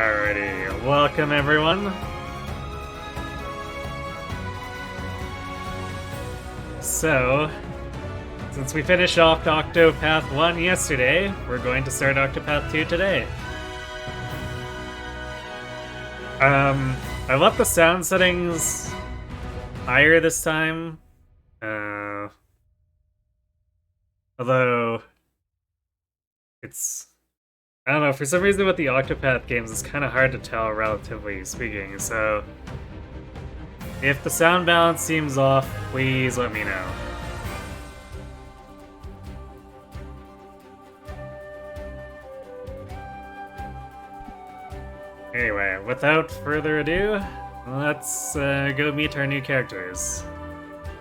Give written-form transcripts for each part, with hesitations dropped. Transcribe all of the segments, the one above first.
Alrighty, welcome everyone. So, since we finished off Octopath 1 yesterday, we're going to start Octopath 2 today. I left the sound settings higher this time. Although, I don't know, for some reason with the Octopath games, it's kind of hard to tell, relatively speaking, so if the sound balance seems off, please let me know. Anyway, without further ado, let's go meet our new characters.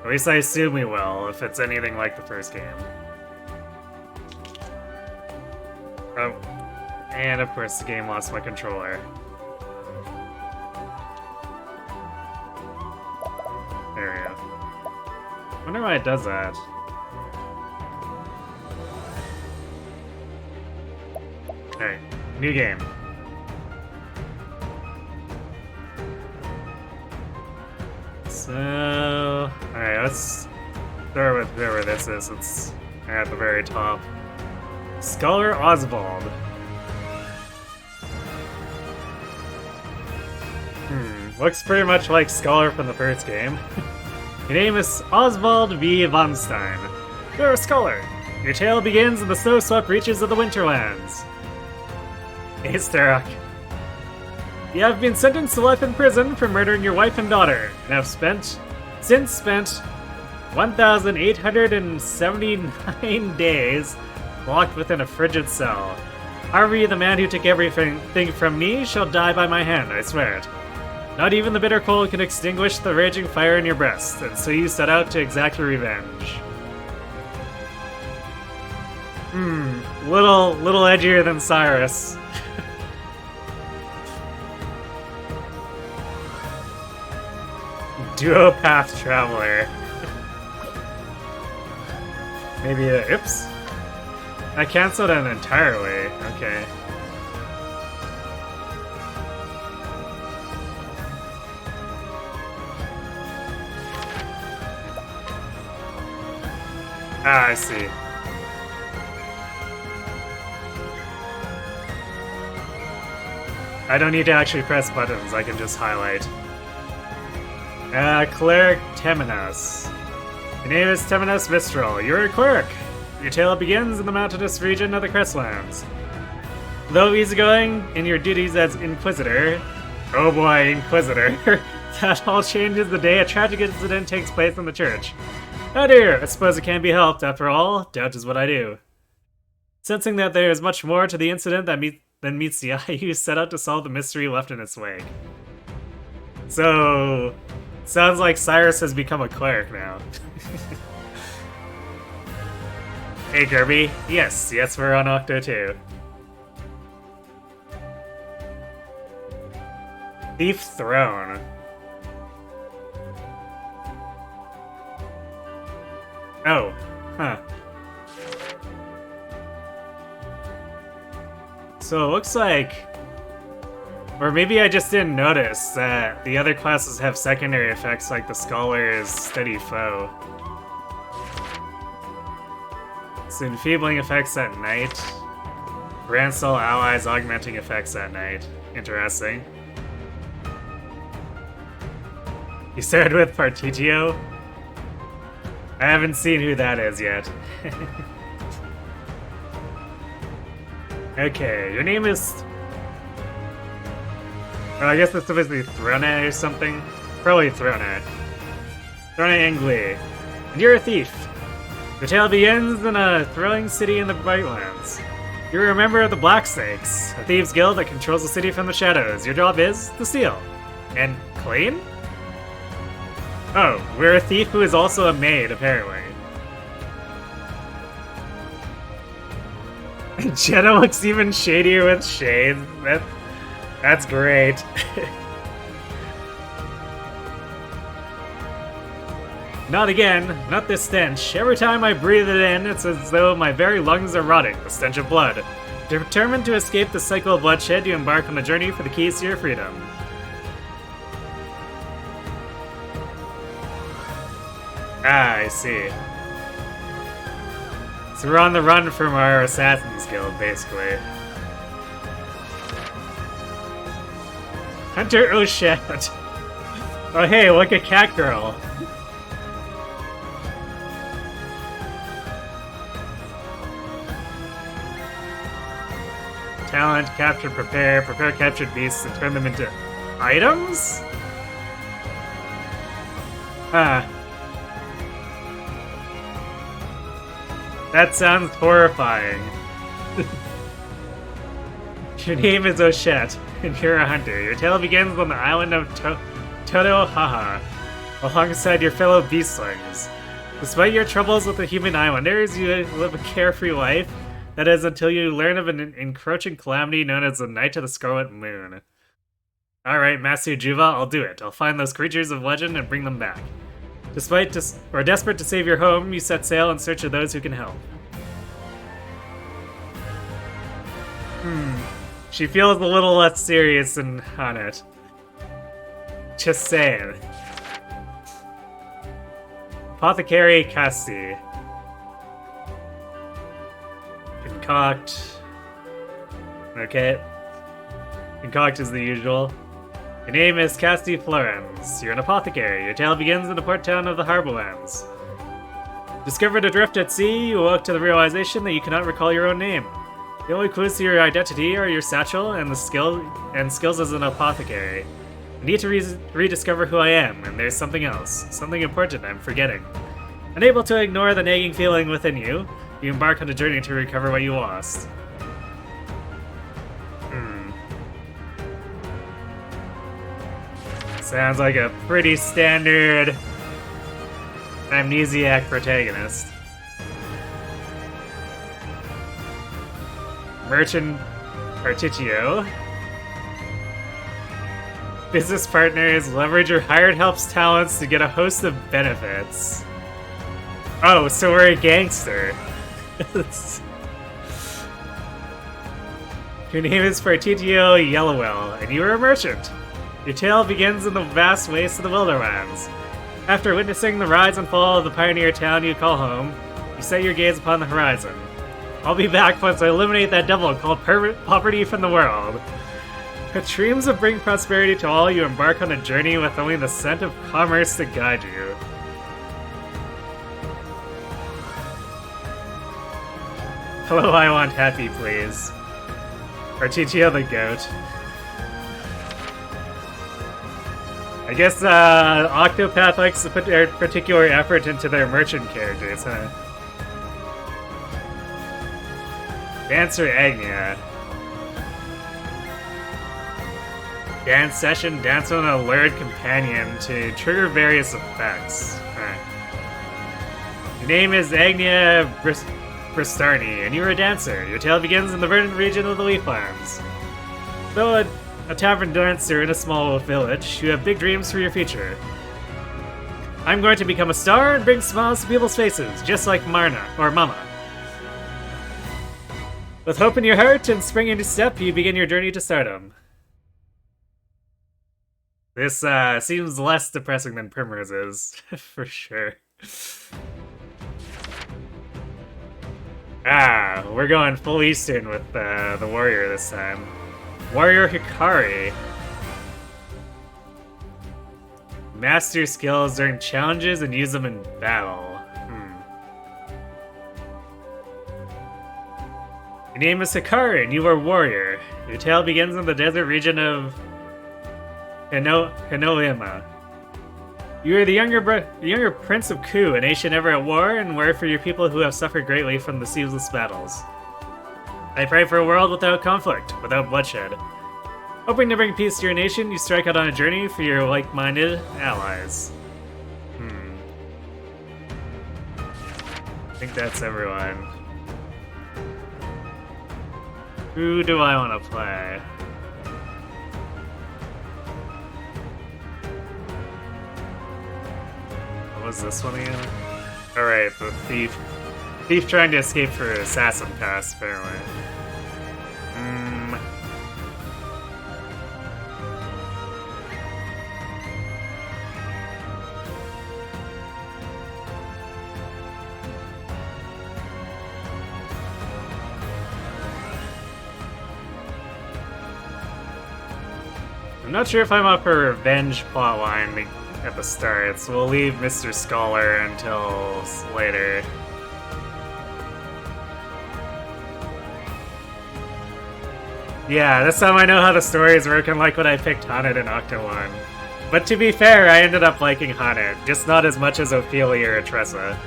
At least I assume we will, if it's anything like the first game. Oh, and of course the game lost my controller. There we go. Wonder why it does that. Alright, new game. So, alright, let's start with whoever this is. It's at the very top. Scholar Oswald. Looks pretty much like Scholar from the first game. Your name is Oswald V. von Stein. You're a scholar. Your tale begins in the snow-swept reaches of the Winterlands. Aestherock. You have been sentenced to life in prison for murdering your wife and daughter, and have since spent 1,879 days locked within a frigid cell. Harvey, the man who took everything from me, shall die by my hand, I swear it. Not even the bitter cold can extinguish the raging fire in your breast, and so you set out to exact your revenge. Little edgier than Cyrus. Duopath Traveler. Maybe oops. I canceled it entirely. Okay. Ah, I see. I don't need to actually press buttons, I can just highlight. Cleric Temenos. Your name is Temenos Mistral. You're a cleric. Your tale begins in the mountainous region of the Crestlands. Though easygoing in your duties as Inquisitor, oh boy, Inquisitor, that all changes the day a tragic incident takes place in the church. Oh dear, I suppose it can't be helped. After all, doubt is what I do. Sensing that there is much more to the incident than meets the eye, you set out to solve the mystery left in its wake. So, sounds like Cyrus has become a cleric now. Hey Kirby, yes, we're on Octo 2. Thief Throne. Oh, huh. So it looks like, or maybe I just didn't notice that the other classes have secondary effects like the Scholar's Steady Foe. So enfeebling effects at night. Ransel allies augmenting effects at night. Interesting. You started with Partitio? I haven't seen who that is yet. Okay, your name is... Well, I guess it's supposed to be Throne or something. Probably Throne. Throne Angli. And you're a thief. Your tale begins in a thrilling city in the Brightlands. You're a member of the Black Snakes, a thieves guild that controls the city from the shadows. Your job is to steal. And clean? Oh, we're a thief who is also a maid, apparently. Jenna looks even shadier with shades. That's great. Not again, not this stench. Every time I breathe it in, it's as though my very lungs are rotting, the stench of blood. Determined to escape the cycle of bloodshed, you embark on a journey for the keys to your freedom. Ah, I see. So we're on the run from our Assassin's Guild, basically. Hunter, oh shit. Oh hey, look at Cat Girl. Talent, capture, prepare captured beasts and turn them into items? Huh. That sounds horrifying. Your name is Oshet, and you're a hunter. Your tale begins on the island of Todohaha, alongside your fellow beastlings. Despite your troubles with the human islanders, you live a carefree life. That is, until you learn of an encroaching calamity known as the Night of the Scarlet Moon. Alright, Master Juva, I'll do it. I'll find those creatures of legend and bring them back. Desperate to save your home, you set sail in search of those who can help. She feels a little less serious on it. Just saying. Apothecary Casti. Concoct. Okay. Concoct is the usual. Your name is Casti Florens. You're an apothecary. Your tale begins in the port town of the Harborlands. Discovered adrift at sea, you awoke to the realization that you cannot recall your own name. The only clues to your identity are your satchel and skills as an apothecary. I need to rediscover who I am, and there's something else. Something important I'm forgetting. Unable to ignore the nagging feeling within you, you embark on a journey to recover what you lost. Sounds like a pretty standard amnesiac protagonist. Merchant Partitio. Business partners leverage your hired help's talents to get a host of benefits. Oh, so we're a gangster. Your name is Partitio Yellowell, and you are a merchant. Your tale begins in the vast wastes of the Wilderlands. After witnessing the rise and fall of the pioneer town you call home, you set your gaze upon the horizon. I'll be back once I eliminate that devil called poverty from the world. With dreams of bringing prosperity to all, you embark on a journey with only the scent of commerce to guide you. Hello, I want happy, please. Partitio the goat. I guess Octopath likes to put their particular effort into their merchant characters, huh? Dancer Agnia. Dance session, dance on a lured companion to trigger various effects. Your name is Agnia Bristarni, and you're a dancer. Your tale begins in the verdant region of the Leaflands. Though a tavern dancer in a small village, you have big dreams for your future. I'm going to become a star and bring smiles to people's faces, just like Marna, or Mama. With hope in your heart and spring into step, you begin your journey to stardom. This seems less depressing than Primrose's, for sure. We're going full Eastern with the warrior this time. Warrior Hikari. Master skills during challenges and use them in battle. Your name is Hikari and you are a warrior. Your tale begins in the desert region of Hinoima. You are the younger prince of Ku, a nation ever at war, and war for your people who have suffered greatly from the ceaseless battles. I pray for a world without conflict, without bloodshed. Hoping to bring peace to your nation, you strike out on a journey for your like-minded allies. I think that's everyone. Who do I want to play? What was this one again? Alright, the thief. Thief trying to escape for Assassin Pass, apparently. I'm not sure if I'm up for revenge plotline at the start, so we'll leave Mr. Scholar until later. Yeah, this time I know how the stories work, unlike when I picked Haunted in Octo 1. But to be fair, I ended up liking Haunted, just not as much as Ophelia or Tressa.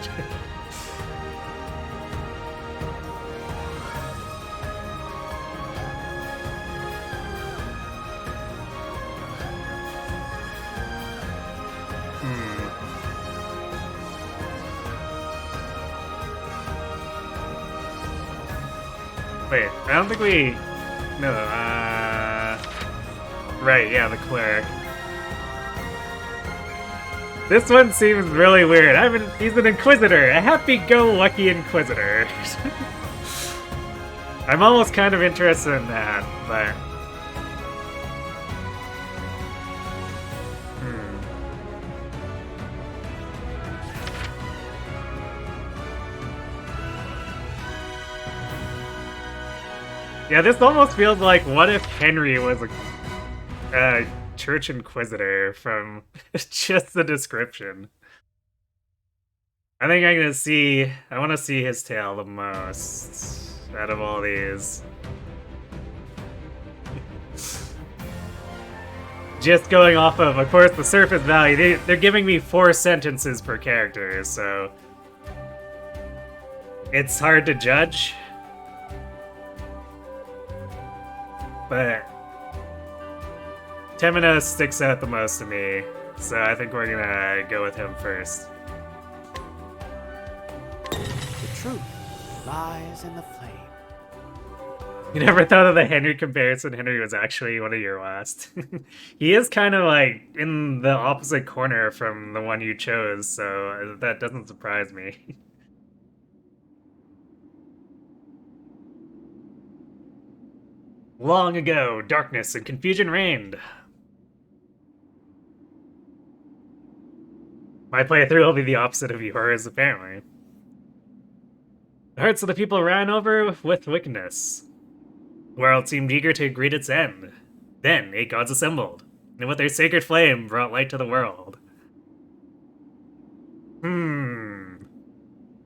Wait, I don't think we... No, Right, yeah, the cleric. This one seems really weird. He's an Inquisitor, a happy-go-lucky Inquisitor. I'm almost kind of interested in that, but... Yeah, this almost feels like, what if Henry was a Church Inquisitor from just the description? I think I'm gonna see... I want to see his tale the most out of all these. Just going off of course, the surface value. They're giving me 4 sentences per character, so... It's hard to judge. But Temenos sticks out the most to me, so I think we're gonna go with him first. The truth lies in the flame. You never thought of the Henry comparison? Henry was actually one of your last. He is kind of like in the opposite corner from the one you chose, so that doesn't surprise me. Long ago, darkness and confusion reigned. My playthrough will be the opposite of yours, apparently. The hearts of the people ran over with wickedness. The world seemed eager to greet its end. Then 8 gods assembled, and with their sacred flame brought light to the world.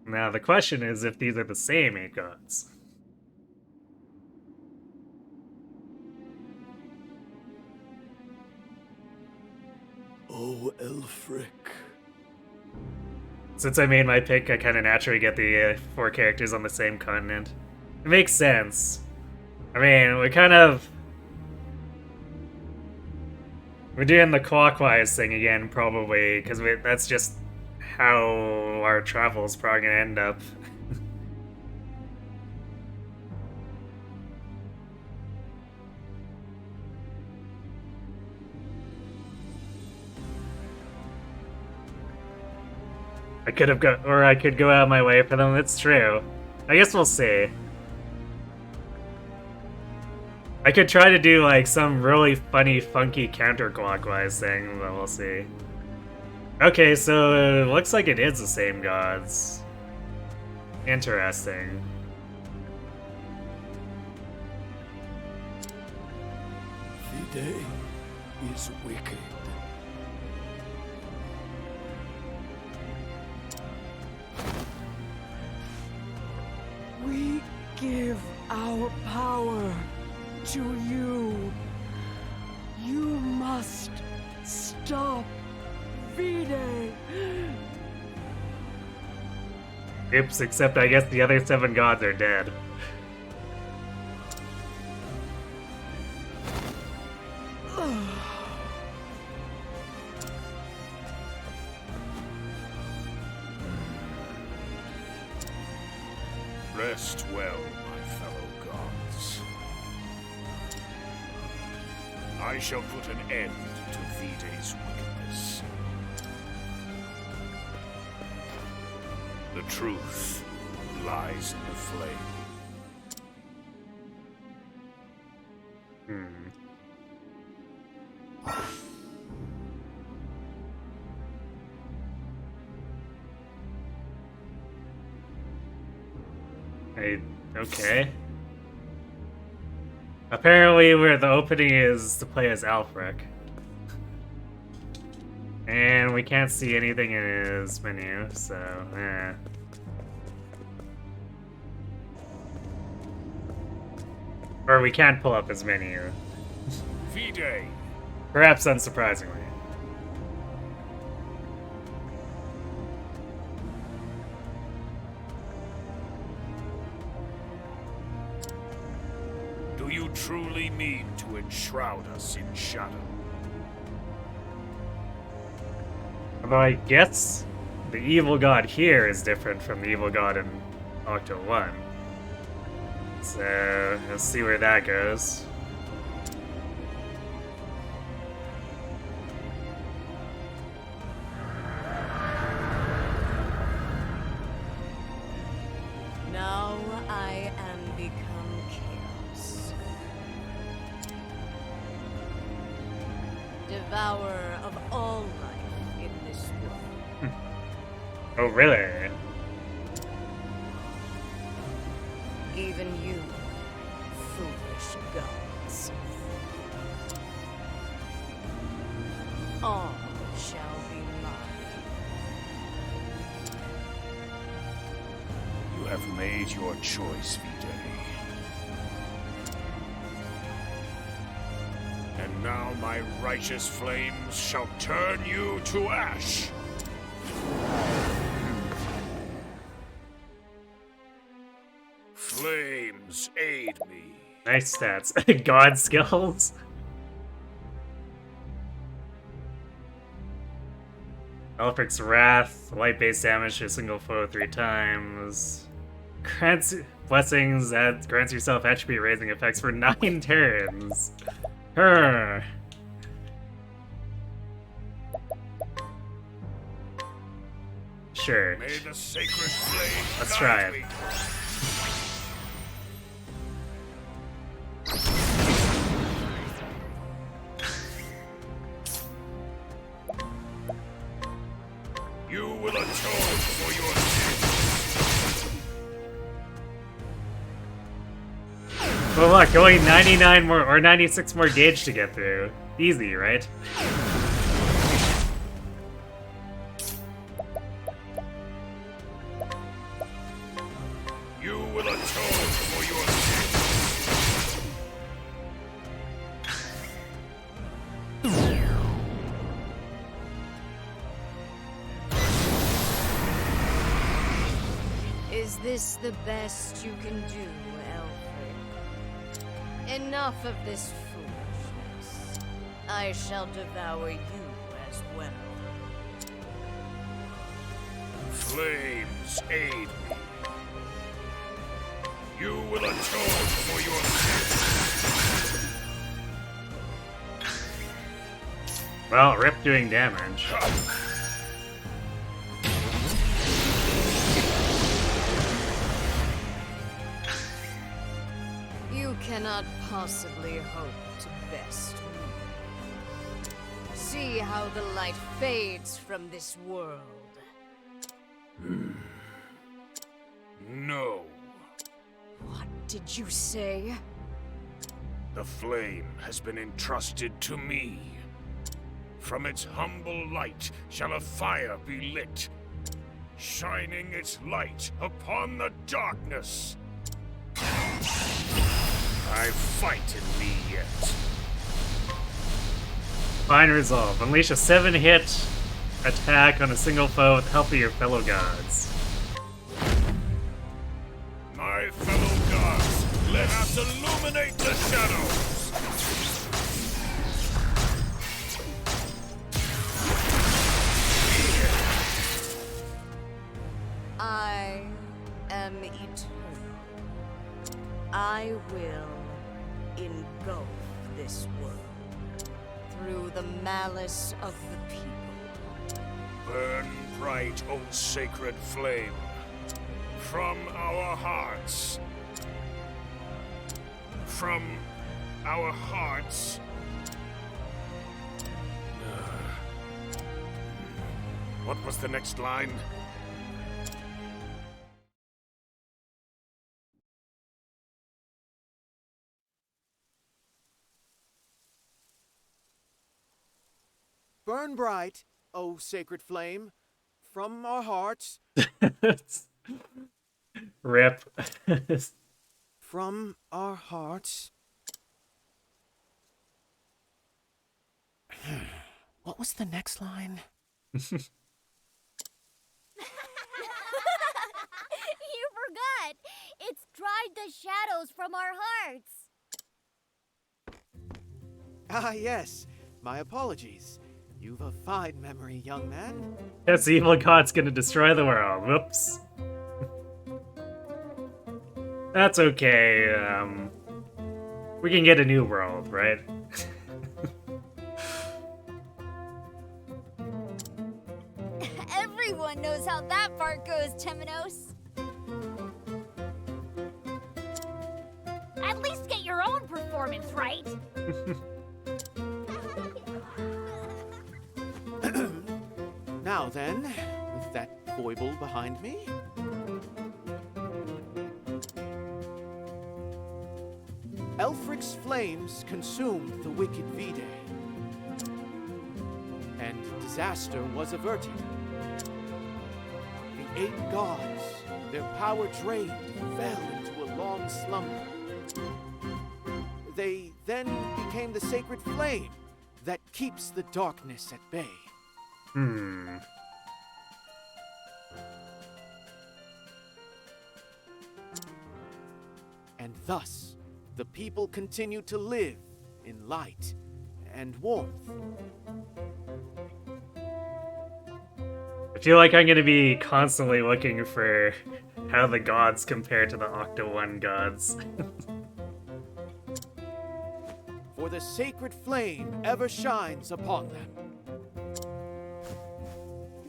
Now the question is if these are the same 8 gods. Oh, Elfric. Since I made my pick, I kind of naturally get the 4 characters on the same continent. It makes sense. I mean, we're doing the clockwise thing again, probably, because that's just how our travel's probably gonna end up. I could go out of my way for them, it's true. I guess we'll see. I could try to do, like, some really funny, funky counterclockwise thing, but we'll see. Okay, so it looks like it is the same gods. Interesting. Vide is wicked. We give our power to you. You must stop Vide. Oops, except I guess the other 7 gods are dead. Rest well, my fellow gods. I shall put an end to Vide's wickedness. The truth lies in the flame. Okay. Apparently, where the opening is to play as Alfric. And we can't see anything in his menu, so, eh. Or we can't pull up his menu. V-Day. Perhaps unsurprisingly. Do you truly mean to enshroud us in shadow? Although I guess the evil god here is different from the evil god in Octo 1. So, let's see where that goes. Now I am become chaos. Devourer of all life in this world. Oh, really? Even you, foolish gods. All shall be mine. You have made your choice, V-Day. And now my righteous flames shall turn you to ash. Flames, aid me. Nice stats. God skills. Alfric's Wrath, light-based damage to a single foe 3 times. Grants blessings that grants yourself attribute raising effects for 9 turns. Her. Sure. May the sacred flame Let's guide try it. me. You will atone for your sins. Well, look, only 99 more or 96 more gauge to get through. Easy, right? You will atone for your sins. Is this the best you can do, Alfred? Enough of this foolishness. I shall devour you as well. Flames, aid me. You will atone for your sins. Well, Rip doing damage. You cannot possibly hope to best me. See how the light fades from this world. No. What did you say? The flame has been entrusted to me. From its humble light shall a fire be lit, shining its light upon the darkness. I fight in me yet. Fine resolve. Unleash a 7-hit attack on a single foe with the help of your fellow gods. My fellow gods, let us illuminate the shadows. I am eternal. I will engulf this world through the malice of the people. Burn bright, O sacred flame, from our hearts. From our hearts. What was the next line? Burn bright, O sacred flame, from our hearts, Rip. from our hearts. What was the next line? You forgot! It's dried the shadows from our hearts! Ah, yes. My apologies. You've a fine memory, young man. Yes, the evil god's gonna destroy the world. Whoops. That's okay. We can get a new world, right? Everyone knows how that part goes, Temenos. At least get your own performance right. Now then, with that foible behind me. Elfric's flames consumed the wicked Vide, and disaster was averted. The 8 gods, their power drained, fell into a long slumber. They then became the sacred flame that keeps the darkness at bay. And thus, the people continue to live in light and warmth. I feel like I'm gonna be constantly looking for how the gods compare to the Octo 1 gods. For the sacred flame ever shines upon them.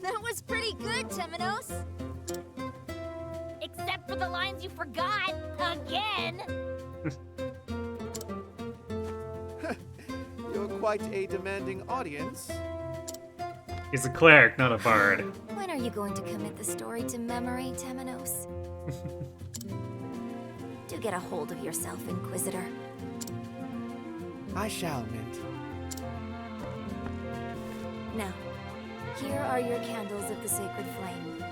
That was pretty good, Temenos. Except for the lines you forgot, again. You're quite a demanding audience. He's a cleric, not a bard. When are you going to commit the story to memory, Temenos? Do get a hold of yourself, Inquisitor. I shall, Mint. Now, here are your candles of the sacred flame.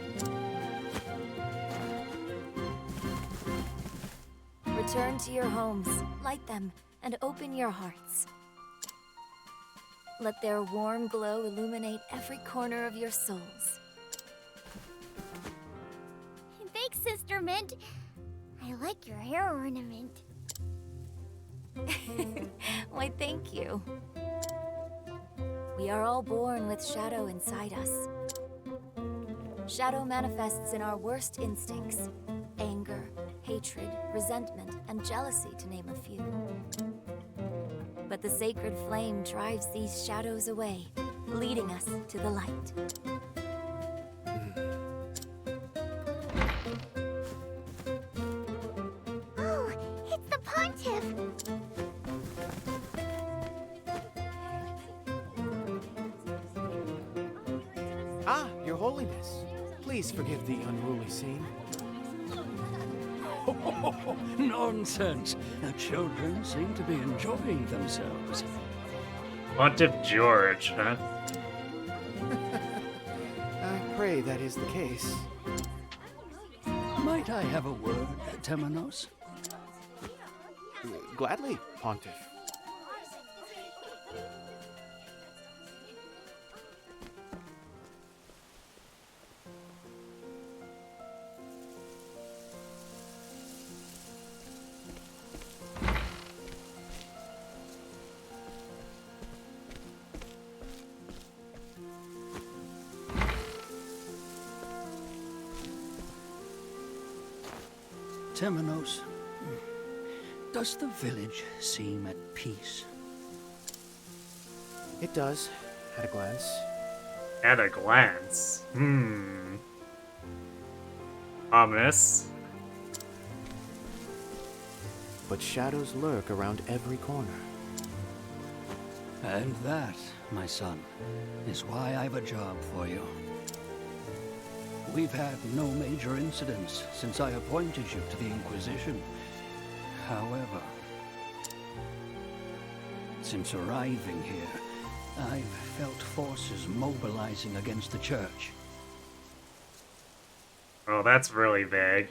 Return to your homes, light them, and open your hearts. Let their warm glow illuminate every corner of your souls. Thanks, Sister Mint. I like your hair ornament. Why, thank you. We are all born with shadow inside us. Shadow manifests in our worst instincts: anger, hatred, resentment, and jealousy, to name a few. But the sacred flame drives these shadows away, leading us to the light. Oh, it's the Pontiff! Ah, Your Holiness. Please forgive the unruly scene. Nonsense. The children seem to be enjoying themselves. Pontiff George, huh? I pray that is the case. Might I have a word, Temenos? Gladly, Pontiff. Temenos, does the village seem at peace? It does, at a glance. At a glance. Ominous. But shadows lurk around every corner. And that, my son, is why I've a job for you. We've had no major incidents since I appointed you to the Inquisition. However, since arriving here, I've felt forces mobilizing against the church. Oh, that's really vague.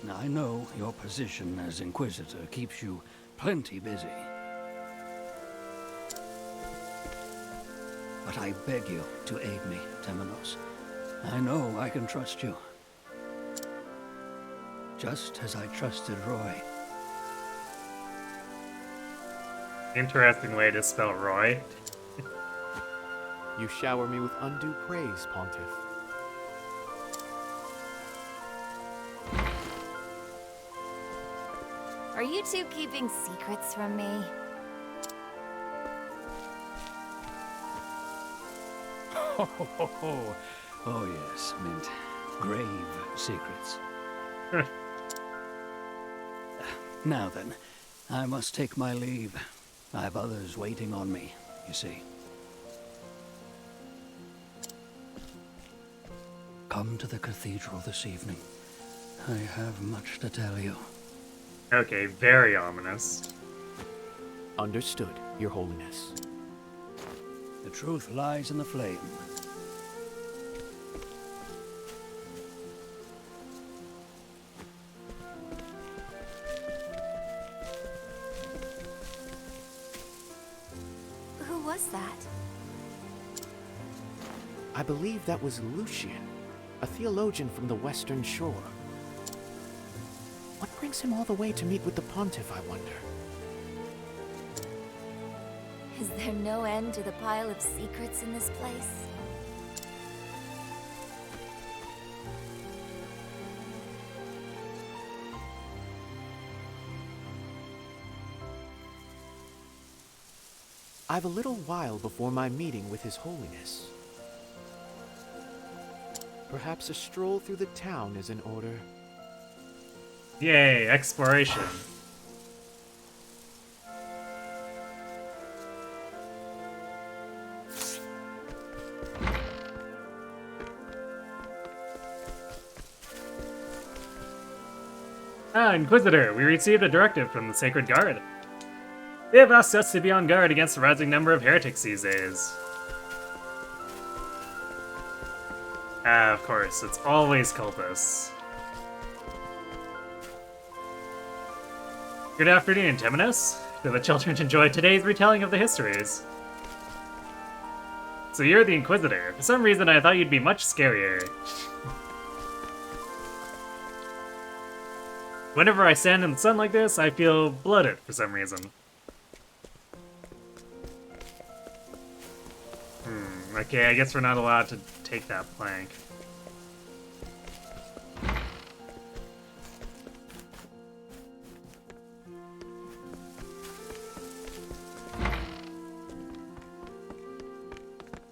Now, I know your position as Inquisitor keeps you plenty busy. But I beg you to aid me, Temenos. I know I can trust you. Just as I trusted Roy. Interesting way to spell Roy. You shower me with undue praise, Pontiff. Are you two keeping secrets from me? Oh yes, Mint. Grave secrets. Now then, I must take my leave. I have others waiting on me, you see. Come to the cathedral this evening. I have much to tell you. Okay, very ominous. Understood, Your Holiness. The truth lies in the flame. Who was that? I believe that was Lucian, a theologian from the Western Shore. What brings him all the way to meet with the Pontiff, I wonder? Is there no end to the pile of secrets in this place? I've a little while before my meeting with His Holiness. Perhaps a stroll through the town is in order. Yay, exploration. Ah, Inquisitor, we received a directive from the Sacred Guard. They have asked us to be on guard against the rising number of heretics these days. Ah, of course, it's always cultists. Good afternoon, Temenos. Do the children enjoy today's retelling of the histories? So you're the Inquisitor. For some reason I thought you'd be much scarier. Whenever I stand in the sun like this, I feel bloated for some reason. Okay, I guess we're not allowed to take that plank.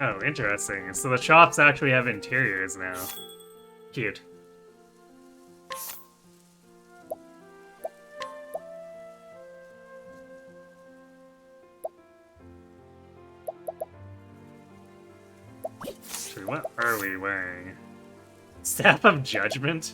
Oh, interesting. So the shops actually have interiors now. Cute. Actually, what are we wearing? Staff of Judgment?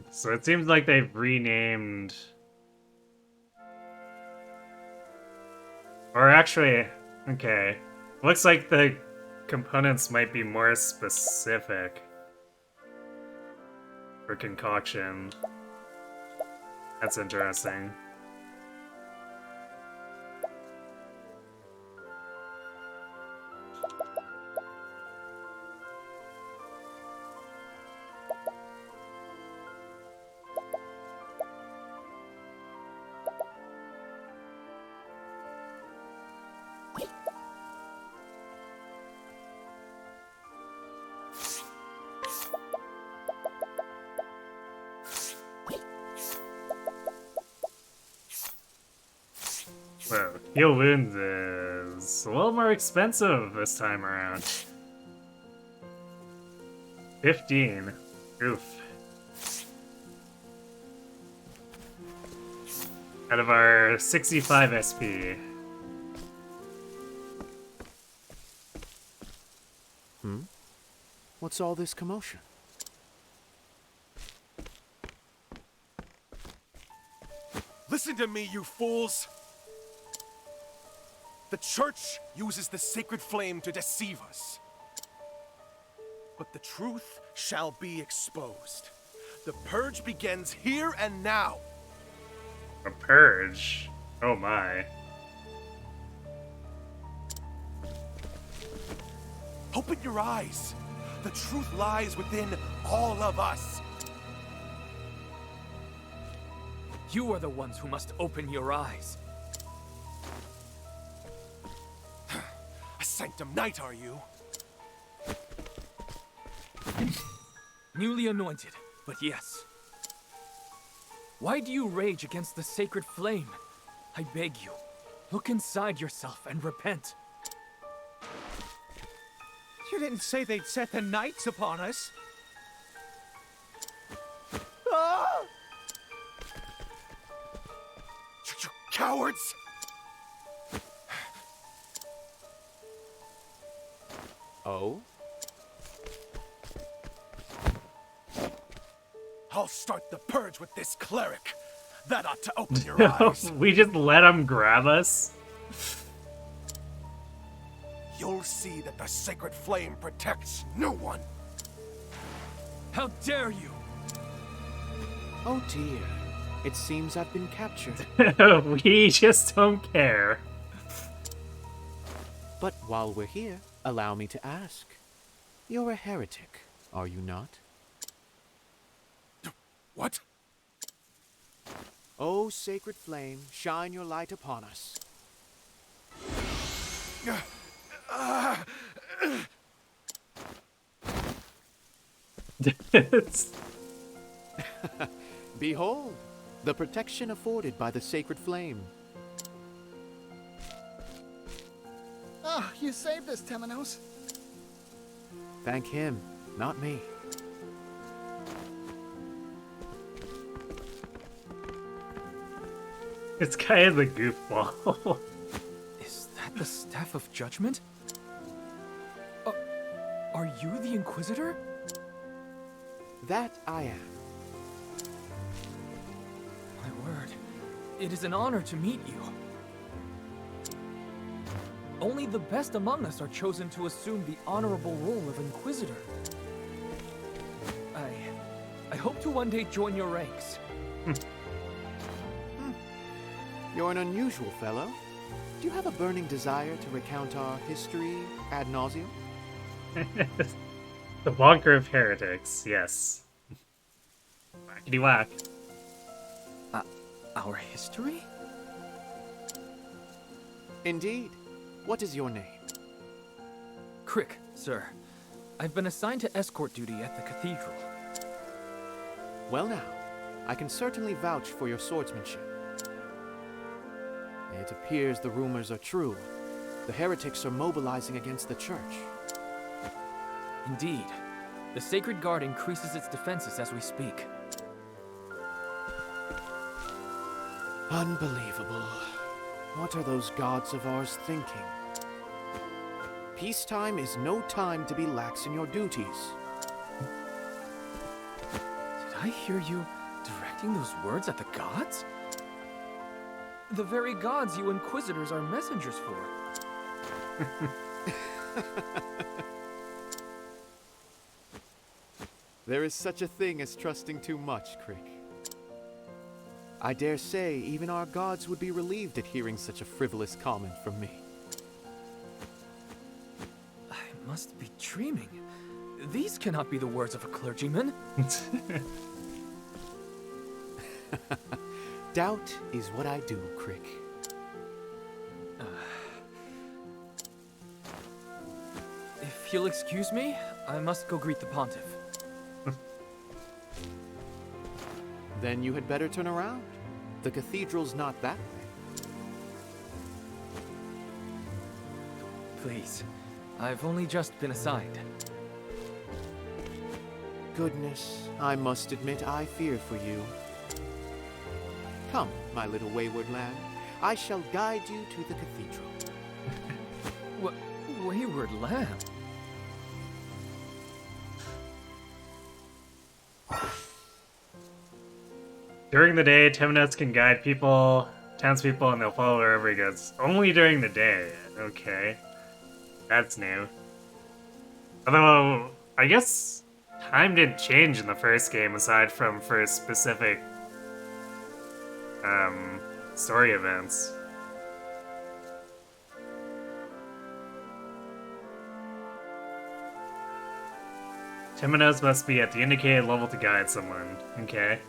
So it seems like they've renamed... Or actually, okay. Looks like the components might be more specific for concoction. That's interesting. Heal wounds is a little more expensive this time around. 15. Oof. Out of our 65 SP. What's all this commotion? Listen to me, you fools! The church uses the sacred flame to deceive us. But the truth shall be exposed. The purge begins here and now. A purge? Oh my. Open your eyes. The truth lies within all of us. You are the ones who must open your eyes. A Sanctum Knight, are you? Newly anointed, but yes. Why do you rage against the sacred flame? I beg you, look inside yourself and repent. You didn't say they'd set the knights upon us. You cowards! Oh? I'll start the purge with this cleric. That ought to open your eyes. We just let him grab us? You'll see that the sacred flame protects no one. How dare you! Oh dear. It seems I've been captured. We just don't care. But while we're here, allow me to ask. You're a heretic, are you not? What? Oh, sacred flame, shine your light upon us. Behold, the protection afforded by the sacred flame. Ah, you saved us, Temenos. Thank him, not me. This guy is a goofball. Is that the Staff of Judgment? Are you the Inquisitor? That I am. My word, it is an honor to meet you. Only the best among us are chosen to assume the honorable role of Inquisitor. I hope to one day join your ranks. You're an unusual fellow. Do you have a burning desire to recount our history ad nauseum? The Bunker of Heretics, yes. Whackity whack. Our history? Indeed. What is your name? Crick, sir. I've been assigned to escort duty at the cathedral. Well now, I can certainly vouch for your swordsmanship. It appears the rumors are true. The heretics are mobilizing against the church. Indeed. The Sacred Guard increases its defenses as we speak. Unbelievable. What are those gods of ours thinking? Peacetime is no time to be lax in your duties. Did I hear you directing those words at the gods? The very gods you Inquisitors are messengers for. There is such a thing as trusting too much, Crick. I dare say even our gods would be relieved at hearing such a frivolous comment from me. I must be dreaming. These cannot be the words of a clergyman. Doubt is what I do, Crick. If you'll excuse me, I must go greet the Pontiff. Then you had better turn around. The cathedral's not that way. Please. I've only just been assigned. Goodness, I must admit I fear for you. Come, my little wayward lad. I shall guide you to the cathedral. Wayward lamb? During the day, Temenos can guide townspeople, and they'll follow wherever he goes. Only during the day. Okay. That's new. Although, I guess time didn't change in the first game, aside from for specific story events. Temenos must be at the indicated level to guide someone. Okay.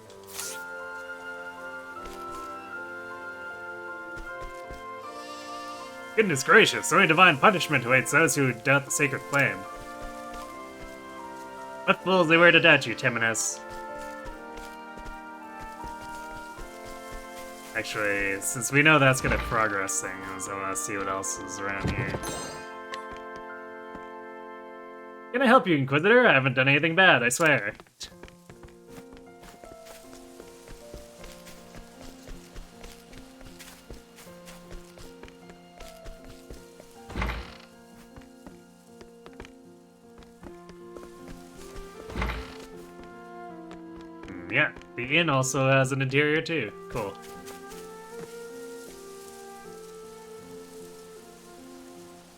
Goodness gracious, only divine punishment awaits those who doubt the sacred flame. What fools they were to doubt you, Temenos. Actually, since we know that's gonna progress things, I wanna see what else is around here. Can I help you, Inquisitor? I haven't done anything bad, I swear. Yeah, the inn also has an interior too. Cool.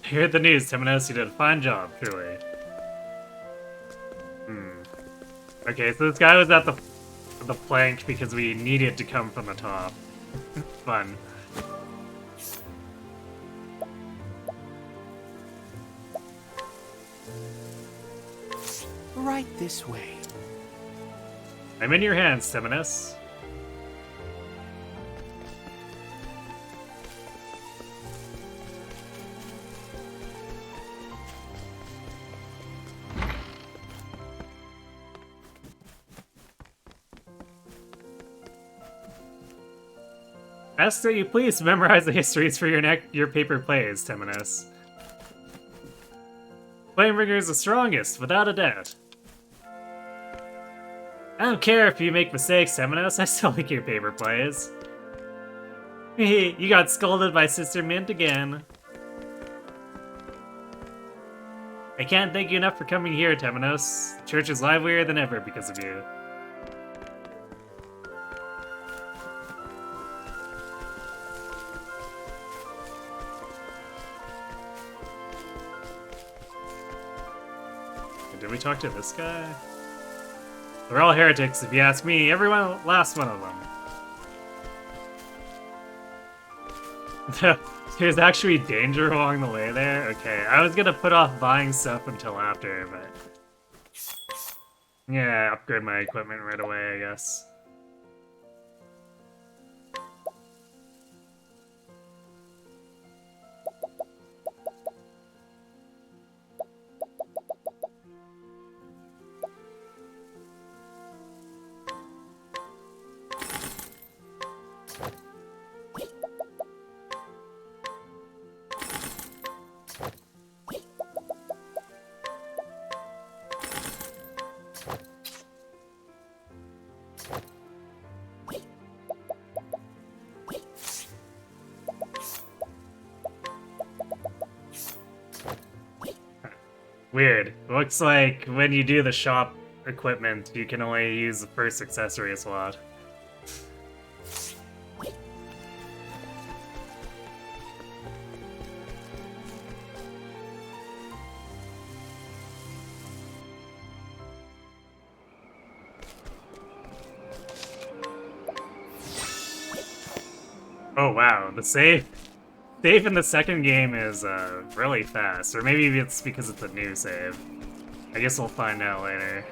I heard the news, Temenos. You did a fine job, truly. Okay, so this guy was at the plank because we needed to come from the top. Fun. Right this way. I'm in your hands, Temenos. Ask that you please memorize the histories for your paper plays, Temenos. Flamebringer is the strongest, without a doubt. I don't care if you make mistakes, Temenos. I still like your paper plays. You got scolded by Sister Mint again. I can't thank you enough for coming here, Temenos. The church is livelier than ever because of you. Did we talk to this guy? They're all heretics, if you ask me. Everyone, last one of them. There's actually danger along the way there? Okay, I was gonna put off buying stuff until after, but... yeah, upgrade my equipment right away, I guess. Weird. Looks like when you do the shop equipment, you can only use the first accessory slot. Oh wow, the save in the second game is really fast, or maybe it's because it's a new save. I guess we'll find out later.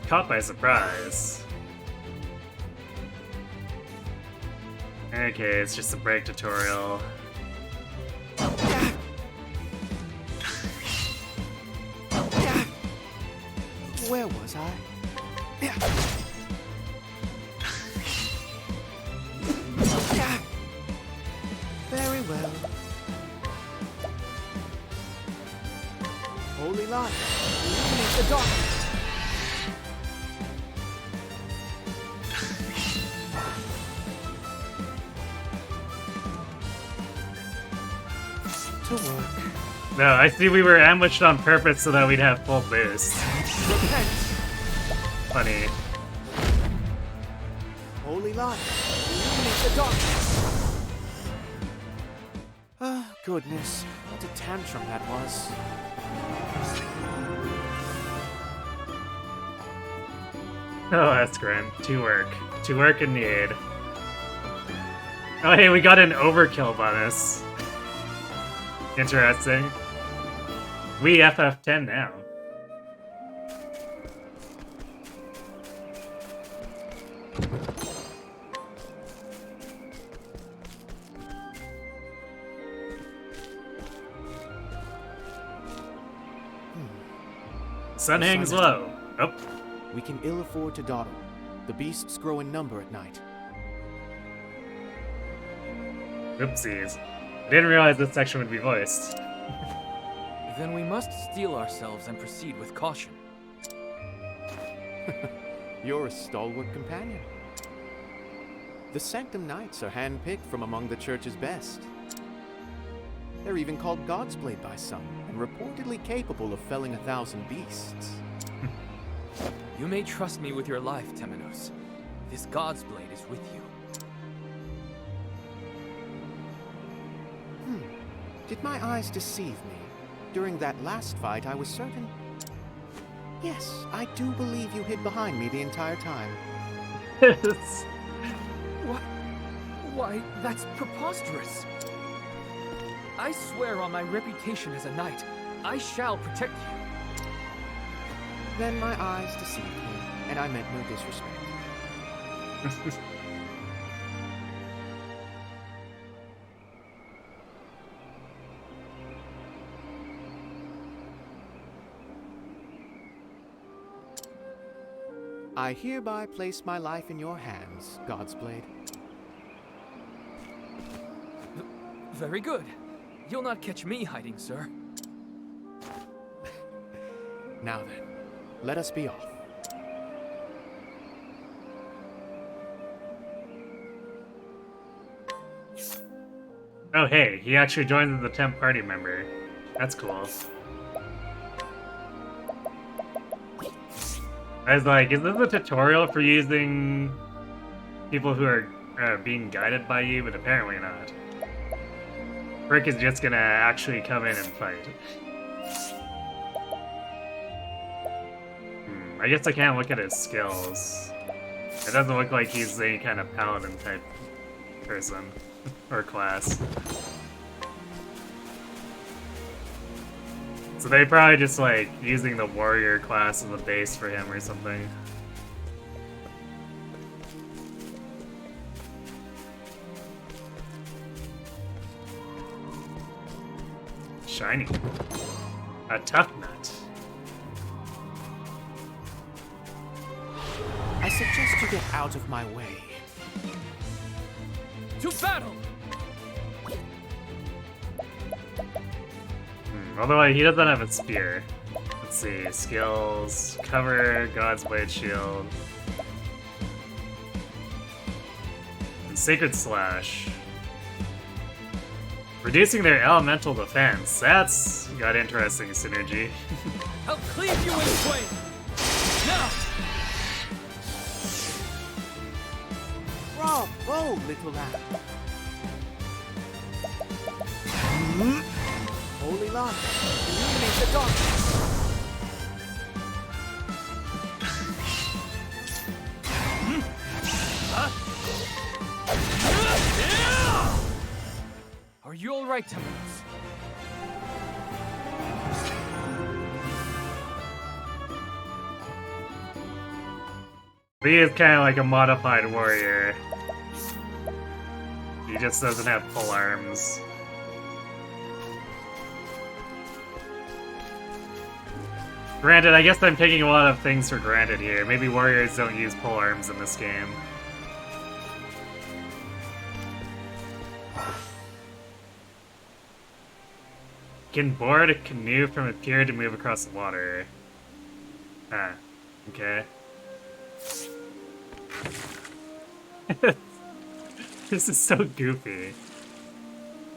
Caught by surprise. Okay, it's just a break tutorial. Where was I? well. Holy light, illuminate the darkness. To work. No, I see we were ambushed on purpose so that we'd have full boost. Repent. Funny. Holy light, illuminate the darkness. Ah, goodness. What a tantrum that was. Oh, that's grim. To work in need. Oh, hey, we got an overkill bonus. Interesting. We FF10 now. Sun hangs low. Oh. We can ill afford to dawdle. The beasts grow in number at night. Oopsies. I didn't realize this section would be voiced. Then we must steel ourselves and proceed with caution. You're a stalwart companion. The Sanctum Knights are handpicked from among the Church's best. They're even called God's Blade by some, and reportedly capable of felling 1,000 beasts. You may trust me with your life, Temenos. This God's Blade is with you. Did my eyes deceive me? During that last fight, I was certain... Yes, I do believe you hid behind me the entire time. What? Why, that's preposterous. I swear on my reputation as a knight, I shall protect you. Then my eyes deceived me, and I meant no disrespect. I hereby place my life in your hands, God's Blade. Very good. You'll not catch me hiding, sir. Now then, let us be off. Oh hey, he actually joined as the temp party member. That's cool. I was like, is this a tutorial for using people who are being guided by you? But apparently not. Rick is just gonna actually come in and fight. I guess I can't look at his skills. It doesn't look like he's any kind of paladin type person or class. So they probably just like using the warrior class as a base for him or something. Shiny. A tough nut. I suggest you get out of my way. To battle! Although he doesn't have a spear. Let's see, skills, cover, God's Blade Shield. And Sacred Slash. Reducing their elemental defense. That's got interesting synergy. I'll cleave you in twain! Now! Bravo, little lamb! Holy light, illuminate the darkness! Are you alright, Temenos? He is kind of like a modified warrior. He just doesn't have full arms. Granted, I guess I'm taking a lot of things for granted here. Maybe warriors don't use pole arms in this game. Can board a canoe from a pier to move across the water. Huh. Okay. This is so goofy.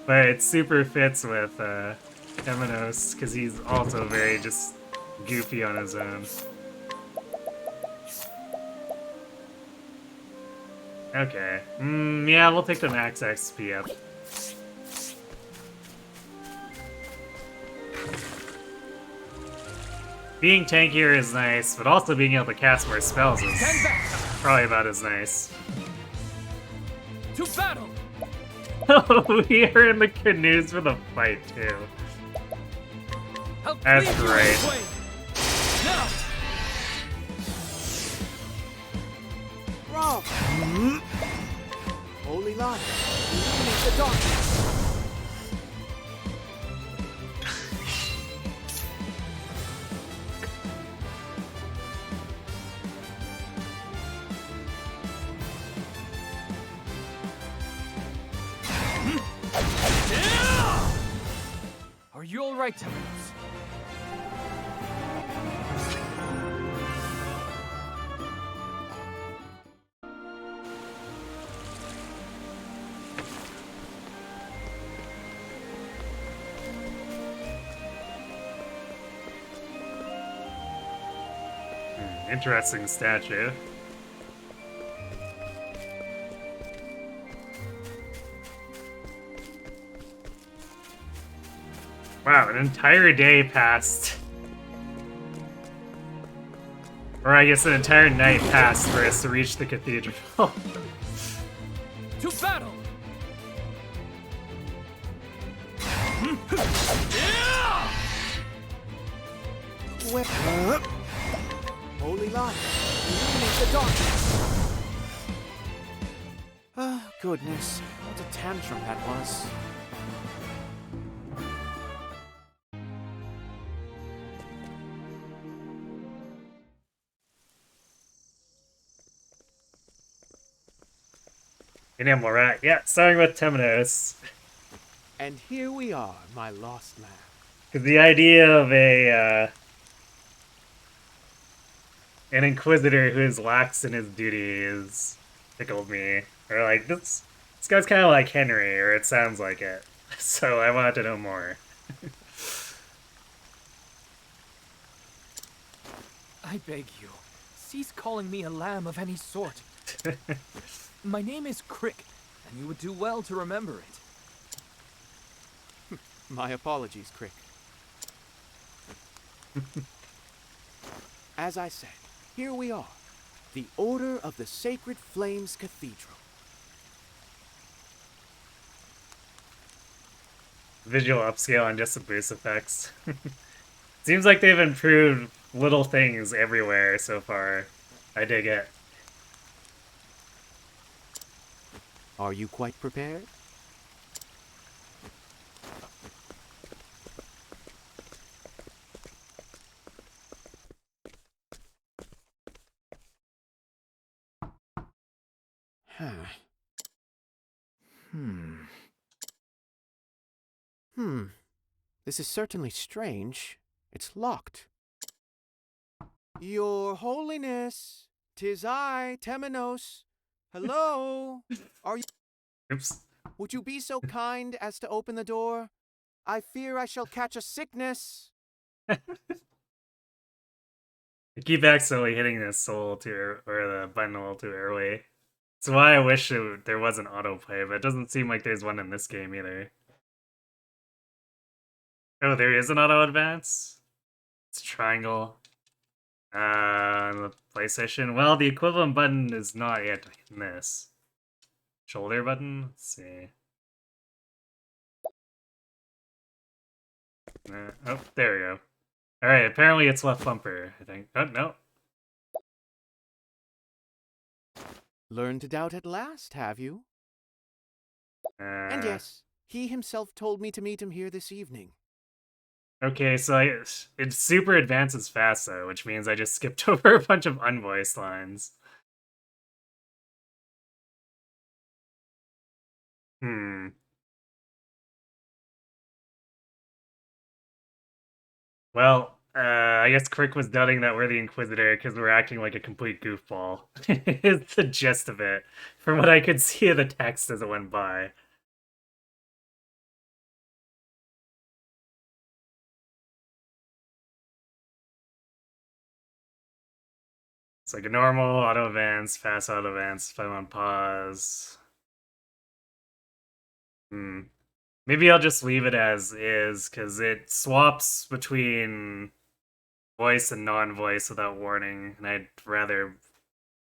But it super fits with Temenos, because he's also very just goofy on his own. Okay. Yeah, we'll take the max XP up. Being tankier is nice, but also being able to cast more spells is probably about as nice. To battle! Oh, we are in the canoes for the fight, too. That's great. Now! Rob! Holy light! Illuminate the darkness! Are you alright, Temenos? Interesting statue. Wow, an entire day passed. Or I guess an entire night passed for us to reach the cathedral. To battle! Whip! Holy light! Illuminate the darkness! Ah, goodness. What a tantrum that was. Animal rat. Yeah, starting with Temenos. And here we are, my lost man. Because the idea of an inquisitor who is lax in his duties tickled me. Or like, this guy's kind of like Henry, or it sounds like it. So I wanted to know more. I beg you, cease calling me a lamb of any sort. My name is Crick, and you would do well to remember it. My apologies, Crick. As I said, here we are, the Order of the Sacred Flames Cathedral. Visual upscale and just the boost effects. Seems like they've improved little things everywhere so far. I dig it. Are you quite prepared? This is certainly strange. It's locked. Your Holiness, 'tis I, Temenos. Hello? Are you... Oops. Would you be so kind as to open the door? I fear I shall catch a sickness. I keep accidentally hitting the soul or the button a little too early. That's why I wish there was an autoplay, but it doesn't seem like there's one in this game either. Oh, there is an auto advance? It's triangle. On the PlayStation. Well, the equivalent button is not yet in this. Shoulder button? Let's see. Oh, there we go. Alright, apparently it's left bumper, I think. Oh, no. Learned to doubt at last, have you? And yes, he himself told me to meet him here this evening. Okay, so it super advances fast, though, which means I just skipped over a bunch of unvoiced lines. Well, I guess Crick was doubting that we're the Inquisitor because we're acting like a complete goofball. It's the gist of it, from what I could see of the text as it went by. It's like a normal auto advance, fast auto advance, if I'm on pause. Maybe I'll just leave it as is, because it swaps between voice and non-voice without warning, and I'd rather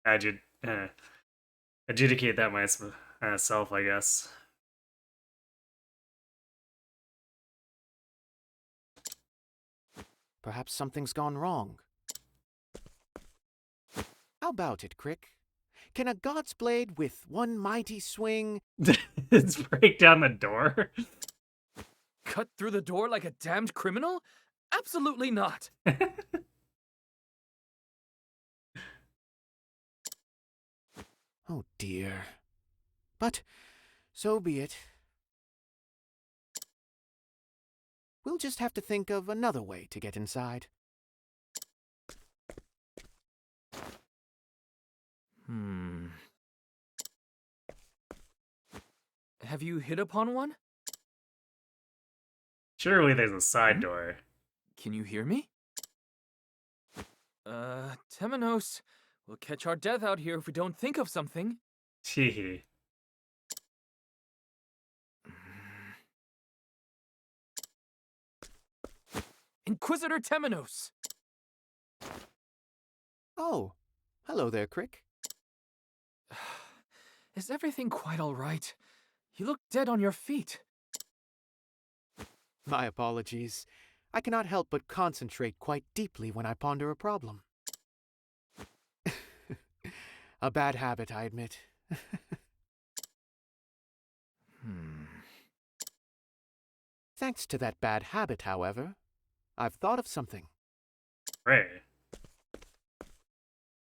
adjudicate that myself, I guess. Perhaps something's gone wrong. How about it, Crick? Can a god's blade with one mighty swing... Let's break down the door? Cut through the door like a damned criminal? Absolutely not. Oh dear. But so be it. We'll just have to think of another way to get inside. Have you hit upon one? Surely there's a side door. Can you hear me? Temenos, we'll catch our death out here if we don't think of something. Teehee. Inquisitor Temenos! Oh, hello there, Crick. Is everything quite all right? You look dead on your feet. My apologies. I cannot help but concentrate quite deeply when I ponder a problem. A bad habit, I admit. Thanks to that bad habit, however, I've thought of something. Right.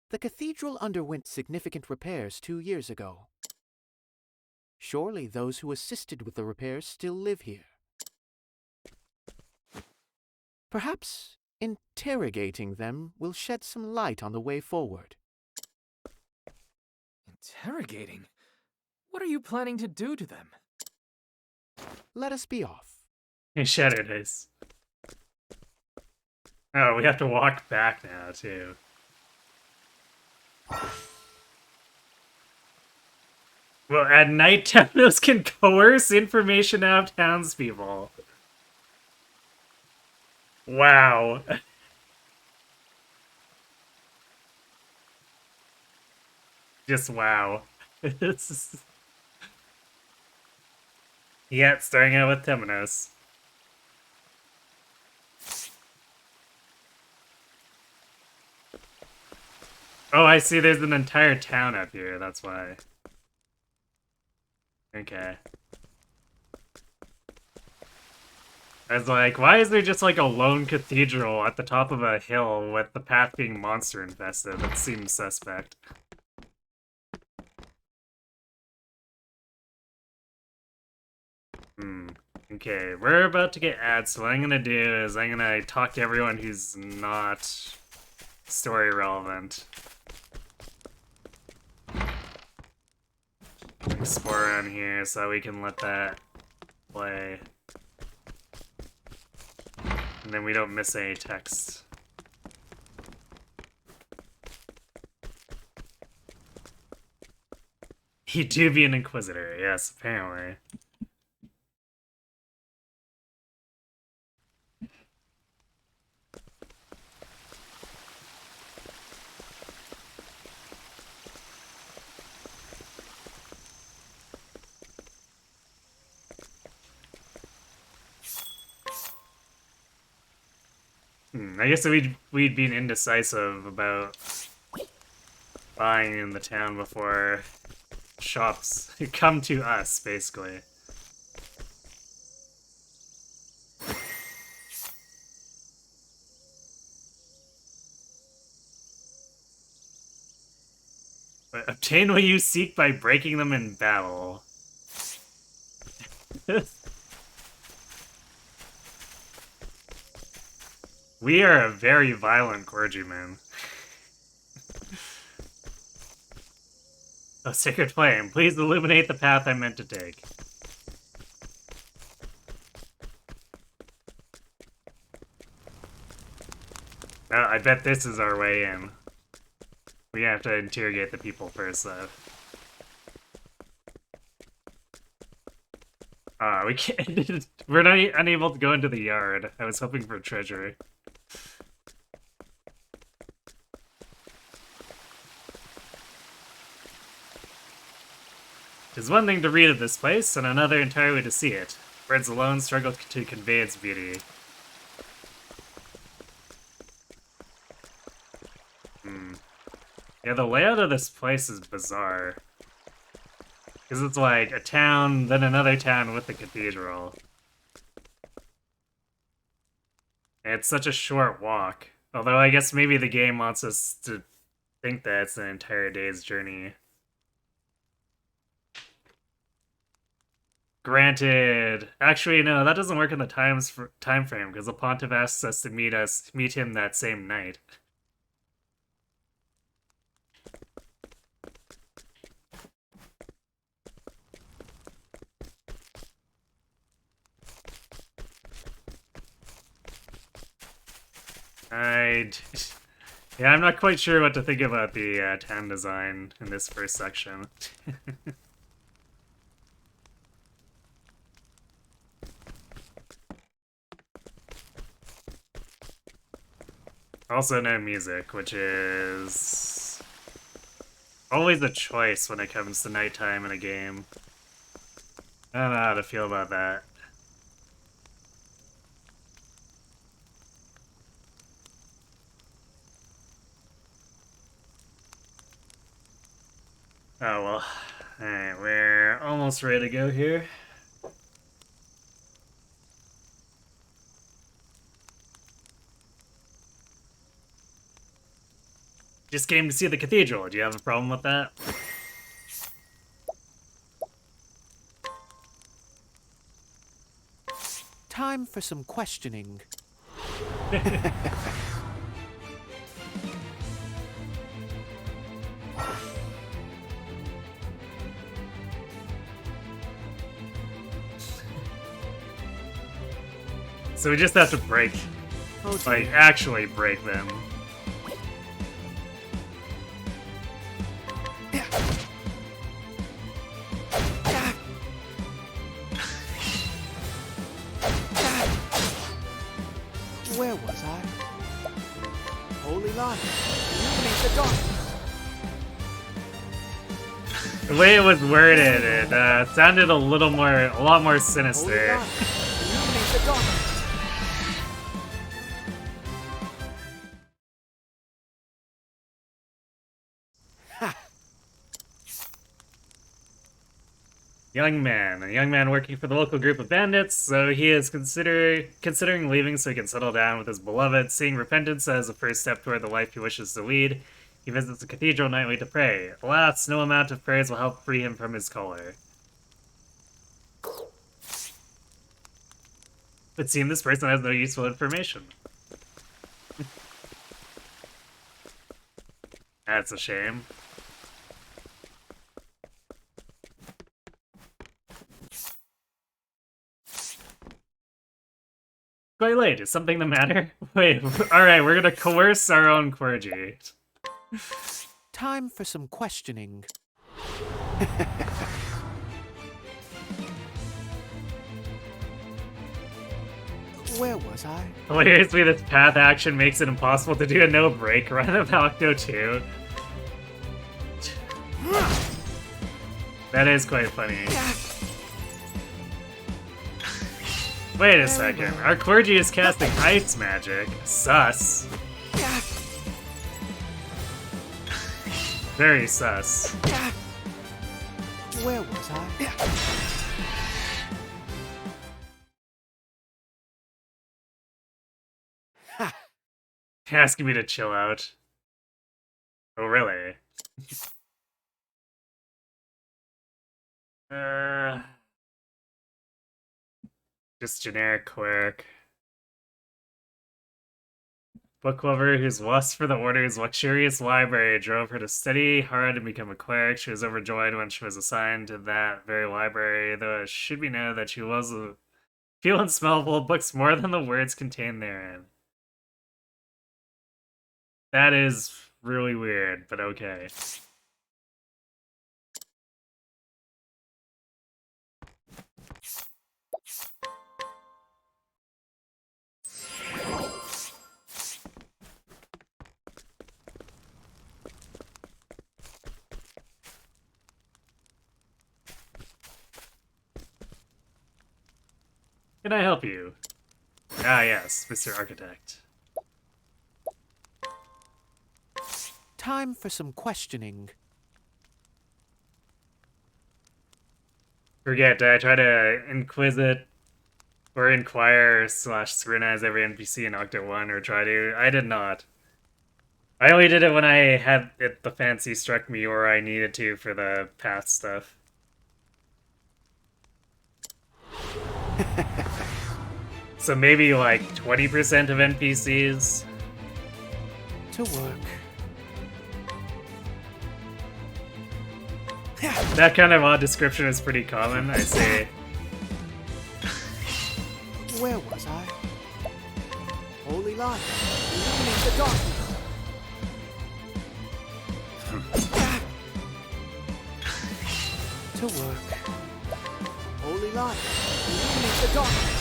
The cathedral underwent significant repairs 2 years ago. Surely those who assisted with the repairs still live here. Perhaps interrogating them will shed some light on the way forward. Interrogating? What are you planning to do to them? Let us be off. Hey, Shadow Dice. Oh, we have to walk back now, too. Well, at night, Temenos can coerce information out of townspeople. Wow. Just wow. Yeah, starting out with Temenos. Oh, I see there's an entire town up here, that's why. Okay. I was like, why is there just like a lone cathedral at the top of a hill with the path being monster infested? That seems suspect. Okay, we're about to get ads, so what I'm gonna do is I'm gonna talk to everyone who's not story relevant. Explore around here so we can let that play. And then we don't miss any text. You do be an Inquisitor, yes, apparently. I guess we'd been indecisive about buying in the town before shops come to us, basically. But obtain what you seek by breaking them in battle. We are a very violent clergyman. Oh, Sacred Flame, please illuminate the path I meant to take. Oh, I bet this is our way in. We have to interrogate the people first, though. We can't. We're not unable to go into the yard. I was hoping for treasure. It's one thing to read of this place, and another entirely to see it. Words alone struggle to convey its beauty. Yeah, the layout of this place is bizarre. Because it's like a town, then another town with the cathedral. And it's such a short walk. Although I guess maybe the game wants us to think that it's an entire day's journey. Granted, actually no, that doesn't work in the time frame because the Pontiff asks us to meet him that same night. Yeah, I'm not quite sure what to think about the town design in this first section. Also no music, which is always a choice when it comes to nighttime in a game. I don't know how to feel about that. Oh well. Alright, we're almost ready to go here. Just came to see the cathedral. Do you have a problem with that? Time for some questioning. So we just have to break, like, actually break them. Where was I? Holy light, illuminate the darkness. The way it was worded, it sounded a lot more sinister. Holy light, illuminate the darkness. Young man. A young man working for the local group of bandits, so he is considering leaving so he can settle down with his beloved, seeing repentance as a first step toward the life he wishes to lead. He visits the cathedral nightly to pray. Alas, no amount of prayers will help free him from his collar. It seems this person has no useful information. That's a shame. Quite late. Is something the matter? Wait, alright, we're gonna coerce our own clergy. Time for some questioning. Where was I? Hilariously, this path action makes it impossible to do a no-break run of Octo 2. That is quite funny. Wait a second, our clergy is casting ice magic. Sus. Very sus. Where was I? Asking me to chill out. Oh, really? Just generic cleric. book lover whose lust for the Order's luxurious library drove her to study hard and become a cleric. She was overjoyed when she was assigned to that very library, though it should be known that she was a feel and smell full of books more than the words contained therein. That is really weird, but okay. Can I help you? Ah, yes, Mr. Architect. Time for some questioning. Forget, did I try to inquisite or inquire / scrutinize every NPC in Octo 1 or try to? I did not. I only did it when I had the fancy struck me or I needed to for the path stuff. So maybe like 20% of NPCs. To work. That kind of odd description is pretty common, I say. Where was I? Holy light, illuminate the darkness. To work. Holy light, illuminate the darkness.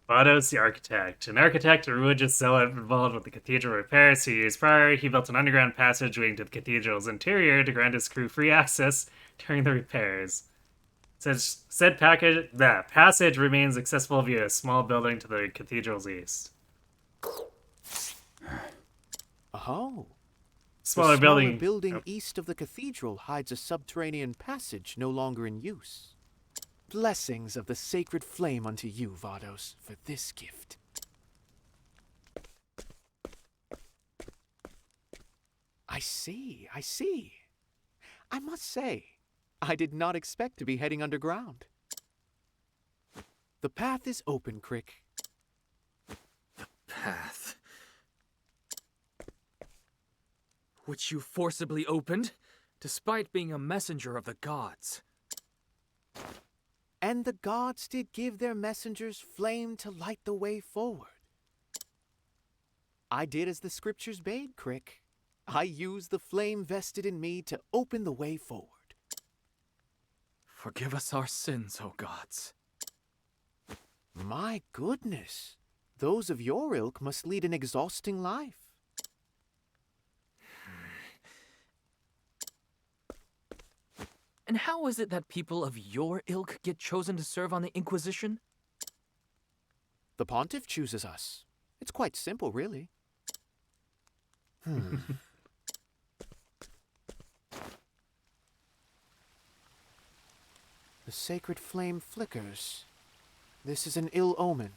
Vados the Architect. An architect, a religious zealot involved with the cathedral repairs 2 years prior, he built an underground passage leading to the cathedral's interior to grant his crew free access during the repairs. Said passage remains accessible via a small building to the cathedral's east. Oh. Smaller building. East of the cathedral hides a subterranean passage no longer in use. Blessings of the sacred flame unto you, Vados, for this gift. I see. I must say, I did not expect to be heading underground. The path is open, Crick. The path. Which you forcibly opened, despite being a messenger of the gods. And the gods did give their messengers flame to light the way forward. I did as the scriptures bade, Crick. I used the flame vested in me to open the way forward. Forgive us our sins, O gods. My goodness. Those of your ilk must lead an exhausting life. And how is it that people of your ilk get chosen to serve on the Inquisition? The Pontiff chooses us. It's quite simple, really. The sacred flame flickers. This is an ill omen.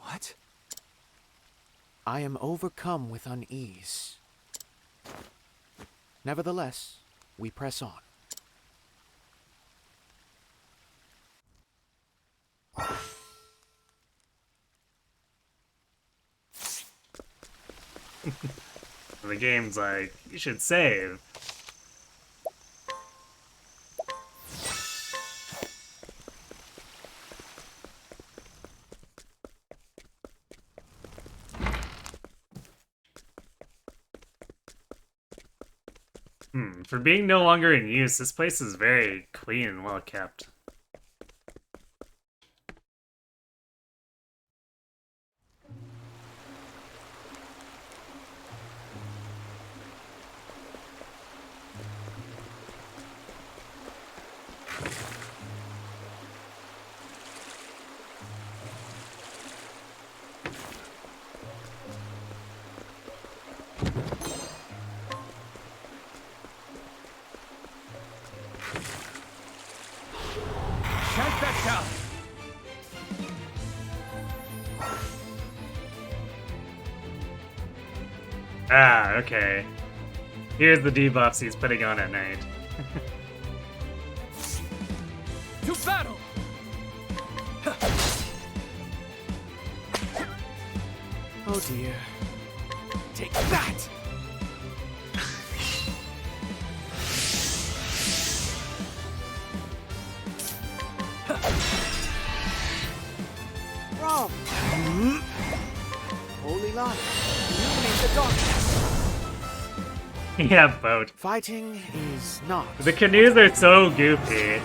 What? I am overcome with unease. Nevertheless, we press on. The game's like, you should save. For being no longer in use, this place is very clean and well kept. Ah, okay. Here's the debuffs he's putting on at night. To battle! Oh dear. Take that! Rob! Holy light, illuminate the darkness. Yeah, boat. Fighting is not. The canoes are so goofy.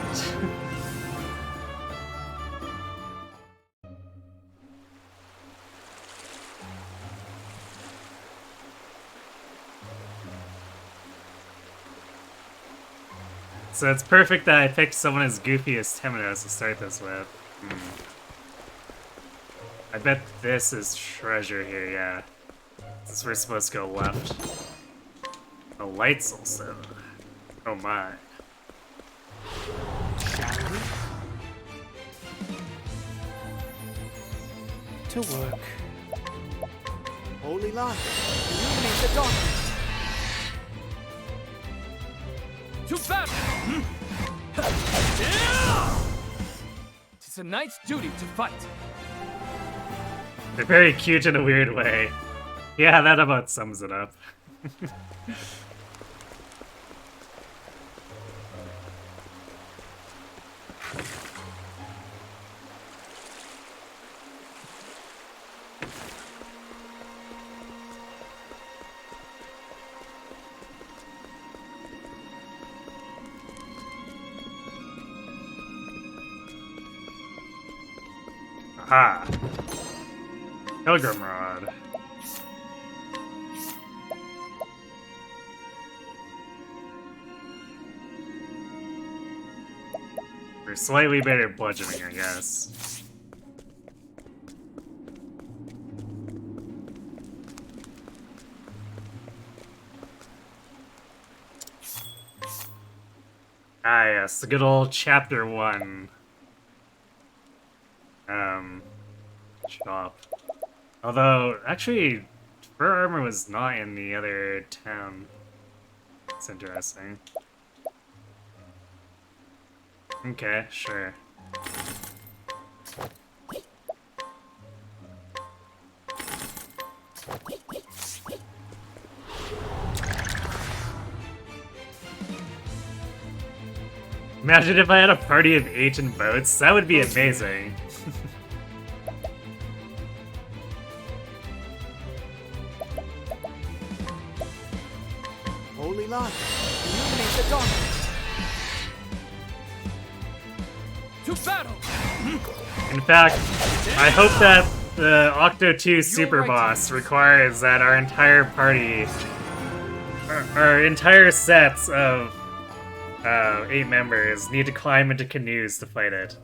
So it's perfect that I picked someone as goofy as Temenos to start this with. I bet this is treasure here, yeah. This is where we're supposed to go left. The lights also. Oh my. Shall we? To work. Holy light, illuminate the darkness. To battle! It's a knight's duty to fight. They're very cute in a weird way. Yeah, that about sums it up. Aha! Pilgrim Rod. For slightly better bludgeoning, I guess. Ah yes, the good old chapter 1. Shop. Although, actually, fur armor was not in the other town. It's interesting. Okay, sure. Imagine if I had a party of 8 in boats, that would be amazing. Holy light, illuminate the darkness. To battle! In fact, I hope that the Octo 2 Super Boss requires that our entire party, our entire sets of 8 members need to climb into canoes to fight it.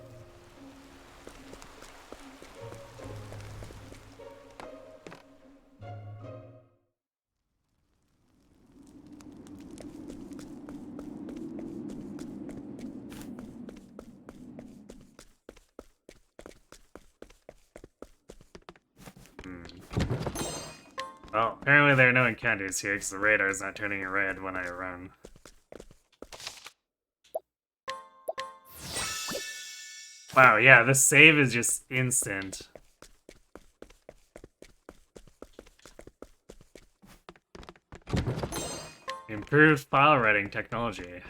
Well, apparently there are no encounters here because the radar's not turning red when I run. Wow, yeah, this save is just instant. Improved file writing technology.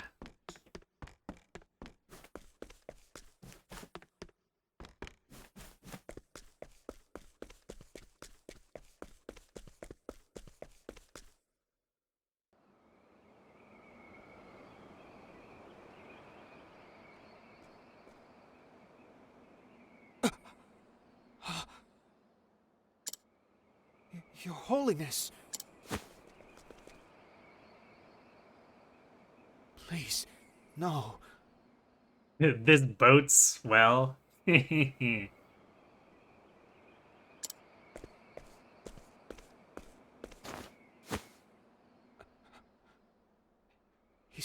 Your Holiness. Please, no. This boat's well. He's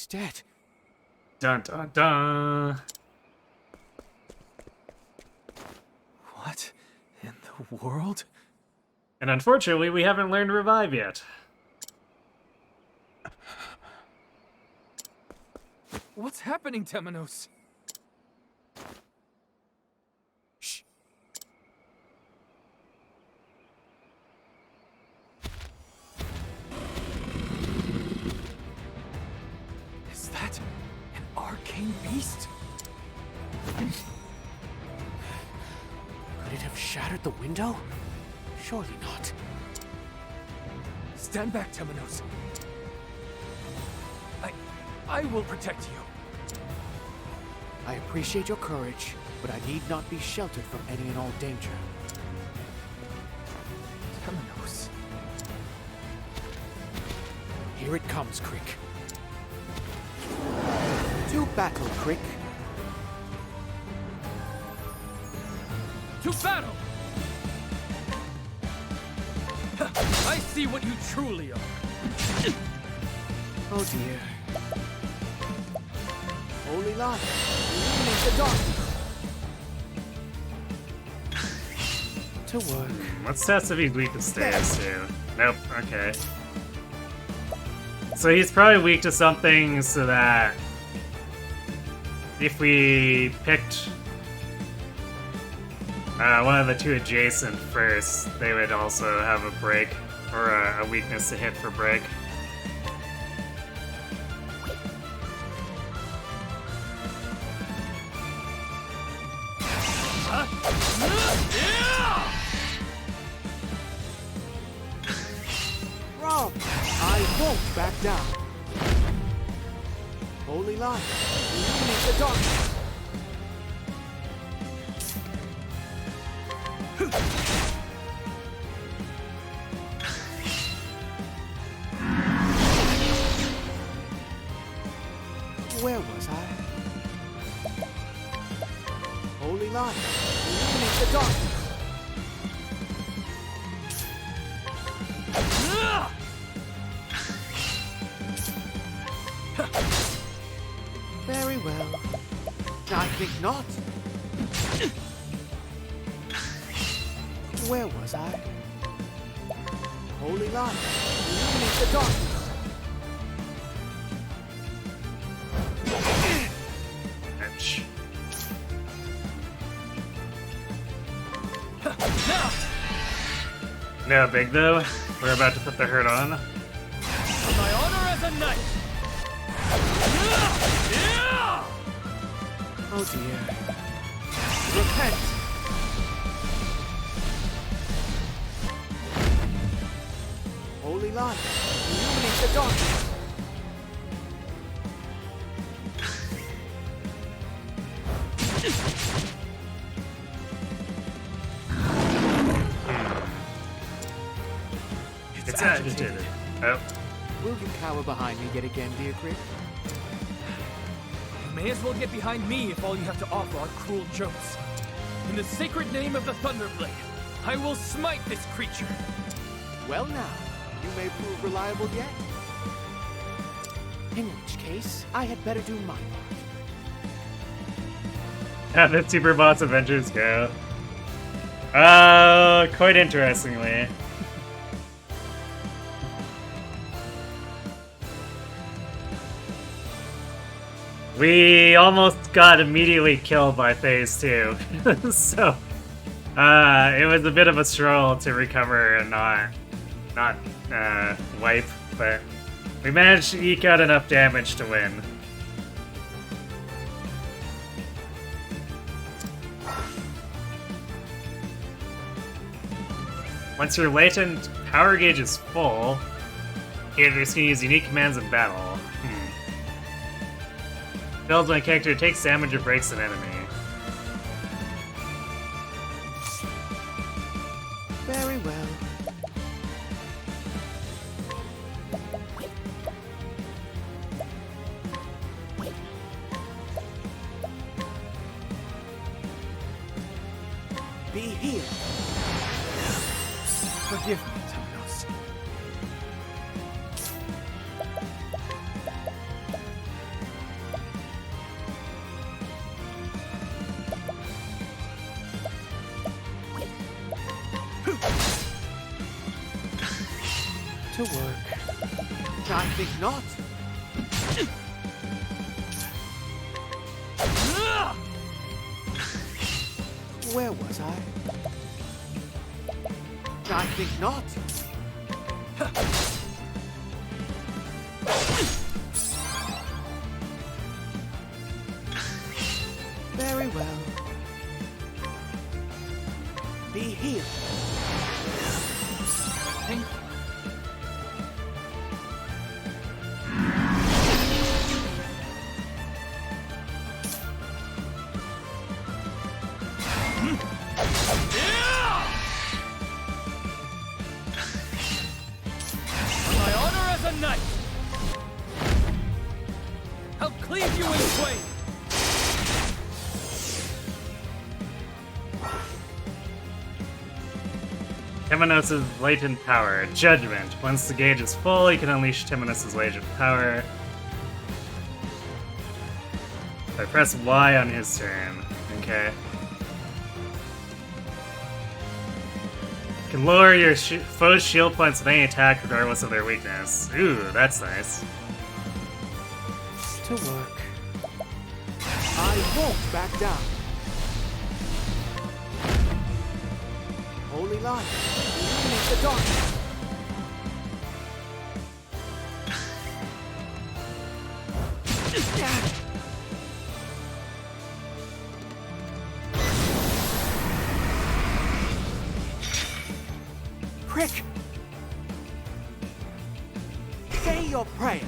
dead. Dun dun dun. What in the world? And unfortunately, we haven't learned Revive yet. What's happening, Temenos? Shh. Is that an arcane beast? Could it have shattered the window? Surely not. Stand back, Temenos. I will protect you. I appreciate your courage, but I need not be sheltered from any and all danger. Temenos. Here it comes, Crick. To battle, Crick. To battle! I see what you truly are. Oh dear. Holy light, illuminate the dark. To work. What stats have he weak to stairs to? Nope, okay. So he's probably weak to something so that if we picked one of the two adjacent first, they would also have a break, or a weakness to hit for break. Rob, I won't back down. Holy light, illuminate the darkness. Where was I? Holy light, illuminate the darkness. Very well. I think not. Where was I? Holy light, illuminate the darkness. Ouch. No big though. We're about to put the hurt on. For my honor as a knight! Oh dear. Repent! Holy light, illuminate the darkness. It's agitated. Oh. Will you cower behind me yet again, dear Crick? You may as well get behind me if all you have to offer are cruel jokes. In the sacred name of the Thunderblade, I will smite this creature. Well now, you may prove reliable yet. In which case, I had better do my part. How did Superboss Adventures go? Quite interestingly. We almost got immediately killed by Phase 2. So, it was a bit of a struggle to recover and not wipe, but we managed to eke out enough damage to win. Once your latent power gauge is full, you're just gonna use unique commands in battle. Builds when a character takes damage or breaks an enemy. Very well. Be healed. Forgive me, Temenos. To work. I think not. Where was I? I think not. Very well. Be healed. Thank you. My honor as a knight! I'll cleave you in twain! Temenos' latent power. Judgment. Once the gauge is full, you can unleash Temenos' latent power. I press Y on his turn. Okay. Can lower your foe's shield points with any attack regardless of their weakness. Ooh, that's nice. To work. I won't back down. Holy light, illuminate the darkness. Prick! Say your prayers.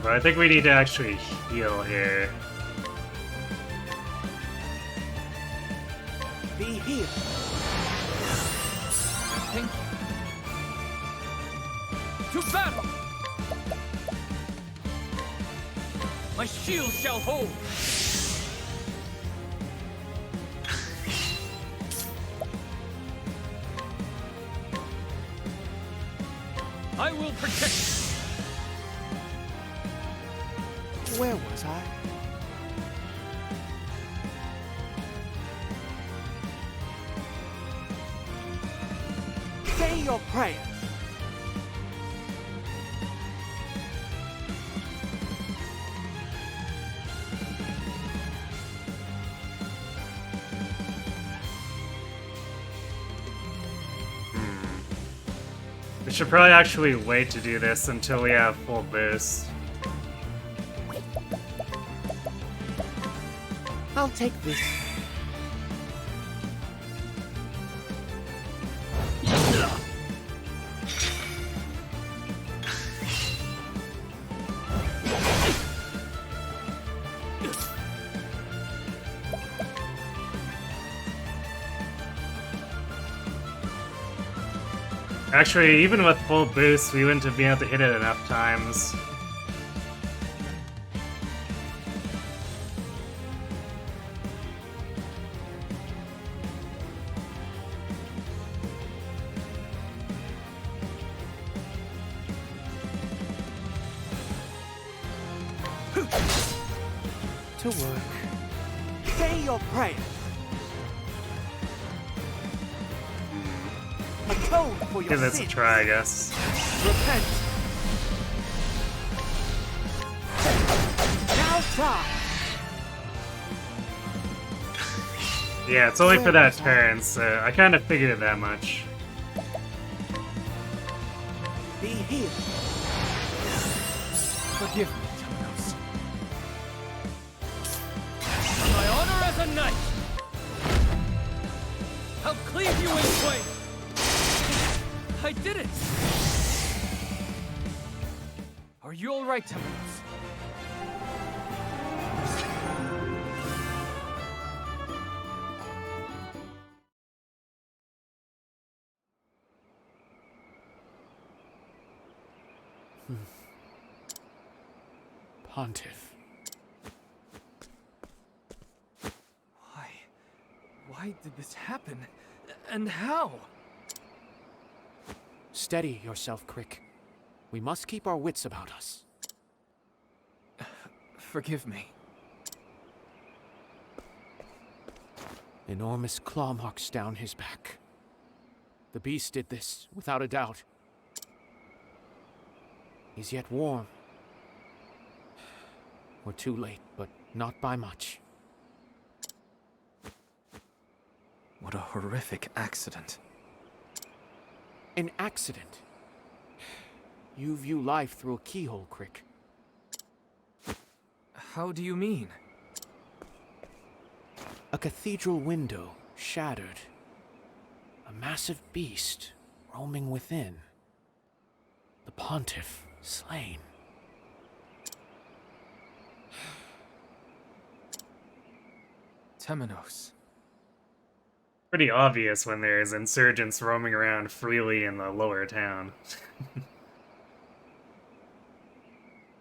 But I think we need to actually heal here. Be healed. Thank you. To battle! My shield shall hold! I will protect you! Where was I? Say your prayers. We should probably actually wait to do this until we have full boost. I'll take this. Actually, even with full boost, we wouldn't have been able to hit it enough times. To work. Say your prayers. Atone for your Give this a sins. try, I guess. Repent. Now try. Yeah, it's only for that turn, so I kind of figured that much. Be healed. Forgive me, Temenos. My honor as a knight! I'll cleave you in twain! I did it! Are you alright, Temenos? Pontiff. Why did this happen? And how? Steady yourself, Crick. We must keep our wits about us. Forgive me. Enormous claw marks down his back. The beast did this, without a doubt. He's yet warm. We're too late, but not by much. What a horrific accident. An accident? You view life through a keyhole, Crick. How do you mean? A cathedral window shattered. A massive beast roaming within. The pontiff slain. Temenos. Pretty obvious when there's insurgents roaming around freely in the lower town.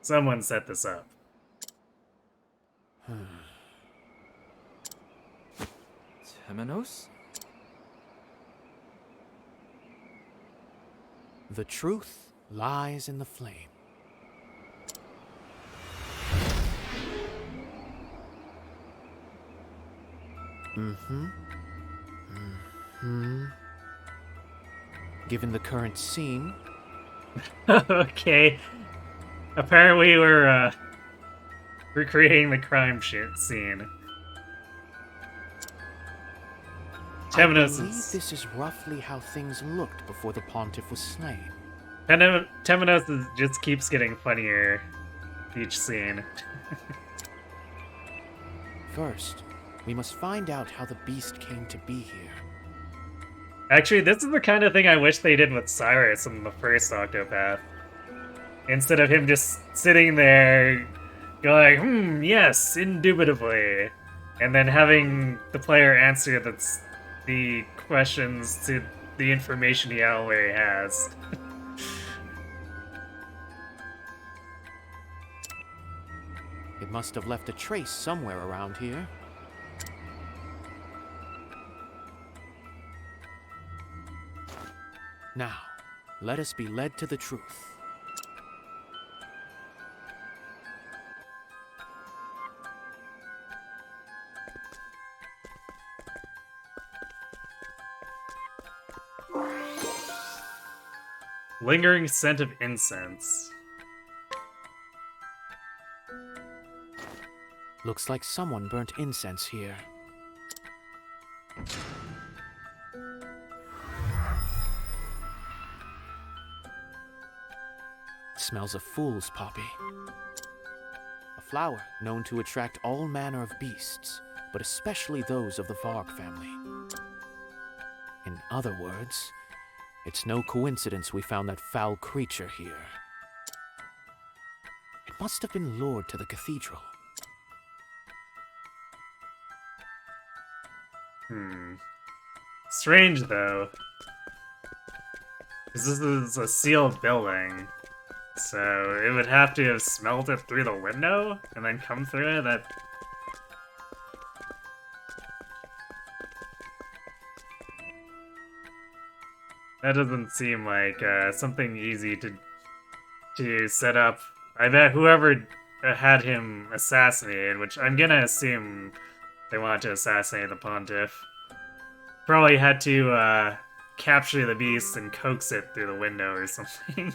Someone set this up. Temenos? The truth lies in the flame. Given the current scene, Okay. Apparently we're recreating the crime shit scene. I Temenos believe is this is roughly how things looked before the pontiff was slain. just keeps getting funnier each scene. First, we must find out how the beast came to be here. Actually, this is the kind of thing I wish they did with Cyrus in the first Octopath. Instead of him just sitting there going, yes, indubitably, and then having the player answer the questions to the information he already has. It must have left a trace somewhere around here. Now, let us be led to the truth. Lingering scent of incense. Looks like someone burnt incense here. Smells of fool's poppy. A flower known to attract all manner of beasts, but especially those of the Varg family. In other words, it's no coincidence we found that foul creature here. It must have been lured to the cathedral. Strange, though. Because this is a sealed building. So it would have to have smelled it through the window and then come through it. That doesn't seem like something easy to set up. I bet whoever had him assassinated, which I'm gonna assume they wanted to assassinate the pontiff, probably had to capture the beast and coax it through the window or something.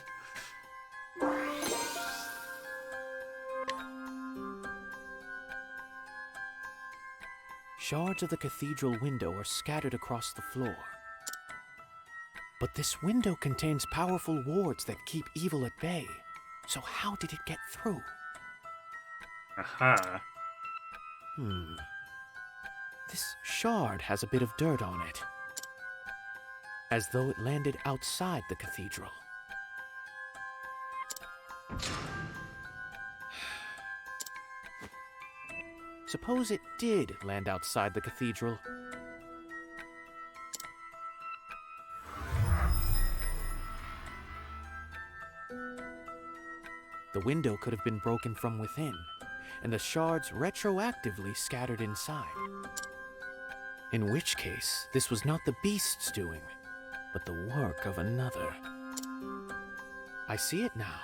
Shards of the cathedral window are scattered across the floor. But this window contains powerful wards that keep evil at bay. So how did it get through? Aha. This shard has a bit of dirt on it. As though it landed outside the cathedral. Suppose it did land outside the cathedral. The window could have been broken from within, and the shards retroactively scattered inside. In which case, this was not the beast's doing, but the work of another. I see it now.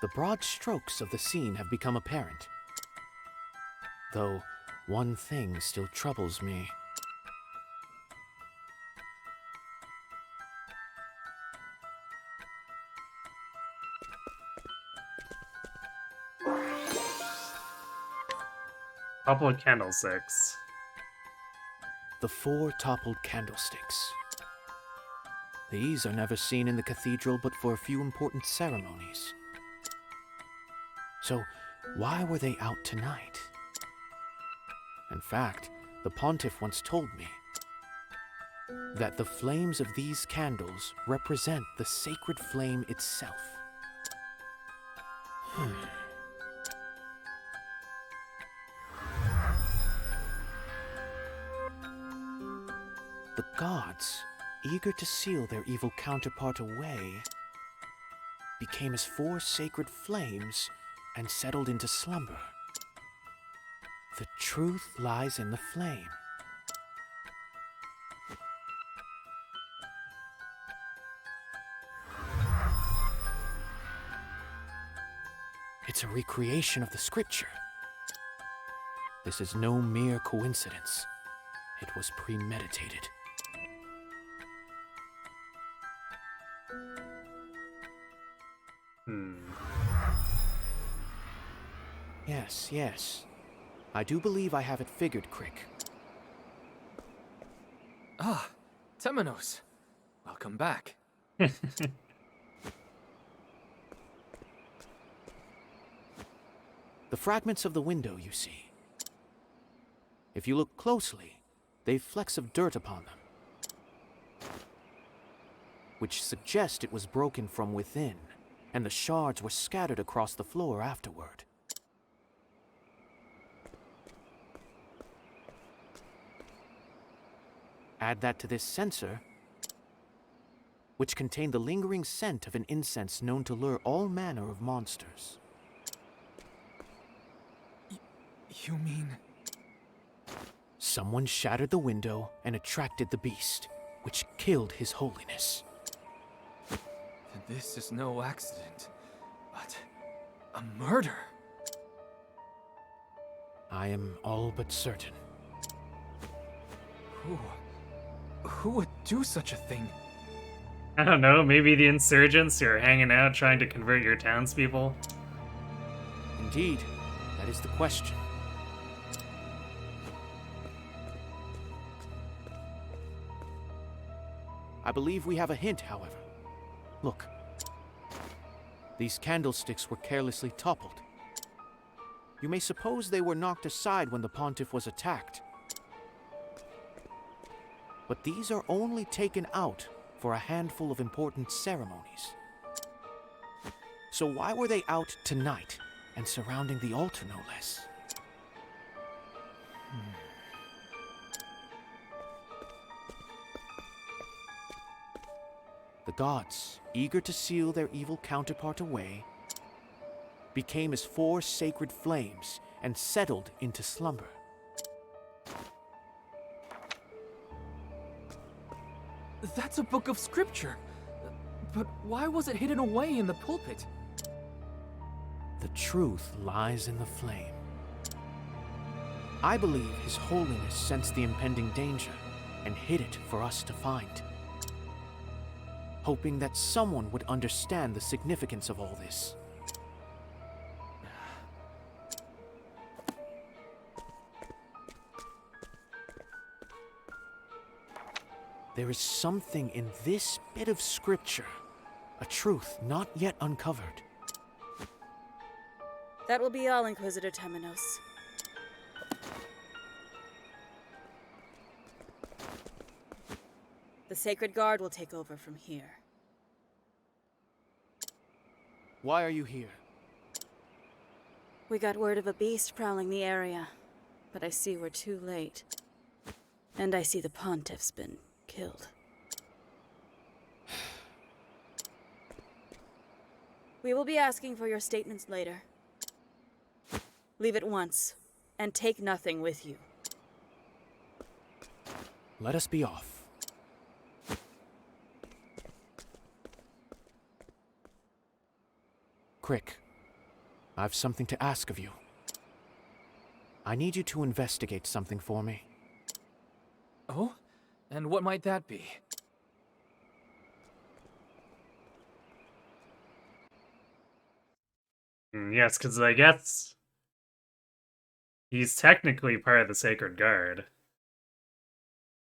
The broad strokes of the scene have become apparent. Though, one thing still troubles me. Couple of candlesticks. The 4 toppled candlesticks. These are never seen in the cathedral but for a few important ceremonies. So, why were they out tonight? In fact, the pontiff once told me that the flames of these candles represent the sacred flame itself. The gods, eager to seal their evil counterpart away, became as 4 sacred flames and settled into slumber. The truth lies in the flame. It's a recreation of the scripture. This is no mere coincidence. It was premeditated. Yes. I do believe I have it figured, Crick. Ah, Temenos. Welcome back. The fragments of the window, you see. If you look closely, they've flecks of dirt upon them, which suggest it was broken from within, and the shards were scattered across the floor afterward. Add that to this censer, which contained the lingering scent of an incense known to lure all manner of monsters. You mean... Someone shattered the window and attracted the beast, which killed His Holiness. This is no accident, but a murder. I am all but certain. Who would do such a thing? I don't know, maybe the insurgents who are hanging out trying to convert your townspeople? Indeed, that is the question. I believe we have a hint, however. Look. These candlesticks were carelessly toppled. You may suppose they were knocked aside when the pontiff was attacked. But these are only taken out for a handful of important ceremonies. So why were they out tonight and surrounding the altar, no less? The gods, eager to seal their evil counterpart away, became as 4 sacred flames and settled into slumber. That's a book of scripture. But why was it hidden away in the pulpit? The truth lies in the flame. I believe His Holiness sensed the impending danger and hid it for us to find, hoping that someone would understand the significance of all this. There is something in this bit of scripture, a truth not yet uncovered. That will be all, Inquisitor Temenos. The Sacred Guard will take over from here. Why are you here? We got word of a beast prowling the area, but I see we're too late. And I see the Pontiff's been killed. We will be asking for your statements later. Leave at once, and take nothing with you. Let us be off. Crick, I've something to ask of you. I need you to investigate something for me. Oh? And what might that be? Yes, because I guess He's technically part of the Sacred Guard.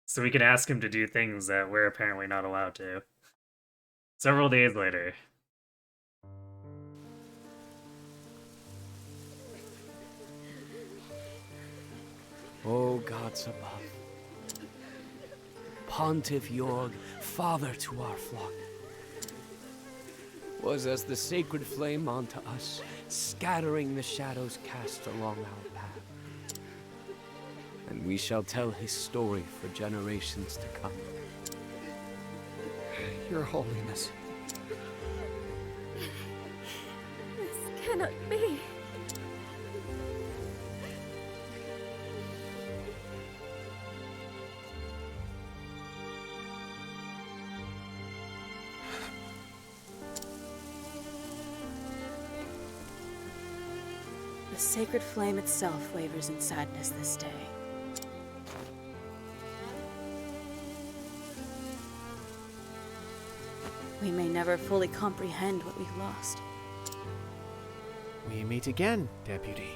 So we can ask him to do things that we're apparently not allowed to. Several days later. O gods above, Pontiff Jorg, father to our flock, was as the sacred flame unto us, scattering the shadows cast along our path. And we shall tell his story for generations to come. Your Holiness. This cannot be. The sacred flame itself wavers in sadness this day. We may never fully comprehend what we've lost. We meet again, Deputy.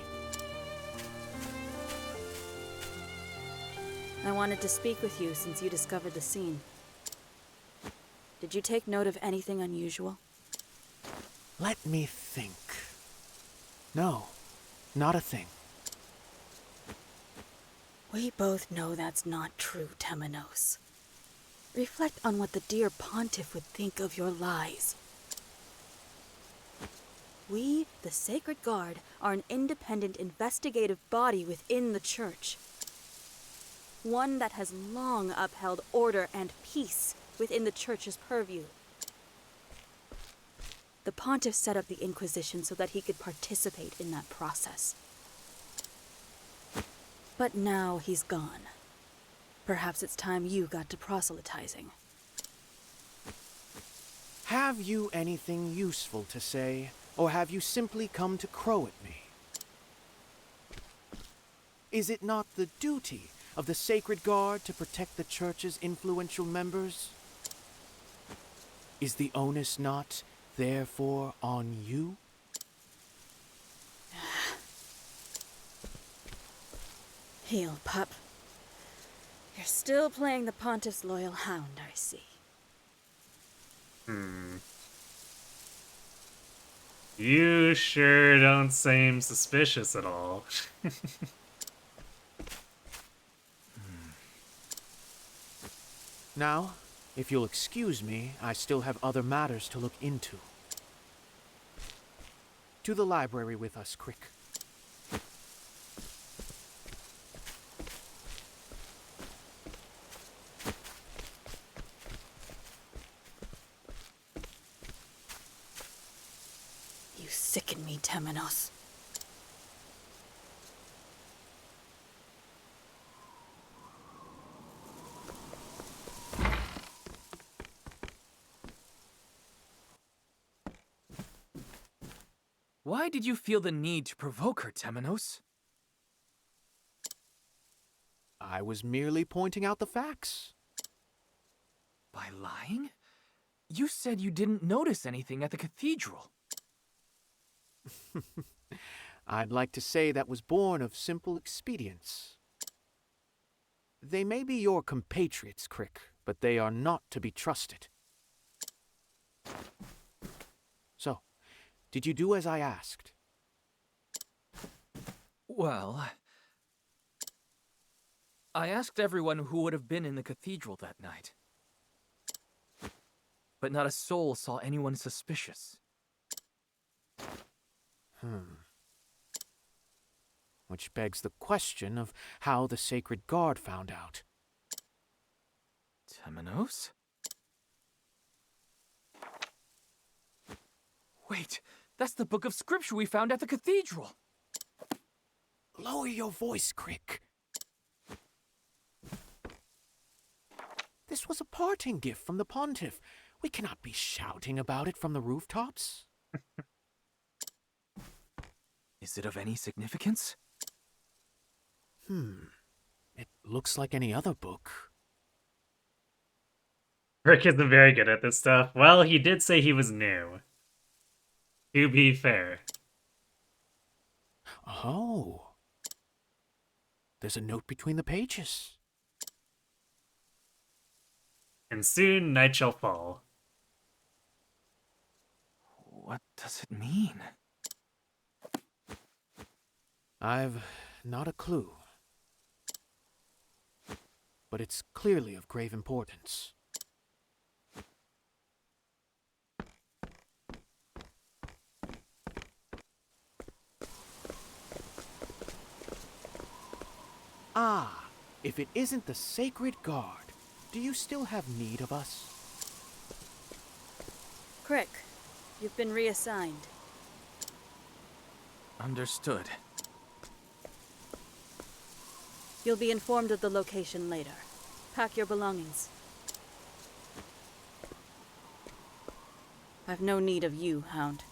I wanted to speak with you since you discovered the scene. Did you take note of anything unusual? Let me think. No, not a thing. We both know that's not true, Temenos. Reflect on what the dear Pontiff would think of your lies. We, the Sacred Guard, are an independent investigative body within the Church. One that has long upheld order and peace within the Church's purview. The Pontiff set up the Inquisition so that he could participate in that process. But now he's gone. Perhaps it's time you got to proselytizing. Have you anything useful to say, or have you simply come to crow at me? Is it not the duty of the Sacred Guard to protect the Church's influential members? Is the onus not, therefore, on you? Heel, pup. You're still playing the Pontiff's loyal hound, I see. You sure don't seem suspicious at all. Now, if you'll excuse me, I still have other matters to look into. To the library with us, Crick. You sicken me, Temenos. Why did you feel the need to provoke her, Temenos? I was merely pointing out the facts. By lying? You said you didn't notice anything at the cathedral. I'd like to say that was born of simple expedience. They may be your compatriots, Crick, but they are not to be trusted. So, did you do as I asked? Well, I asked everyone who would have been in the cathedral that night. But not a soul saw anyone suspicious. Which begs the question of how the Sacred Guard found out. Temenos? Wait, that's the book of scripture we found at the cathedral. Lower your voice, Crick. This was a parting gift from the Pontiff. We cannot be shouting about it from the rooftops. Is it of any significance? It looks like any other book. Rick isn't very good at this stuff. Well, he did say he was new. To be fair. Oh. there's a note between the pages. And soon night shall fall. What does it mean? I've not a clue. But it's clearly of grave importance. Ah, if it isn't the Sacred Guard, do you still have need of us? Crick, you've been reassigned. Understood. You'll be informed of the location later. Pack your belongings. I've no need of you, Hound.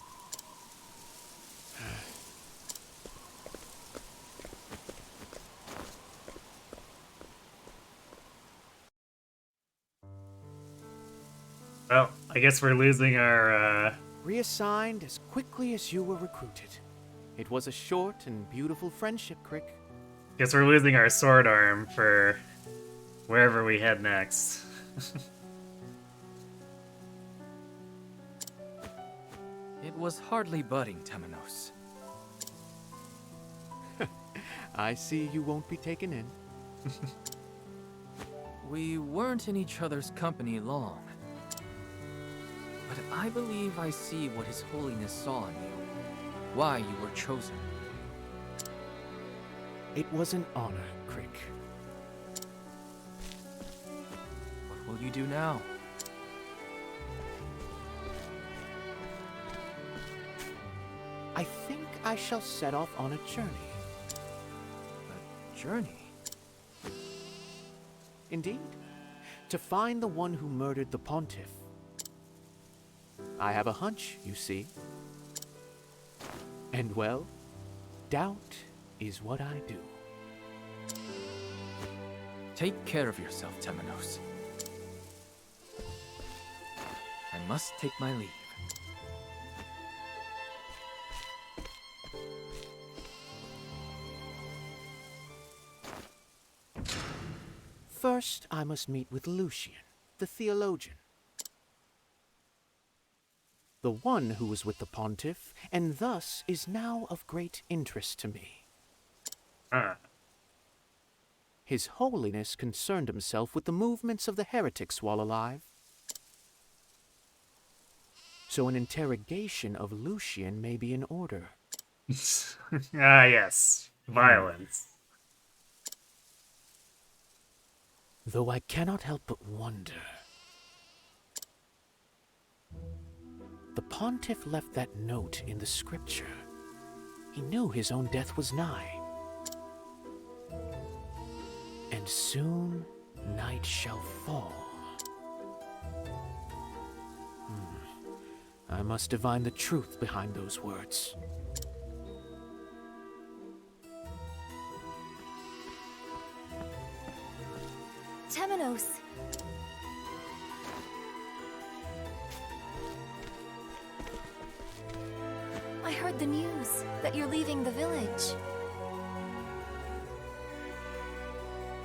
Well, I guess we're losing our, Reassigned as quickly as you were recruited. It was a short and beautiful friendship, Crick. Guess we're losing our sword arm for wherever we head next. It was hardly budding, Temenos. I see you won't be taken in. We weren't in each other's company long. But I believe I see what His Holiness saw in you. Why you were chosen. It was an honor, Crick. What will you do now? I think I shall set off on a journey. A journey? Indeed. To find the one who murdered the Pontiff. I have a hunch, you see. And well, doubt is what I do. Take care of yourself, Temenos. I must take my leave. First, I must meet with Lucian, the theologian. The one who was with the Pontiff, and thus is now of great interest to me. His Holiness concerned himself with the movements of the heretics while alive. So an interrogation of Lucian may be in order. Ah, yes. Violence. Though I cannot help but wonder. The Pontiff left that note in the scripture. He knew his own death was nigh. And soon night shall fall. I must divine the truth behind those words. Temenos. I heard the news that you're leaving the village.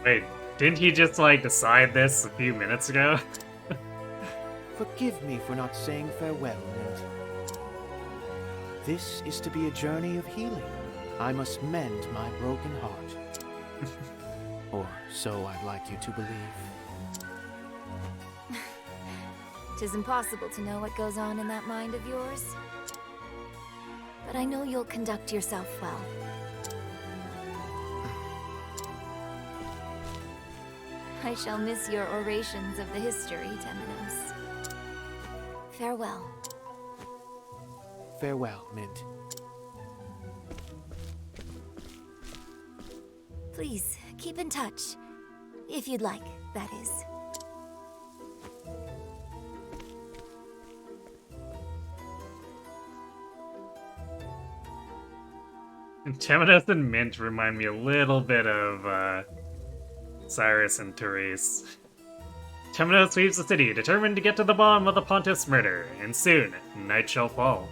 Wait, didn't he just, like, decide this a few minutes ago? Forgive me for not saying farewell, Mint. This is to be a journey of healing. I must mend my broken heart. Or so I'd like you to believe. 'Tis impossible to know what goes on in that mind of yours. But I know you'll conduct yourself well. I shall miss your orations of the history, Temenos. Farewell. Farewell, Mint. Please, keep in touch. If you'd like, that is. Temenos and Mint remind me a little bit of, Cyrus and Therese. Temenos leaves the city, determined to get to the bottom of the Pontiff's murder, and soon, night shall fall.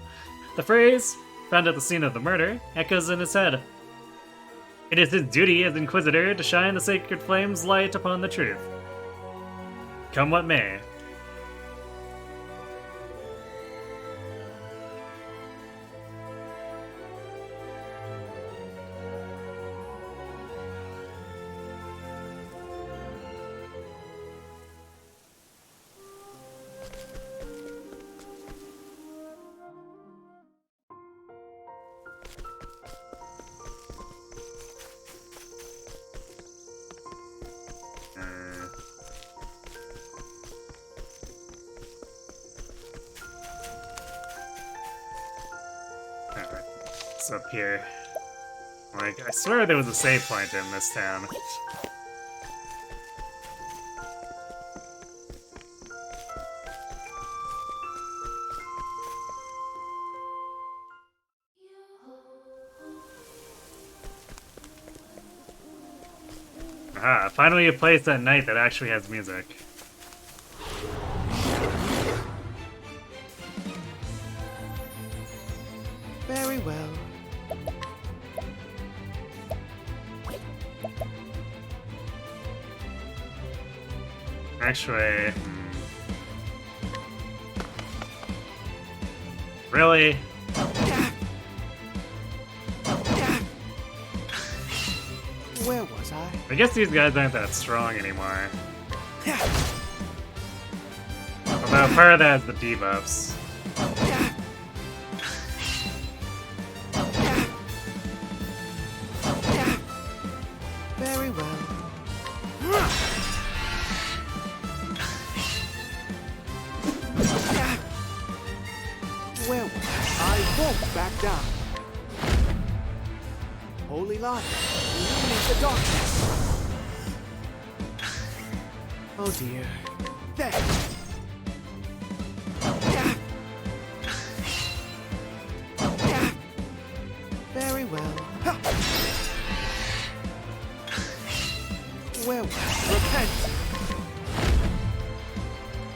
The phrase, found at the scene of the murder, echoes in his head. It is his duty as Inquisitor to shine the sacred flame's light upon the truth. Come what may. It's up here. Like, I swear there was a save point in this town. Aha, finally a place at night that actually has music. Very well. Actually... Really? Where was I? I guess these guys aren't that strong anymore. Although part of that is the debuffs. Very well. Where was I? I won't back down. Holy light, illuminate the darkness. Oh dear. There. Very well. Where was I? Repent.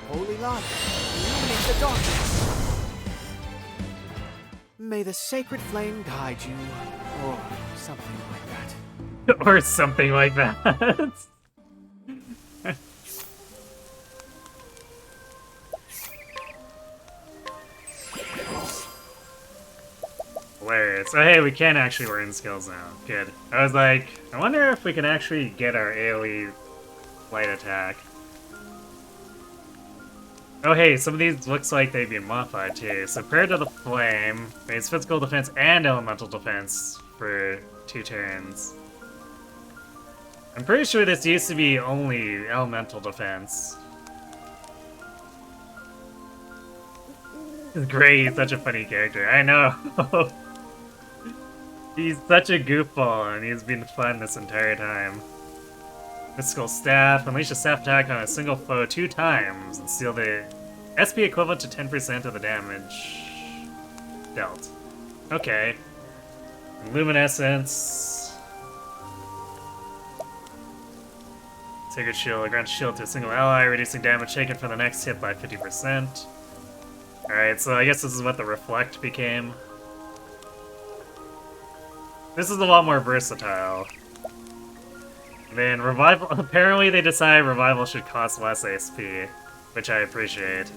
Holy light, illuminate the darkness. May the sacred flame guide you, or something like that. Or something like that. Hilarious. Oh hey, we can actually learn skills now. Good. I was like, I wonder if we can actually get our AoE light attack. Oh hey, some of these looks like they've been modified too. So paired to the flame, it's physical defense and elemental defense for 2 turns. I'm pretty sure this used to be only elemental defense. Great, he's such a funny character. I know. He's such a goofball, and he's been fun this entire time. Mystical Staff. Unleash a staff attack on a single foe 2 times and steal the SP equivalent to 10% of the damage dealt. Okay. Luminescence. Sacred Shield. Grant shield to a single ally, reducing damage taken from the next hit by 50%. Alright, so I guess this is what the Reflect became. This is a lot more versatile. Then Revival, apparently they decided Revival should cost less SP, which I appreciate.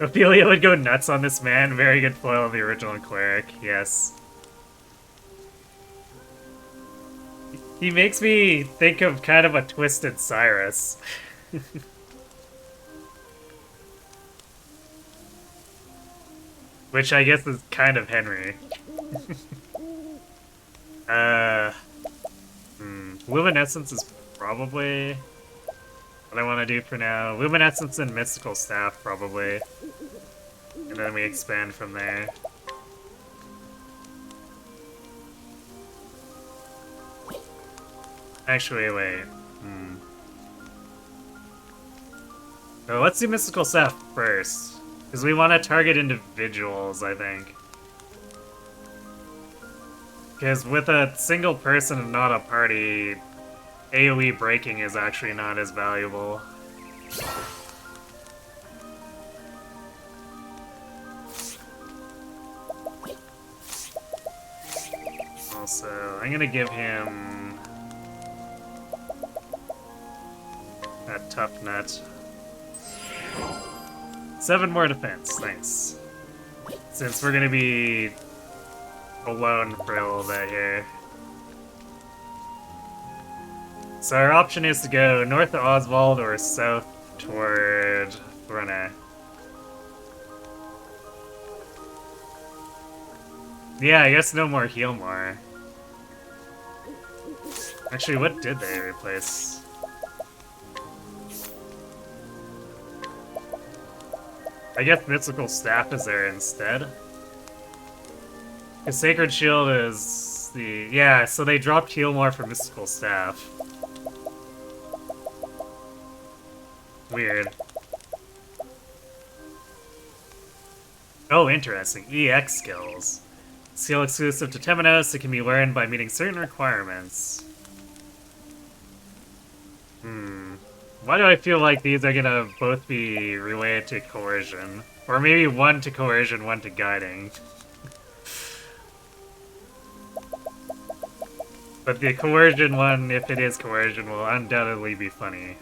Ophelia would go nuts on this man, very good foil of the original Cleric, yes. He makes me think of kind of a twisted Cyrus. Which I guess is kind of Henry. Luminescence is probably what I want to do for now. Luminescence and Mystical Staff, probably. And then we expand from there. Actually, wait. So let's do Mystical Staff first. Because we want to target individuals, I think. Because with a single person and not a party, AoE breaking is actually not as valuable. so I'm gonna give him that tough nut. 7 more defense, nice. Since we're gonna be alone for a little bit here. So our option is to go north to Oswald or south toward Brunner. Yeah, I guess no more heal more. Actually, what did they replace? I guess Mystical Staff is there instead. The Sacred Shield is the... Yeah, so they dropped heal more for Mystical Staff. Weird. Oh, interesting. EX skills. Skill exclusive to Temenos, it can be learned by meeting certain requirements. Why do I feel like these are gonna both be related to coercion? Or maybe one to coercion, one to guiding. But the coercion one, if it is coercion, will undoubtedly be funny.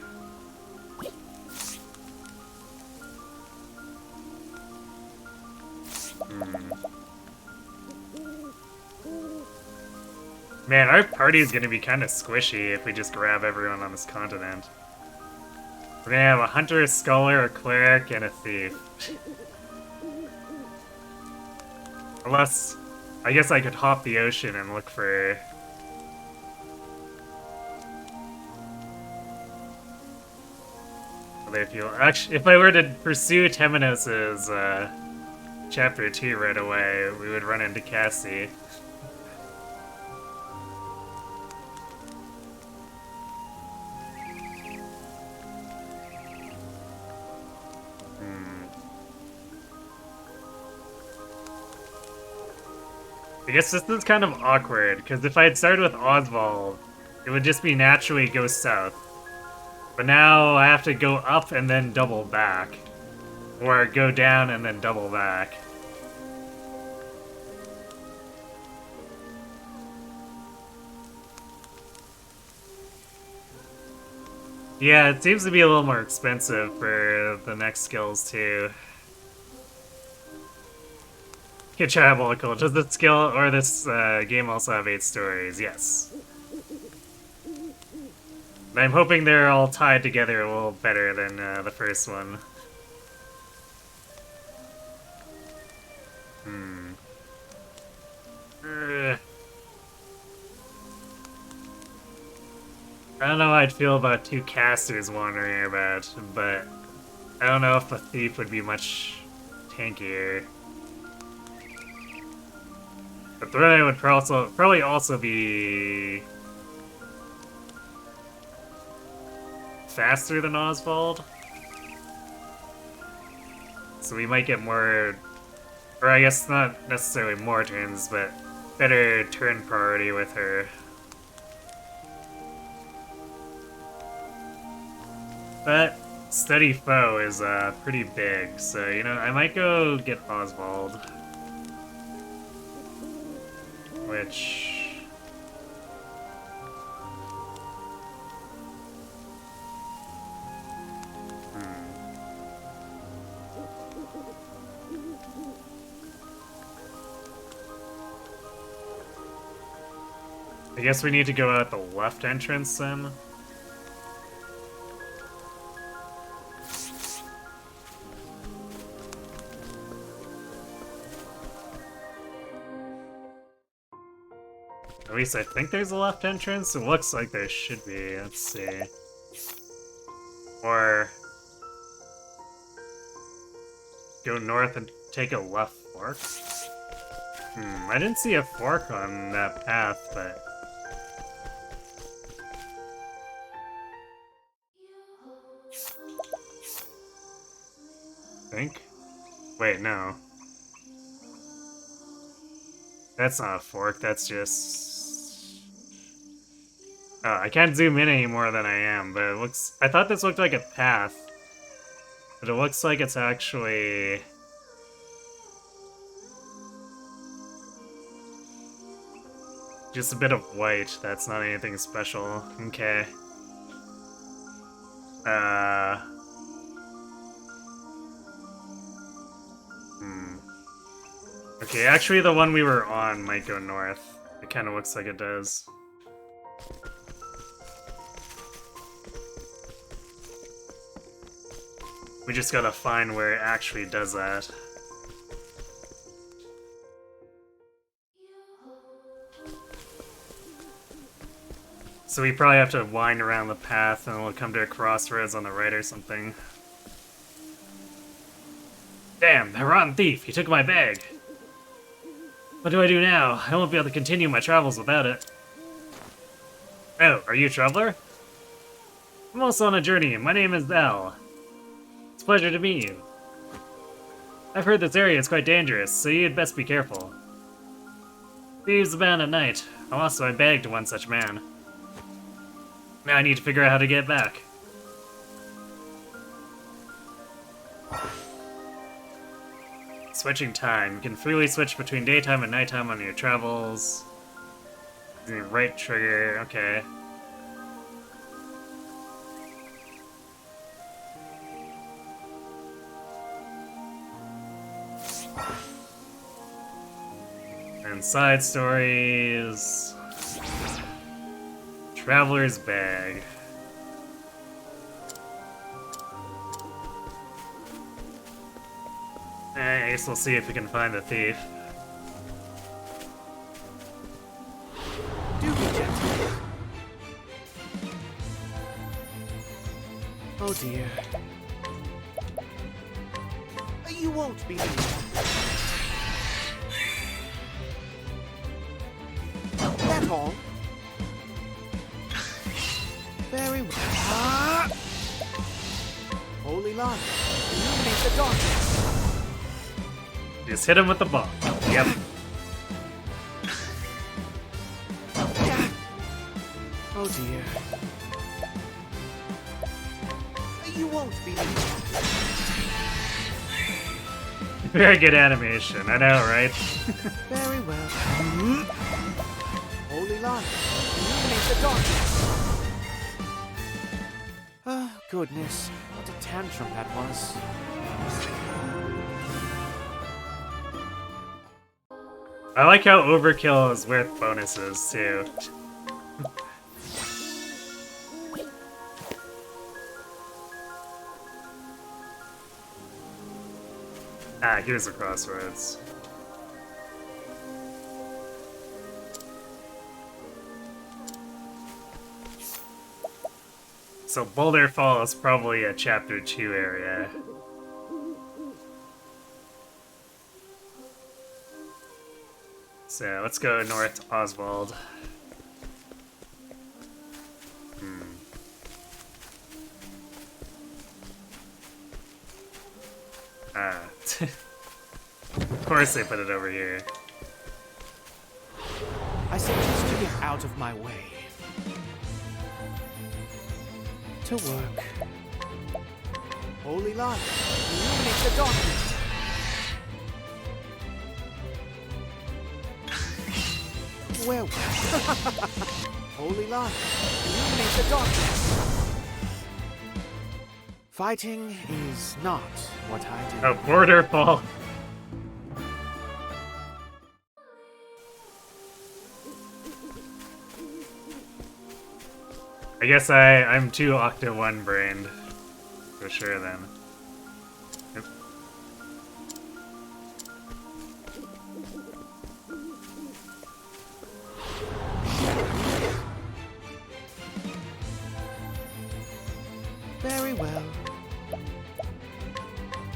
Man, our party is gonna be kind of squishy if we just grab everyone on this continent. We're gonna have a hunter, a scholar, a cleric, and a thief. Unless, I guess I could hop the ocean and look for... Actually, if I were to pursue Temenos' Chapter 2 right away, we would run into Cassie. I guess this is kind of awkward, because if I had started with Oswald, it would just be naturally go south. But now I have to go up and then double back. Or go down and then double back. Yeah, it seems to be a little more expensive for the next skills too. Okay, Diabolical. Does this skill or this game also have 8 stories? Yes. And I'm hoping they're all tied together a little better than the first one. I don't know how I'd feel about 2 casters wandering about, but I don't know if a thief would be much tankier. But Thread would probably also be faster than Oswald. So we might get more, or I guess not necessarily more turns, but better turn priority with her. But Steady Foe is pretty big, so you know, I might go get Oswald. Which... I guess we need to go out the left entrance then. At least I think there's a left entrance. It looks like there should be. Let's see. Or go north and take a left fork. I didn't see a fork on that path, but... think? Wait, no. That's not a fork, that's just... Oh, I can't zoom in any more than I am, but it looks... I thought this looked like a path. But it looks like it's actually... Just a bit of white. That's not anything special. Okay. Okay, actually the one we were on might go north. It kind of looks like it does. We just gotta find where it actually does that. So we probably have to wind around the path and we'll come to a crossroads on the right or something. Damn, that rotten thief! He took my bag! What do I do now? I won't be able to continue my travels without it. Oh, are you a traveler? I'm also on a journey. My name is Al. It's a pleasure to meet you. I've heard this area is quite dangerous, so you'd best be careful. Thieves abound at night. I lost my bag to one such man. Now I need to figure out how to get back. Switching time. You can freely switch between daytime and nighttime on your travels. Using right trigger, okay. And side stories. Traveler's bag. I guess we'll see if we can find the thief. Do be gentle. Oh dear. You won't be. That's all. Very well. Ah! Holy light, illuminate the darkness. Just hit him with the bomb. Yep. Oh dear. You won't be. Very good animation, I know, right? Very well. Holy light, illuminate the darkness. Oh, goodness. What a tantrum that was. I like how overkill is worth bonuses, too. Ah, here's the crossroads. So Boulder Fall is probably a Chapter 2 area. So let's go north to Oswald. Ah. Of course they put it over here. I suggest you get out of my way. To work. Holy light, illuminate the darkness. Well, holy light, illuminate the darkness. Fighting is not what I do. Oh, Border Fall. I guess I'm too Octa 1 brained. For sure then. Yep. Very well.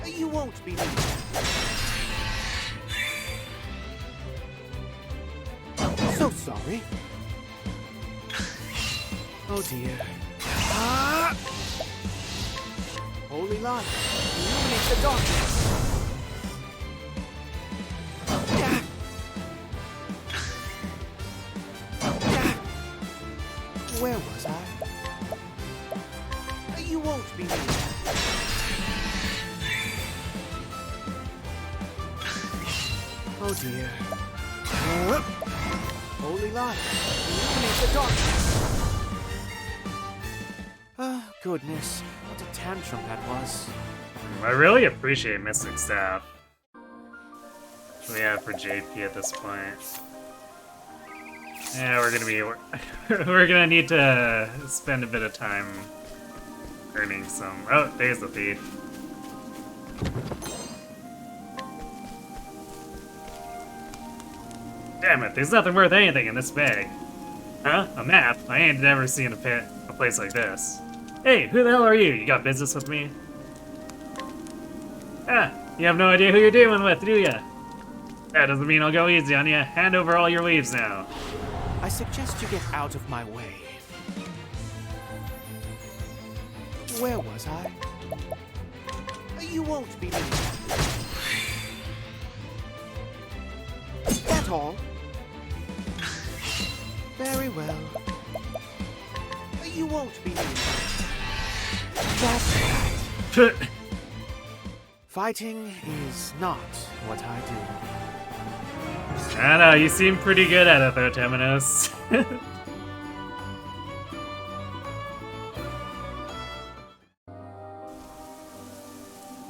You won't be. So sorry. Oh dear. Ah! Holy light, illuminate the darkness. Where was I? You won't be. Oh dear. Holy light, illuminate the darkness. Ah, goodness, what a tantrum that was. I really appreciate Mystic Staff. What do we have for JP at this point? Yeah, we're gonna need to spend a bit of time earning some. Oh, there's the thief. Damn it, there's nothing worth anything in this bag. Huh? A map? I ain't never seen a place like this. Hey, who the hell are you? You got business with me? Ah, you have no idea who you're dealing with, do ya? That doesn't mean I'll go easy on ya. Hand over all your leaves now. I suggest you get out of my way. Where was I? You won't believe that all? Very well. You won't believe that's right. Fighting is not what I do. I don't know, you seem pretty good at it though, Temenos.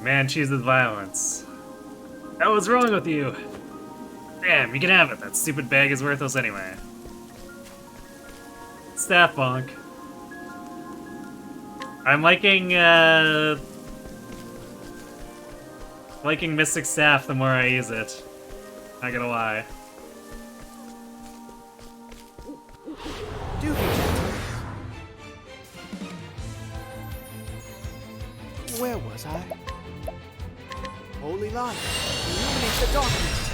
Man chooses violence. What was wrong with you? Damn, you can have it. That stupid bag is worthless anyway. Staff bonk. I'm liking Mystic Staff the more I use it. Not gonna lie. Do be gentle. Where was I? Holy light, illuminate the darkness.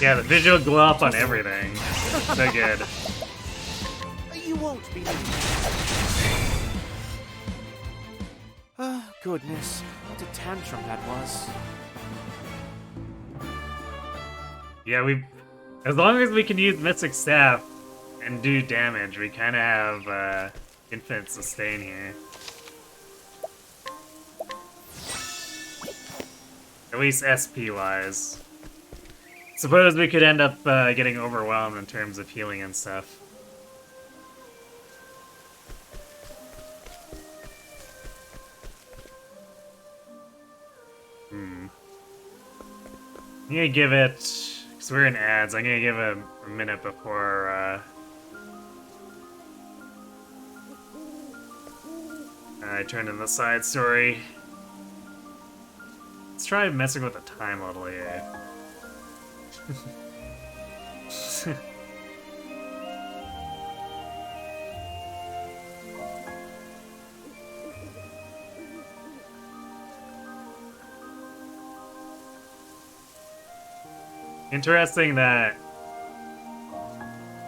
Yeah, the visual glow up on everything. So good. You won't believe. Ah, goodness, what a tantrum that was. Yeah, as long as we can use Mystic Staff and do damage, we kind of have infinite sustain here. At least SP-wise. Suppose we could end up getting overwhelmed in terms of healing and stuff. I'm gonna give it, because we're in ads, I'm gonna give it a minute before I turn in the side story. Let's try messing with the time a little here. Interesting that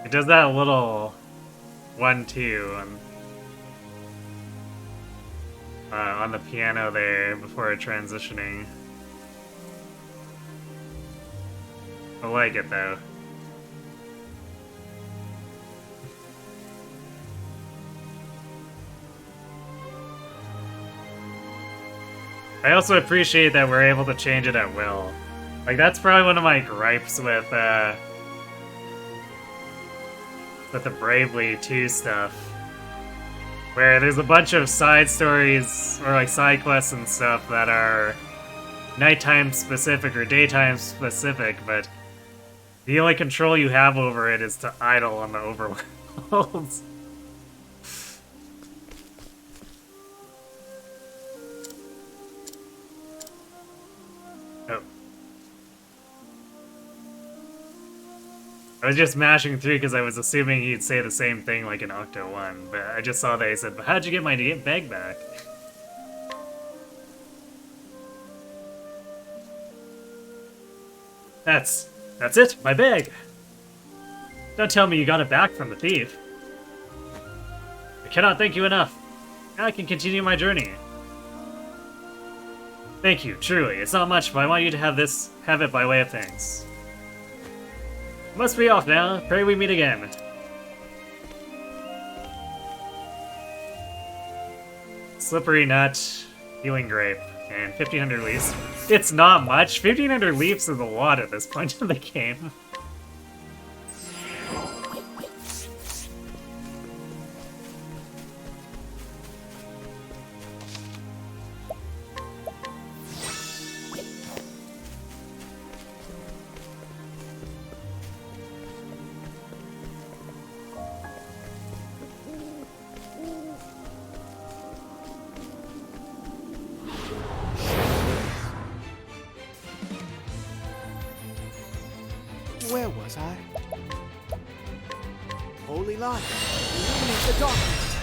it does that little 1-2 on the piano there before transitioning. I like it though. I also appreciate that we're able to change it at will. Like, that's probably one of my gripes with the Bravely 2 stuff. Where there's a bunch of side stories, or like side quests and stuff that are nighttime specific or daytime specific, but the only control you have over it is to idle on the overworlds. Oh. I was just mashing through because I was assuming he'd say the same thing like in Octo 1, but I just saw that he said, "But how'd you get my bag back?" That's it, my bag! Don't tell me you got it back from the thief. I cannot thank you enough. Now I can continue my journey. Thank you, truly. It's not much, but I want you to have it by way of thanks. Must be off now. Pray we meet again. Slippery nut, healing grape. And 1500 leaps. It's not much. 1500 leaps is a lot at this point in the game. Where was I? Holy light, illuminate the darkness.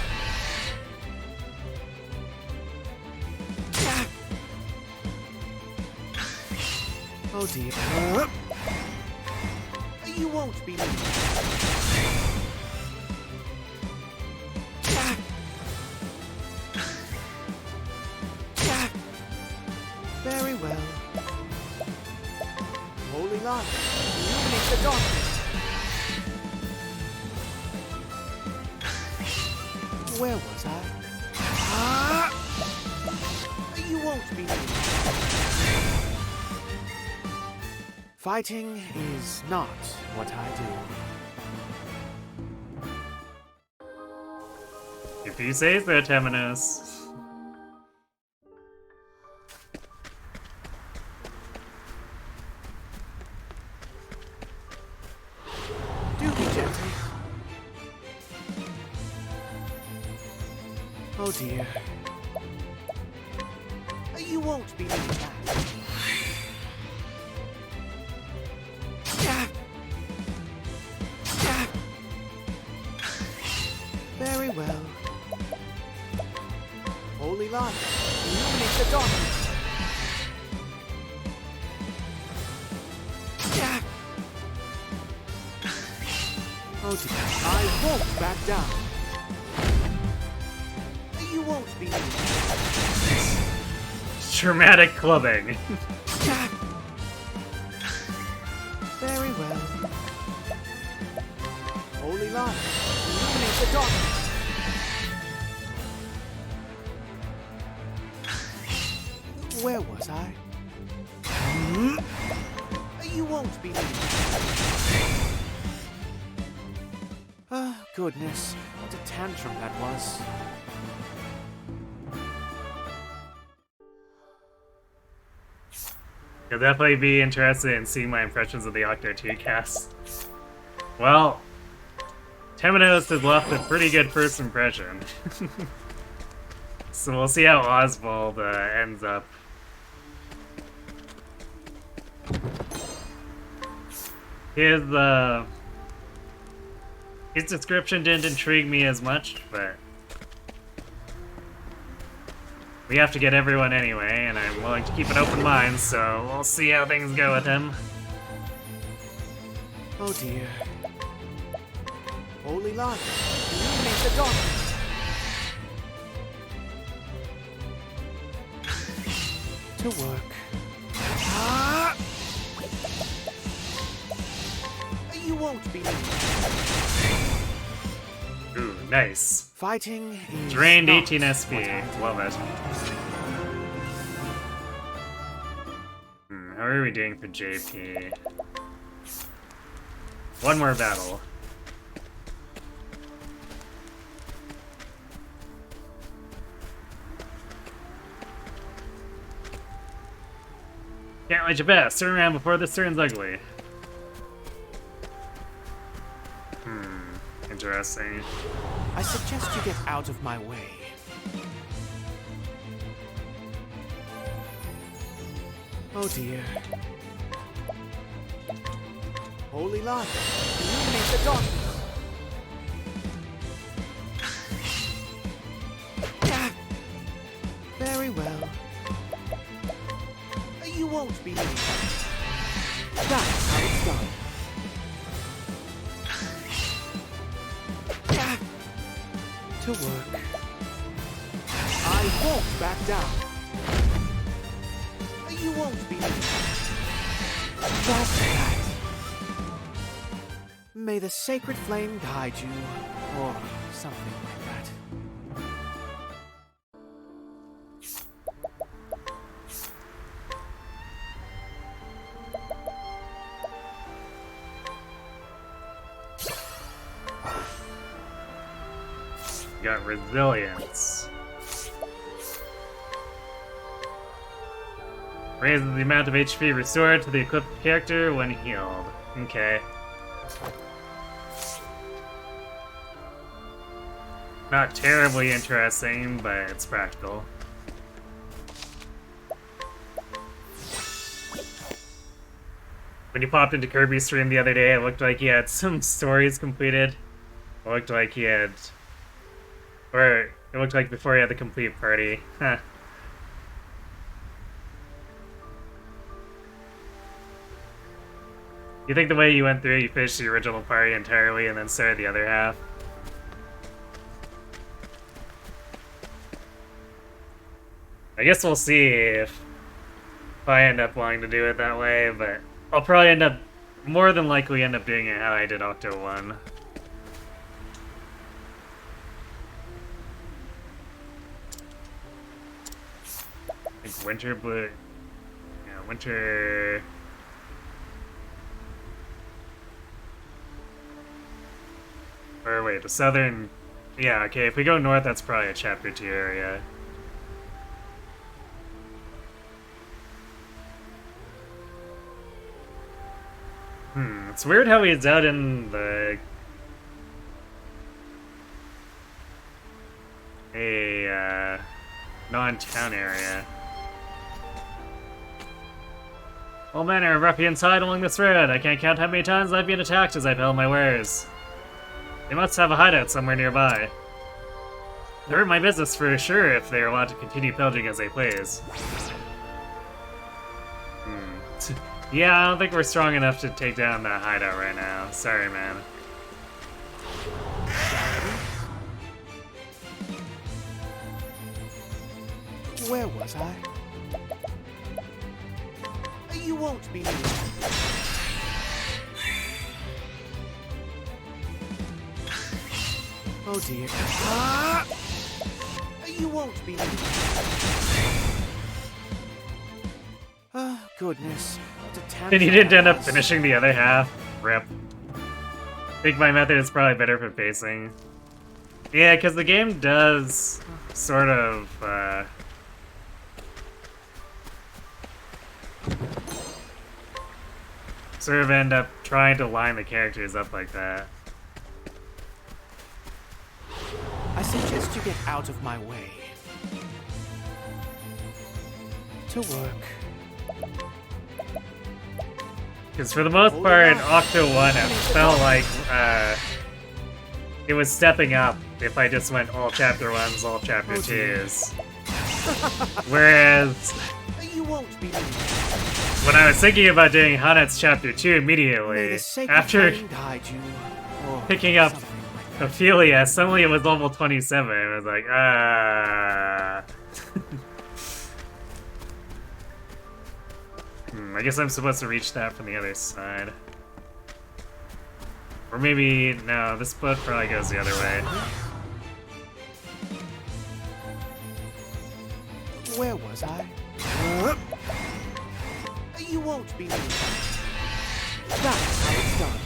Oh dear. You won't believe me. Very well. Holy light, illuminate the darkness. Where was I? You won't believe me. Fighting is not what I do. If you say so, Temenos. Do be gentle. Oh dear. You won't believe that. Very well. Holy light, illuminate the darkness. Oh dear, I won't back down. You won't be. Dramatic clubbing. Very well. Holy light, illuminate the darkness. Where was I? You won't believe me. Ah, goodness, what a tantrum that was. You'll definitely be interested in seeing my impressions of the Octo 2 cast. Well, Temenos has left a pretty good first impression. So we'll see how Oswald ends up. His description didn't intrigue me as much, but we have to get everyone anyway, and I'm willing to keep an open mind, so we'll see how things go with him. Oh dear. Holy light, illuminate the darkness. To work. You won't be. Ooh, nice. Fighting is Drained not 18 SP. what I do. Love it. How are we doing for JP? One more battle. Can't let your best. Turn around before this turns ugly. Interesting. I suggest you get out of my way. Oh dear. Holy light, illuminate the darkness. Very well. You won't believe me. That's how it's done. To work. I won't back down. You won't be. That's right. May the sacred flame guide you, or something like that. got resilience. Raises the amount of HP restored to the equipped character when healed. Okay. Not terribly interesting, but it's practical. When you popped into Kirby's stream the other day, it looked like he had some stories completed. It looked like he had... Or, it looked like before he had the complete party. Huh. You think the way you went through, you finished the original party entirely and then started the other half? I guess we'll see if I end up wanting to do it that way, but I'll probably end up, more than likely end up doing it how I did Octo 1. I think Winter Blue... Yeah, Winter... Or wait, the southern... Yeah, okay, if we go north, that's probably a Chapter 2 area. It's weird how he's out in the... non-town area. All manner of ruffians hide along this road. I can't count how many times I've been attacked as I peddle my wares. They must have a hideout somewhere nearby. They're in my business for sure if they are allowed to continue pillaging as they please. Yeah, I don't think we're strong enough to take down that hideout right now. Sorry, man. Where was I? You won't be. Oh dear. You won't be. Oh, goodness. And you didn't end up finishing the other half. Rip. I think my method is probably better for pacing. Yeah, because the game does sort of, sort of end up trying to line the characters up like that. I suggest you get out of my way. To work. Because for the most part, in Octo 1, it felt like it was stepping up if I just went all Chapter 1s, all Chapter 2s. Whereas, when I was thinking about doing Hanet's Chapter 2 immediately, after picking up Ophelia, suddenly it was level 27. It was like, I guess I'm supposed to reach that from the other side. Or maybe, no, this boat probably goes the other way. Where was I? You won't be. That's how it's done.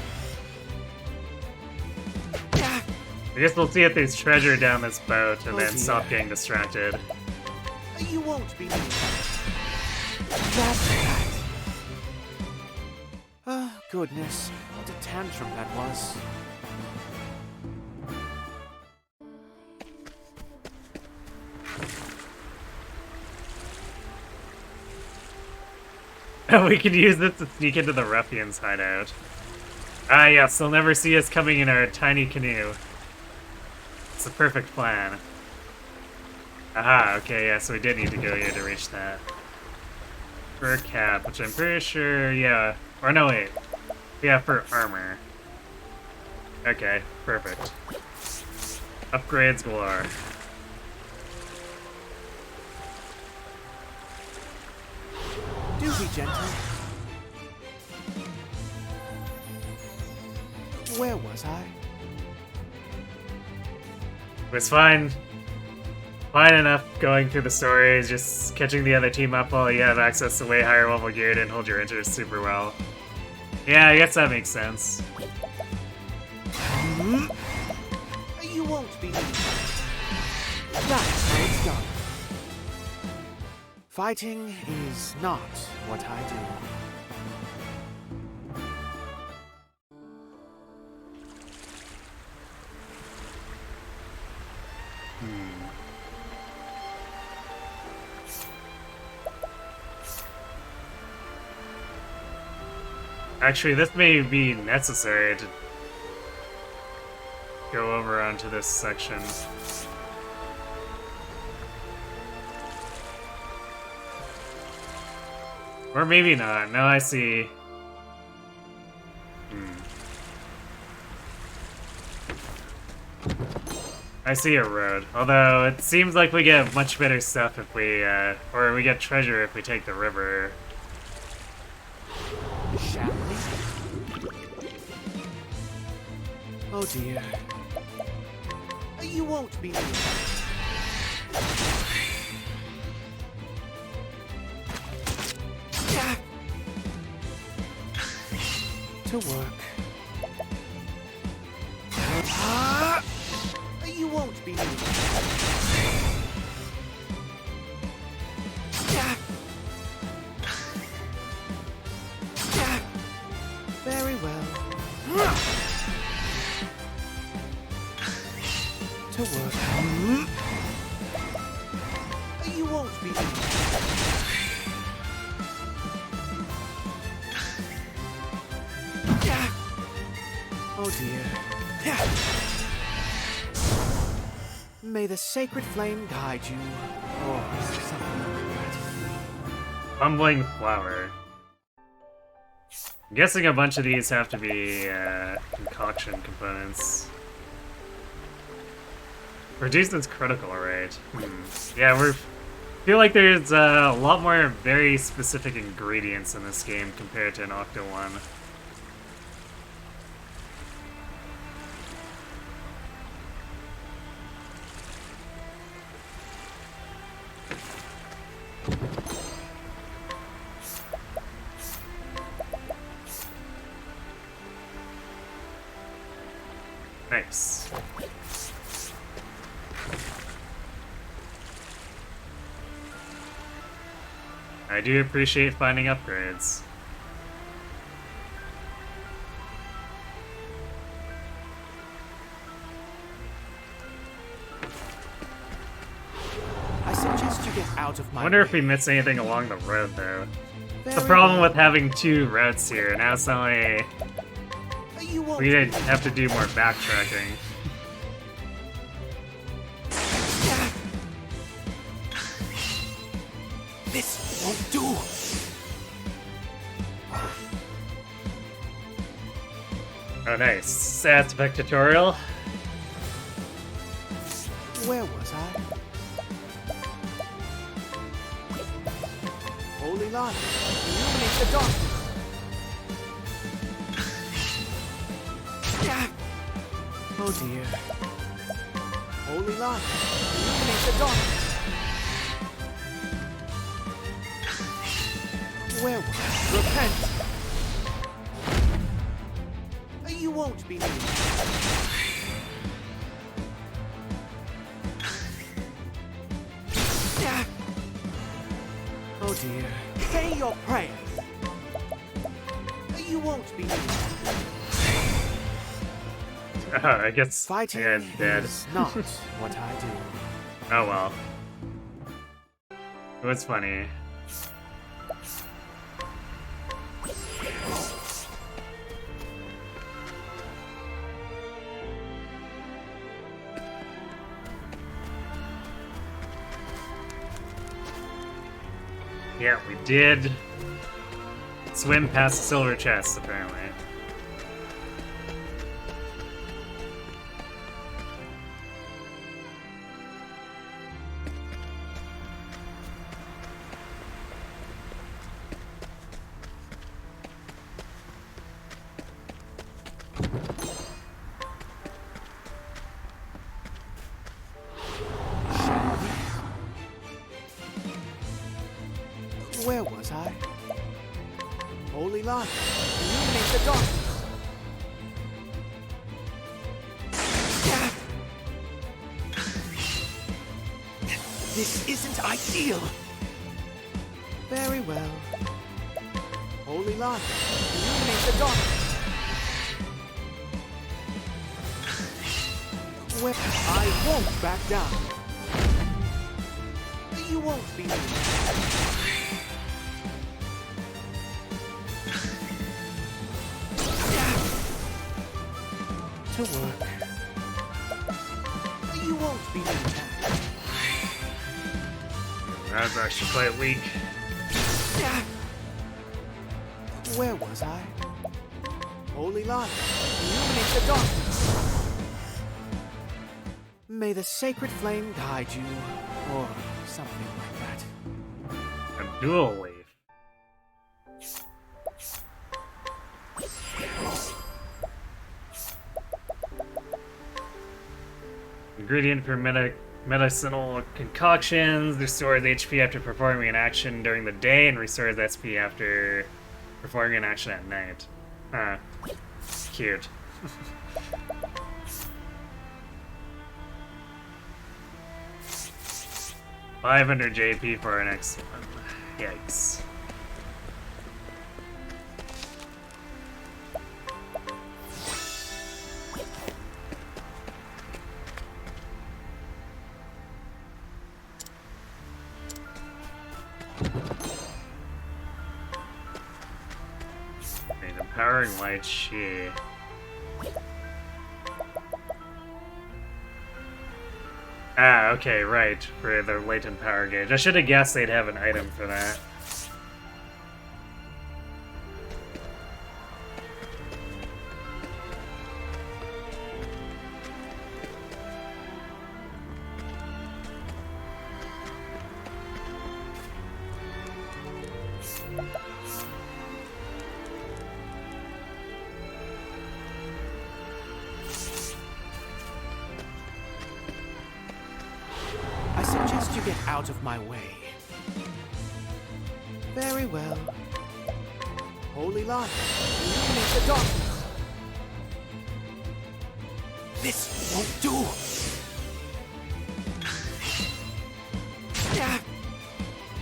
I guess we'll see if there's treasure down this boat and then stop getting distracted. You won't be. That's right. Oh, goodness. What a tantrum that was. We could use this to sneak into the ruffians' hideout. Ah yes, they'll never see us coming in our tiny canoe. It's a perfect plan. Aha, okay, yeah, so we did need to go here to reach that. Fur cap, which I'm pretty sure, yeah. Or no, wait. Yeah, for armor. Okay, perfect. Upgrades galore. Do be gentle. Where was I? It was fine. Fine enough going through the stories, just catching the other team up while you have access to way higher level gear didn't hold your interest super well. Yeah, I guess that makes sense. You won't be. That's how it's done. Fighting is not what I do. Actually, this may be necessary to go over onto this section. Or maybe not. No, I see. I see a road. Although, it seems like we get much better stuff if we, or we get treasure if we take the river. Shall we? Oh dear. You won't be needed. To work. You won't be needed. Very well. To work. You won't be needed. Oh dear. May the sacred flame guide you, or something like that. Bumbling flower. I'm guessing a bunch of these have to be concoction components. Reduces critical rate. Yeah, feel like there's a lot more very specific ingredients in this game compared to an Octo one. Nice. I do appreciate finding upgrades. I suggest you get out of my I wonder if way. we missed anything along the road, though. It's the Very problem well. with having two routes here. Now it's not like You won't we didn't have to do more backtracking. This won't do. Oh, nice. Aspect tutorial. Where was I? Holy light, illuminate the darkness. Oh dear. Holy light, illuminate the darkness. Where was I? Repent. You won't be needed. Oh dear. Say your prayers. You won't be needed. Oh, I guess Fighting I'm dead. is not what I do. Oh well. It was funny. Yeah, we did swim past the silver chest, apparently. Where was I? Holy light, illuminate the darkness. This isn't ideal. Very well. Holy light, illuminate the darkness. Well, I won't back down. You won't be to work. You won't be That's actually quite weak. Where was I? Holy light, illuminate the darkness. May the sacred flame guide you, or something like that. A dual leaf. Ingredient for medicinal concoctions. Restores HP after performing an action during the day and restores SP after performing an action at night. Cute. 500 JP for our next one. Yikes. An empowering light, shit. Ah, okay, right, for their latent power gauge. I should have guessed they'd have an item for that. Out of my way. Very well. Holy light, illuminate the darkness. This won't do.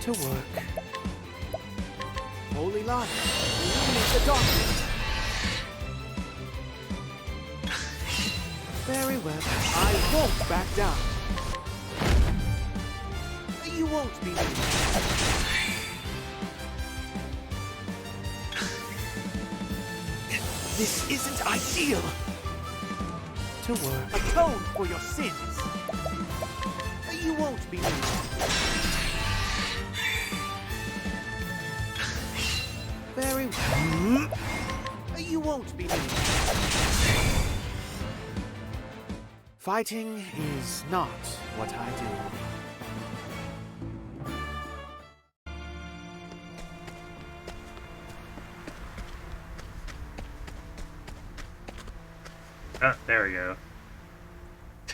To work. Holy light, illuminate the darkness. Very well. I won't back down. You won't be. This isn't ideal. To work. Atone for your sins. You won't be. Very well. You won't be. Fighting is not what I do. Oh, there we go.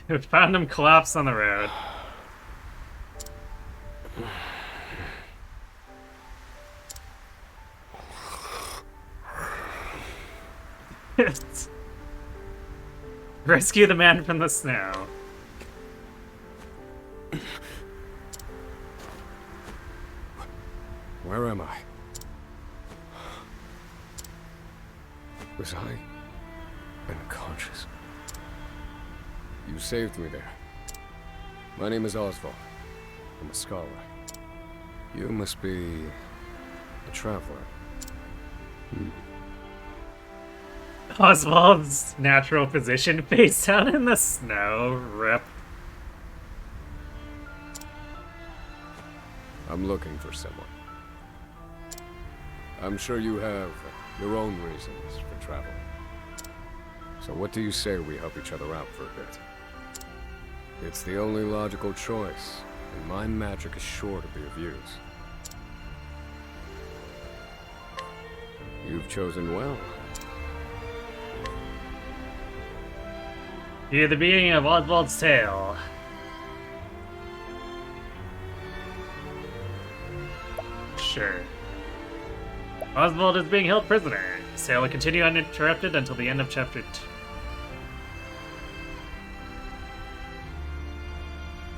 We found him collapsed on the road. Rescue the man from the snow. Where am I? Was I unconscious? You saved me there. My name is Oswald. I'm a scholar. You must be a traveler. Oswald's natural position face down in the snow. Rip. I'm looking for someone. I'm sure you have your own reasons for traveling. So what do you say we help each other out for a bit? It's the only logical choice, and my magic is sure to be of use. You've chosen well. Hear the beginning of Oswald's tale. Sure. Oswald is being held prisoner. His tale will continue uninterrupted until the end of chapter 2.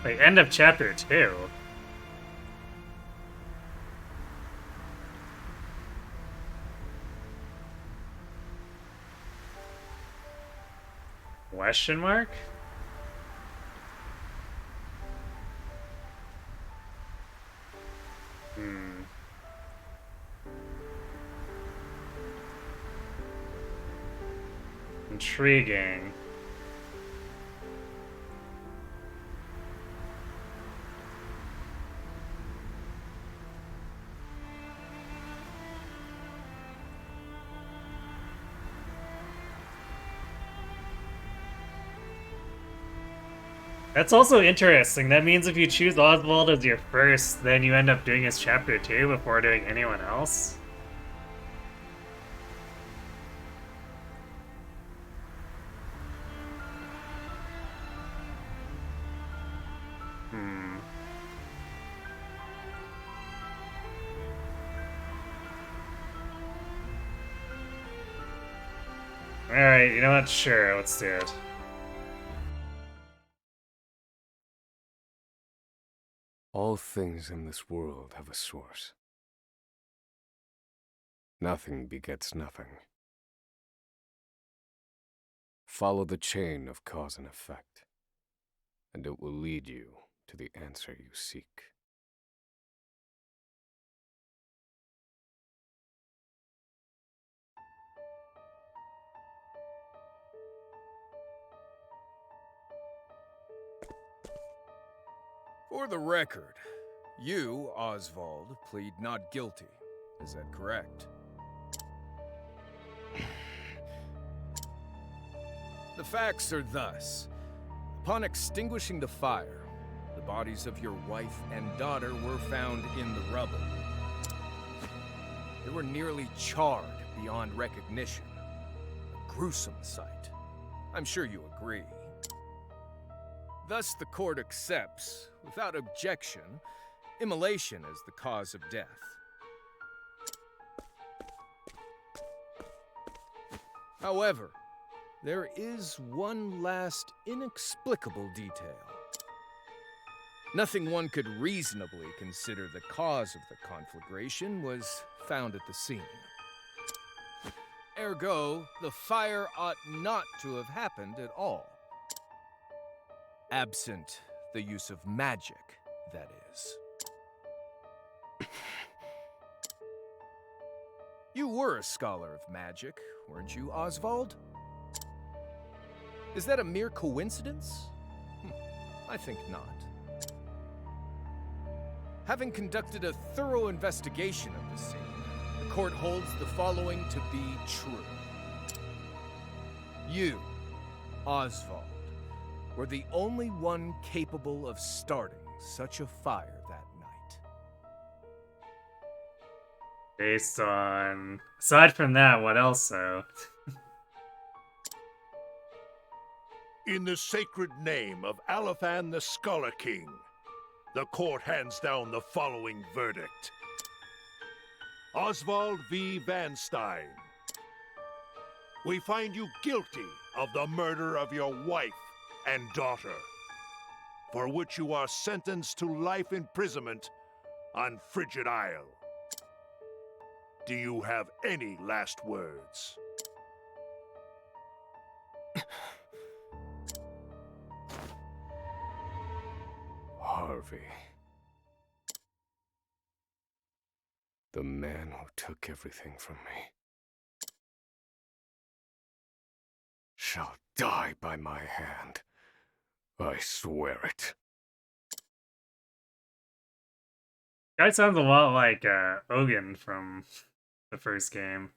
Wait, end of chapter 2. Question mark? Intriguing. That's also interesting. That means if you choose Oswald as your first, then you end up doing his chapter 2 before doing anyone else. Alright, you know what? Sure, let's do it. All things in this world have a source. Nothing begets nothing. Follow the chain of cause and effect, and it will lead you to the answer you seek. For the record, you, Oswald, plead not guilty. Is that correct? The facts are thus. Upon extinguishing the fire, the bodies of your wife and daughter were found in the rubble. They were nearly charred beyond recognition. A gruesome sight. I'm sure you agree. Thus, the court accepts, without objection, immolation as the cause of death. However, there is one last inexplicable detail. Nothing one could reasonably consider the cause of the conflagration was found at the scene. Ergo, the fire ought not to have happened at all. Absent the use of magic, that is. You were a scholar of magic, weren't you, Oswald? Is that a mere coincidence? I think not. Having conducted a thorough investigation of the scene, the court holds the following to be true. You, Oswald, were the only one capable of starting such a fire that night. Based on... Aside from that, what else, though? In the sacred name of Alephan the Scholar King, the court hands down the following verdict. Oswald V. Van Stein, we find you guilty of the murder of your wife and daughter, for which you are sentenced to life imprisonment on Frigid Isle. Do you have any last words? Harvey. The man who took everything from me shall die by my hand. I swear it. Guy sounds a lot like Ogun from the first game.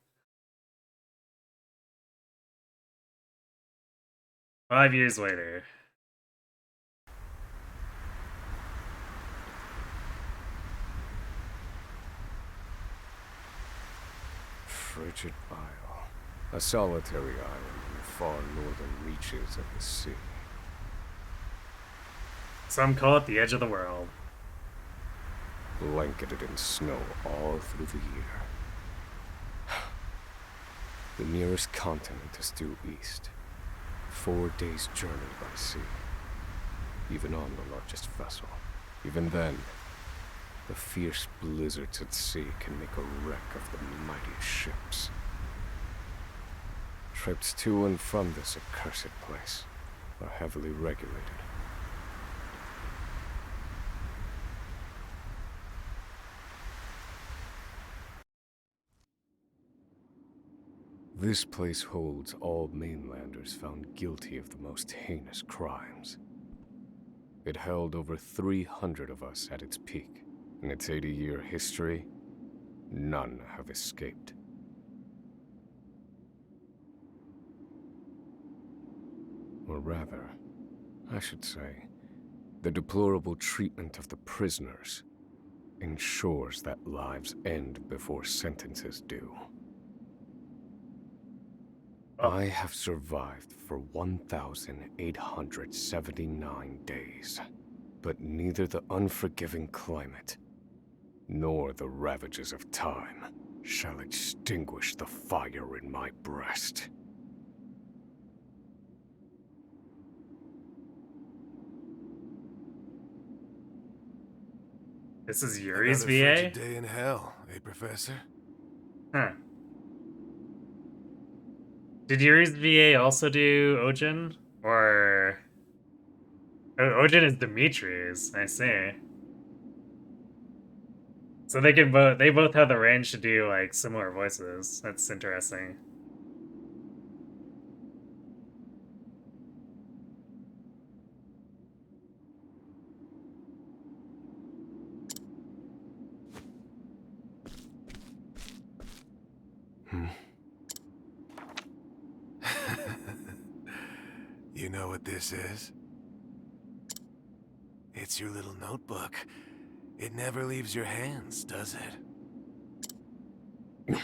5 years later. Frigid Isle. A solitary island in the far northern reaches of the sea. Some call it the edge of the world. Blanketed in snow all through the year. The nearest continent is due east. 4 days' journey by sea. even on the largest vessel. Even then, the fierce blizzards at sea can make a wreck of the mighty ships. Trips to and from this accursed place are heavily regulated. This place holds all mainlanders found guilty of the most heinous crimes. It held over 300 of us at its peak. In its 80-year history, none have escaped. Or rather, I should say, the deplorable treatment of the prisoners ensures that lives end before sentences do. I have survived for 1,879 days, but neither the unforgiving climate nor the ravages of time shall extinguish the fire in my breast. This is Yuri's Another VA? frigid day in hell, eh, Professor? Huh. Did Yuri's VA also do Ojin? Or... Oh, Ojin is Dimitri's, I see. So they both have the range to do, like, similar voices. That's interesting. You know what this is? It's your little notebook. It never leaves your hands, does it?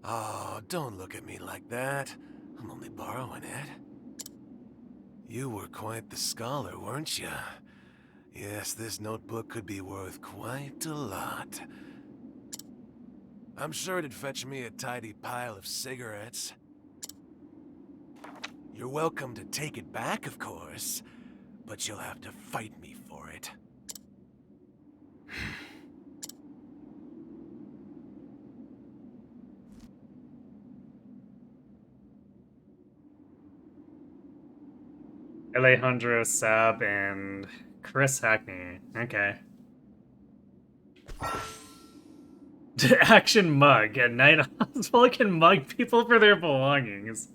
Oh, don't look at me like that. I'm only borrowing it. You were quite the scholar, weren't you? Yes, this notebook could be worth quite a lot. I'm sure it'd fetch me a tidy pile of cigarettes. You're welcome to take it back, of course, but you'll have to fight me for it. Alejandro Sab and Chris Hackney. Okay. Action mug. At night, Oswald can mug people for their belongings.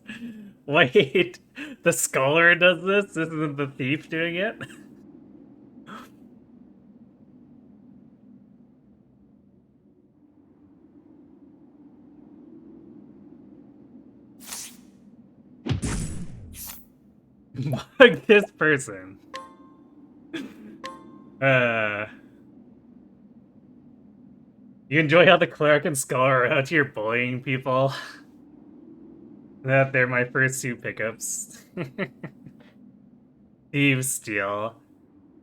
Wait, the scholar does this? This isn't the thief doing it? Mug this person. You enjoy how the cleric and scholar are out here bullying people? That they're my first two pickups. Thieves steal.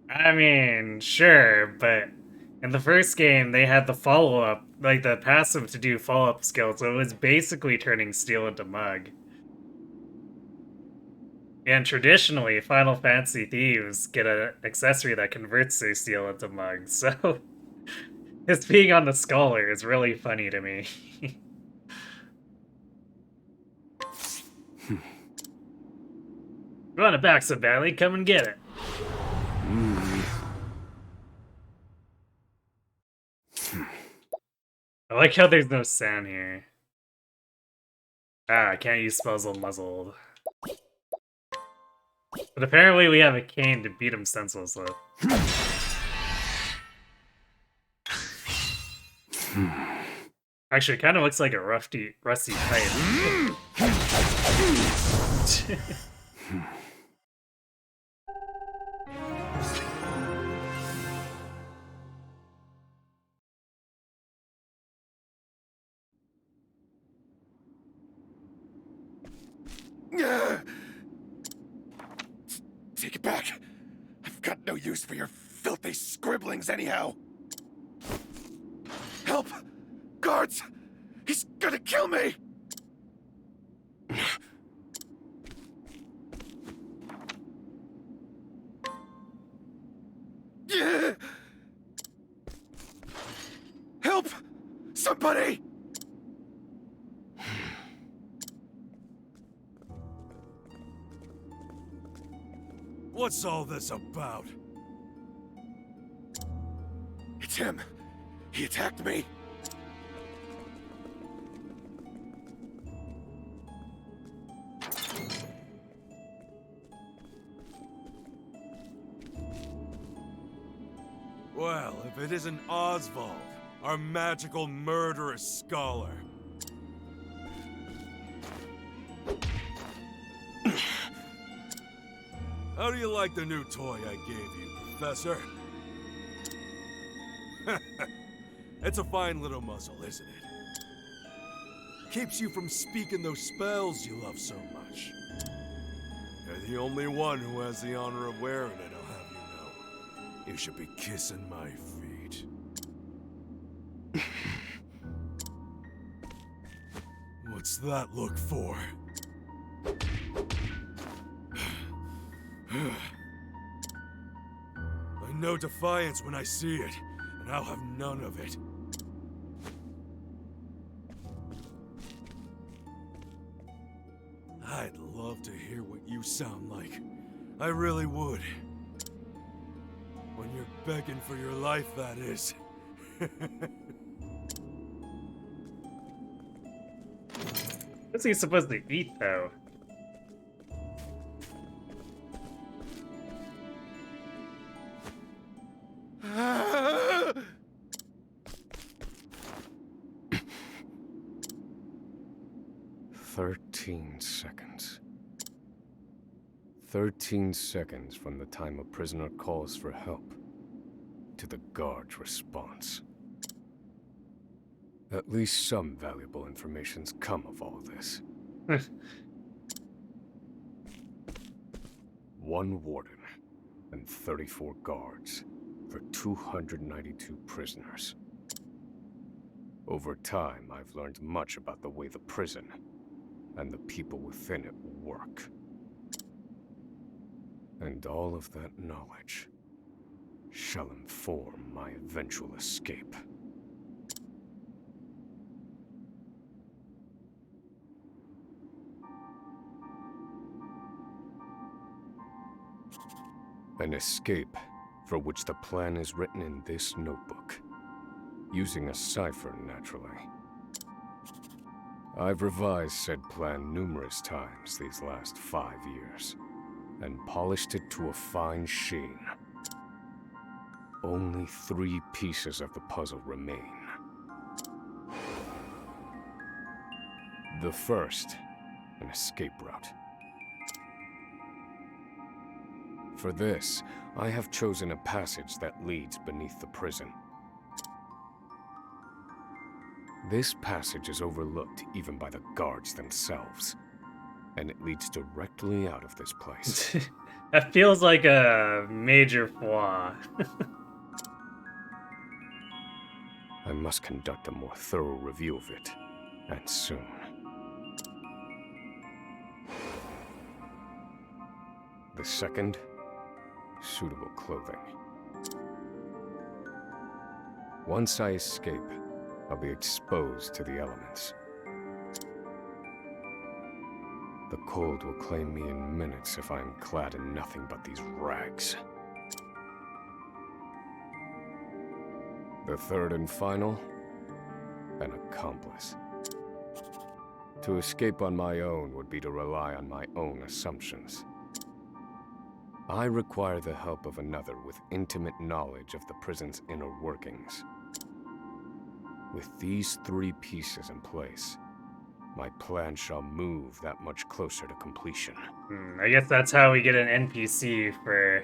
I mean, sure, but in the first game they had the follow-up, like the passive to do follow-up skills, so it was basically turning steal into mug. And traditionally, Final Fantasy thieves get an accessory that converts their steal into mug, so this being on the scholar is really funny to me. You want it back so badly, come and get it. I like how there's no sound here. Ah, I can't use spells while muzzled. But apparently we have a cane to beat him senseless with. Actually, it kind of looks like a rusty pipe. Take it back. I've got no use for your filthy scribblings anyhow. Help! Guards! He's gonna kill me! Somebody! What's all this about? It's him. He attacked me. Well, if it isn't Oswald, our magical murderous scholar. How do you like the new toy I gave you, Professor? It's a fine little muzzle, isn't it? Keeps you from speaking those spells you love so much. You're the only one who has the honor of wearing it, I'll have you know. You should be kissing my feet. What's that look for? I know defiance when I see it, and I'll have none of it. I'd love to hear what you sound like. I really would. When you're begging for your life, that is. What's he supposed to eat, though? Seconds. 13 seconds from the time a prisoner calls for help to the guard's response. At least some valuable information's come of all this. One warden and 34 guards for 292 prisoners. Over time, I've learned much about the way the prison and the people within it work. And all of that knowledge shall inform my eventual escape. An escape for which the plan is written in this notebook, using a cipher, naturally. I've revised said plan numerous times these last 5 years, and polished it to a fine sheen. Only 3 pieces of the puzzle remain. The first, an escape route. For this, I have chosen a passage that leads beneath the prison. This passage is overlooked even by the guards themselves, and it leads directly out of this place. That feels like a major flaw. I must conduct a more thorough review of it, and soon. The second, suitable clothing. Once I escape, I'll be exposed to the elements. The cold will claim me in minutes if I am clad in nothing but these rags. The third and final, an accomplice. To escape on my own would be to rely on my own assumptions. I require the help of another with intimate knowledge of the prison's inner workings. With these 3 pieces in place, my plan shall move that much closer to completion. I guess that's how we get an NPC for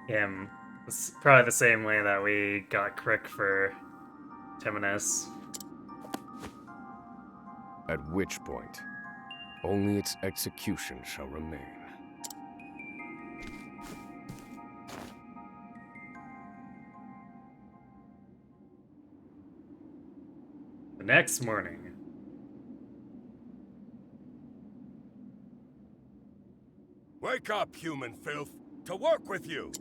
him. It's probably the same way that we got Crick for Temenos. At which point, only its execution shall remain. The next morning. Wake up, human filth! To work with you!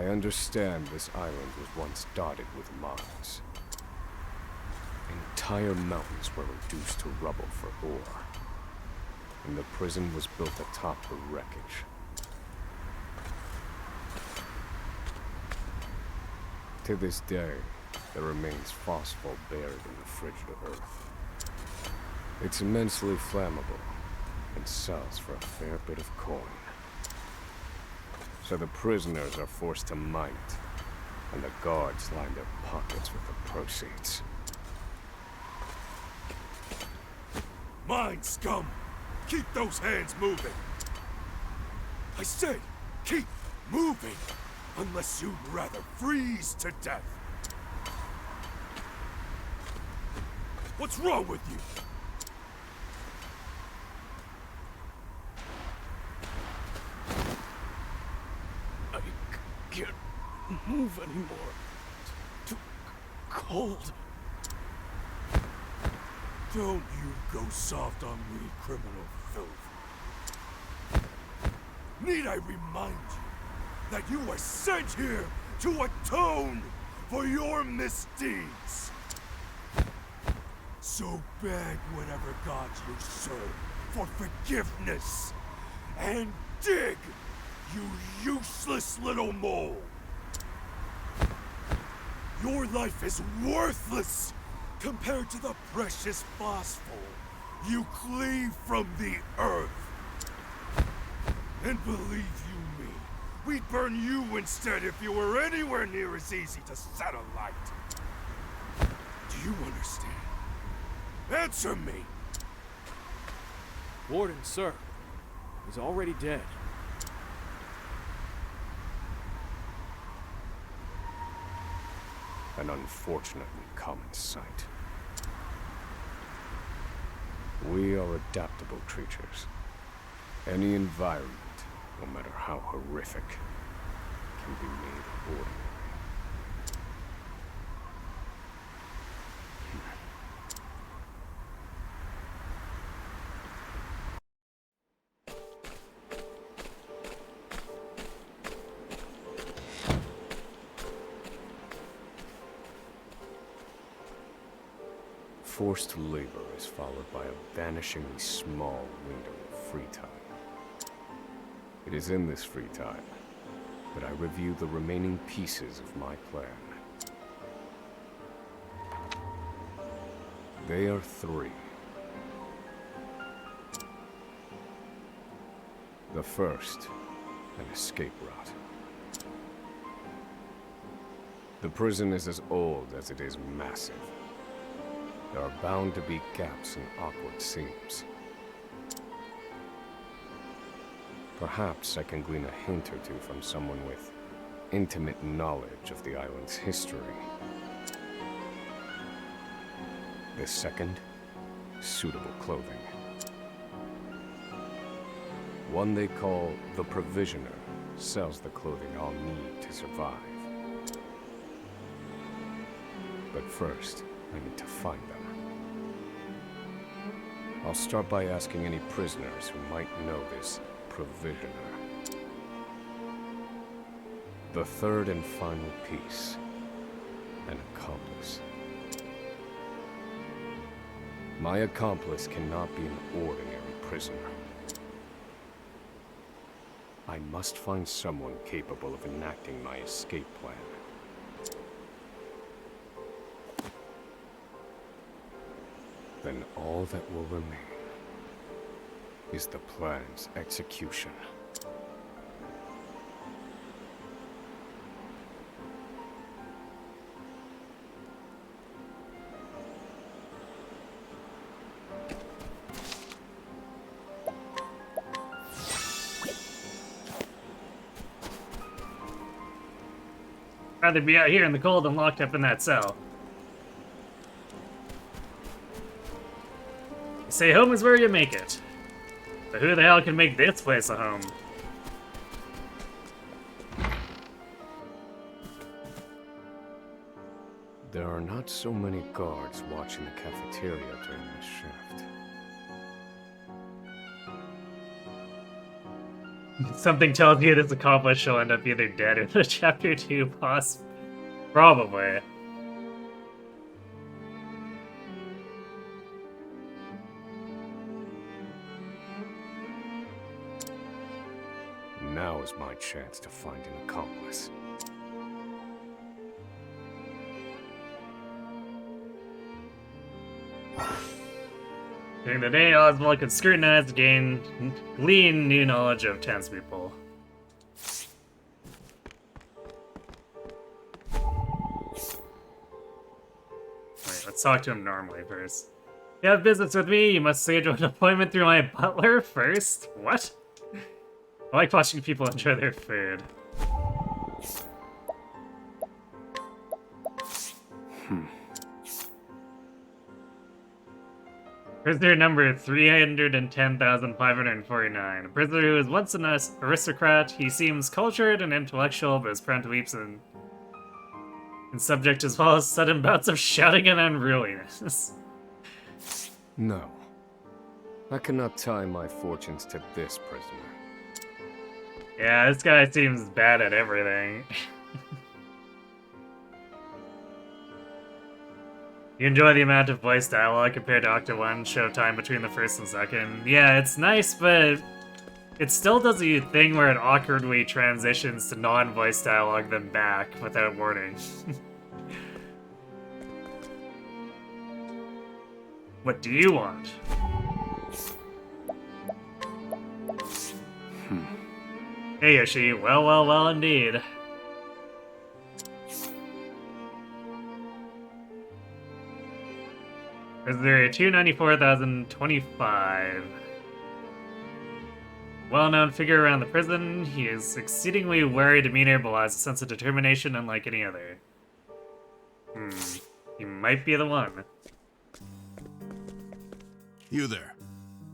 I understand this island was once dotted with mines. Entire mountains were reduced to rubble for ore, and the prison was built atop the wreckage. To this day, there remains phosphor buried in the frigid earth. It's immensely flammable, and sells for a fair bit of coin. So the prisoners are forced to mine it, and the guards line their pockets with the proceeds. Mine, scum! Keep those hands moving! I said, keep moving! Unless you'd rather freeze to death! What's wrong with you? I can't move anymore. Too cold. Don't you go soft on me, criminal filth. Need I remind you that you were sent here to atone for your misdeeds? So beg whatever gods you serve for forgiveness, and dig, you useless little mole! Your life is worthless compared to the precious phosphor you cleave from the earth. And believe you me, we'd burn you instead if you were anywhere near as easy to set alight. Do you understand? Answer me! Warden, sir. He's already dead. An unfortunately common sight. We are adaptable creatures. Any environment, no matter how horrific, can be made ordinary. Forced labor is followed by a vanishingly small window of free time. It is in this free time that I review the remaining pieces of my plan. They are 3. The first, an escape route. The prison is as old as it is massive. There are bound to be gaps and awkward seams. Perhaps I can glean a hint or two from someone with intimate knowledge of the island's history. The second, suitable clothing. One they call the Provisioner sells the clothing I'll need to survive. But first, I need to find them. I'll start by asking any prisoners who might know this Provisioner. The third and final piece, an accomplice. My accomplice cannot be an ordinary prisoner. I must find someone capable of enacting my escape plan. Then all that will remain is the plan's execution. Rather be out here in the cold than locked up in that cell. They say home is where you make it. But who the hell can make this place a home? There are not so many guards watching the cafeteria during this shift. Something tells you this accomplished she'll end up either dead or the chapter 2 boss. Probably. Now is my chance to find an accomplice. During the day, Oswald could scrutinize to glean new knowledge of townspeople. Wait, let's talk to him normally first. If you have business with me, you must schedule an appointment through my butler first? What? I like watching people enjoy their food. Prisoner number 310,549. A prisoner who was once an aristocrat. He seems cultured and intellectual, but is prone to weeps and subject as well as sudden bouts of shouting and unruliness. No. I cannot tie my fortunes to this prisoner. Yeah, this guy seems bad at everything. You enjoy the amount of voice dialogue compared to Octa 1 show time between the first and second. Yeah, it's nice, but it still does a thing where it awkwardly transitions to non-voice dialogue then back without warning. What do you want? Hey Yoshi, well indeed. Prisoner 294,025. Well-known figure around the prison, he is exceedingly wary demeanor, but has a sense of determination unlike any other. He might be the one. You there.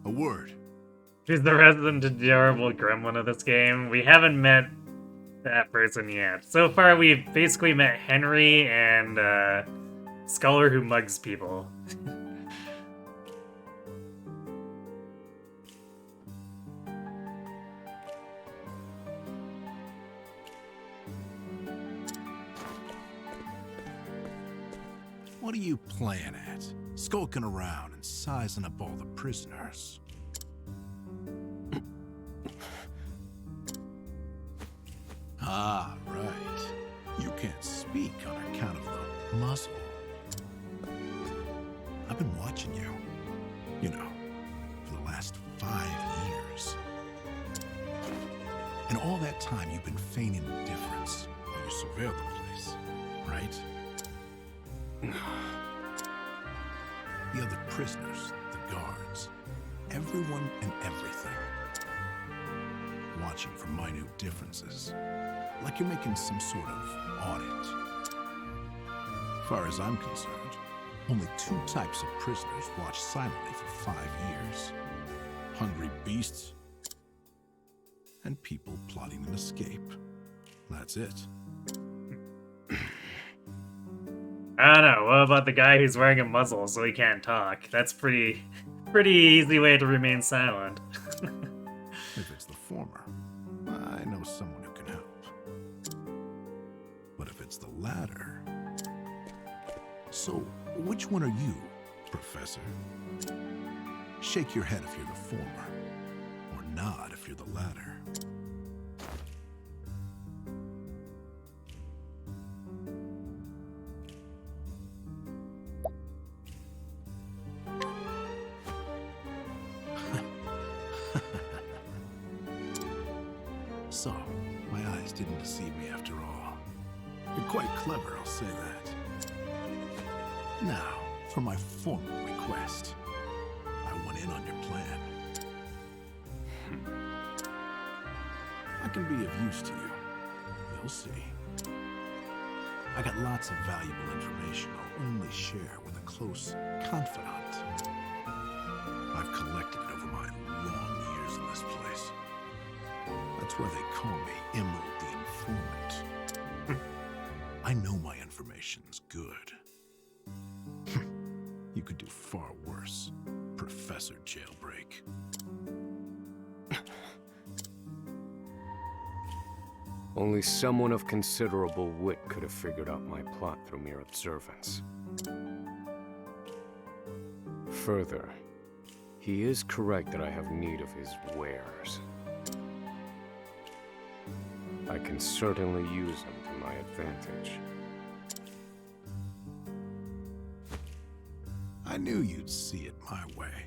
A word. She's the resident adorable gremlin of this game. We haven't met that person yet. So far, we've basically met Henry and Scholar who mugs people. What are you playing at? Skulking around and sizing up all the prisoners. Ah, right. You can't speak on account of the muzzle. I've been watching you. You know, for the last 5 years. And all that time you've been feigning indifference while you surveilled the place, right? The other prisoners, the guards, everyone and everything. Watching for minute differences, like you're making some sort of audit. As far as I'm concerned, only 2 types of prisoners watch silently for 5 years. Hungry beasts and people plotting an escape. That's it. I don't know, what about the guy who's wearing a muzzle so he can't talk? That's pretty easy way to remain silent. If it's the former, I know someone who can help. But if it's the latter... So, which one are you, Professor? Shake your head if you're the former, or nod if you're the latter. So, my eyes didn't deceive me after all. You're quite clever, I'll say that. Now, for my formal request. I went in on your plan. I can be of use to you. You'll see. I got lots of valuable information I'll only share with a close confidant. I've collected it over my long years in this place. That's why they call me Emerald the Informant. I know my information's good. You could do far worse, Professor Jailbreak. Only someone of considerable wit could have figured out my plot through mere observance. Further, he is correct that I have need of his wares. I can certainly use them to my advantage. I knew you'd see it my way.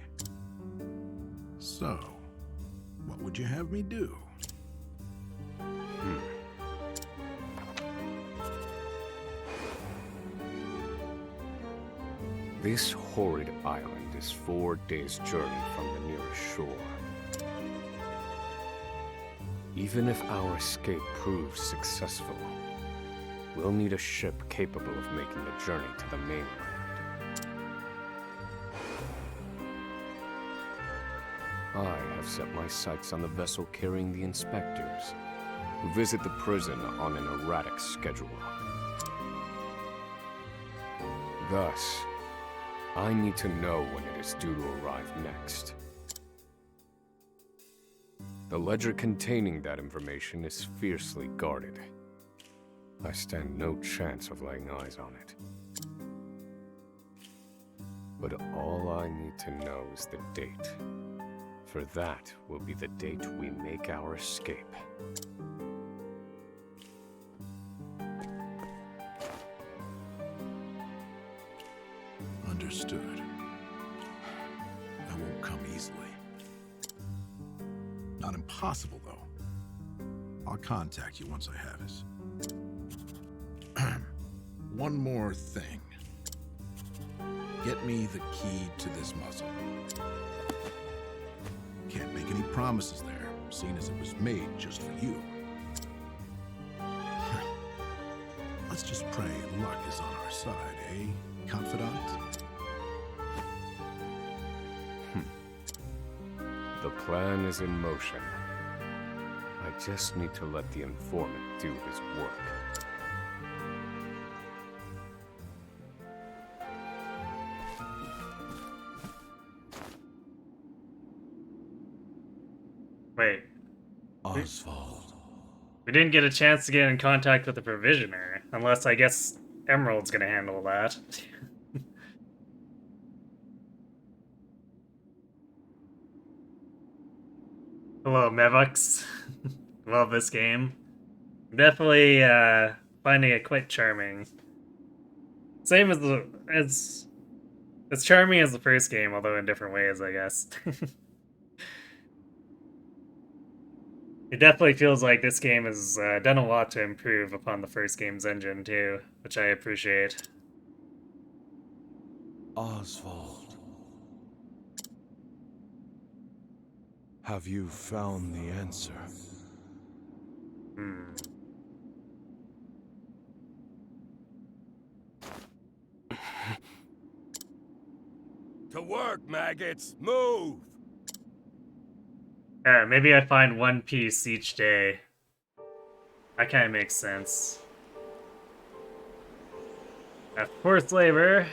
So, what would you have me do? This horrid island is 4 days' journey from the nearest shore. Even if our escape proves successful, we'll need a ship capable of making the journey to the mainland. I have set my sights on the vessel carrying the inspectors, who visit the prison on an erratic schedule. Thus, I need to know when it is due to arrive next. The ledger containing that information is fiercely guarded. I stand no chance of laying eyes on it. But all I need to know is the date. For that will be the date we make our escape. Understood. That won't come easily. Not impossible, though. I'll contact you once I have it. One more thing. Get me the key to this muzzle. Can't make any promises there, seeing as it was made just for you. Let's just pray luck is on our side, eh, confidant? The plan is in motion. I just need to let the informant do his work. Wait. Oswald. We didn't get a chance to get in contact with the Provisioner, unless I guess Emerald's gonna handle that. Hello, Mevux. Love this game. Definitely finding it quite charming. Same as it's charming as the first game, although in different ways, I guess. It definitely feels like this game has done a lot to improve upon the first game's engine, too, which I appreciate. Oswald. Have you found the answer? To work, maggots! Move! Maybe I find one piece each day. That kind of makes sense. Forced labor.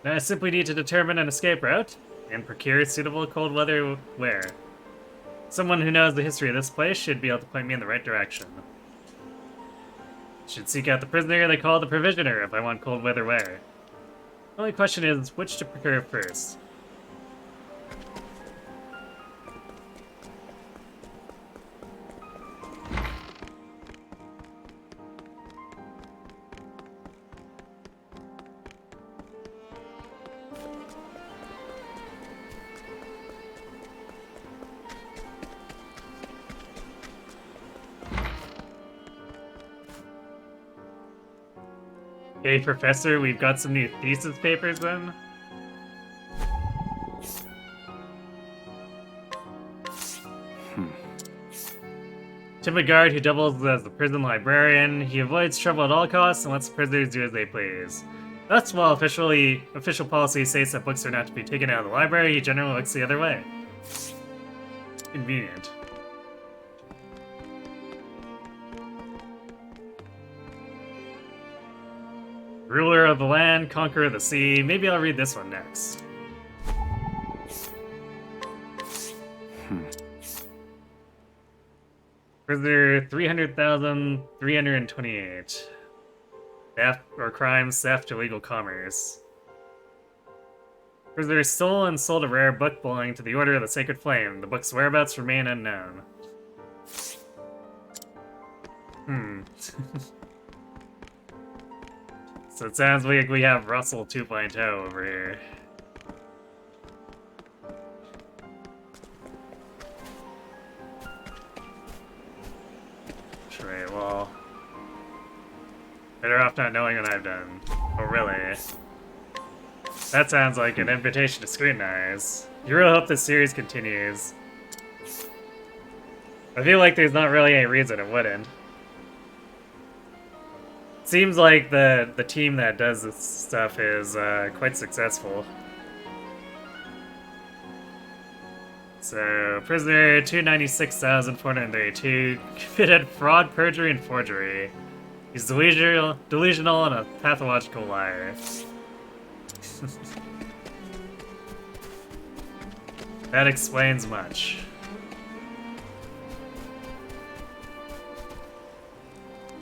Now I simply need to determine an escape route and procure suitable cold weather wear. Someone who knows the history of this place should be able to point me in the right direction. Should seek out the prisoner they call the Provisioner if I want cold weather wear. The only question is which to procure first. Hey, Professor, we've got some new thesis papers then? Timid guard who doubles as the prison librarian. He avoids trouble at all costs and lets the prisoners do as they please. Thus, while official policy states that books are not to be taken out of the library, he generally looks the other way. Convenient. Ruler of the land, conqueror of the sea. Maybe I'll read this one next. Prisoner 300,328. Theft or crimes, theft, illegal commerce. Prisoner stole and sold a rare book belonging to the Order of the Sacred Flame. The book's whereabouts remain unknown. So it sounds like we have Russell 2.0 over here. Right, well... better off not knowing what I've done. Oh, really? That sounds like an invitation to scrutinize. You really hope this series continues. I feel like there's not really any reason it wouldn't. Seems like the team that does this stuff is quite successful. So, prisoner 296,432 committed fraud, perjury, and forgery. He's delusional and a pathological liar. That explains much.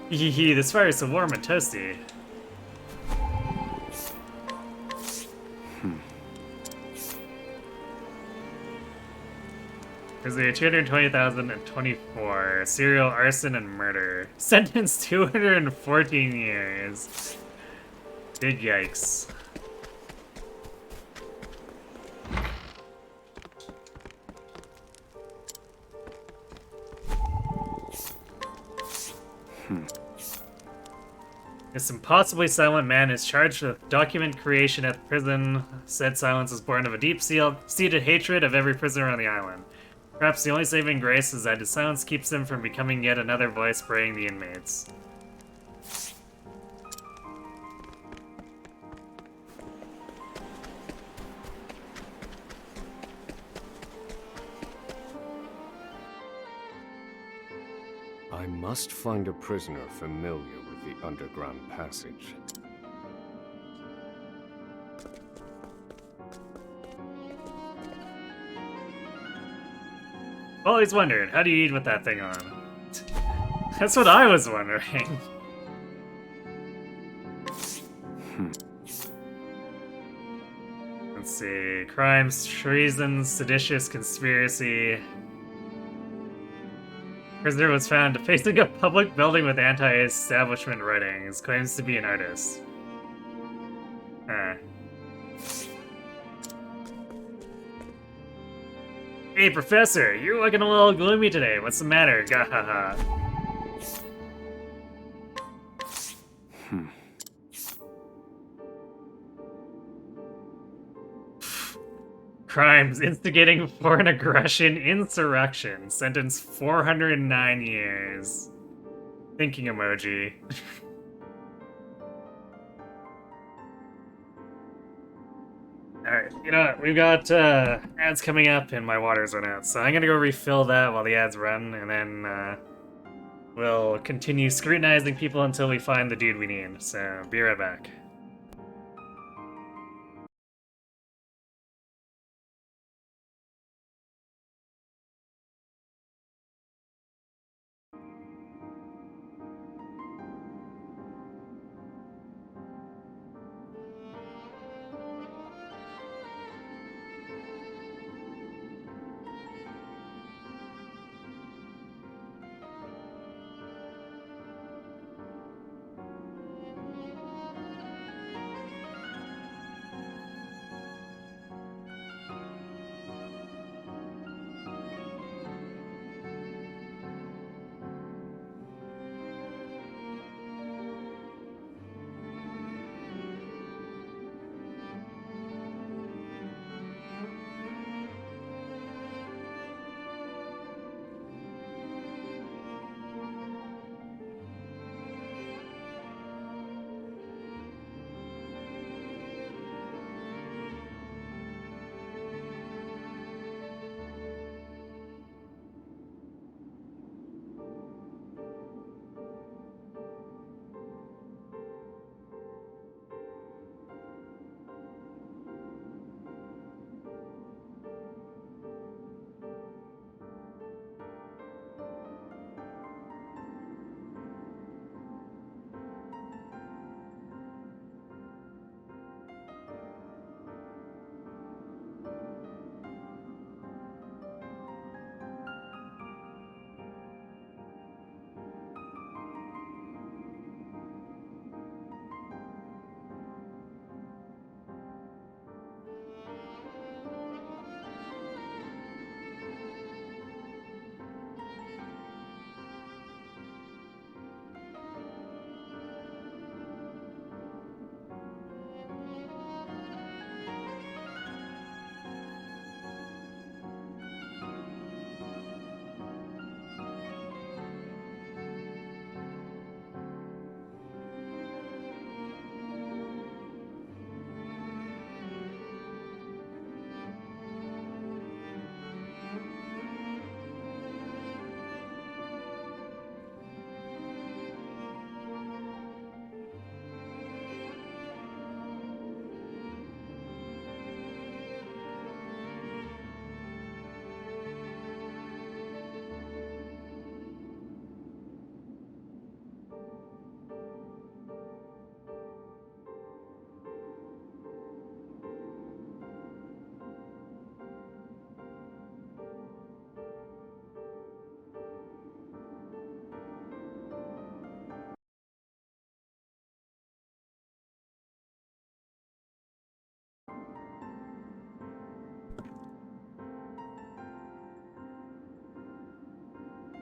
Hehe, this fire is so warm and toasty. Prisoner 220,024. Serial arson and murder. Sentence 214 years. Big yikes. This impossibly silent man is charged with document creation at the prison. Said silence is born of a deep-seated hatred of every prisoner on the island. Perhaps the only saving grace is that his silence keeps him from becoming yet another voice braying the inmates. I must find a prisoner familiar with the underground passage. Always wondered, how do you eat with that thing on? That's what I was wondering. Let's see. Crimes, treason, seditious conspiracy. Prisoner was found facing a public building with anti-establishment writings. Claims to be an artist. Hey, Professor, you're looking a little gloomy today. What's the matter? Gahaha. Crimes, instigating foreign aggression, insurrection. Sentence 409 years. Thinking emoji. Alright, you know what? We've got ads coming up and my water's run out, so I'm gonna go refill that while the ads run, and then we'll continue scrutinizing people until we find the dude we need. So, be right back.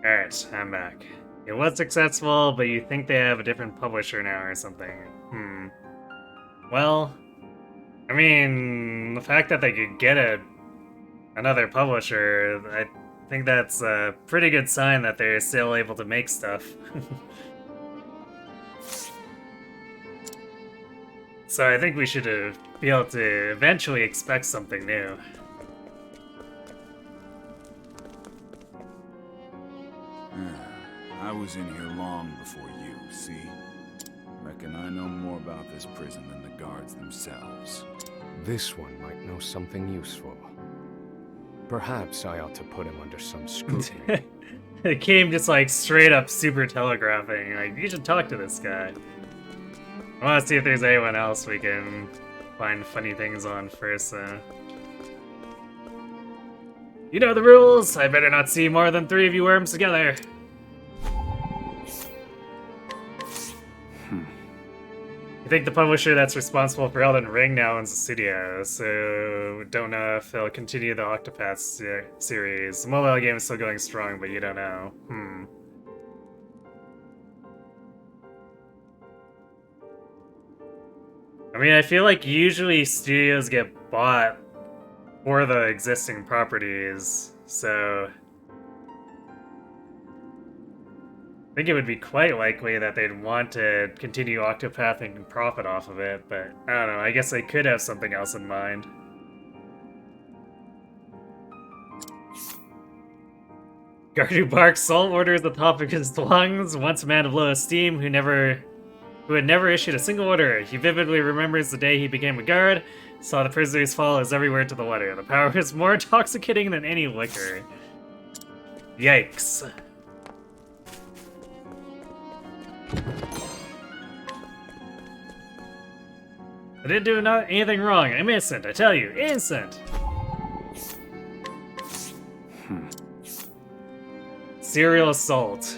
Alright, I'm back. It was successful, but you think they have a different publisher now or something. Well, I mean, the fact that they could get another publisher, I think that's a pretty good sign that they're still able to make stuff. So I think we should be able to eventually expect something new. I was in here long before you, see? Reckon I know more about this prison than the guards themselves. This one might know something useful. Perhaps I ought to put him under some scrutiny. It came just like straight up super telegraphing, like, you should talk to this guy. I want to see if there's anyone else we can find funny things on first. You know the rules! I better not see more than 3 of you worms together. I think the publisher that's responsible for Elden Ring now owns the studio, so don't know if they'll continue the Octopath series. The mobile game is still going strong, but you don't know. I mean, I feel like usually studios get bought for the existing properties, so I think it would be quite likely that they'd want to continue Octopath and profit off of it, but I don't know, I guess they could have something else in mind. Guard who barks salt orders at the top of his lungs, once a man of low esteem who had never issued a single order. He vividly remembers the day he became a guard, saw the prisoners fall as every word to the letter. The power is more intoxicating than any liquor. Yikes. I didn't do anything wrong. I'm innocent, I tell you, innocent! Serial assault.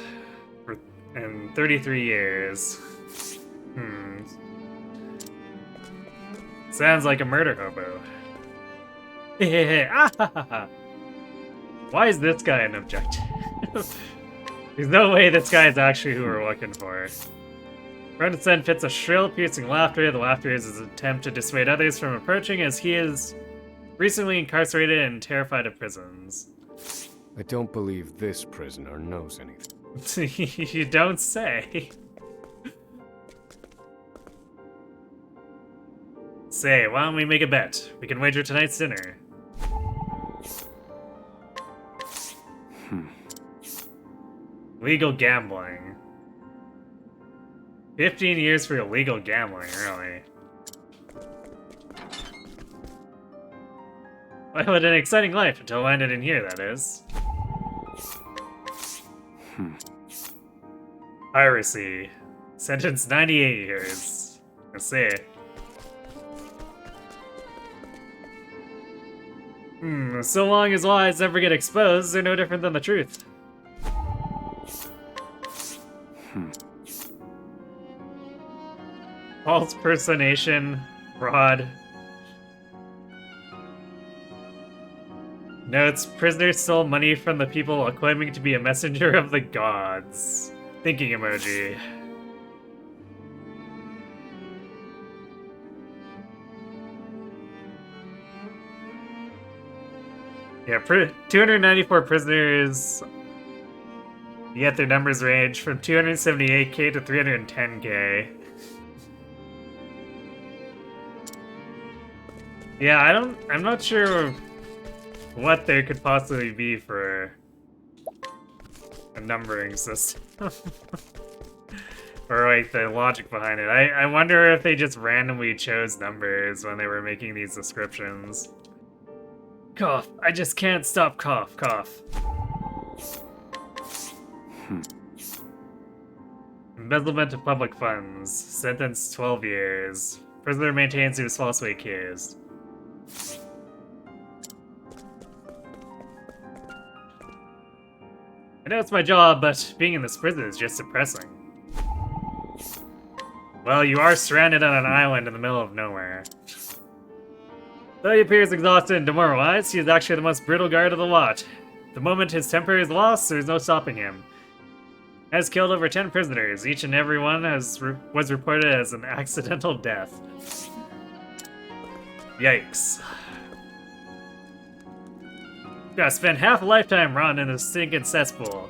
In 33 years. Sounds like a murder hobo. Why is this guy an objective? There's no way this guy is actually who we're looking for. Brendan fits a shrill, piercing laughter. The laughter is his attempt to dissuade others from approaching, as he is recently incarcerated and terrified of prisons. I don't believe this prisoner knows anything. You don't say. Say, why don't we make a bet? We can wager tonight's dinner. Legal gambling. 15 years for illegal gambling, really. Well, what an exciting life until I landed in here, that is. Piracy. Sentence 98 years. Let's see. So long as lies never get exposed, they're no different than the truth. False personation, fraud. Notes, prisoners stole money from the people while claiming to be a messenger of the gods. Thinking emoji. Yeah, 294 prisoners, yet their numbers range from 278k to 310k. Yeah, I'm not sure what there could possibly be for a numbering system. Or like the logic behind it. I wonder if they just randomly chose numbers when they were making these descriptions. Cough. I just can't stop cough. Embezzlement of public funds. Sentence 12 years. Prisoner maintains he was falsely accused. I know it's my job, but being in this prison is just depressing. Well, you are stranded on an island in the middle of nowhere. Though he appears exhausted and demoralized, he is actually the most brutal guard of the lot. The moment his temper is lost, there's no stopping him. Has killed over 10 prisoners. Each and every one was reported as an accidental death. Yikes. Gotta spend half a lifetime rotting in this stinking cesspool.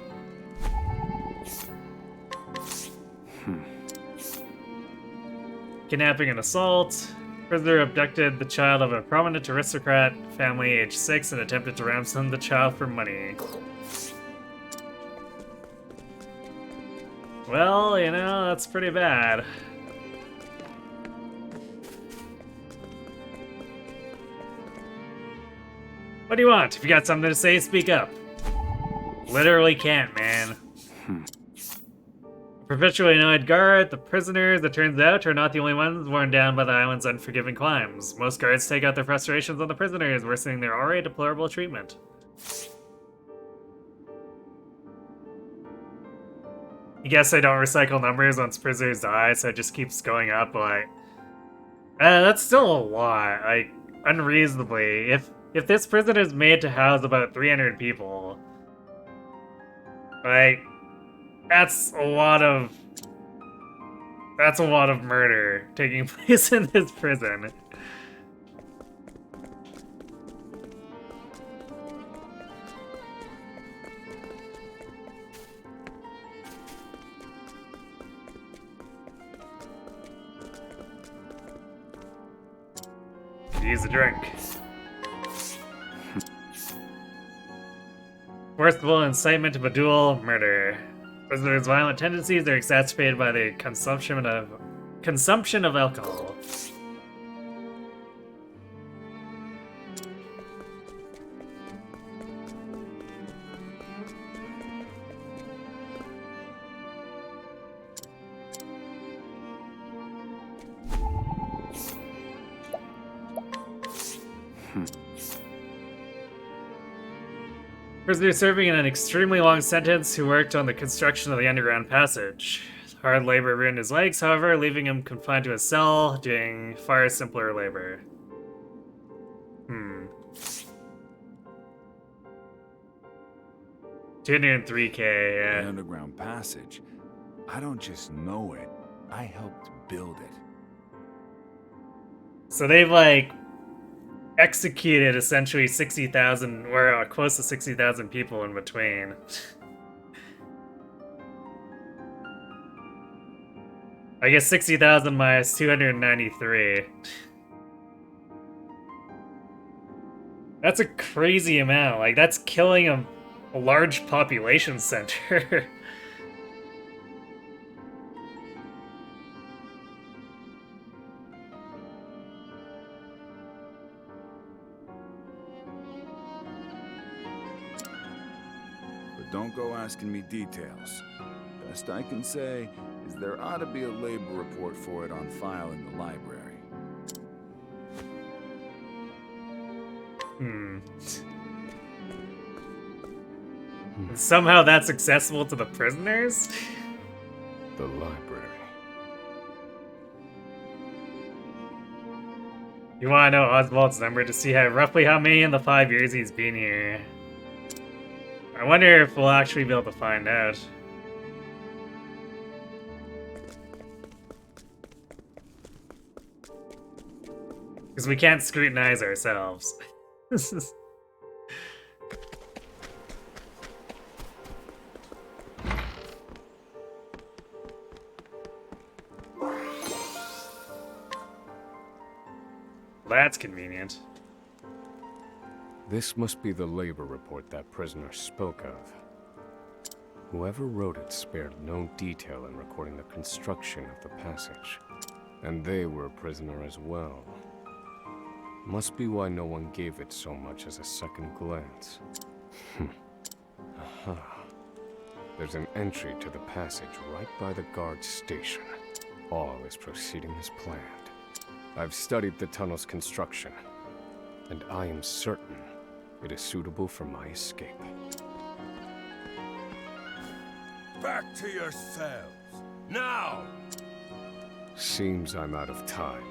Kidnapping and assault. Prisoner abducted the child of a prominent aristocrat family aged 6 and attempted to ransom the child for money. Well, you know, that's pretty bad. What do you want? If you got something to say, speak up. Literally can't, man. Perpetually annoyed guard, the prisoners, it turns out, are not the only ones worn down by the island's unforgiving climes. Most guards take out their frustrations on the prisoners, worsening their already deplorable treatment. I guess I don't recycle numbers once prisoners die, so it just keeps going up, like... that's still a lot, like, unreasonably. If this prison is made to house about 300 people... like... That's a lot of murder taking place in this prison. Use a drink. Forcible incitement of a duel, murder. Prisoners' violent tendencies are exacerbated by the consumption of alcohol. Prisoner serving in an extremely long sentence who worked on the construction of the underground passage. Hard labor ruined his legs, however, leaving him confined to a cell, doing far simpler labor. 203K, yeah. The underground passage. I don't just know it. I helped build it. So they've, like, executed essentially 60,000, or close to 60,000 people in between. I guess 60,000 minus 293. That's a crazy amount. Like, that's killing a large population center. Don't go asking me details. Best I can say is there ought to be a labor report for it on file in the library. Somehow that's accessible to the prisoners? The library. You want to know Oswald's number to see roughly how many in the 5 years he's been here? I wonder if we'll actually be able to find out. Because we can't scrutinize ourselves. That's convenient. This must be the labor report that prisoner spoke of. Whoever wrote it spared no detail in recording the construction of the passage. And they were a prisoner as well. Must be why no one gave it so much as a second glance. Aha. There's an entry to the passage right by the guard's station. All is proceeding as planned. I've studied the tunnel's construction, and I am certain it is suitable for my escape. Back to yourselves, now! Seems I'm out of time.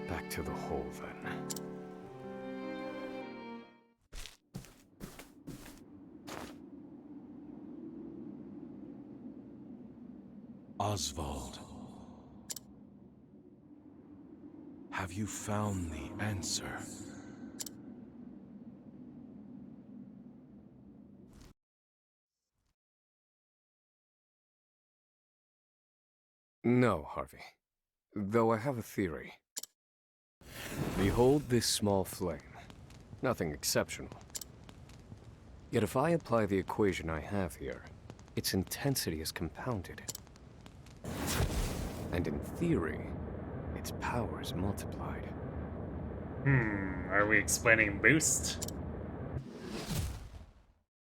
Back to the hole, then. Oswald, have you found the answer? No, Harvey. Though I have a theory. Behold this small flame. Nothing exceptional. Yet if I apply the equation I have here, its intensity is compounded. And in theory, its power is multiplied. Are we explaining boost?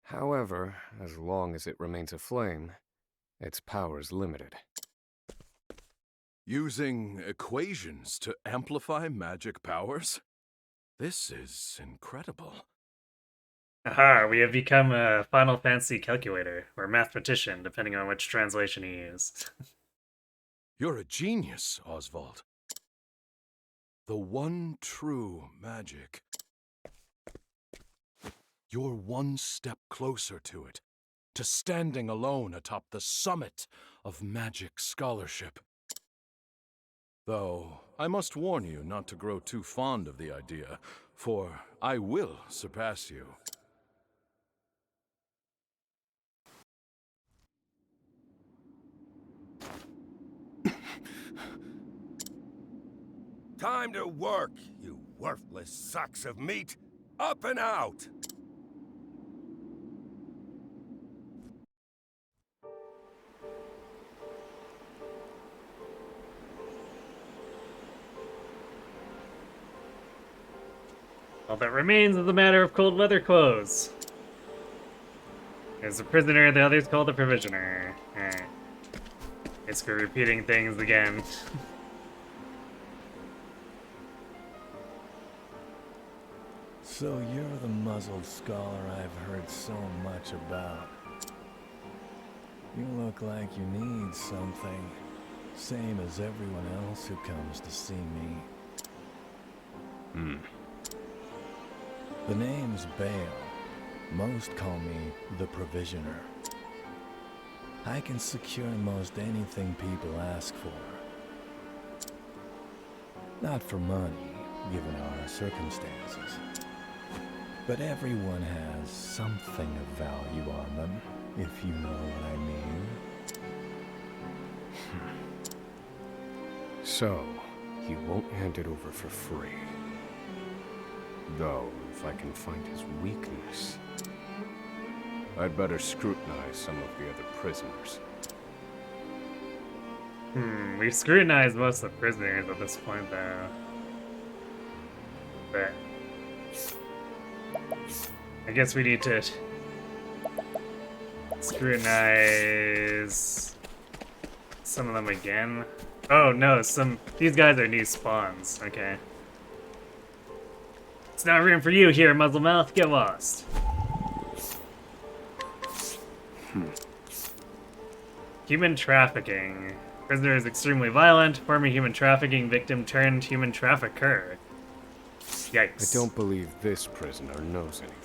However, as long as it remains a flame, its power is limited. Using equations to amplify magic powers? This is incredible. Aha, we have become a Final Fantasy calculator, or mathematician, depending on which translation you use. You're a genius, Oswald. The one true magic. You're one step closer to it, to standing alone atop the summit of magic scholarship. Though, I must warn you not to grow too fond of the idea, for I will surpass you. Time to work, you worthless sacks of meat! Up and out! All that remains is a matter of cold weather clothes. There's the prisoner, the others called the provisioner. Basically repeating things again. So you're the muzzled scholar I've heard so much about. You look like you need something, same as everyone else who comes to see me. The name's Bale. Most call me the Provisioner. I can secure most anything people ask for. Not for money, given our circumstances. But everyone has something of value on them, if you know what I mean. So, he won't hand it over for free. Though, if I can find his weakness, I'd better scrutinize some of the other prisoners. We've scrutinized most of the prisoners at this point, though. But I guess we need to scrutinize some of them again. Oh no, these guys are new spawns. Okay. It's not room for you here, Muzzlemouth. Get lost. Human trafficking. Prisoner is extremely violent. Former human trafficking victim turned human trafficker. Yikes. I don't believe this prisoner knows anything.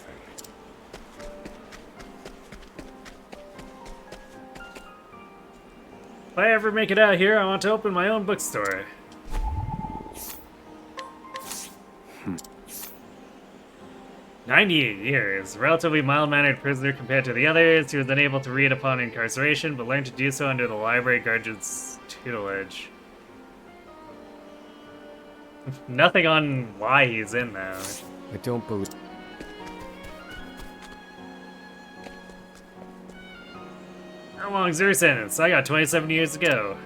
If I ever make it out here, I want to open my own bookstore. 98 years. Relatively mild-mannered prisoner compared to the others. He was unable to read upon incarceration, but learned to do so under the library guard's tutelage. Nothing on why he's in, though. I don't believe... How long's your sentence? I got 27 years to go.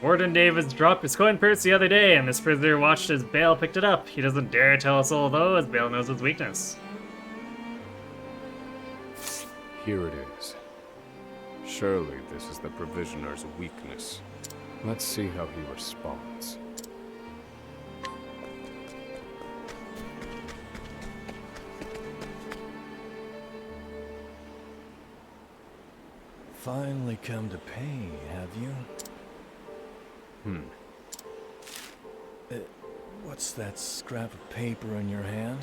Warden Davis dropped his coin purse the other day, and this prisoner watched as Bale picked it up. He doesn't dare tell us all, though, as Bale knows his weakness. Here it is. Surely this is the Provisioner's weakness. Let's see how he responds. Finally come to pay, have you? What's that scrap of paper in your hand?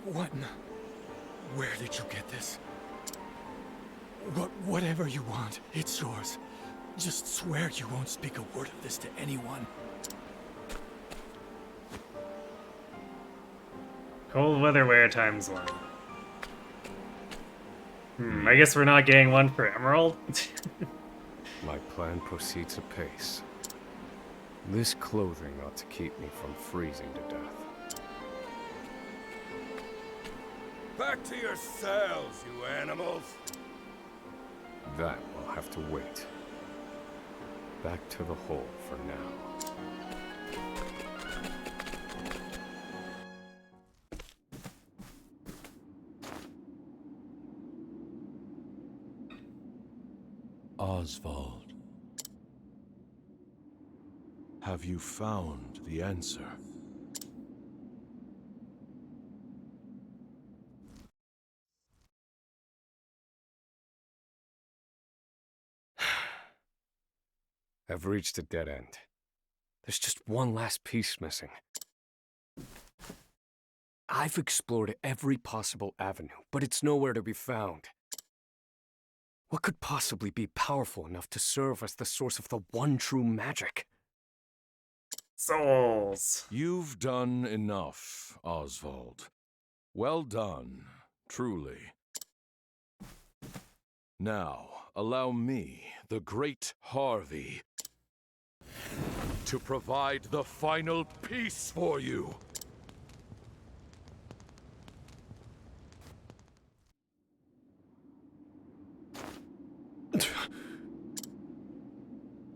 What in the... Where did you get this? Whatever you want, it's yours. Just swear you won't speak a word of this to anyone. Cold weather wear ×1. I guess we're not getting one for Emerald. My plan proceeds apace. This clothing ought to keep me from freezing to death. Back to your cells, you animals! That will have to wait. Back to the hole for now. Oswald, have you found the answer? I've reached a dead end. There's just one last piece missing. I've explored every possible avenue, but it's nowhere to be found. What could possibly be powerful enough to serve as the source of the one true magic? Souls. You've done enough, Oswald. Well done, truly. Now, allow me, the great Harvey, to provide the final piece for you.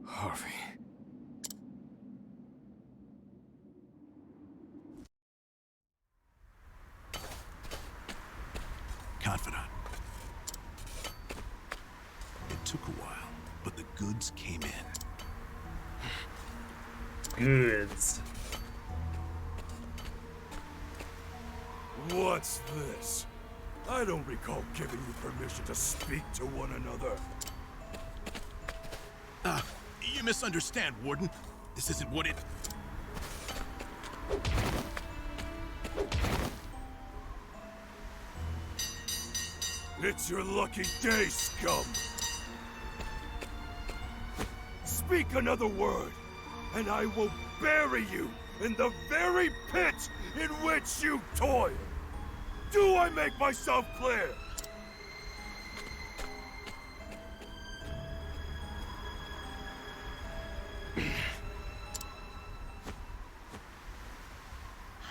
Harvey. Confidant. It took a while, but the goods came in. Goods. What's this? I don't recall giving you permission to speak to one another. You misunderstand, Warden. This isn't what it... It's your lucky day, scum! Speak another word, and I will bury you in the very pit in which you toil! Do I make myself clear?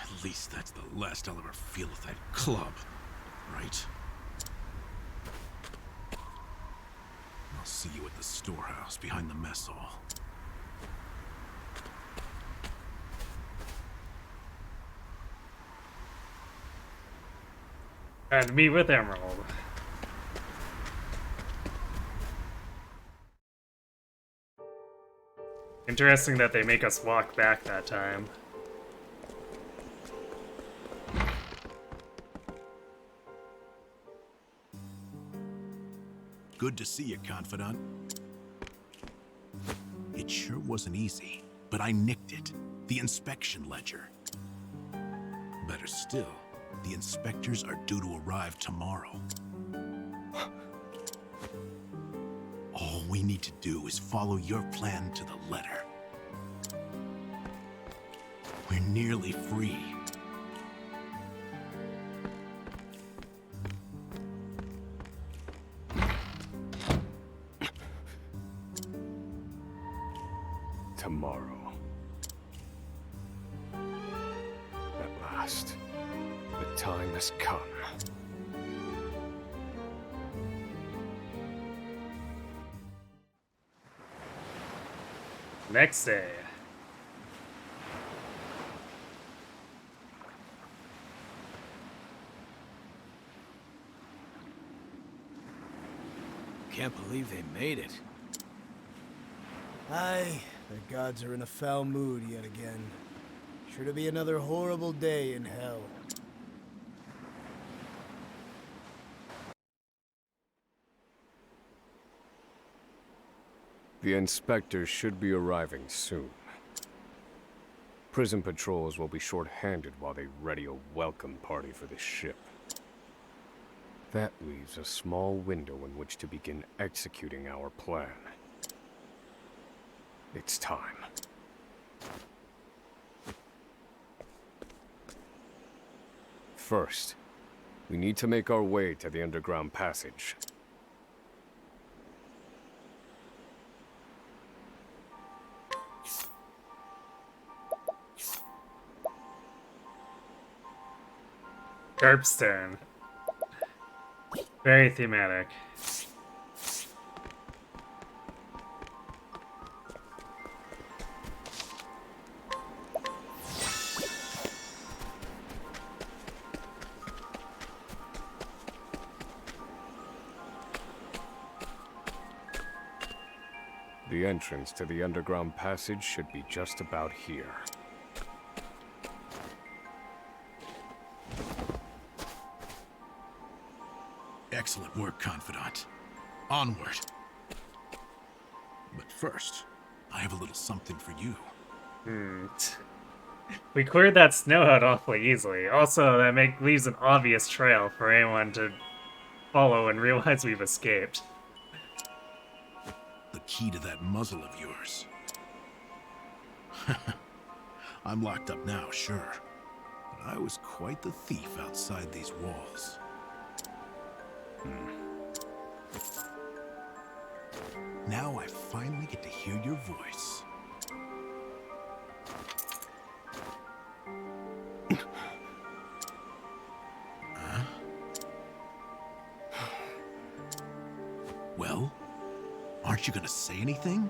At least that's the last I'll ever feel of that club, right? I'll see you at the storehouse behind the mess hall. And me with Emerald. Interesting that they make us walk back that time. Good to see you, Confidant. It sure wasn't easy, but I nicked it. The inspection ledger. Better still, the inspectors are due to arrive tomorrow. All we need to do is follow your plan to the letter. We're nearly free. Tomorrow. At last, the time has come. Next day. Can't believe they made it. Aye, the gods are in a foul mood yet again. Sure to be another horrible day in hell. The inspectors should be arriving soon. Prison patrols will be short-handed while they ready a welcome party for this ship. That leaves a small window in which to begin executing our plan. It's time. First, we need to make our way to the underground passage. Curbstone. Very thematic. The entrance to the underground passage should be just about here. Excellent work, Confidant. Onward. But first, I have a little something for you. We cleared that snow out awfully easily. Also, that leaves an obvious trail for anyone to follow and realize we've escaped. The key to that muzzle of yours. I'm locked up now, sure. But I was quite the thief outside these walls. Now I finally get to hear your voice. Huh? Well, aren't you gonna say anything?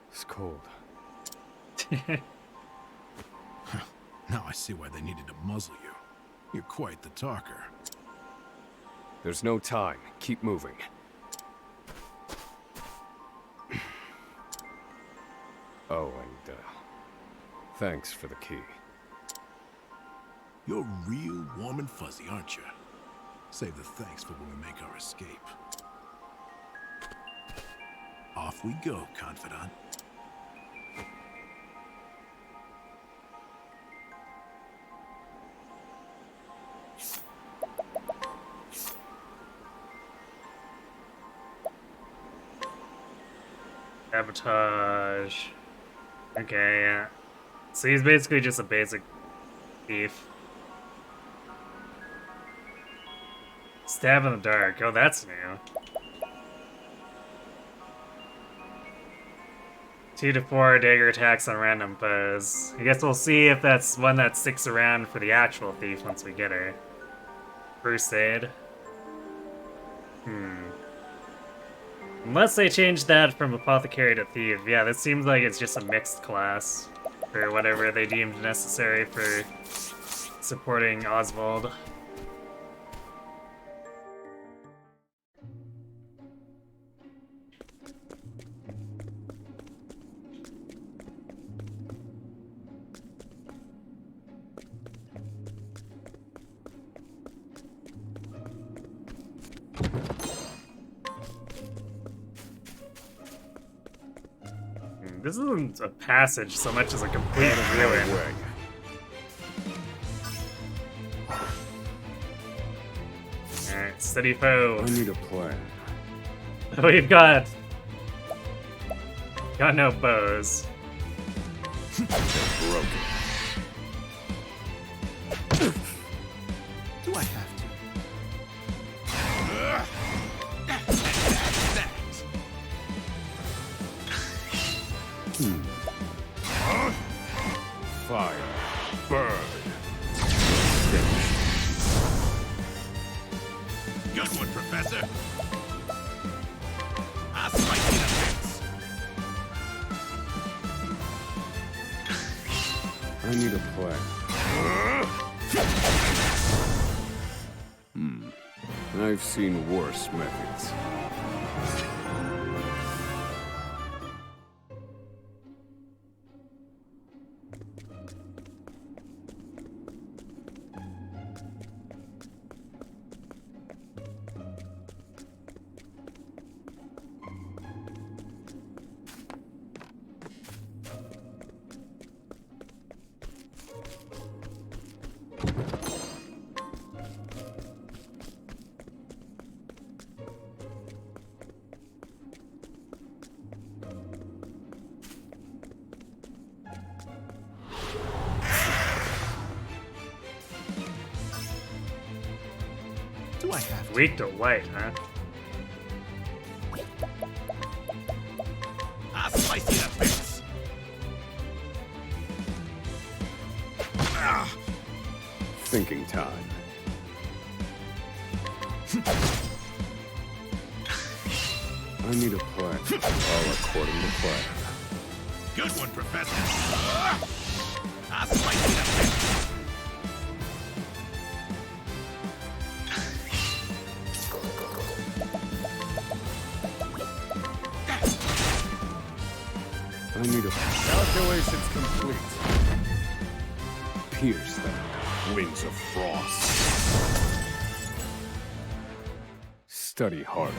It's cold. Now I see why they needed to muzzle you. You're quite the talker. There's no time. Keep moving. Oh, and, thanks for the key. You're real warm and fuzzy, aren't you? Save the thanks for when we make our escape. Off we go, Confidant. Sabotage. Okay, yeah. So he's basically just a basic thief. Stab in the dark. Oh, that's new. 2 to 4 dagger attacks on random foes. I guess we'll see if that's one that sticks around for the actual thief once we get her. Crusade. Unless they change that from apothecary to thief. Yeah, this seems like it's just a mixed class. For whatever they deemed necessary for supporting Oswald. This isn't a passage so much as a complete ruin. Alright, steady foe. I need a plan. We've got no bows. Broken. Do I have to? Fire. Burn. Good one, Professor. I'll slice you to bits. I need a plan. I've seen worse methods. Do I have Weak to light, huh? I'll slice you to bits. Thinking time. I need a plan, all according to plan. Good one, Professor. I'll slice you to bits. I need a... Calculations complete. Pierce them. Wings of frost. Study harder.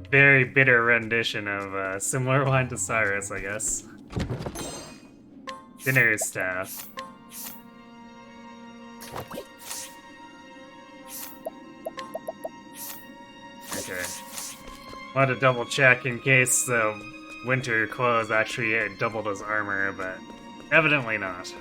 Very bitter rendition of a similar line to Cyrus, I guess. Dinner staff. Okay. Want to double check in case the winter clothes actually doubled his armor, but evidently not.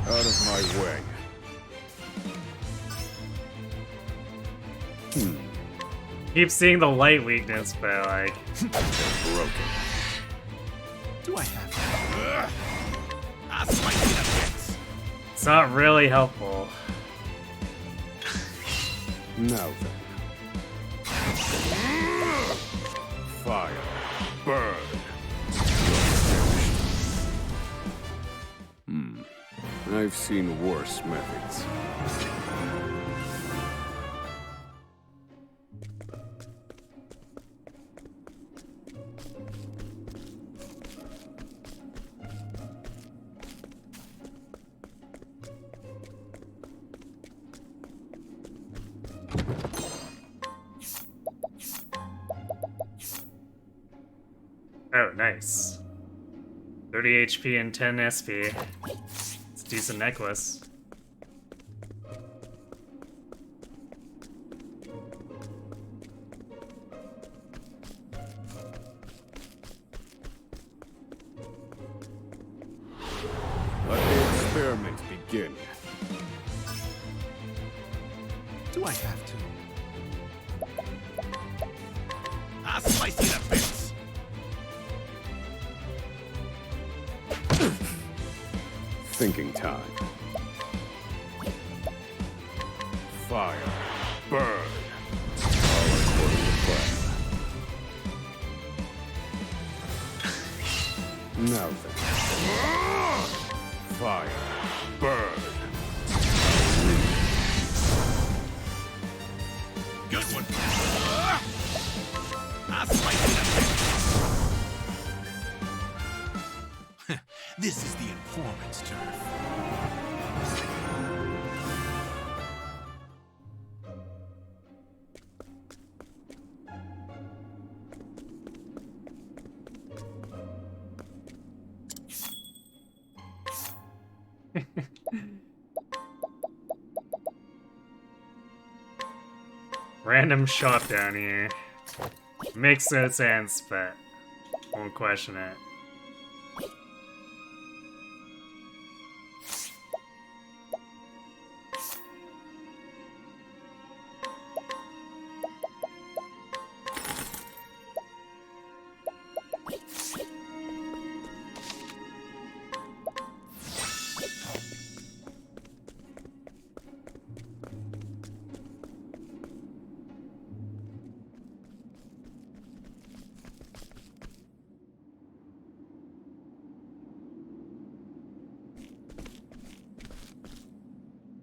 Out of my way. Keep seeing the light weakness, but like... Broken. Do I have I'll slice you to bits. It's not really helpful. Now then. Fire. Burn. I've seen worse methods. Oh, nice. 30 HP and 10 SP. It's a decent necklace. Let the experiment begin. Do I have to? I'll slice you to bits. Thinking time. Fire. Burn. All according to plan. Now then. Fire. Burn. Good one. I'll slice you to bits. This is the informant's turf. Random shop down here. Makes no sense, but won't question it.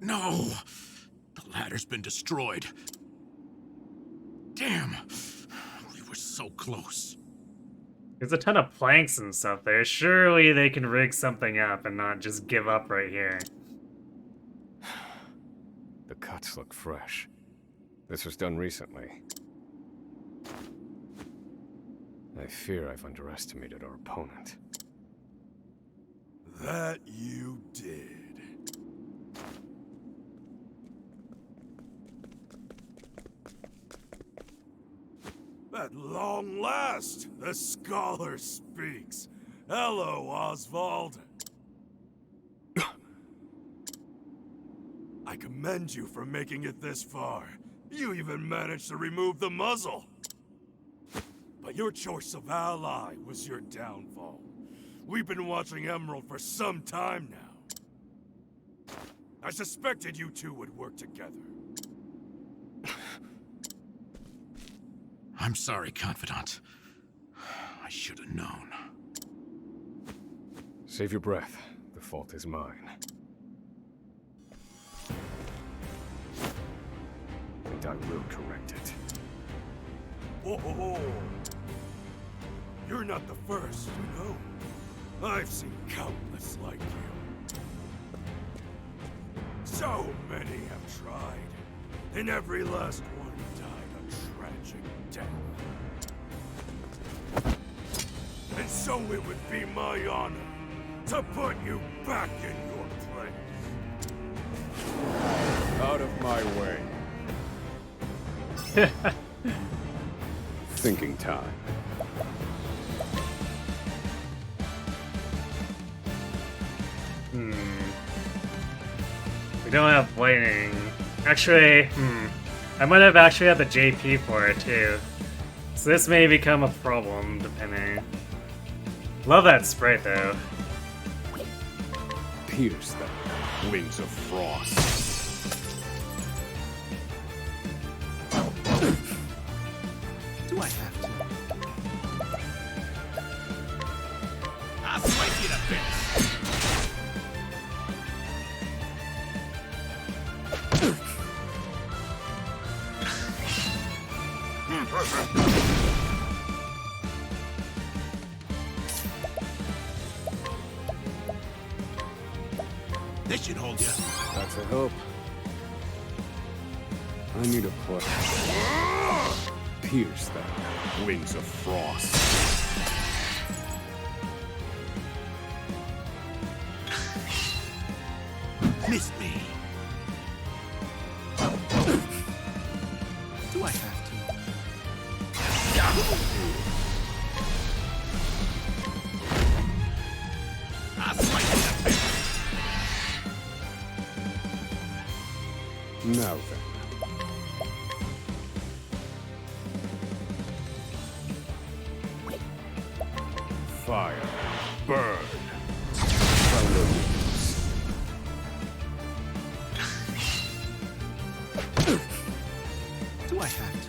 No! The ladder's been destroyed. Damn! We were so close. There's a ton of planks and stuff there. Surely they can rig something up and not just give up right here. The cuts look fresh. This was done recently. I fear I've underestimated our opponent. That you did. At long last, the scholar speaks. Hello, Oswald. I commend you for making it this far. You even managed to remove the muzzle. But your choice of ally was your downfall. We've been watching Emerald for some time now. I suspected you two would work together. I'm sorry, Confidant. I should have known. Save your breath. The fault is mine. And I will correct it. Oh, you're not the first, you know. I've seen countless like you. So many have tried, and every last one died a tragic death. And so it would be my honor to put you back in your place. Out of my way. Thinking time. We don't have lightning. Actually, I might have actually had the JP for it too. So this may become a problem, depending. Love that sprite though. Pierce them, wings of frost. Do I have to? I'll slice you to bits. This should hold you. That's a hope. I need a push. Pierce them, wings of frost. Missed me. Do I have to? I'll slice you to bits. Now then. Fire. Burn. Thunder winds. Do I have to?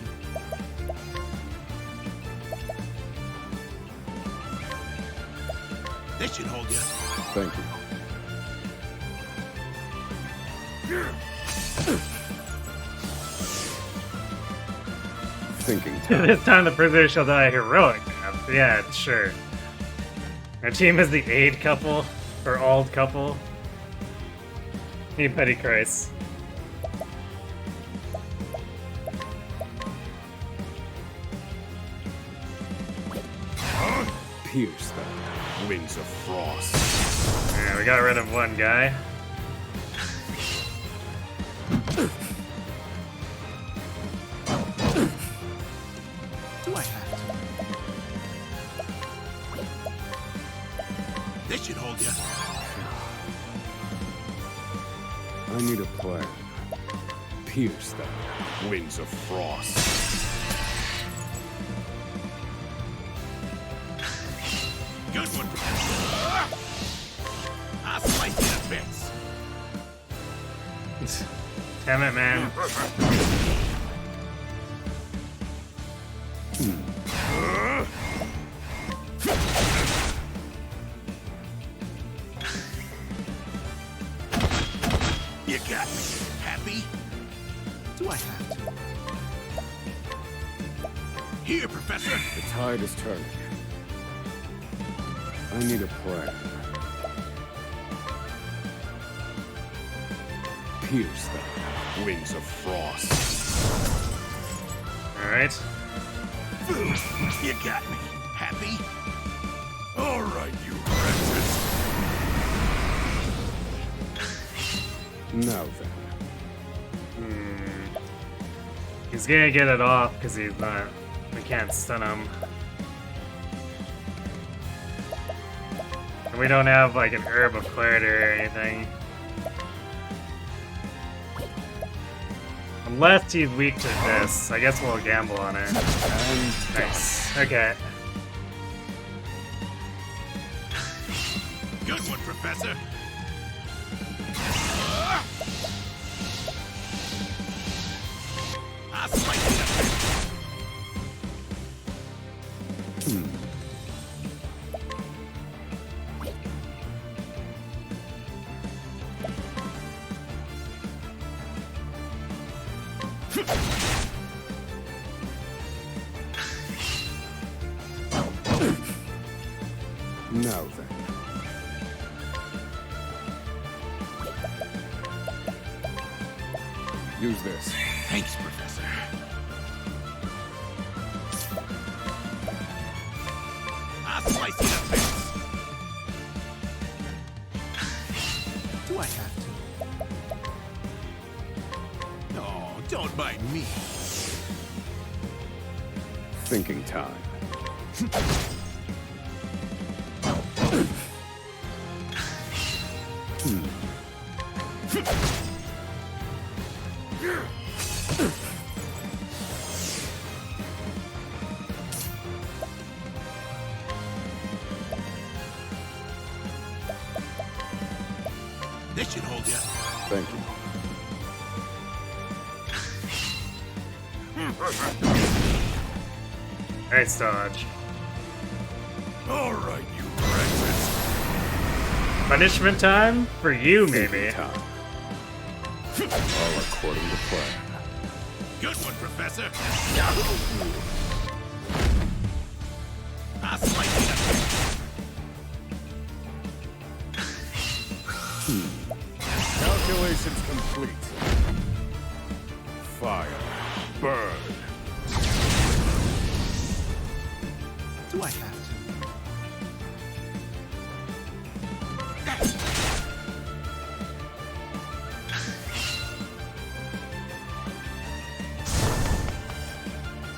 This should hold you. Thank you. Thinking time. This time the prisoner shall die a heroic death. Yeah, sure. Our team is the aid couple, or ald couple. Hey, Petty Christ. Pierce them, wings of frost. Yeah, we got rid of one guy. Do I have to? This should hold you. I need a plan. Pierce them, wings of frost. Good one. I'll slice you to bits. Damn it, man. You got me. Happy? Do I have to? Here, Professor. The tide is turning. I need a plan. Pierce them, wings of frost. Alright. You got me. Happy? All right, you wretches. Now then. He's gonna get it off because he's not. We can't stun him. And we don't have like an herb of clarity or anything. Unless he's weak to this, I guess we'll gamble on it. Nice. Okay. Good one, Professor. I'll slice it up. Now then. Use this. Thanks, Professor. I'll slice it up. Do I have to? No, don't mind me. Thinking time. This should hold you. Thank you. Nice dodge. All right, you wretches. Punishment time? For you, maybe. Time. All according to plan. Good one, Professor. I'll slice it up. Calculations complete. Fire. Burn. Do I have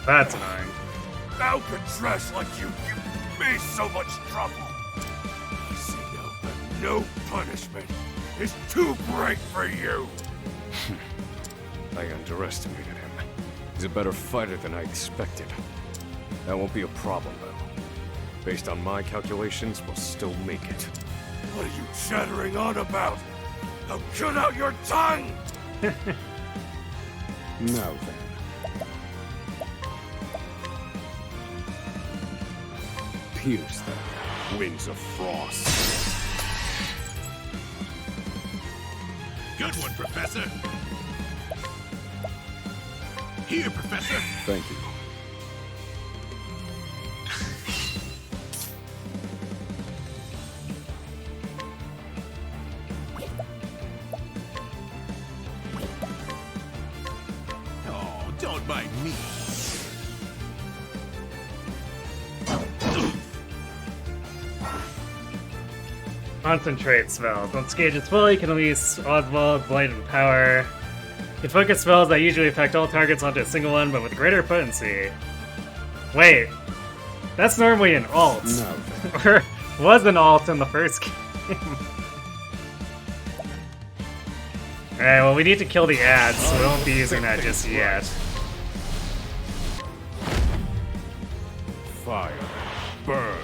That's annoying. How could trash like you give me so much trouble? You see now that no punishment is too great for you. I underestimated him. He's a better fighter than I expected. That won't be a problem, though. Based on my calculations, we'll still make it. What are you chattering on about? Now cut out your tongue! Now then. Pierce them. Wings of frost. Good one, Professor. Here, Professor. Thank you. Oh, don't mind me. Concentrate spells. Once gauge is full, you can release Oswald's Light and Power. You can focus spells that usually affect all targets onto a single one, but with greater potency. Wait. That's normally an alt. No. Or was an alt in the first game. Alright, well we need to kill the ads, so we won't be using that just yet. Fire. Burn.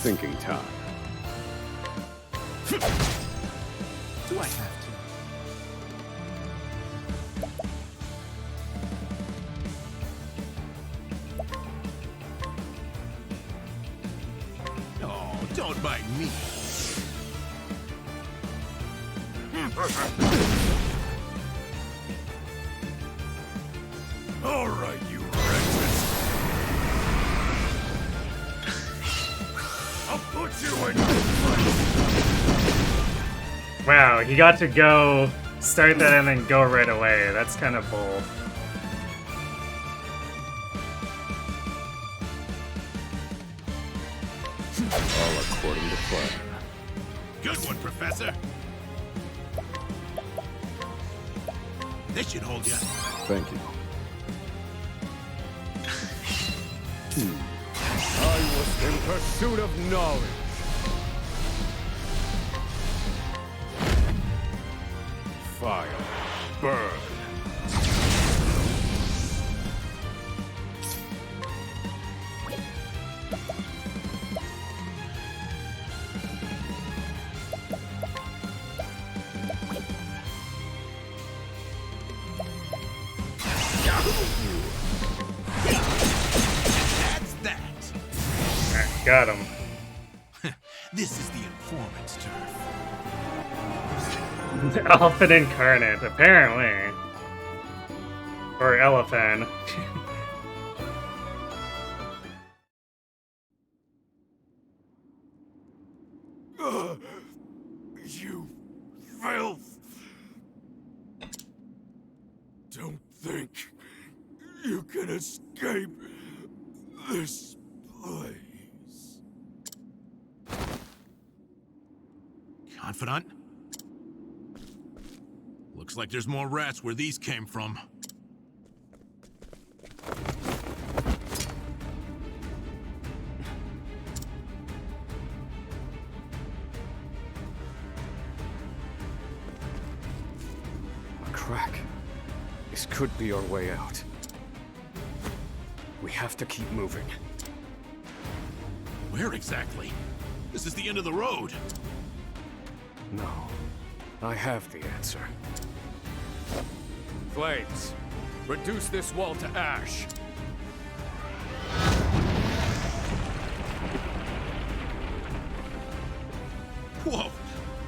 Thinking time. Do I have to? Oh, don't bite me. All right, you wretches. I'll put you in your place. Wow, he got to go, start that and then go right away. That's kind of bold. All according to plan. Good one, Professor. This should hold you. Thank you. I was in pursuit of knowledge. Fire, burn. That's that. Got him. This is the informant's turf. Elephant incarnate, apparently. Or elephant. You filth! Don't think you can escape this place. Confidant? Looks like there's more rats where these came from. A crack. This could be our way out. We have to keep moving. Where exactly? This is the end of the road. No. I have the answer. Flames! Reduce this wall to ash! Whoa!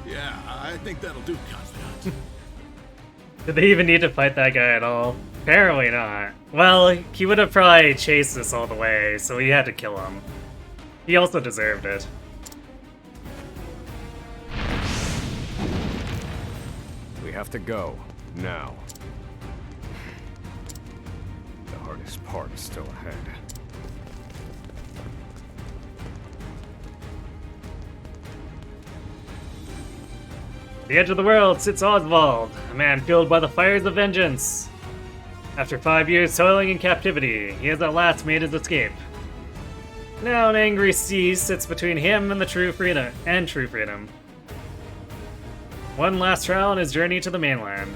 Yeah, I think that'll do, Confidant. Did they even need to fight that guy at all? Apparently not. Well, he would have probably chased us all the way, so we had to kill him. He also deserved it. We have to go. Now. The hardest part is still ahead. At the edge of the world sits Oswald, a man fueled by the fires of vengeance. After 5 years toiling in captivity, he has at last made his escape. Now an angry sea sits between him and true freedom. One last trial on his journey to the mainland.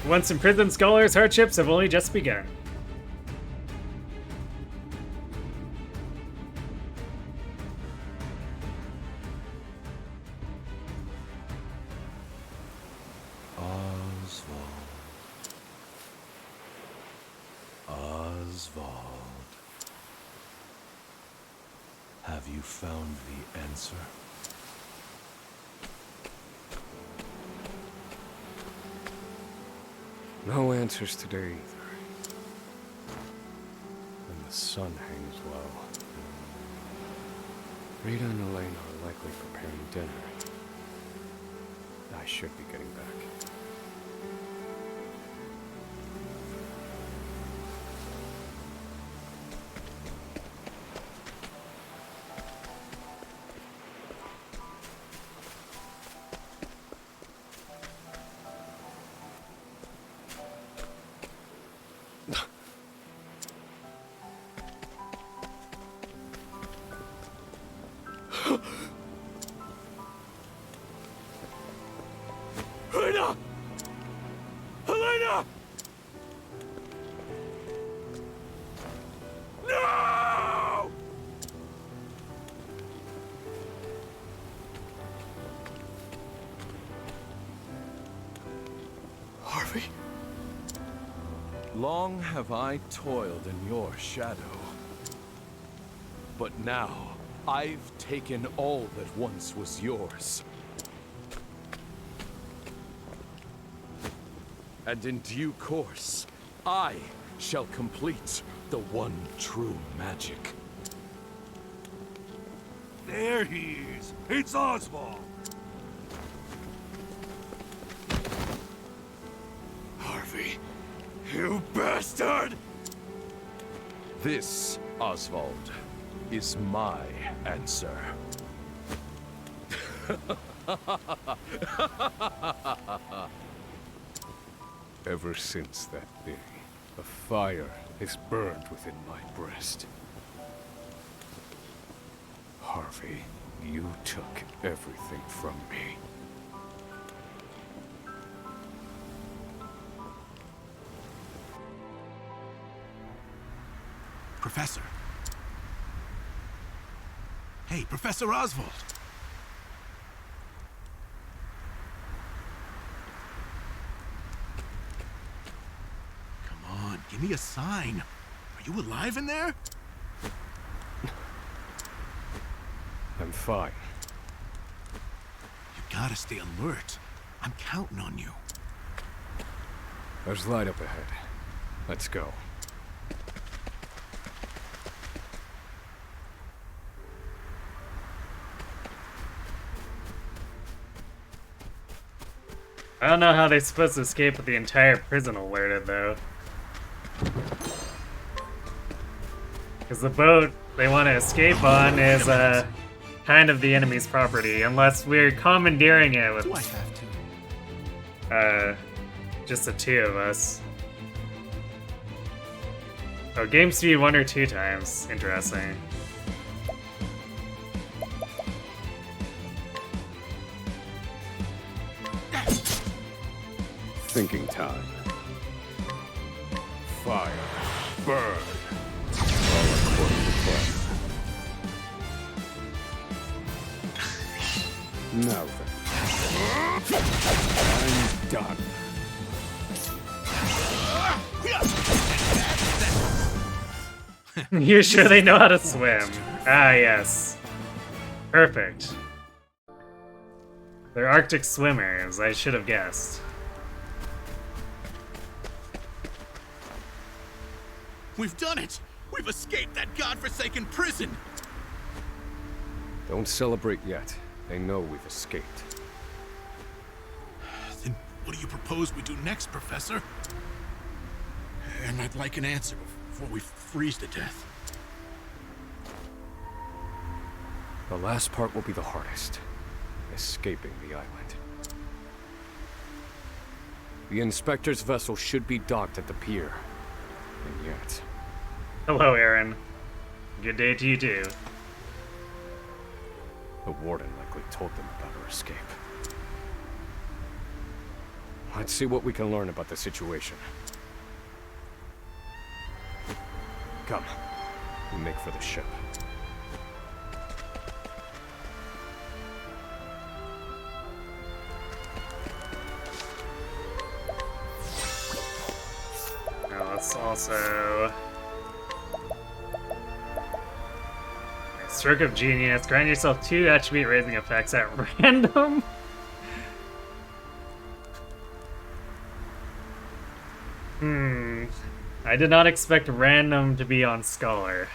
Once imprisoned scholars' hardships have only just begun. Oswald. Have you found the answer? No answers today either. And the sun hangs low. Rita and Elena are likely preparing dinner. I should be getting back. Helena! Helena! No! Harvey. Long have I toiled in your shadow. But now, I've taken all that once was yours. And in due course, I shall complete the one true magic. There he is! It's Oswald! Harvey, you bastard! This, Oswald, is my answer. Ever since that day, a fire has burned within my breast. Harvey, you took everything from me. Professor. Hey, Professor Oswald. Come on, give me a sign. Are you alive in there? I'm fine. You gotta stay alert. I'm counting on you. There's light up ahead. Let's go. I don't know how they're supposed to escape with the entire prison alerted, though. Because the boat they want to escape on is, kind of the enemy's property, unless we're commandeering it with, just the two of us. Oh, game speed 1 or 2 times. Interesting. Thinking time. Fire. Burn. All according to plan. Now then. I'm done. You sure they know how to swim? Ah, yes. Perfect. They're Arctic swimmers, I should have guessed. We've done it! We've escaped that godforsaken prison! Don't celebrate yet. They know we've escaped. Then what do you propose we do next, Professor? And I'd like an answer before we freeze to death. The last part will be the hardest. Escaping the island. The Inspector's vessel should be docked at the pier. And yet... Hello, Aaron. Good day to you, too. The warden likely told them about our escape. Let's see what we can learn about the situation. Come. We make for the ship. Now let's also... Stroke of Genius. Grant yourself 2 attribute raising effects at random. I did not expect random to be on Scholar.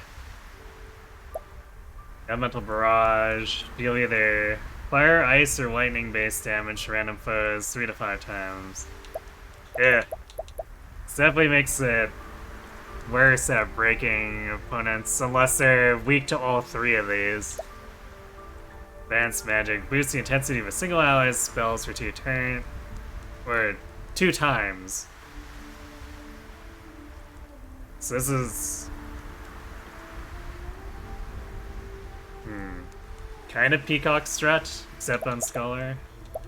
Elemental Barrage. Deal either fire, ice, or lightning based damage to random foes 3 to 5 times. Yeah. This definitely makes it worse at breaking opponents, unless they're weak to all 3 of these. Advanced Magic. Boosts the intensity of a single ally's spells for 2 turns. Or 2 times. So this is... kind of Peacock Strut, except on Scholar.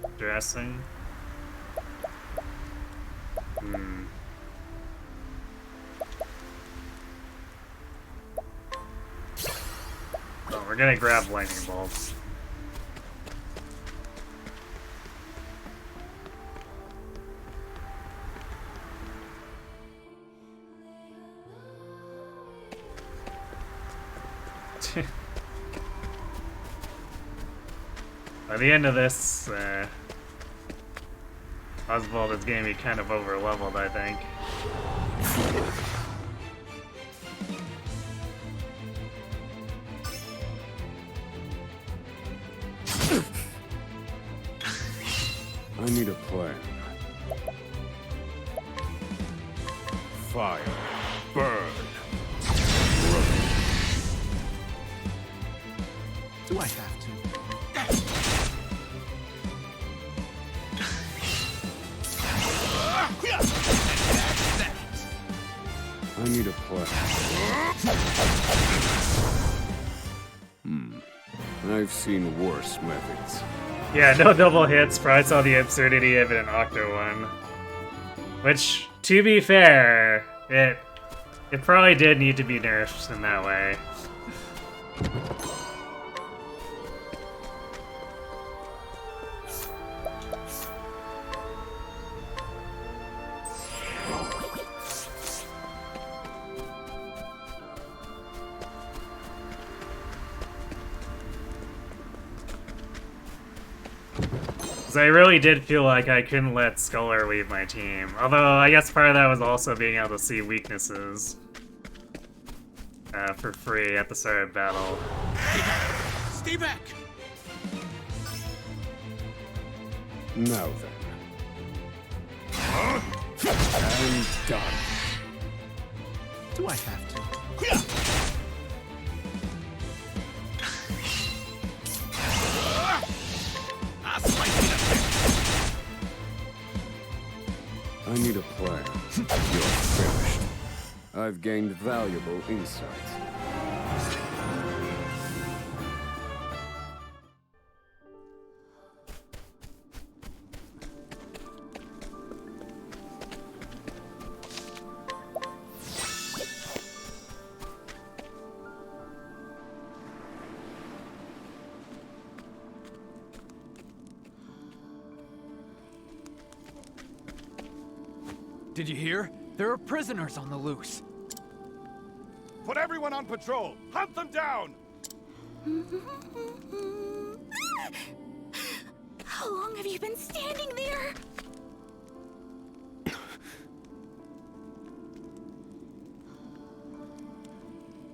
Interesting. Oh, we're gonna grab lightning bolts. By the end of this, Oswald is going to be kind of over-leveled, I think. I need a plan. Fire. Burn. Do I have to? I need a plan. I've seen worse methods. Yeah, no double hits. Probably saw the absurdity of it in Octo one. Which, to be fair, it probably did need to be nerfed in that way. I really did feel like I couldn't let Scholar leave my team. Although, I guess part of that was also being able to see weaknesses for free at the start of battle. Stay back! Now then. I'm done. Do I have to? I need a plan. You're finished. I've gained valuable insight. Did you hear? There are prisoners on the loose. Put everyone on patrol! Hunt them down! How long have you been standing there?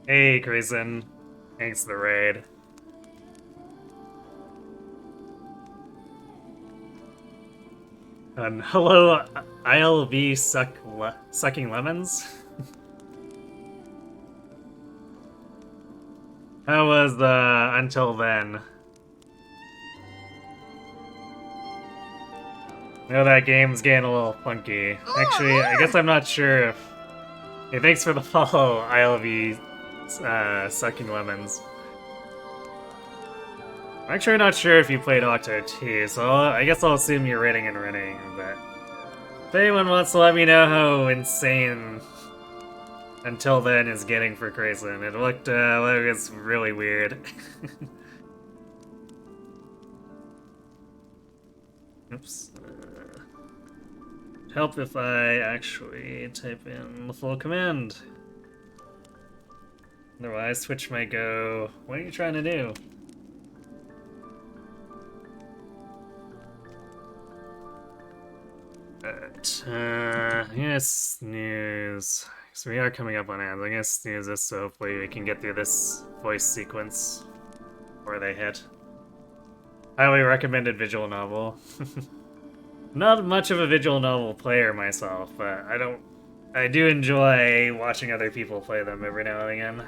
Hey, Grayson. Thanks for the raid. Hello, ILV sucking lemons? How was Until Then? I know that game's getting a little funky. Actually, I guess I'm not sure if... Hey, thanks for the follow, ILV sucking lemons. I'm actually not sure if you played Octo 2, so I guess I'll assume you're rating and running, but... If anyone wants to let me know how insane Until Then is getting for Grayson, it looked like it's really weird. Oops. Help if I actually type in the full command. Otherwise, Twitch might go, what are you trying to do? But, I'm gonna snooze. So we are coming up on ads. I'm gonna snooze this so hopefully we can get through this voice sequence before they hit. Highly recommended visual novel. Not much of a visual novel player myself, but I do enjoy watching other people play them every now and again.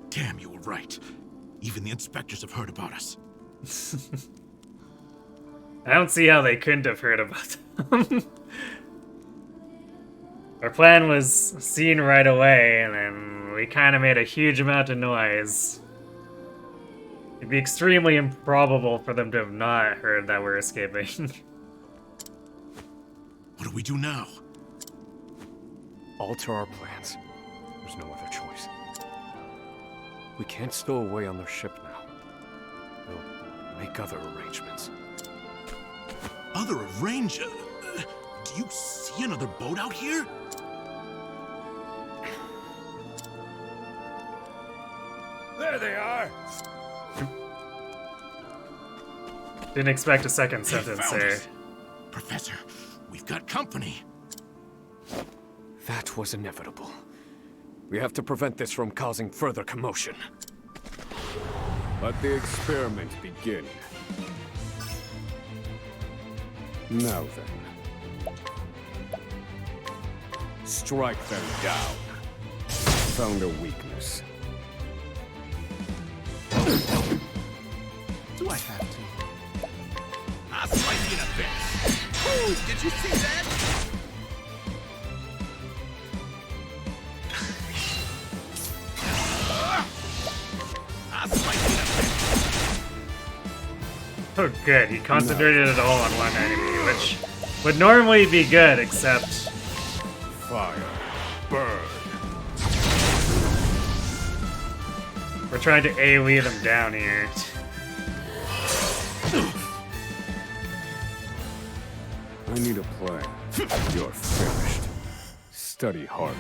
Damn, you were right. Even the inspectors have heard about us. I don't see how they couldn't have heard about them. Our plan was seen right away, and then we kind of made a huge amount of noise. It'd be extremely improbable for them to have not heard that we're escaping. What do we do now? Alter our plans. There's no other choice. We can't stow away on their ship now. We'll make other arrangements. Other arrangements? Do you see another boat out here? There they are! Didn't expect a second sentence found there. us. Professor, we've got company. That was inevitable. We have to prevent this from causing further commotion. Let the experiment begin. Now then. Strike them down. Found a weakness. Do I have to? I'll slice you in a bit. Ooh, did you see that? I'll slice you in a bit. Oh good, he concentrated it all on one enemy, which would normally be good, except... Fire. Burn. We're trying to AoE them down here. I need a plan. You're finished. Study harder.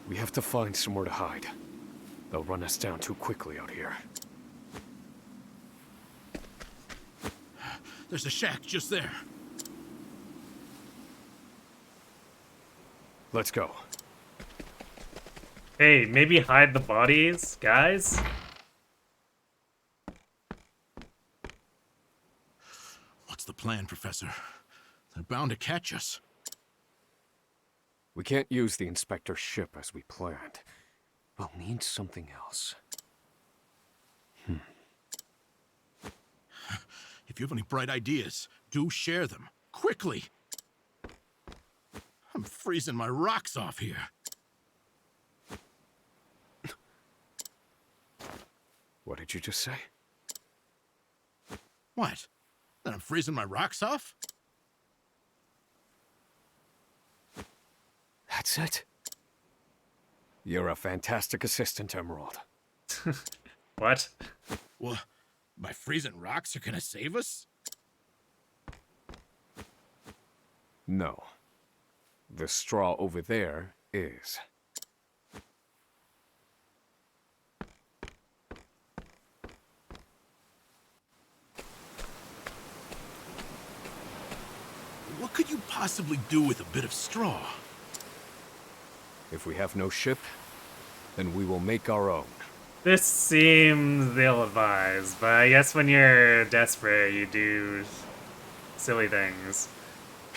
We have to find somewhere to hide. They'll run us down too quickly out here. There's a shack just there. Let's go. Hey, maybe hide the bodies, guys? What's the plan, Professor? They're bound to catch us. We can't use the inspector's ship as we planned. We'll need something else. If you have any bright ideas, do share them. Quickly! I'm freezing my rocks off here. What did you just say? What? That I'm freezing my rocks off? That's it. You're a fantastic assistant, Emerald. What? Well, my freezing rocks are gonna save us? No. The straw over there is. What could you possibly do with a bit of straw? If we have no ship, then we will make our own. This seems ill-advised, but I guess when you're desperate, you do silly things.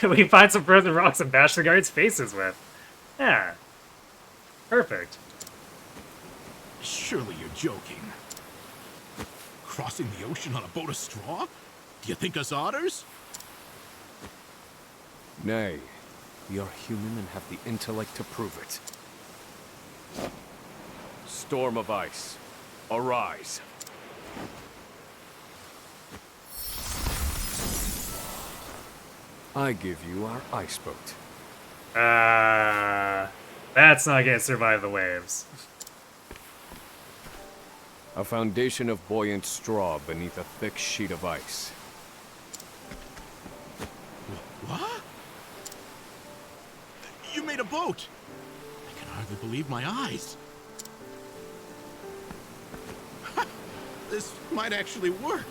We find some frozen rocks and bash the guards' faces with. Yeah. Perfect. Surely you're joking. Crossing the ocean on a boat of straw? Do you think us otters? Nay. We are human and have the intellect to prove it. Storm of ice. Arise. I give you our ice boat. That's not gonna survive the waves. A foundation of buoyant straw beneath a thick sheet of ice. What? You made a boat! I can hardly believe my eyes. This might actually work.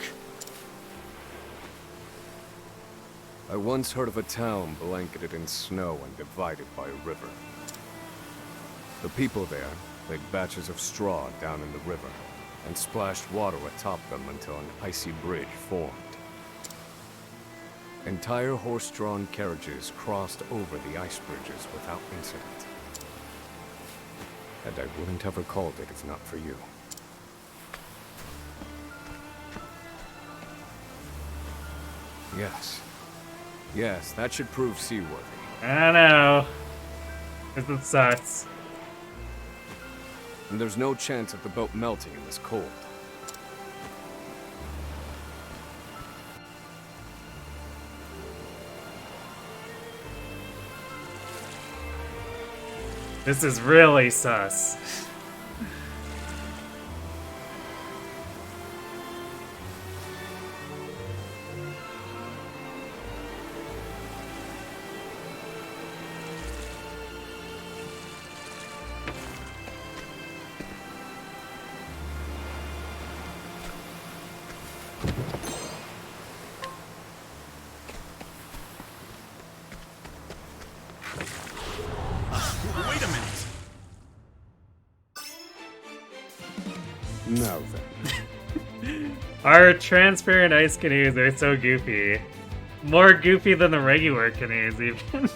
I once heard of a town blanketed in snow and divided by a river. The people there laid batches of straw down in the river and splashed water atop them until an icy bridge formed. Entire horse-drawn carriages crossed over the ice bridges without incident. And I wouldn't have recalled it if not for you. Yes. Yes, that should prove seaworthy. I know. It sucks. And there's no chance of the boat melting in this cold. This is really sus. Now then. Our transparent ice canoes are so goofy. More goofy than the regular canoes, even.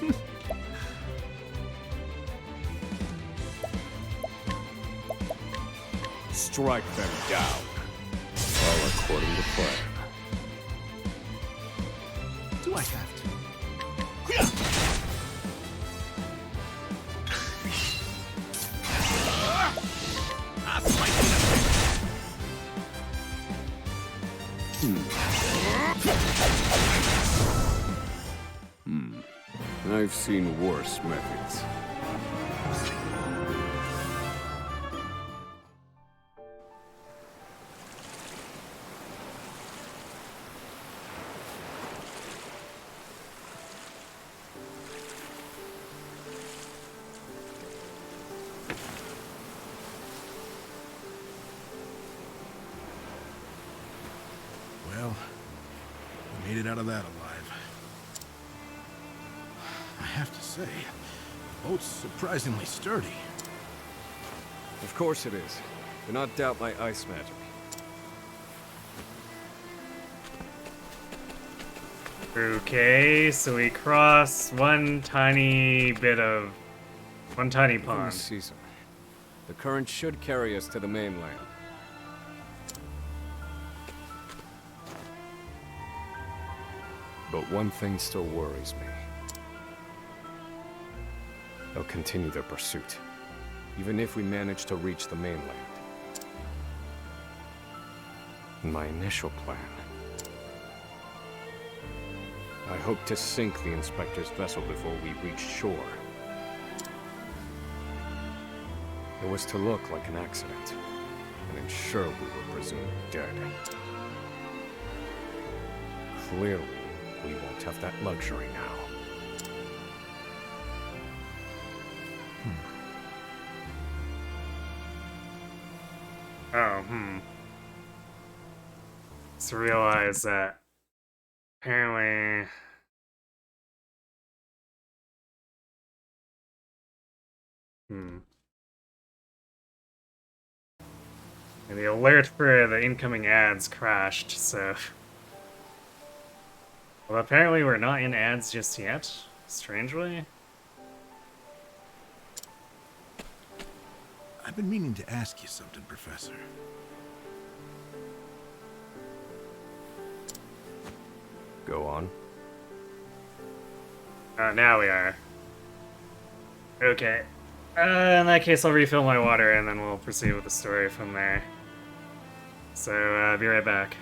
Strike them down. All according to plan. Do I have to? I've seen worse methods. Well, we made it out of that alive. I have to say, the boat's surprisingly sturdy. Of course it is. Do not doubt my ice magic. Okay, so we cross one tiny pond. This season, the current should carry us to the mainland. But one thing still worries me. They'll continue their pursuit, even if we manage to reach the mainland. In my initial plan, I hoped to sink the Inspector's vessel before we reached shore. It was to look like an accident, and ensure we were presumed dead. Clearly, we won't have that luxury now. Just realize that apparently and the alert for the incoming ads crashed, so well, apparently we're not in ads just yet, strangely. I've been meaning to ask you something, Professor. Go on. Now we are. Okay. In that case, I'll refill my water and then we'll proceed with the story from there. So, be right back.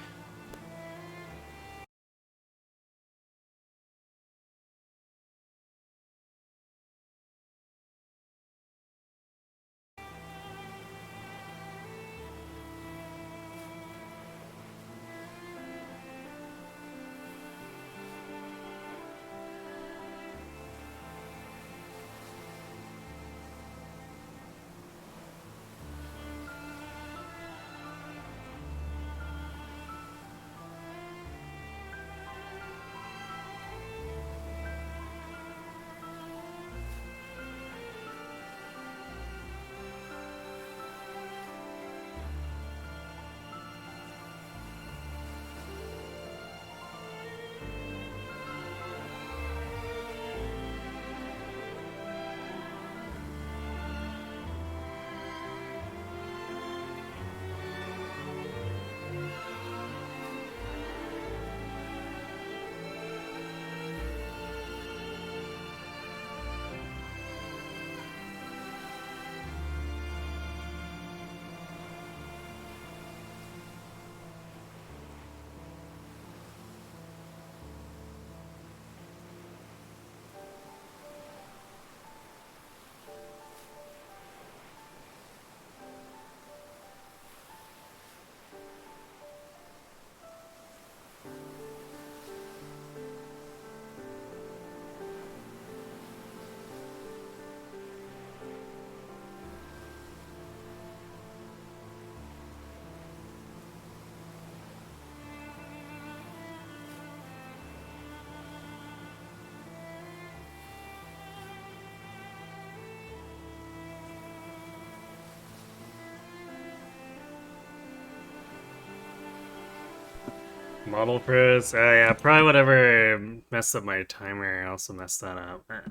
Model pros. Oh yeah, probably whatever messed up my timer. I also messed that up. Let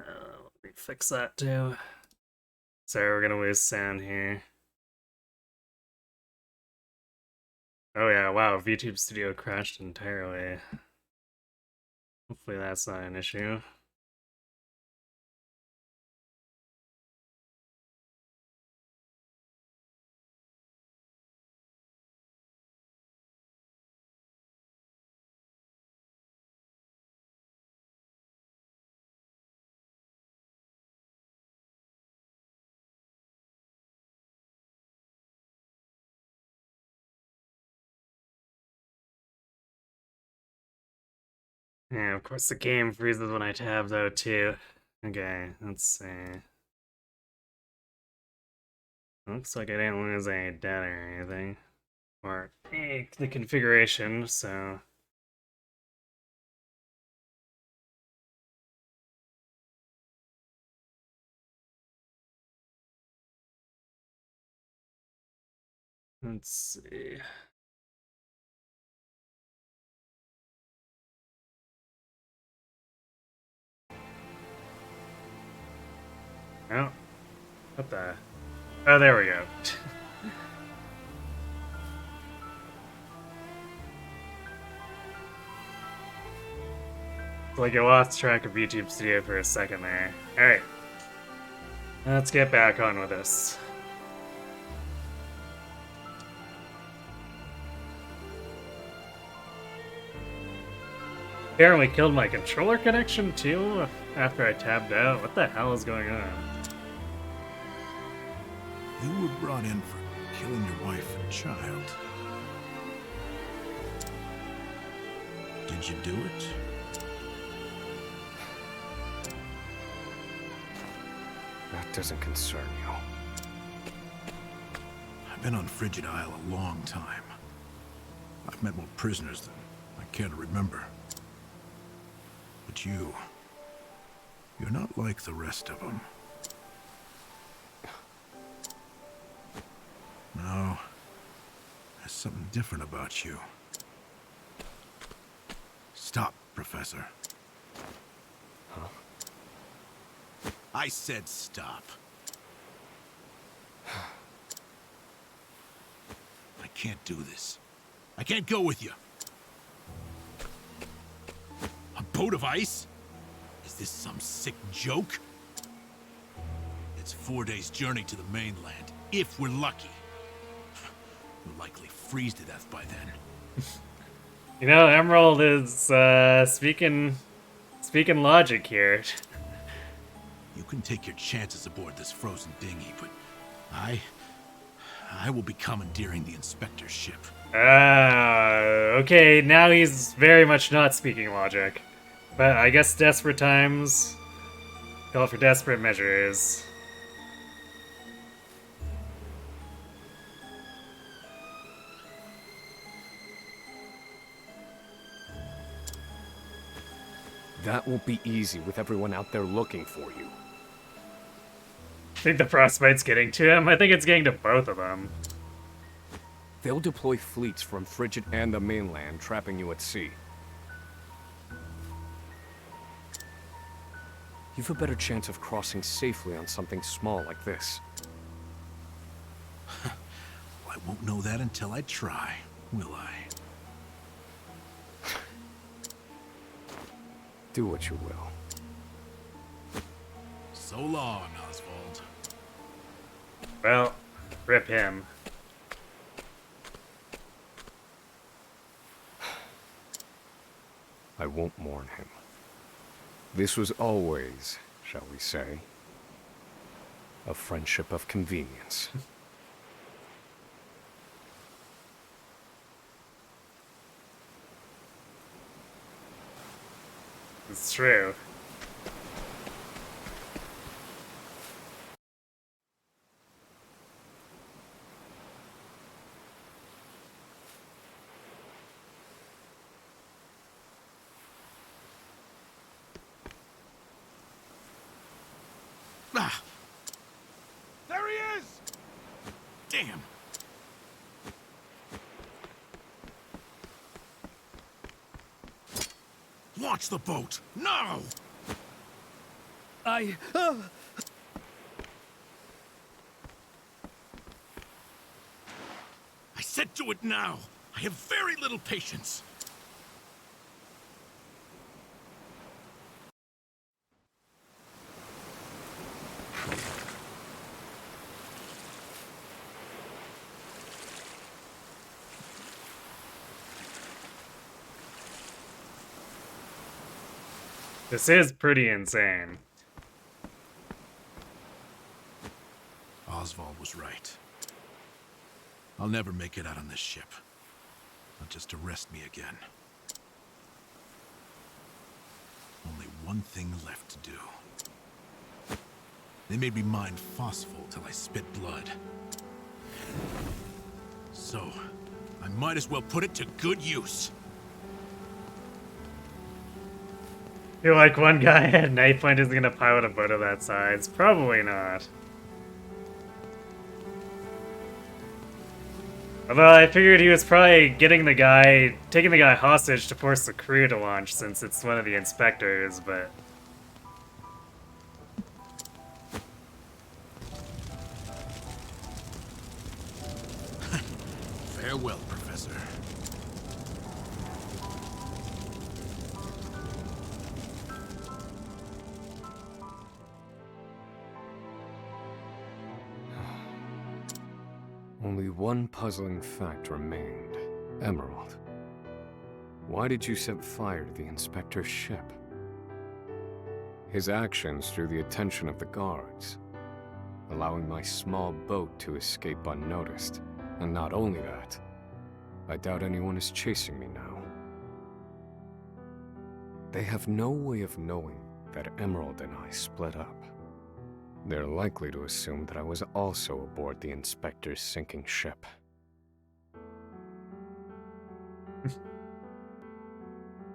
me fix that too. Sorry, we're gonna lose sound here. Oh yeah, wow, VTube Studio crashed entirely. Hopefully that's not an issue. Yeah, of course the game freezes when I tab though too. Okay, let's see. Looks like I didn't lose any data or anything. Or the configuration, so... Let's see... Oh, what the... Oh, there we go. Like I lost track of YouTube Studio for a second there. Alright. Let's get back on with this. Apparently killed my controller connection too after I tabbed out. What the hell is going on? You were brought in for killing your wife and child. Did you do it? That doesn't concern you. I've been on Frigid Isle a long time. I've met more prisoners than I care to remember. But you're not like the rest of them. No, there's something different about you. Stop, Professor. Huh? I said stop. I can't do this. I can't go with you. A boat of ice? Is this some sick joke? It's 4 days' journey to the mainland, if we're lucky. We'll likely freeze to death by then. You know, Emerald is speaking logic here. You can take your chances aboard this frozen dinghy, but I will be commandeering the inspector's ship. Okay, now he's very much not speaking logic. But I guess desperate times call for desperate measures. That won't be easy with everyone out there looking for you. I think the frostbite's getting to him. I think it's getting to both of them. They'll deploy fleets from Frigid and the mainland, trapping you at sea. You've a better chance of crossing safely on something small like this. I won't know that until I try, will I? Do what you will. So long, Oswald. Well, rip him. I won't mourn him. This was always, shall we say, a friendship of convenience. It's true. Ah! There he is! Damn! Launch the boat! Now! I said do it now! I have very little patience! This is pretty insane. Oswald was right. I'll never make it out on this ship. Not just arrest me again. Only one thing left to do. They made me mine phosphol till I spit blood. So, I might as well put it to good use. I feel like one guy at knife point is gonna pilot a boat of that size. Probably not. Although I figured he was probably taking the guy hostage to force the crew to launch, since it's one of the inspectors, but... Farewell, Professor. Only one puzzling fact remained. Emerald. Why did you set fire to the inspector's ship? His actions drew the attention of the guards, allowing my small boat to escape unnoticed. And not only that, I doubt anyone is chasing me now. They have no way of knowing that Emerald and I split up. They're likely to assume that I was also aboard the inspector's sinking ship.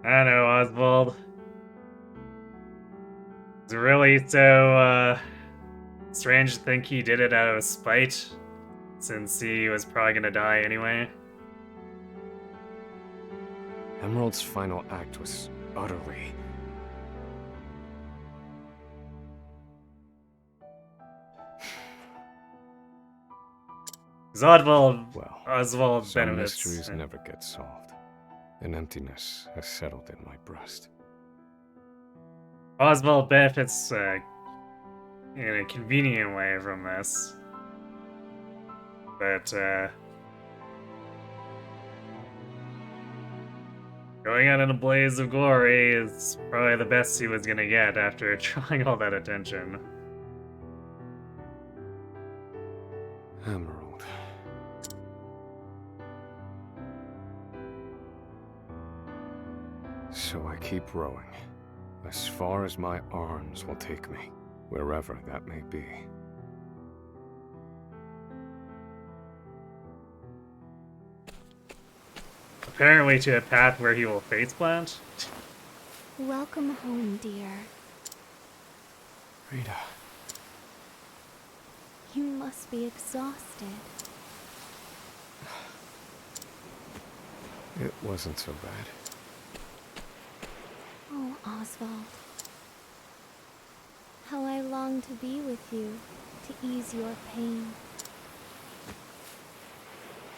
I don't know, Oswald. It's really so, strange to think he did it out of spite, since he was probably gonna die anyway. Emerald's final act was utterly... Oswald some benefits. mysteries never get solved. An emptiness has settled in my breast. Oswald benefits in a convenient way from this. But, going out in a blaze of glory is probably the best he was gonna get after drawing all that attention. Emerald. So I keep rowing, as far as my arms will take me, wherever that may be. Apparently to a path where he will face plant. Welcome home, dear. Rita. You must be exhausted. It wasn't so bad. Oh, Oswald. How I long to be with you, to ease your pain.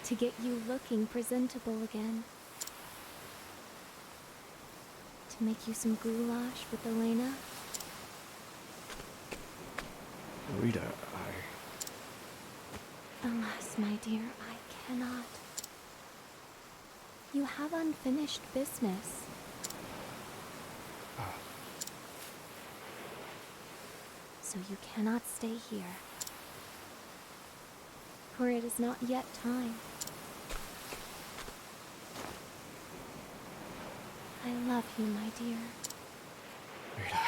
To get you looking presentable again. To make you some goulash with Elena. Rita, Alas, my dear, I cannot. You have unfinished business. So you cannot stay here. For it is not yet time. I love you, my dear. Rita.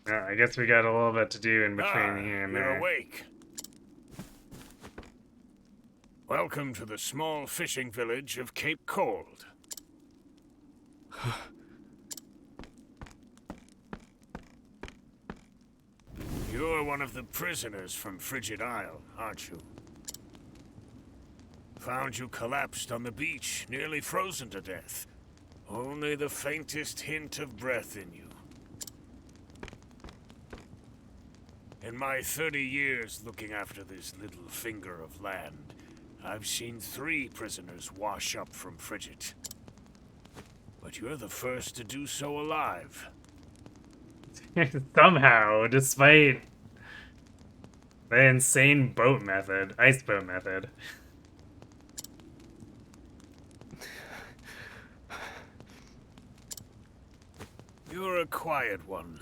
I guess we got a little bit to do in between here and you're there. awake. Welcome to the small fishing village of Cape Cold. You're one of the prisoners from Frigid Isle, aren't you? Found you collapsed on the beach, nearly frozen to death. Only the faintest hint of breath in you. In my 30 years looking after this little finger of land, I've seen 3 prisoners wash up from Frigid. But you're the first to do so alive. Somehow, despite the insane boat method, ice boat method. You're a quiet one.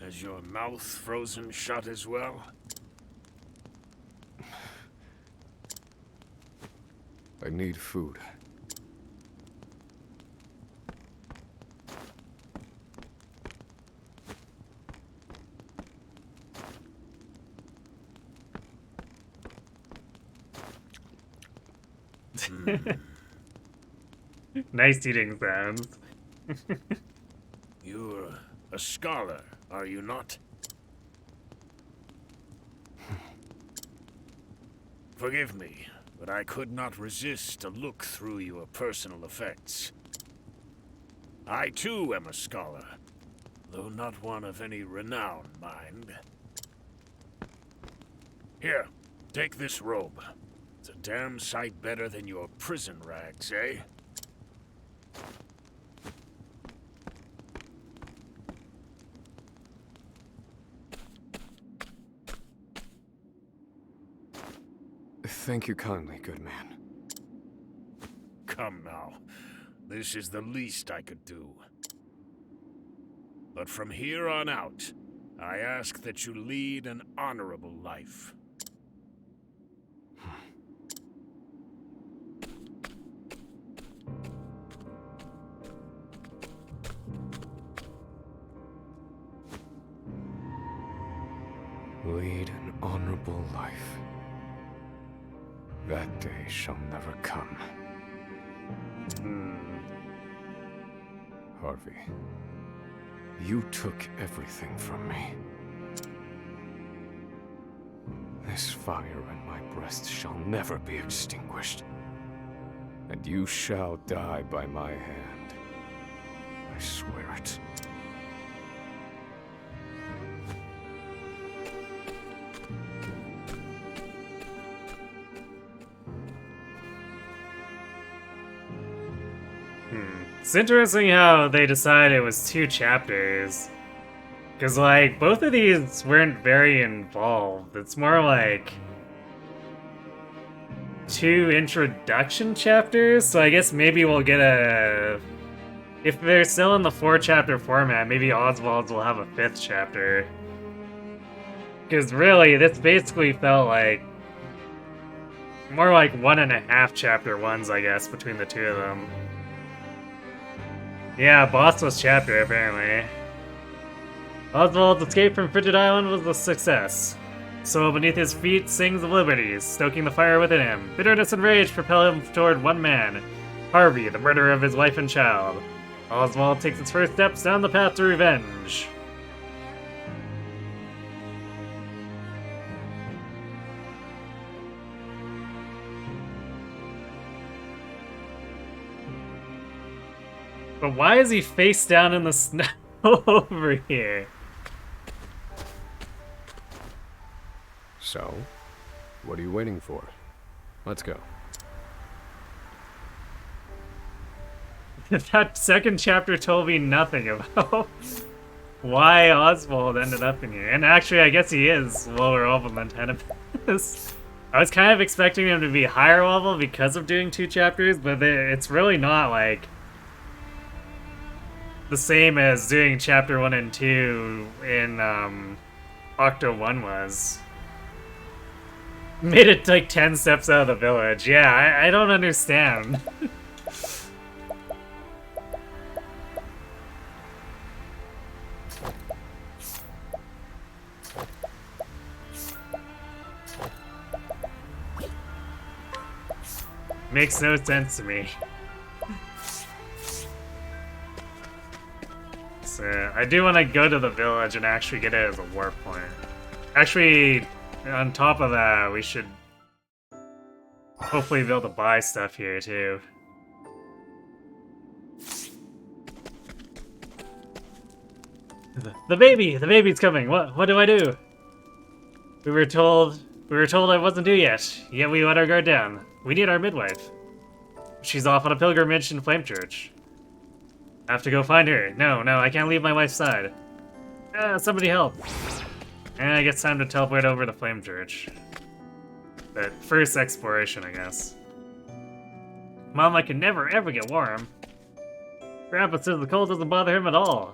Has your mouth frozen shut as well? I need food. Nice eating sounds. You're a scholar, are you not? Forgive me, but I could not resist a look through your personal effects. I too am a scholar, though not one of any renown, mind. Here, take this robe. It's a damn sight better than your prison rags, eh? Thank you kindly, good man. Come now. This is the least I could do. But from here on out, I ask that you lead an honorable life. Lead an honorable life. That day shall never come. Harvey, you took everything from me. This fire in my breast shall never be extinguished. And you shall die by my hand. I swear it. It's interesting how they decided it was 2 chapters. Because, like, both of these weren't very involved. It's more like 2 introduction chapters, so I guess maybe we'll get a... If they're still in the 4-chapter format, maybe Oswald's will have a 5th chapter. Because really, this basically felt like... more like 1.5 chapter ones, I guess, between the 2 of them. Yeah, bossless chapter, apparently. Oswald's escape from Frigid Island was a success. So beneath his feet sings of liberty, stoking the fire within him. Bitterness and rage propel him toward one man, Harvey, the murderer of his wife and child. Oswald takes his first steps down the path to revenge. But why is he face down in the snow over here? So, what are you waiting for? Let's go. That 2nd chapter told me nothing about why Oswald ended up in here. And actually, I guess he is lower level than Tenemis. I was kind of expecting him to be higher level because of doing 2 chapters, but it's really not, like, the same as doing chapter 1 and 2 in Octo 1 was. Made it like 10 steps out of the village. Yeah, I don't understand. Makes no sense to me. So, I do want to go to the village and actually get it as a warp point. Actually, on top of that, we should hopefully be able to buy stuff here, too. The baby's coming. What do I do? We were told I wasn't due yet. Yet we let our guard down. We need our midwife. She's off on a pilgrimage in Flame Church. I have to go find her. No, I can't leave my wife's side. Somebody help. And I guess time to teleport over to Flame Church. But first exploration, I guess. Mom, I can never ever get warm. Grandpa says the cold doesn't bother him at all.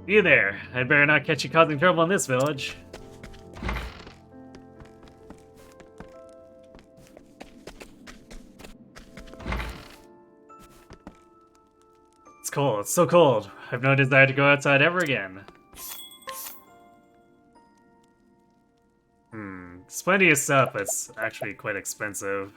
You there. I'd better not catch you causing trouble in this village. It's cold. It's so cold. I've no desire to go outside ever again. There's plenty of stuff that's actually quite expensive.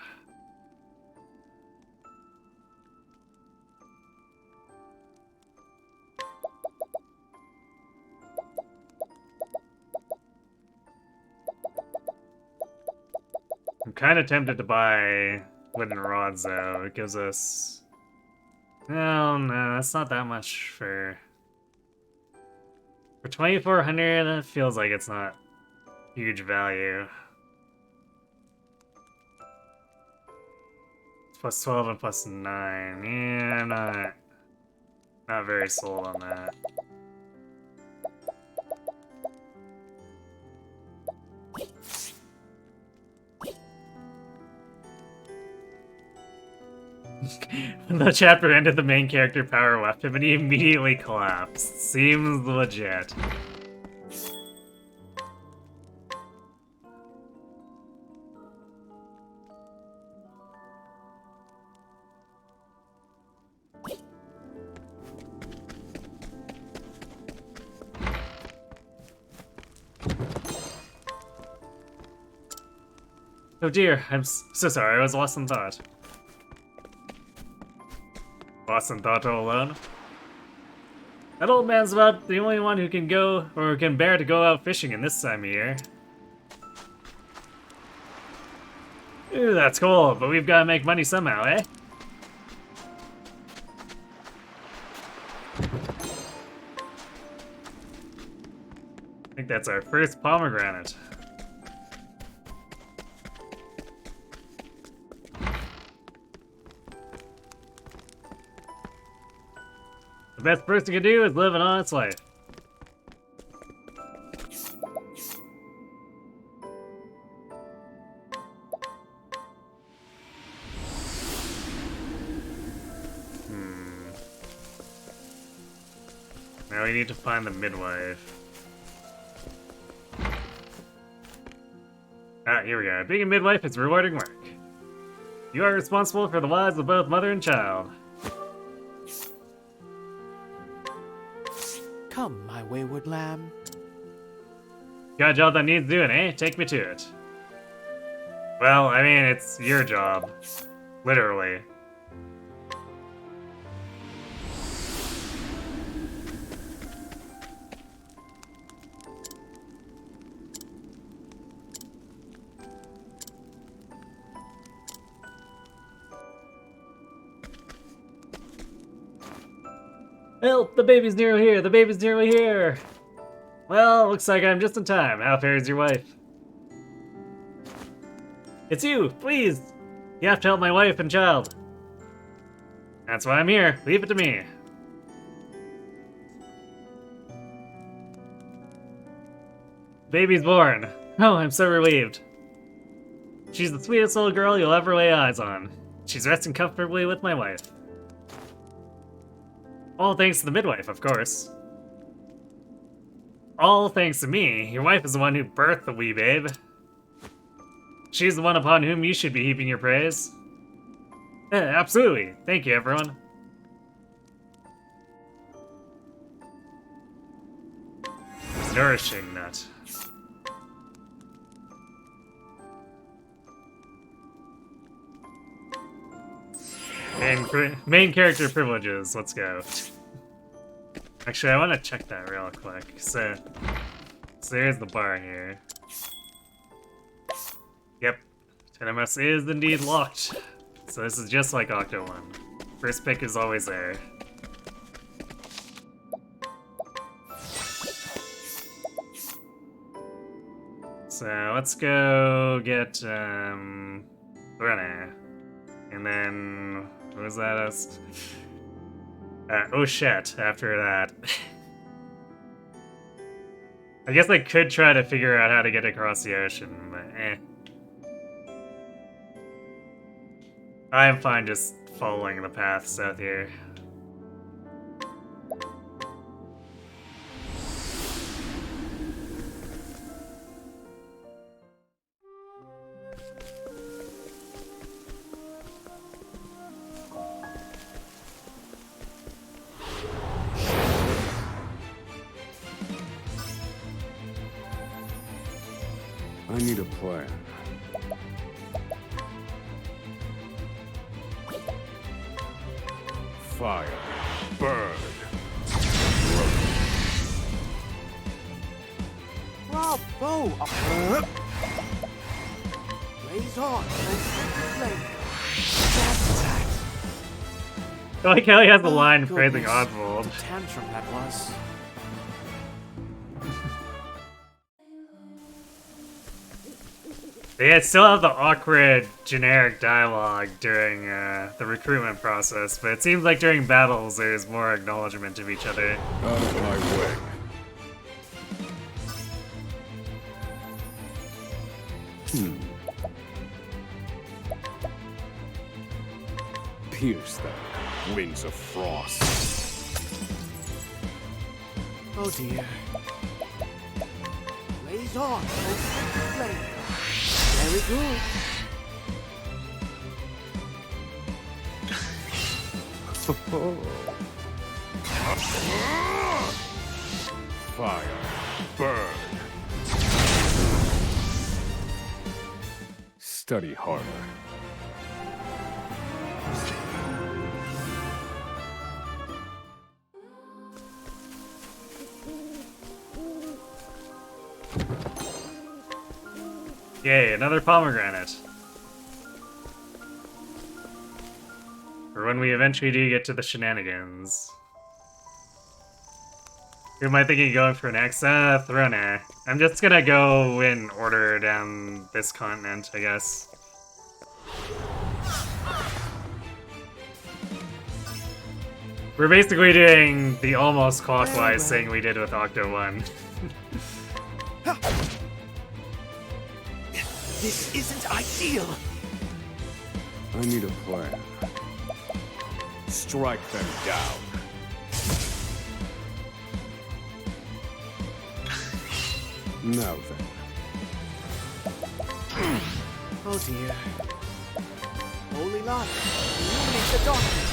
I'm kind of tempted to buy wooden rods, though. It gives us... No, that's not that much for... For 2,400, that feels like it's not huge value. It's plus 12 and plus 9. Yeah, I'm not very sold on that. When the chapter ended, the main character power left him and he immediately collapsed. Seems legit. Oh dear, I'm so sorry, I was lost in thought. Lost in thought all alone? That old man's about the only one who can go, or can bear to go out fishing in this time of year. Ooh, that's cool, but we've got to make money somehow, eh? I think that's our first pomegranate. The best person can do is live an honest life. Now we need to find the midwife. Ah, here we go. Being a midwife is rewarding work. You are responsible for the lives of both mother and child. Come, my wayward lamb. Got a job that needs doing, eh? Take me to it. Well, I mean, it's your job. Literally. Help! The baby's nearly here! The baby's nearly here! Well, looks like I'm just in time. How fares your wife? It's you! Please! You have to help my wife and child. That's why I'm here. Leave it to me. Baby's born. Oh, I'm so relieved. She's the sweetest little girl you'll ever lay eyes on. She's resting comfortably with my wife. All thanks to the midwife, of course. All thanks to me. Your wife is the one who birthed the wee babe. She's the one upon whom you should be heaping your praise. Absolutely. Thank you, everyone. Nourishing nut. Main character privileges. Let's go. Actually, I want to check that real quick. So, So here's the bar here. Yep, Tenemus is indeed locked. So this is just like Octo 1. First pick is always there. So let's go get Rene. And then what was that? Oh shit, after that. I guess I could try to figure out how to get across the ocean, but eh. I am fine just following the path south here. I need a plan. Fire. Burn. Bravo! Blaze on! I like how he has the line praising Oswald. Tantrum that was. They still have the awkward, generic dialogue during the recruitment process, but it seems like during battles there's more acknowledgement of each other. Out of my way. Pierce them, wings of frost. Oh dear. Blaze on! Flame. Very good. Fire. Burn. Study harder. Yay, another pomegranate. For when we eventually do get to the shenanigans. Who am I thinking of going for next? Throne. I'm just gonna go in order down this continent, I guess. We're basically doing the almost clockwise thing we did with Octo 1. This isn't ideal! I need a plan. Strike them down. Now then. Oh dear. Holy light, illuminate the darkness.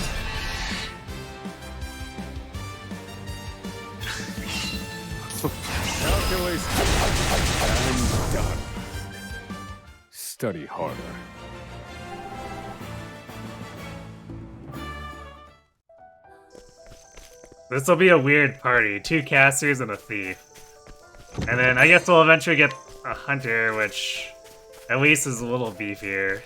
Calculation. And done. Study harder. This will be a weird party. 2 casters and a thief. And then I guess we'll eventually get a hunter, which at least is a little beefier.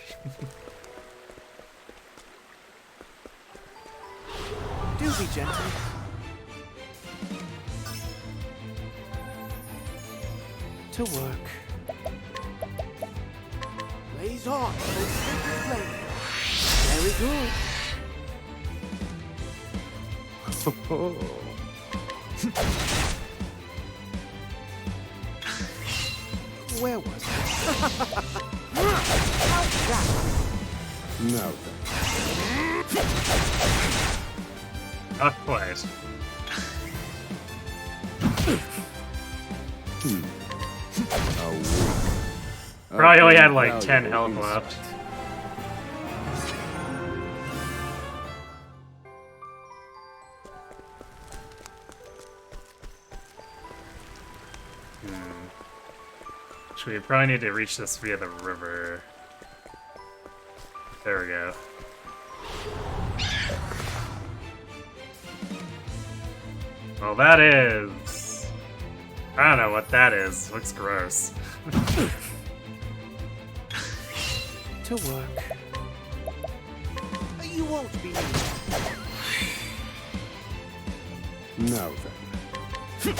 Do be gentle. To work. Blaze on, flame. Very good. Where was I? How's that? Now then. Not quite. Probably only had like 10 health left. So we probably need to reach this via the river. There we go. Well, that is I don't know what that is. Looks gross. To work. You won't be. Now then.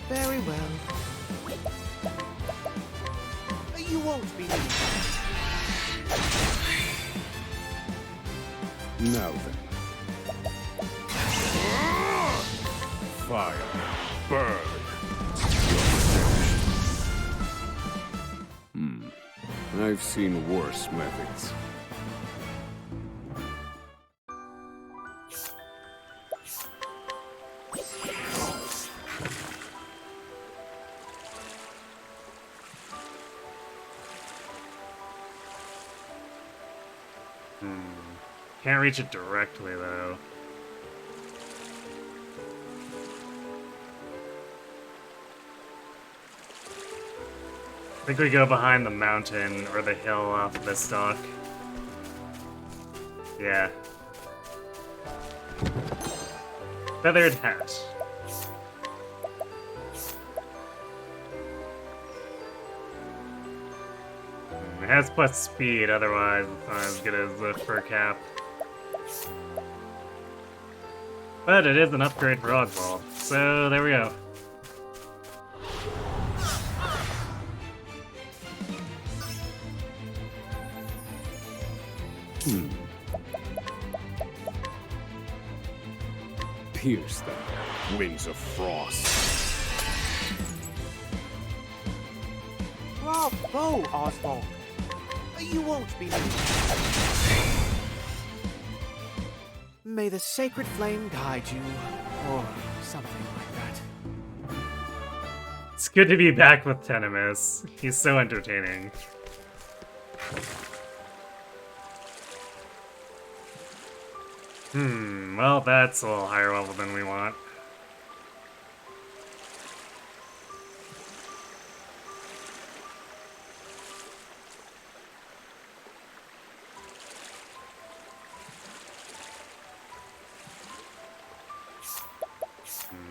Very well. You won't be. Now then. Fire. Burn. I've seen worse methods. Can't reach it directly, though. I think we go behind the mountain or the hill off this dock. Yeah. Feathered hat. It has plus speed, otherwise it's not as good as the fur cap. But it is an upgrade for Oswald, so there we go. Pierce them, wings of frost. Bravo, Oswald. You won't be. May the sacred flame guide you, or something like that. It's good to be back with Tenemis. He's so entertaining. Well, that's a little higher level than we want.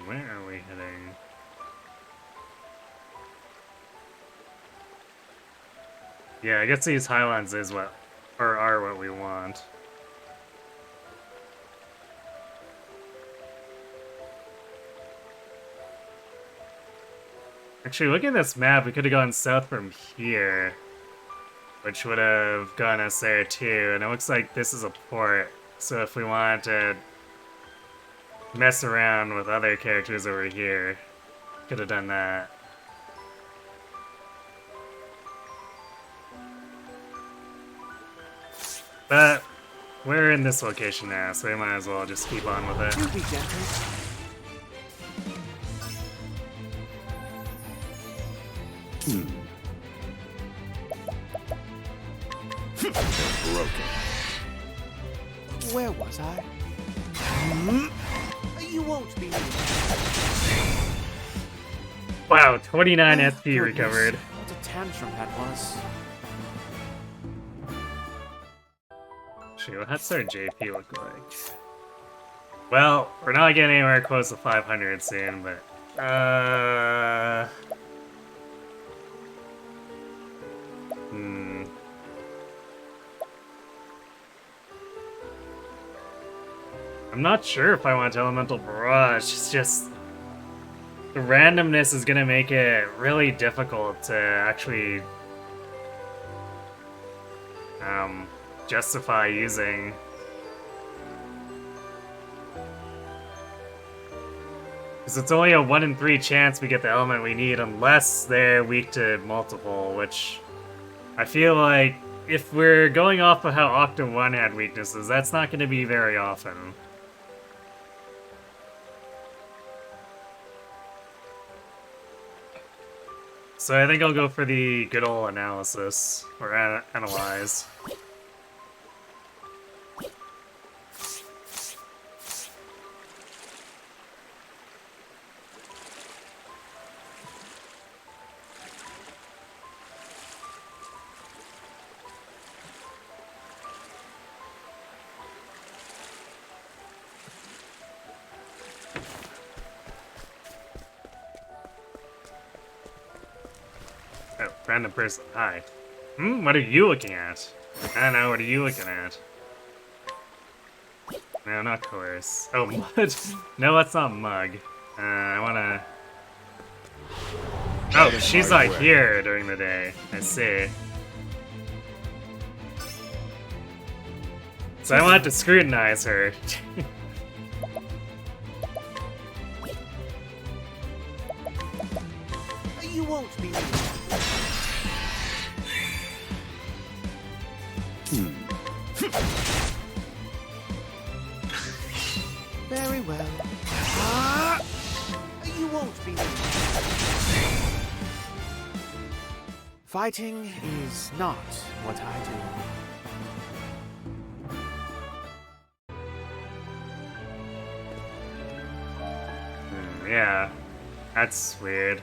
Where are we heading? Yeah, I guess these highlands is what, or are what we want. Actually, looking at this map, we could have gone south from here, which would have gotten us there too, and it looks like this is a port, so if we wanted to mess around with other characters over here, could have done that. But we're in this location now, so we might as well just keep on with it. Be gentle. Broken. Where was I? You won't be. Wow, 29 SP Goodness, recovered. What a tantrum that was. Shoot, what's our JP look like? Well, we're not getting anywhere close to 500 soon, but I'm not sure if I want Elemental Barrage. It's just the randomness is gonna make it really difficult to actually justify using. Because it's only a 1 in 3 chance we get the element we need unless they're weak to multiple, which I feel like if we're going off of how Octa 1 had weaknesses, that's not going to be very often. So I think I'll go for the good old analysis, or analyze. random person. Hi. What are you looking at? I don't know, what are you looking at? No, not course. Oh, mud. No, that's not mug. I wanna... Oh, she's like here during the day. I see. So I want to scrutinize her. You won't be. Very well. You won't be. Fighting is not what I do. Yeah, that's weird.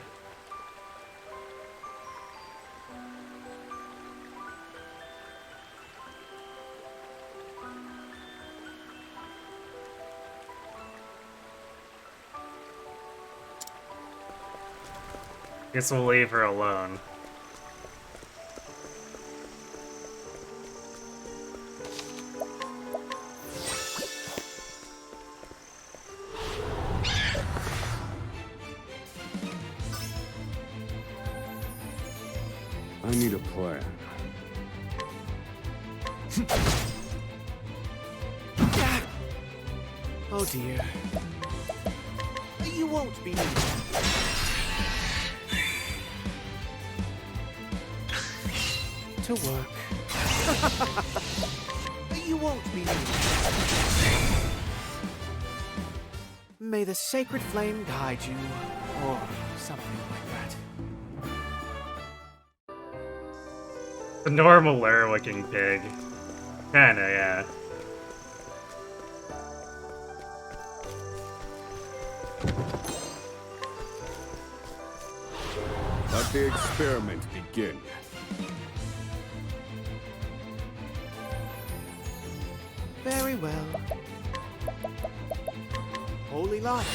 Guess we'll leave her alone. I need a plan. Oh dear. You won't be. To work. You won't be. May the sacred flame guide you, or something like that. A normal looking pig. Kinda, yeah. Let the experiment begin. Very well. Holy light,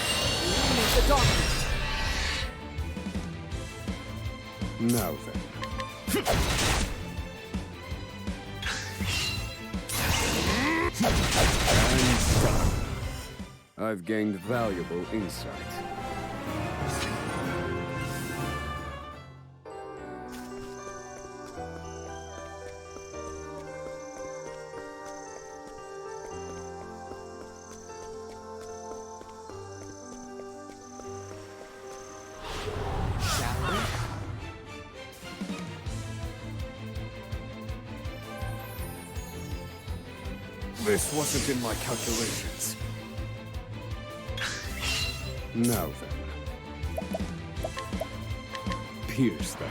illuminate the darkness. Now then. And done. I've gained valuable insight. This wasn't in my calculations. Now then. Pierce them,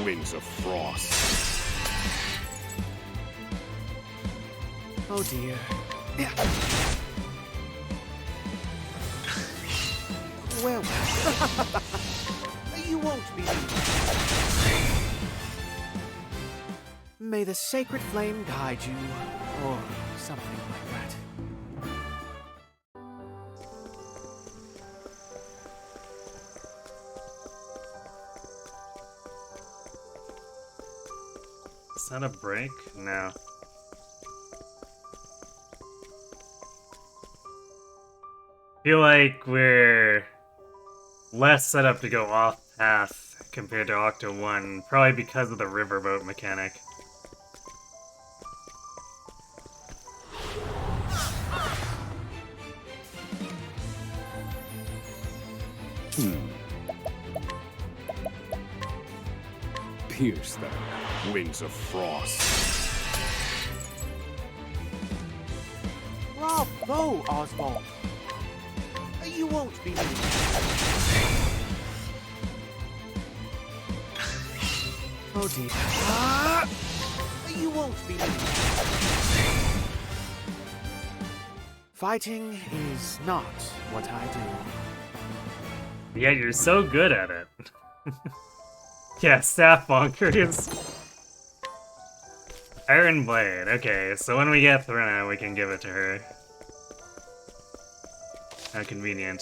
wings of frost. Oh dear. Well, you won't be. May the sacred flame guide you, or something like that. Is that a break? No. Feel like we're less set up to go off path compared to Octo 1, probably because of the riverboat mechanic. Pierce them, wings of frost. Bravo, Oswald. You won't be. Oh dear. You won't be. Fighting is not what I do. Yeah, you're so good at it. Yeah, staff bonkers. Iron Blade. Okay, so when we get Thruna, we can give it to her. How convenient.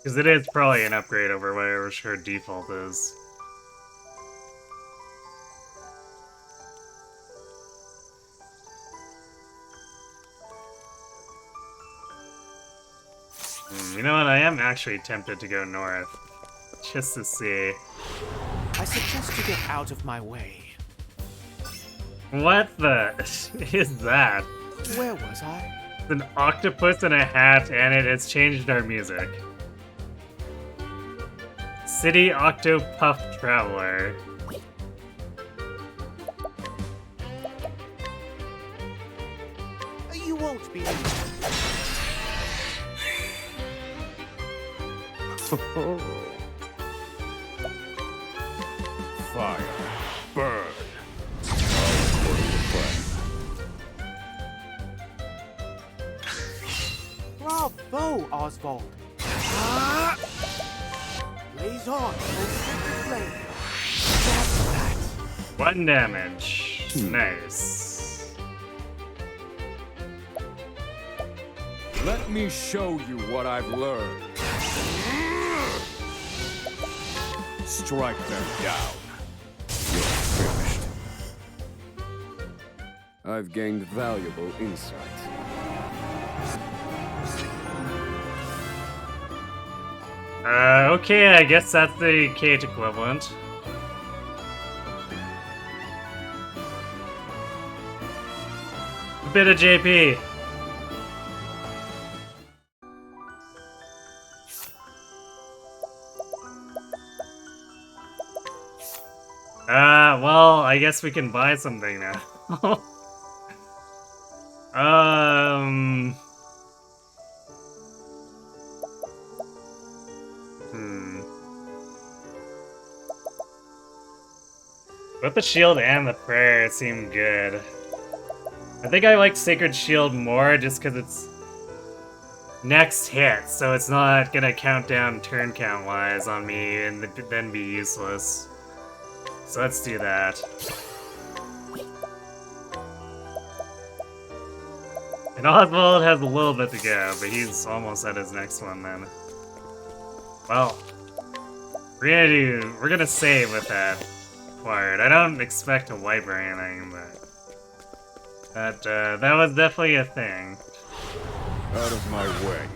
Because it is probably an upgrade over whatever her default is. You know what? I am actually tempted to go north. Just to see. I suggest you get out of my way. What the is that? Where was I? It's an octopus in a hat, and it has changed our music. City Octopath Traveler. You won't be. Fire. Burn. Bravo, Oswald. Blaze on, sacred flame. That's that. 1 damage. Nice. Let me show you what I've learned. Strike them down. You're finished. I've gained valuable insight. Okay, I guess that's the Kate equivalent. A bit of JP. Well, I guess we can buy something now. Both the shield and the prayer seem good. I think I like Sacred Shield more just because it's next hit, so it's not gonna count down turn count wise on me and then be useless. So let's do that. And Oswald has a little bit to go, but he's almost at his next one then. Well, we're gonna save with that acquired. I don't expect to wipe or anything, but that was definitely a thing. Out of my way.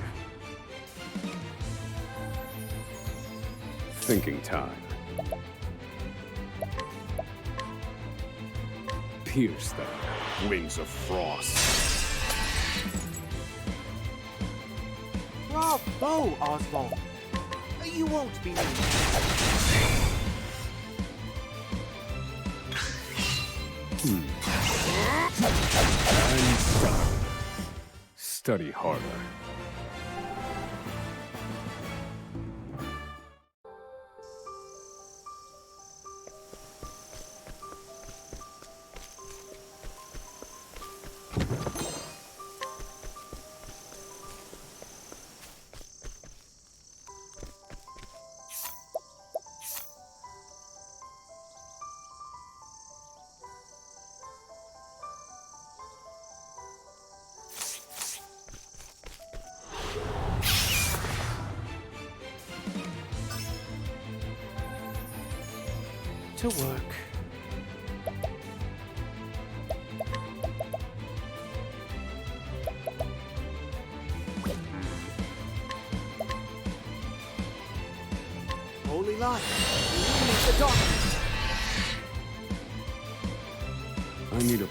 Thinking time. Pierce them, wings of frost. Bravo, Oswald. You won't be. And study harder. To work. Holy light, illuminate the darkness. I need a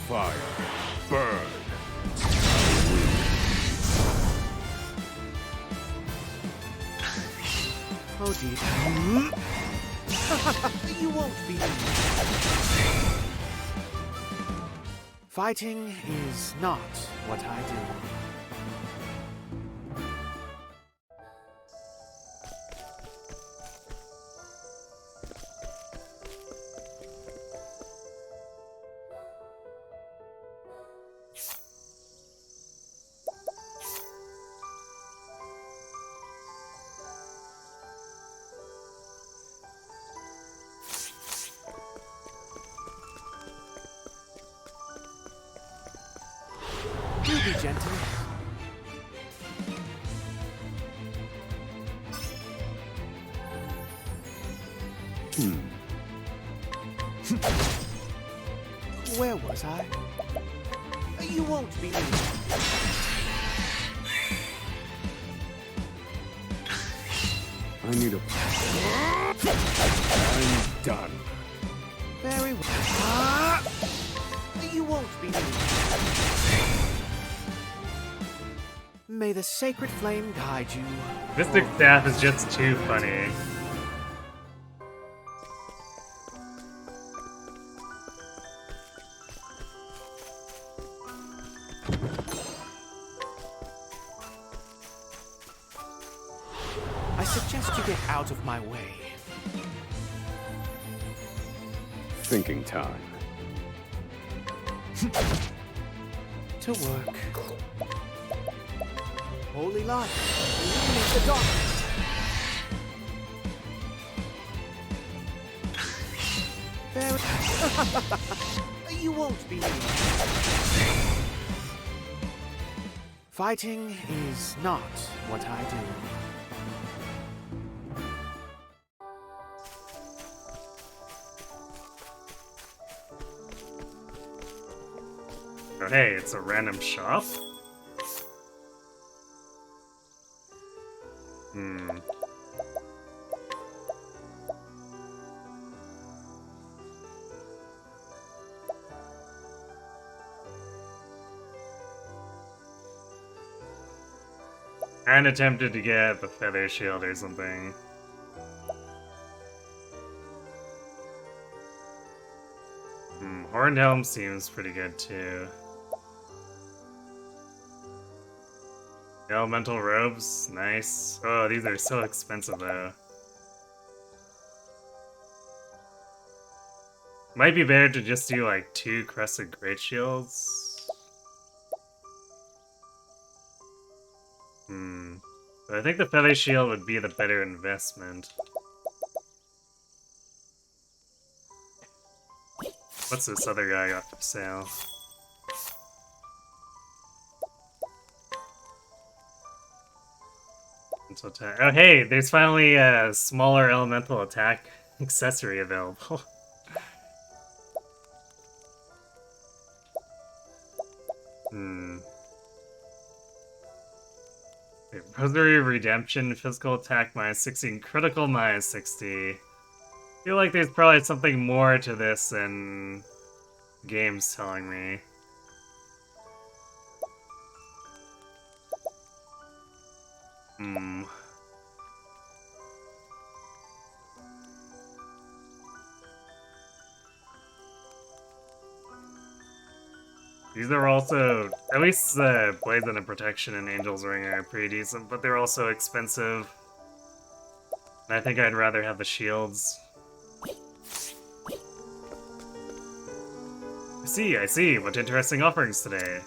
fire. Burn. Oh dear. You won't be. Fighting is not what I do. Do be gentle. was I? You won't believe it. I need a... I'm done. Very well. You won't believe it. May the sacred flame guide you. Mystic Staff is just too funny. I suggest you get out of my way. Thinking time. To work. Holy light, illuminate the darkness. There. You won't believe it. Fighting is not what I do. Oh, hey, it's a random shop? And attempted to get the feather shield or something. Horned helm seems pretty good too. Elemental robes, nice. Oh, these are so expensive though. Might be better to just do like 2 crested great shields. But I think the feather shield would be the better investment. What's this other guy got for sale? Oh hey, there's finally a smaller elemental attack accessory available. Rosary of Redemption, physical attack -16, critical -60. I feel like there's probably something more to this than the game's telling me. These are also, at least the Blades and Protection and Angel's Ring are pretty decent, but they're also expensive. And I think I'd rather have the shields. I see. What interesting offerings today.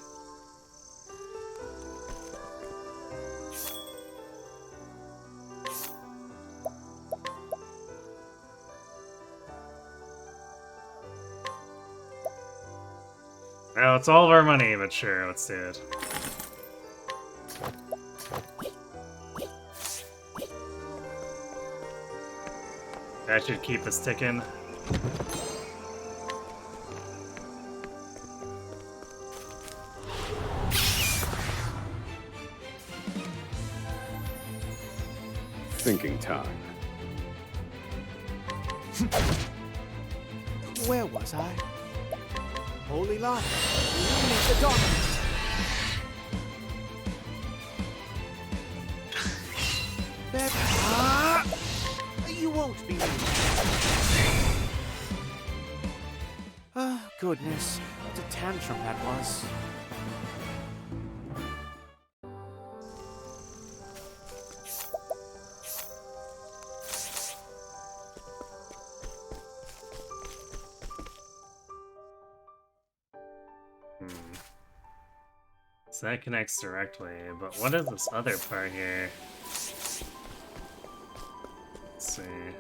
Well, it's all of our money, but sure, let's do it. That should keep us ticking. Thinking time. Where was I? Holy light, illuminate the darkness. There. You won't believe it. Oh, goodness. What a tantrum that was. So that connects directly, but what is this other part here? Let's see.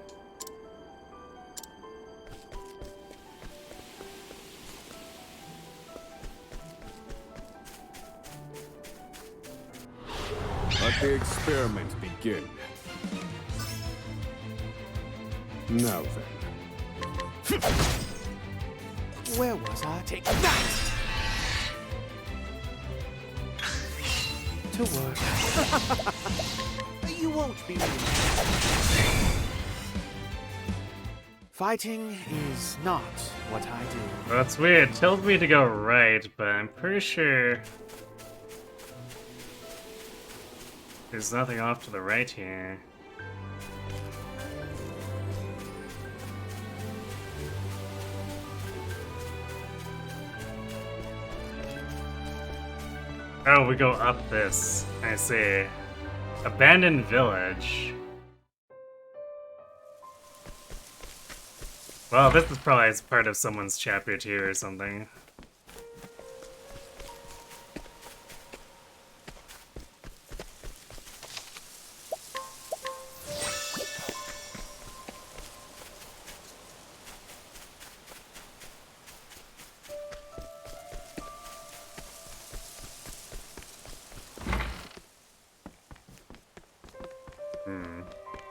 Let the experiment begin. Now then. Where was I? Take that! To work. You won't be. Fighting is not what I do. That's weird. It tells me to go right, but I'm pretty sure there's nothing off to the right here. Oh, we go up this. I see. Abandoned village. Well, this is probably as part of someone's chapter 2 or something.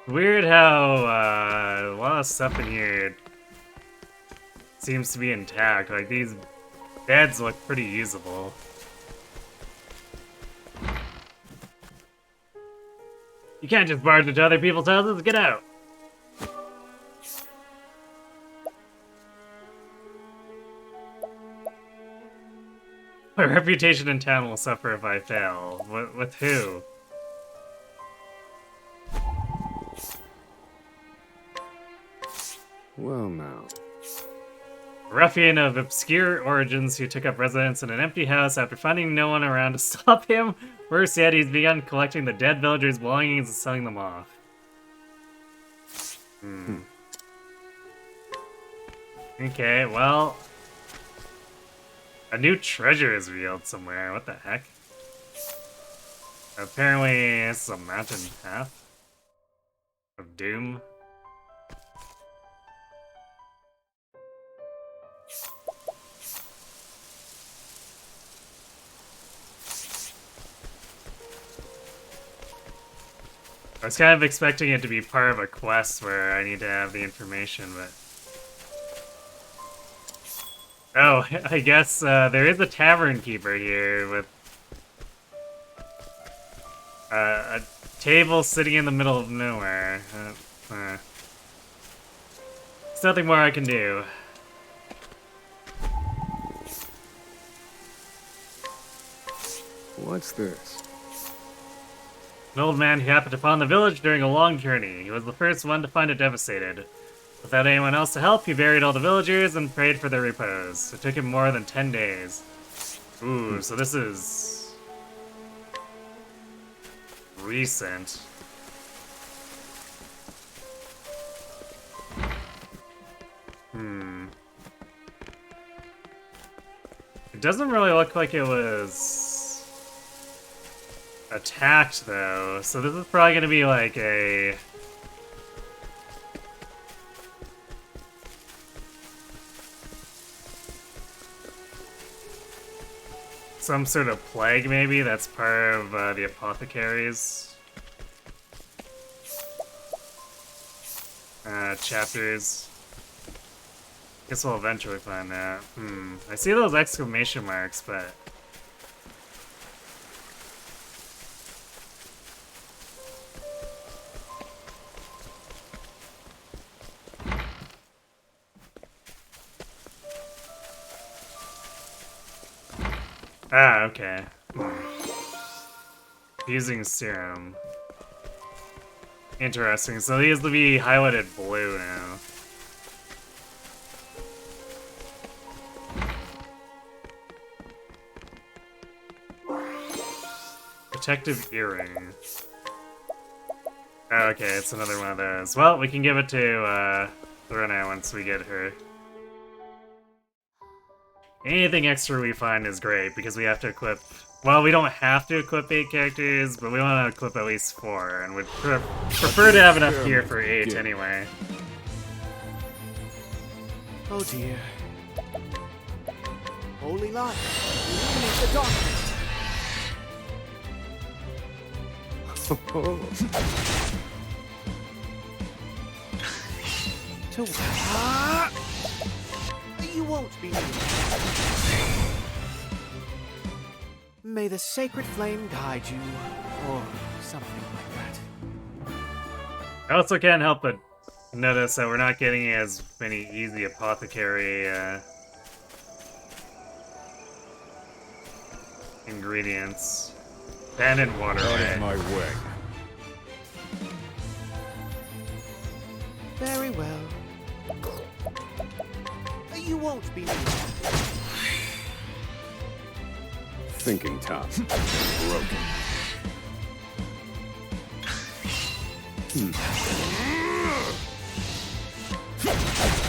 Weird how a lot of stuff in here seems to be intact. Like, these beds look pretty usable. You can't just barge into other people's houses. Get out! My reputation in town will suffer if I fail. With who? Well, now. A ruffian of obscure origins who took up residence in an empty house after finding no one around to stop him. Worse yet, he's begun collecting the dead villagers' belongings and selling them off. Okay, well... a new treasure is revealed somewhere. What the heck? Apparently, this is a mountain path of doom. I was kind of expecting it to be part of a quest where I need to have the information, but... oh, I guess there is a tavern keeper here with a table sitting in the middle of nowhere. There's nothing more I can do. What's this? An old man who happened upon the village during a long journey. He was the first one to find it devastated. Without anyone else to help, he buried all the villagers and prayed for their repose. It took him more than 10 days. Ooh, so this is... recent. It doesn't really look like it was... attacked, though, so this is probably gonna be like a... some sort of plague, maybe, that's part of the apothecaries. Chapters. Guess we'll eventually find that. I see those exclamation marks, but... ah, okay. Fusing serum. Interesting. So these will be highlighted blue now. Protective earring. Oh, okay, it's another one of those. Well, we can give it to Lorena once we get her. Anything extra we find is great, because we have to equip... well, we don't have to equip 8 characters, but we want to equip at least 4, and we'd prefer to have enough gear for 8 anyway. Oh dear. Holy light, illuminate the darkness. You won't be needed. May the sacred flame guide you, or something like that. I also can't help but notice that we're not getting as many easy apothecary ingredients. Abandoned water. Out of my way. Very well. You won't be needed. Thinking top. Broken.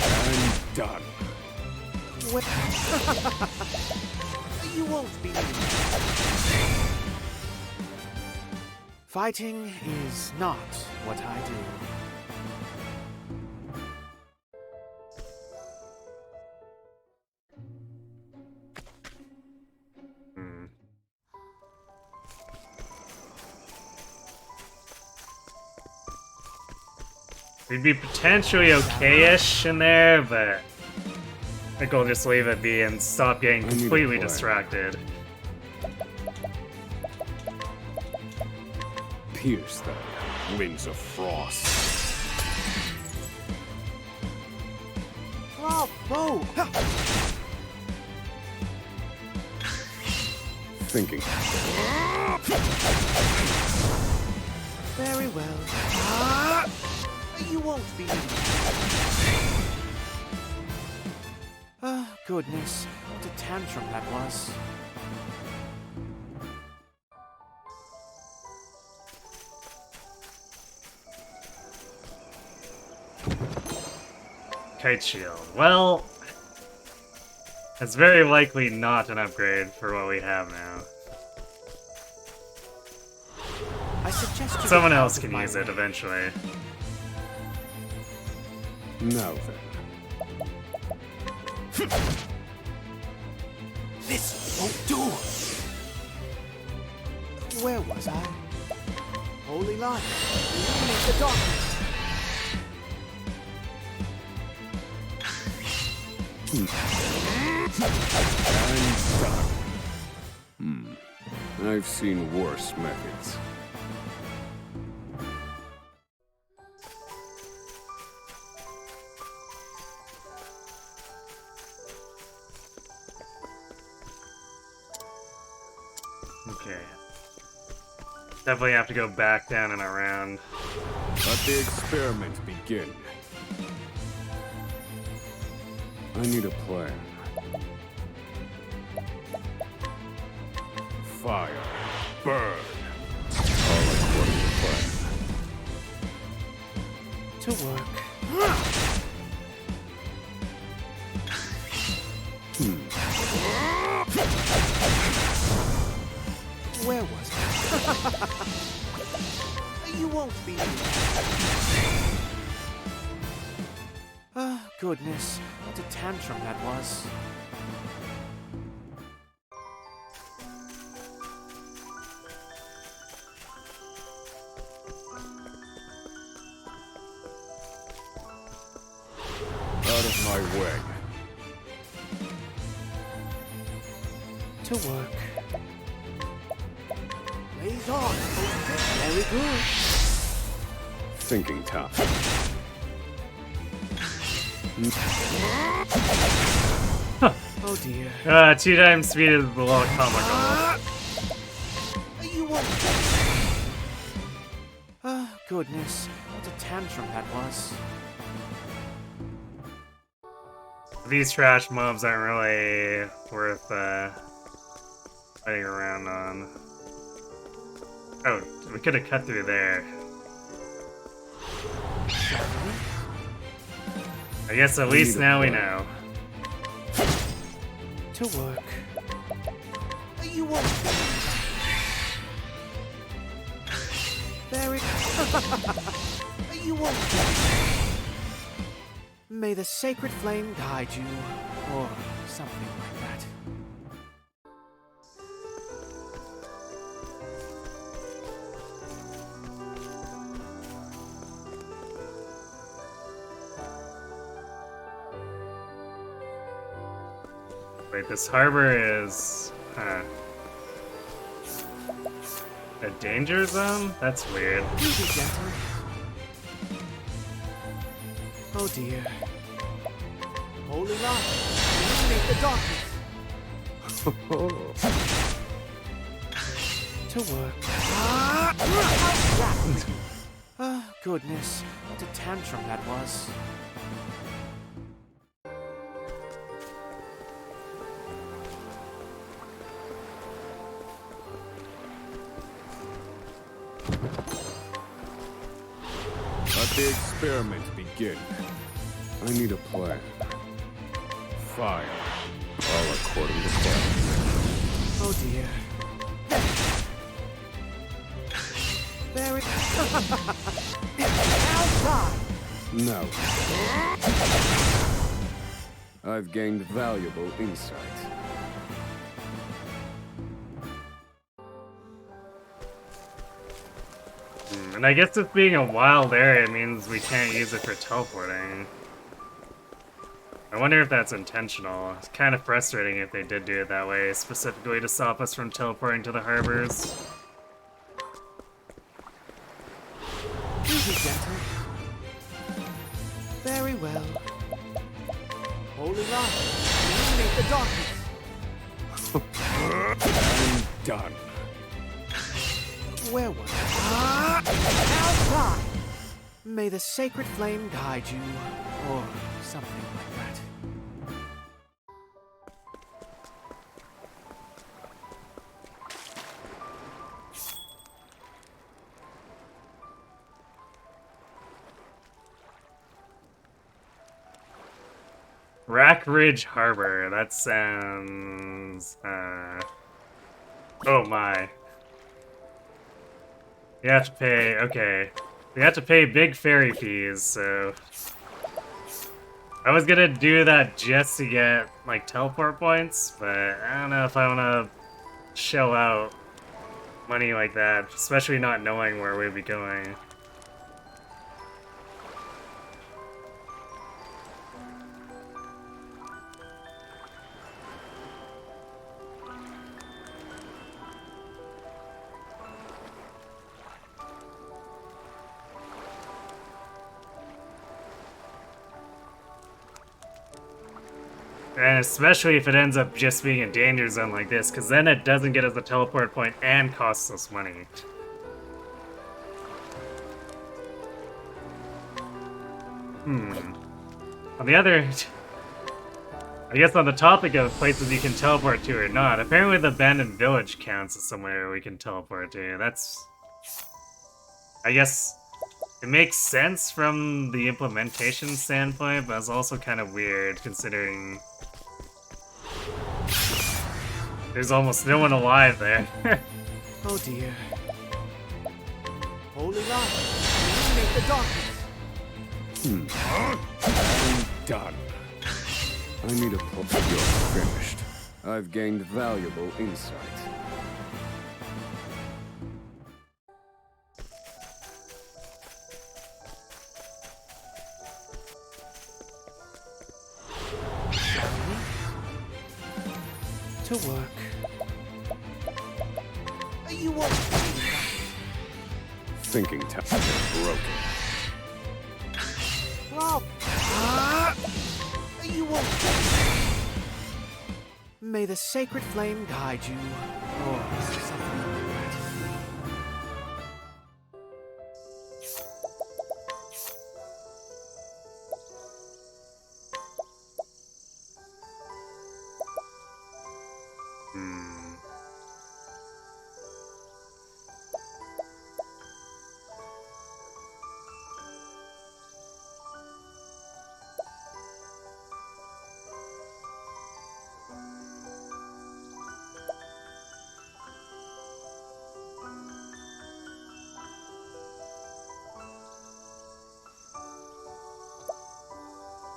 I'm done. You won't be needed. Fighting is not what I do. We'd be potentially okay-ish in there, but I think I'll just leave it be and stop getting completely distracted. Pierce them, wings of frost. Bravo! Thinking. Very well. You won't be needed. Goodness. What a tantrum that was. Kite shield. Well, it's very likely not an upgrade for what we have now. I suggest you Someone else can use it eventually. Now then. This won't do! Where was I? Holy light, illuminate the darkness! I'm done. I've seen worse methods. Okay. Definitely have to go back down and around. Let the experiment begin. I need a plan. Fire. Burn. All according to plan. To work. Where was I? You won't be. Goodness. What a tantrum that was. Out of my way. To work. Blaze on. Very good. Thinking top. Oh dear. 2 times speed is below comical. You won't. Goodness. What a tantrum that was. These trash mobs aren't really worth fighting around on. Oh, we could have cut through there. I guess at least now we know. To work. You won't. Very. You won't. May the sacred flame guide you, or something like that. Wait, this harbor is... Huh. A danger zone? That's weird. Easy, gentle. Oh dear. Holy light, illuminate the darkness. To work. Oh, goodness. What a tantrum that was. Let the experiment begin. I need a plan. Fire. All according to plan. Oh dear. Very. Outside. No. I've gained valuable insight. And I guess this being a wild area means we can't use it for teleporting. I wonder if that's intentional. It's kind of frustrating if they did do it that way, specifically to stop us from teleporting to the harbors. Easy, gentle. Very well. Holy light, illuminate the darkness. I'm done. Where was I? Outside! May the sacred flame guide you, or something like that. Rack Ridge Harbor. That sounds... Oh my. You have to pay... Okay. You have to pay big ferry fees, so... I was gonna do that just to get, like, teleport points, but I don't know if I wanna shell out money like that, especially not knowing where we'd be going. And especially if it ends up just being a danger zone like this, because then it doesn't get us a teleport point and costs us money. On the other... I guess on the topic of places you can teleport to or not, apparently the abandoned village counts as somewhere we can teleport to. That's... I guess... It makes sense from the implementation standpoint, but it's also kind of weird considering... There's almost no one alive there. Oh dear. Holy light, illuminate the darkness. I'm done. I need a pull. You're finished. I've gained valuable insight. To work. You won't. Thinking time is broken. Well, you won't. May the sacred flame guide you, or something like that.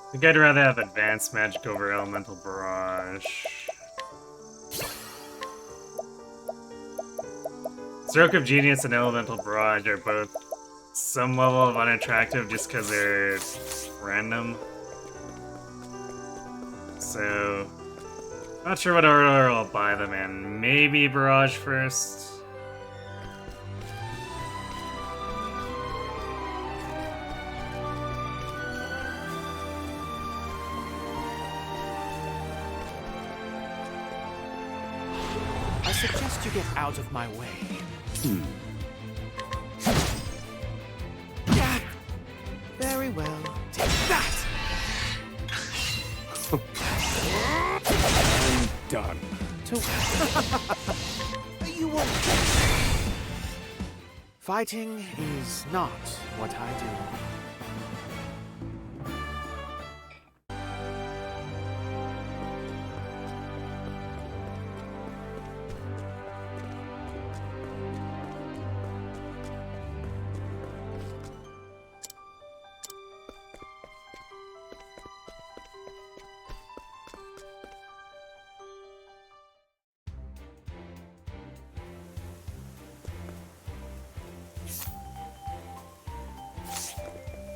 I think I'd rather have advanced magic over elemental barrage. Stroke of Genius and elemental barrage are both some level of unattractive just because they're random. So Not sure what order I'll buy them in. Maybe Barrage first. I suggest you get out of my way. Yeah. Very well. Take that! I'm done. You won't. Fighting is not what I do.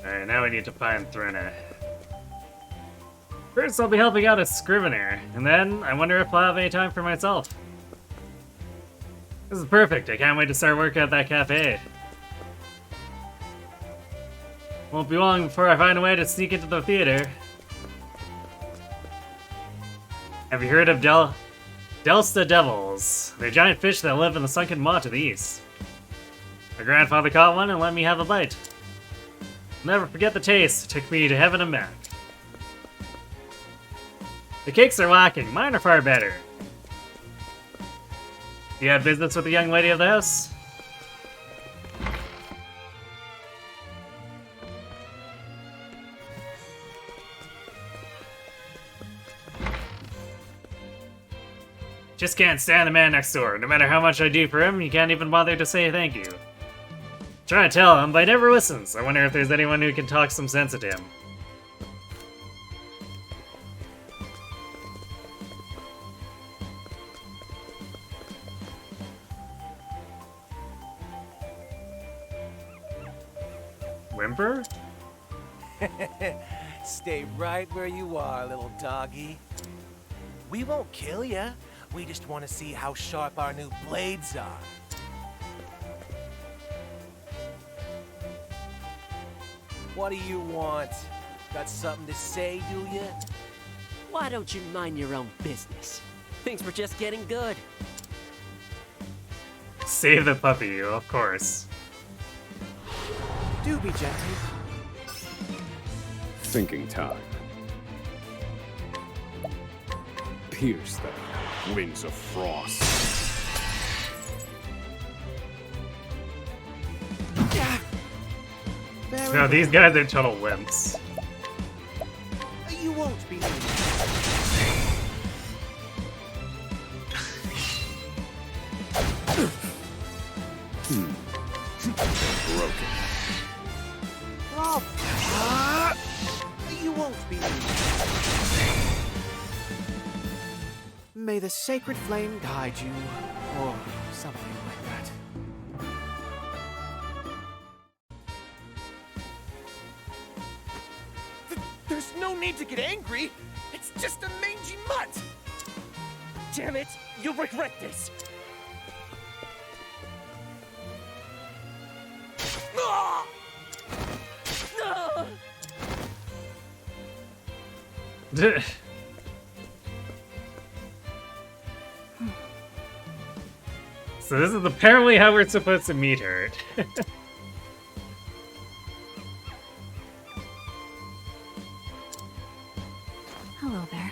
Alright, now we need to find Thruna. First, I'll be helping out a scrivener, and then I wonder if I'll have any time for myself. This is perfect. I can't wait to start working at that cafe. Won't be long before I find a way to sneak into the theater. Have you heard of Delsta Devils? They're giant fish that live in the sunken maw to the east. My grandfather caught one and let me have a bite. Never forget the taste. It took me to heaven and back. The cakes are lacking. Mine are far better. You have business with the young lady of the house? Just can't stand the man next door. No matter how much I do for him, he can't even bother to say thank you. Trying to tell him, but he never listens. I wonder if there's anyone who can talk some sense into him. Whimper? Stay right where you are, little doggy. We won't kill ya. We just want to see how sharp our new blades are. What do you want? Got something to say, do you? Why don't you mind your own business? Things were just getting good. Save the puppy, of course. Do be gentle. Thinking time. Pierce the wings of frost. No, these guys are total wimps. You won't be. Broken. You won't be. May the sacred flame guide you, or something like that. There's no need to get angry. It's just a mangy mutt. Damn it! You'll regret this. Ah! Ah! So this is apparently how we're supposed to meet her. Hello there.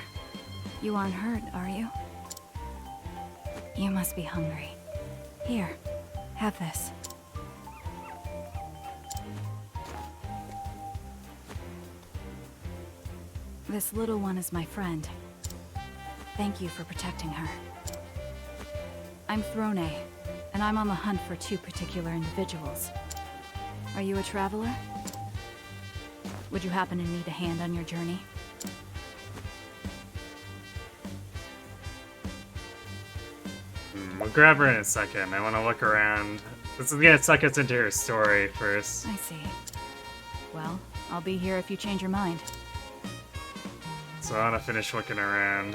You aren't hurt, are you? You must be hungry. Here, have this. This little one is my friend. Thank you for protecting her. I'm Throne, and I'm on the hunt for two particular individuals. Are you a traveler? Would you happen to need a hand on your journey? We'll grab her in a second. I want to look around. This is gonna suck us into her story first. I see. Well, I'll be here if you change your mind. So I want to finish looking around.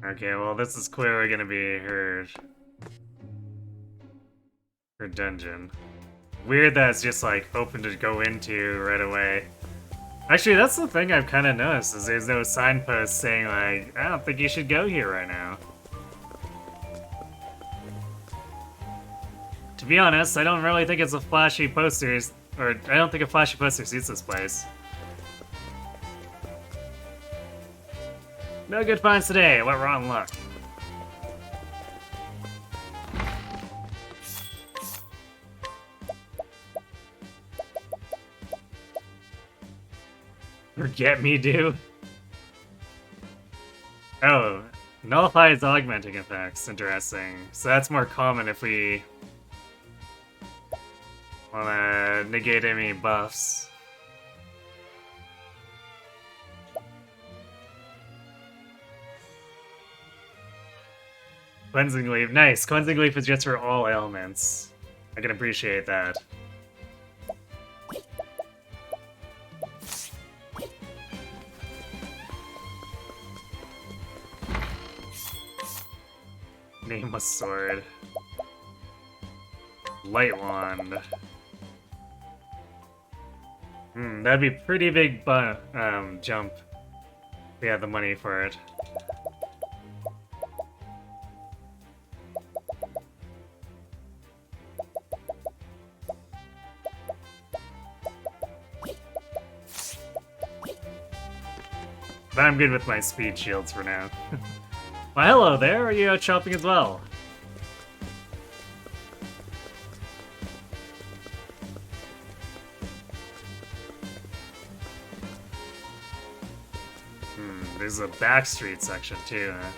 Okay, well, this is clearly gonna be her dungeon. Weird that it's just like open to go into right away. Actually, that's the thing I've kind of noticed, is there's no signpost saying like, I don't think you should go here right now. To be honest, I don't really think it's a flashy posters, or I don't think a flashy poster suits this place. No good finds today, what wrong luck. Forget me, dude. Oh, nullifies augmenting effects. Interesting. So that's more common if we wanna negate any buffs. Cleansing Leaf. Nice. Cleansing Leaf is just for all ailments. I can appreciate that. Nameless Sword. Light Wand. That'd be a pretty big jump. If we had the money for it. But I'm good with my speed shields for now. Well, hello there. Are you out shopping as well? There's a backstreet section too. Huh?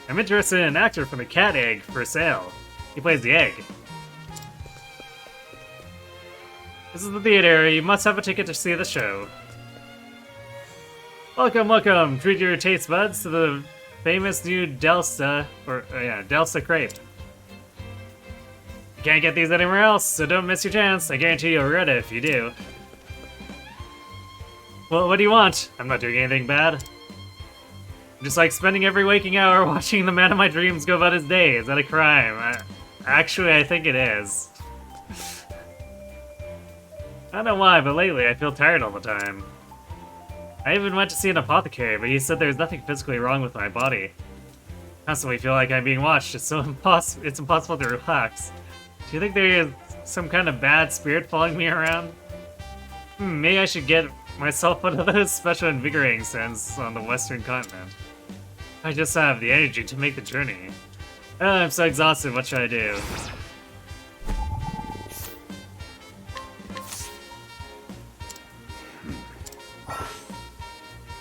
I'm interested in an actor from the Cat Egg for sale. He plays the egg. This is the theater. You must have a ticket to see the show. Welcome, welcome. Treat your taste buds to the famous new Delsta crepe. You can't get these anywhere else, so don't miss your chance. I guarantee you'll regret it if you do. Well, what do you want? I'm not doing anything bad. I'm just like spending every waking hour watching the man of my dreams go about his day. Is that a crime? Actually, I think it is. I don't know why, but lately I feel tired all the time. I even went to see an apothecary, but he said there's nothing physically wrong with my body. I constantly feel like I'm being watched. It's impossible to relax. Do you think there is some kind of bad spirit following me around? Maybe I should get myself one of those special invigorating scents on the western continent. I just have the energy to make the journey. Oh, I'm so exhausted. What should I do?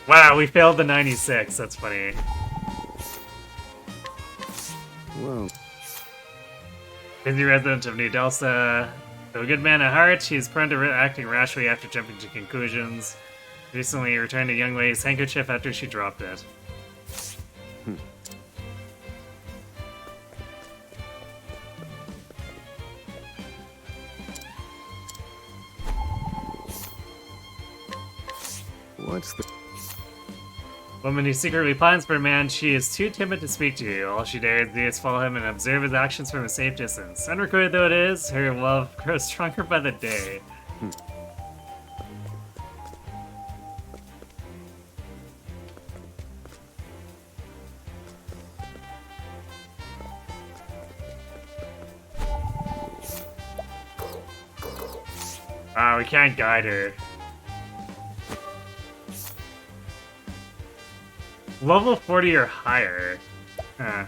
Wow, we failed the 96. That's funny. Whoa. Busy resident of New Delsa. Though a good man at heart, he is prone to acting rashly after jumping to conclusions. Recently, he returned a young lady's handkerchief after she dropped it. What's the... Woman who secretly plans for a man, she is too timid to speak to you. All she dares do is follow him and observe his actions from a safe distance. Unrecorded though it is, her love grows stronger by the day. Wow, we can't guide her. Level 40 or higher. Huh.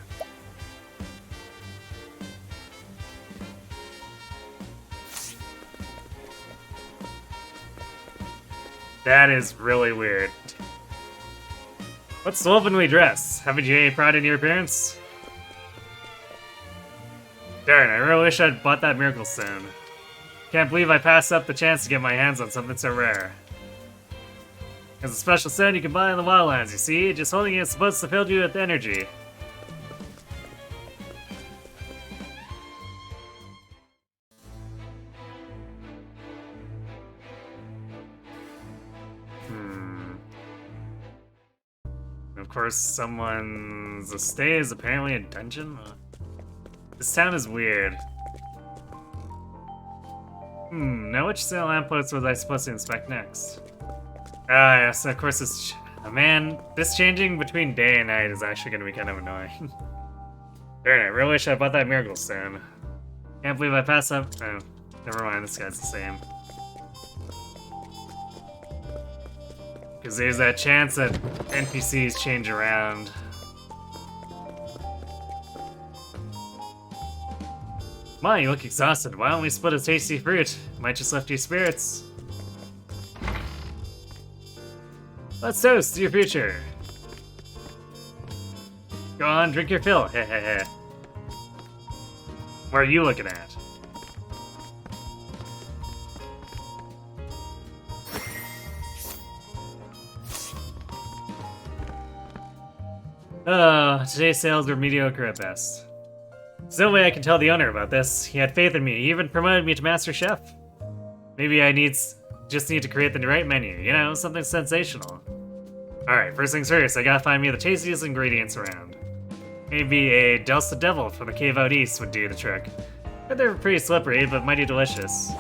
That is really weird. What slovenly dress? Haven't you any pride in your appearance? Darn, I really wish I'd bought that miracle stone. Can't believe I passed up the chance to get my hands on something so rare. It's a special stone you can buy in the Wildlands, you see? Just holding it is supposed to fill you with energy. Of course, someone's estate is apparently a dungeon. This town is weird. Now which cell lamppost was I supposed to inspect next? Ah, yes, of course it's... man, this changing between day and night is actually gonna be kind of annoying. Darn it, I really wish I bought that miracle stone. Can't believe I passed up... oh, never mind, this guy's the same. Because there's that chance that NPCs change around. My, you look exhausted. Why don't we split a tasty fruit? Might just lift your spirits. Let's toast to your future. Go on, drink your fill. Hehehe. What are you looking at? Today's sales were mediocre at best. There's no way I can tell the owner about this. He had faith in me. He even promoted me to Master Chef. Maybe I just need to create the right menu, you know, something sensational. Alright, first things first, I gotta find me the tastiest ingredients around. Maybe a Douse the Devil from the cave out east would do the trick. They're pretty slippery, but mighty delicious.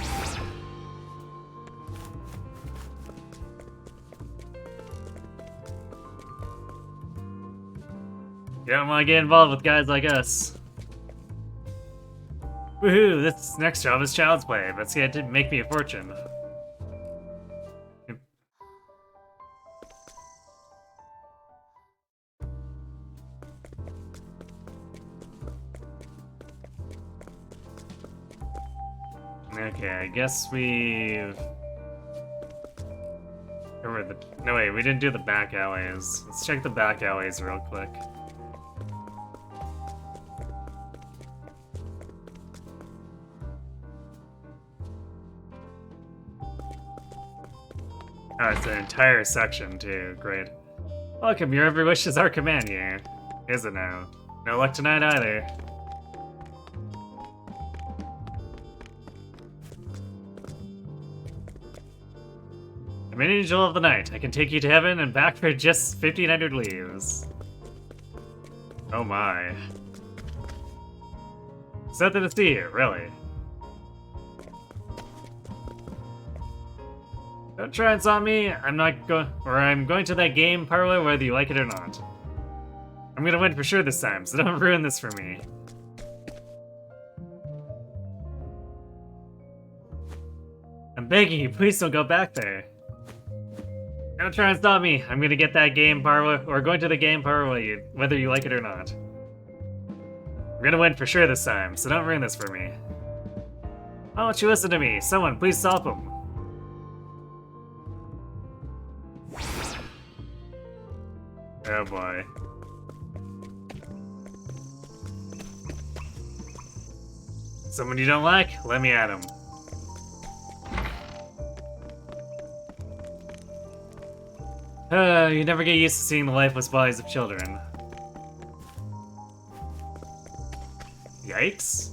You don't want to get involved with guys like us. Woohoo, this next job is child's play, but see, it didn't make me a fortune. Okay, I guess we've... No, wait, we didn't do the back alleys. Let's check the back alleys real quick. Oh, it's an entire section, too. Great. Welcome, your every wish is our command here. Is it now? No luck tonight, either. I'm an angel of the night. I can take you to heaven and back for just 1,500 leaves. Oh my. Something to see here, really. Don't try and stop me. I'm going to that game parlor whether you like it or not. I'm gonna win for sure this time, so don't ruin this for me. I'm begging you, please don't go back there. Don't try and stop me. I'm gonna get that game parlor, or going to the game parlor whether you like it or not. I'm gonna win for sure this time, so don't ruin this for me. Why don't you listen to me? Someone, please stop him. Oh boy. Someone you don't like? Let me at him. You never get used to seeing the lifeless bodies of children. Yikes.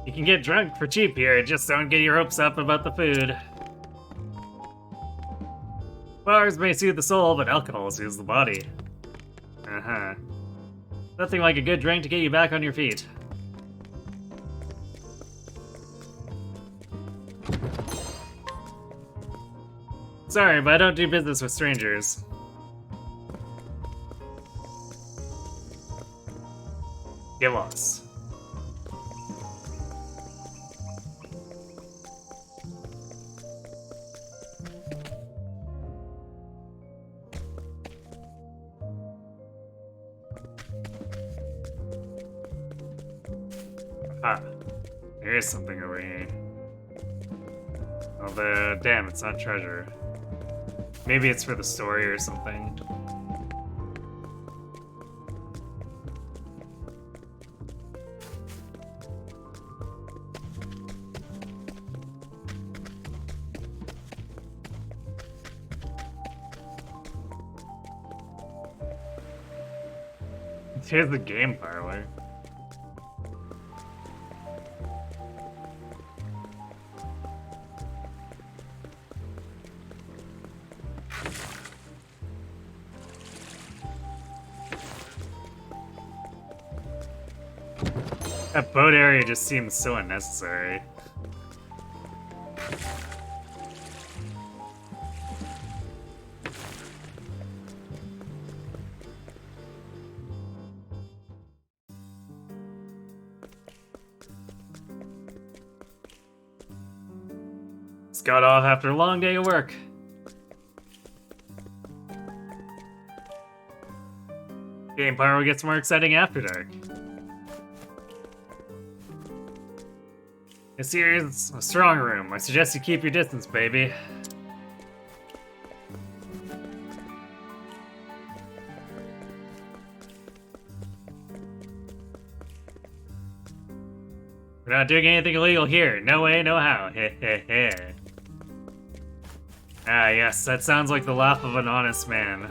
You can get drunk for cheap here, just don't get your hopes up about the food. Flowers may soothe the soul, but alcohol soothes the body. Uh-huh. Nothing like a good drink to get you back on your feet. Sorry, but I don't do business with strangers. Get lost. Ah, there is something over here. Although, damn, it's not treasure. Maybe it's for the story or something. Here's the game parlor. That boat area just seems so unnecessary. Got off after a long day of work. Game part gets more exciting after dark. This here is a strong room. I suggest you keep your distance, baby. We're not doing anything illegal here. No way, no how. Heh heh heh. Ah, yes, that sounds like the laugh of an honest man.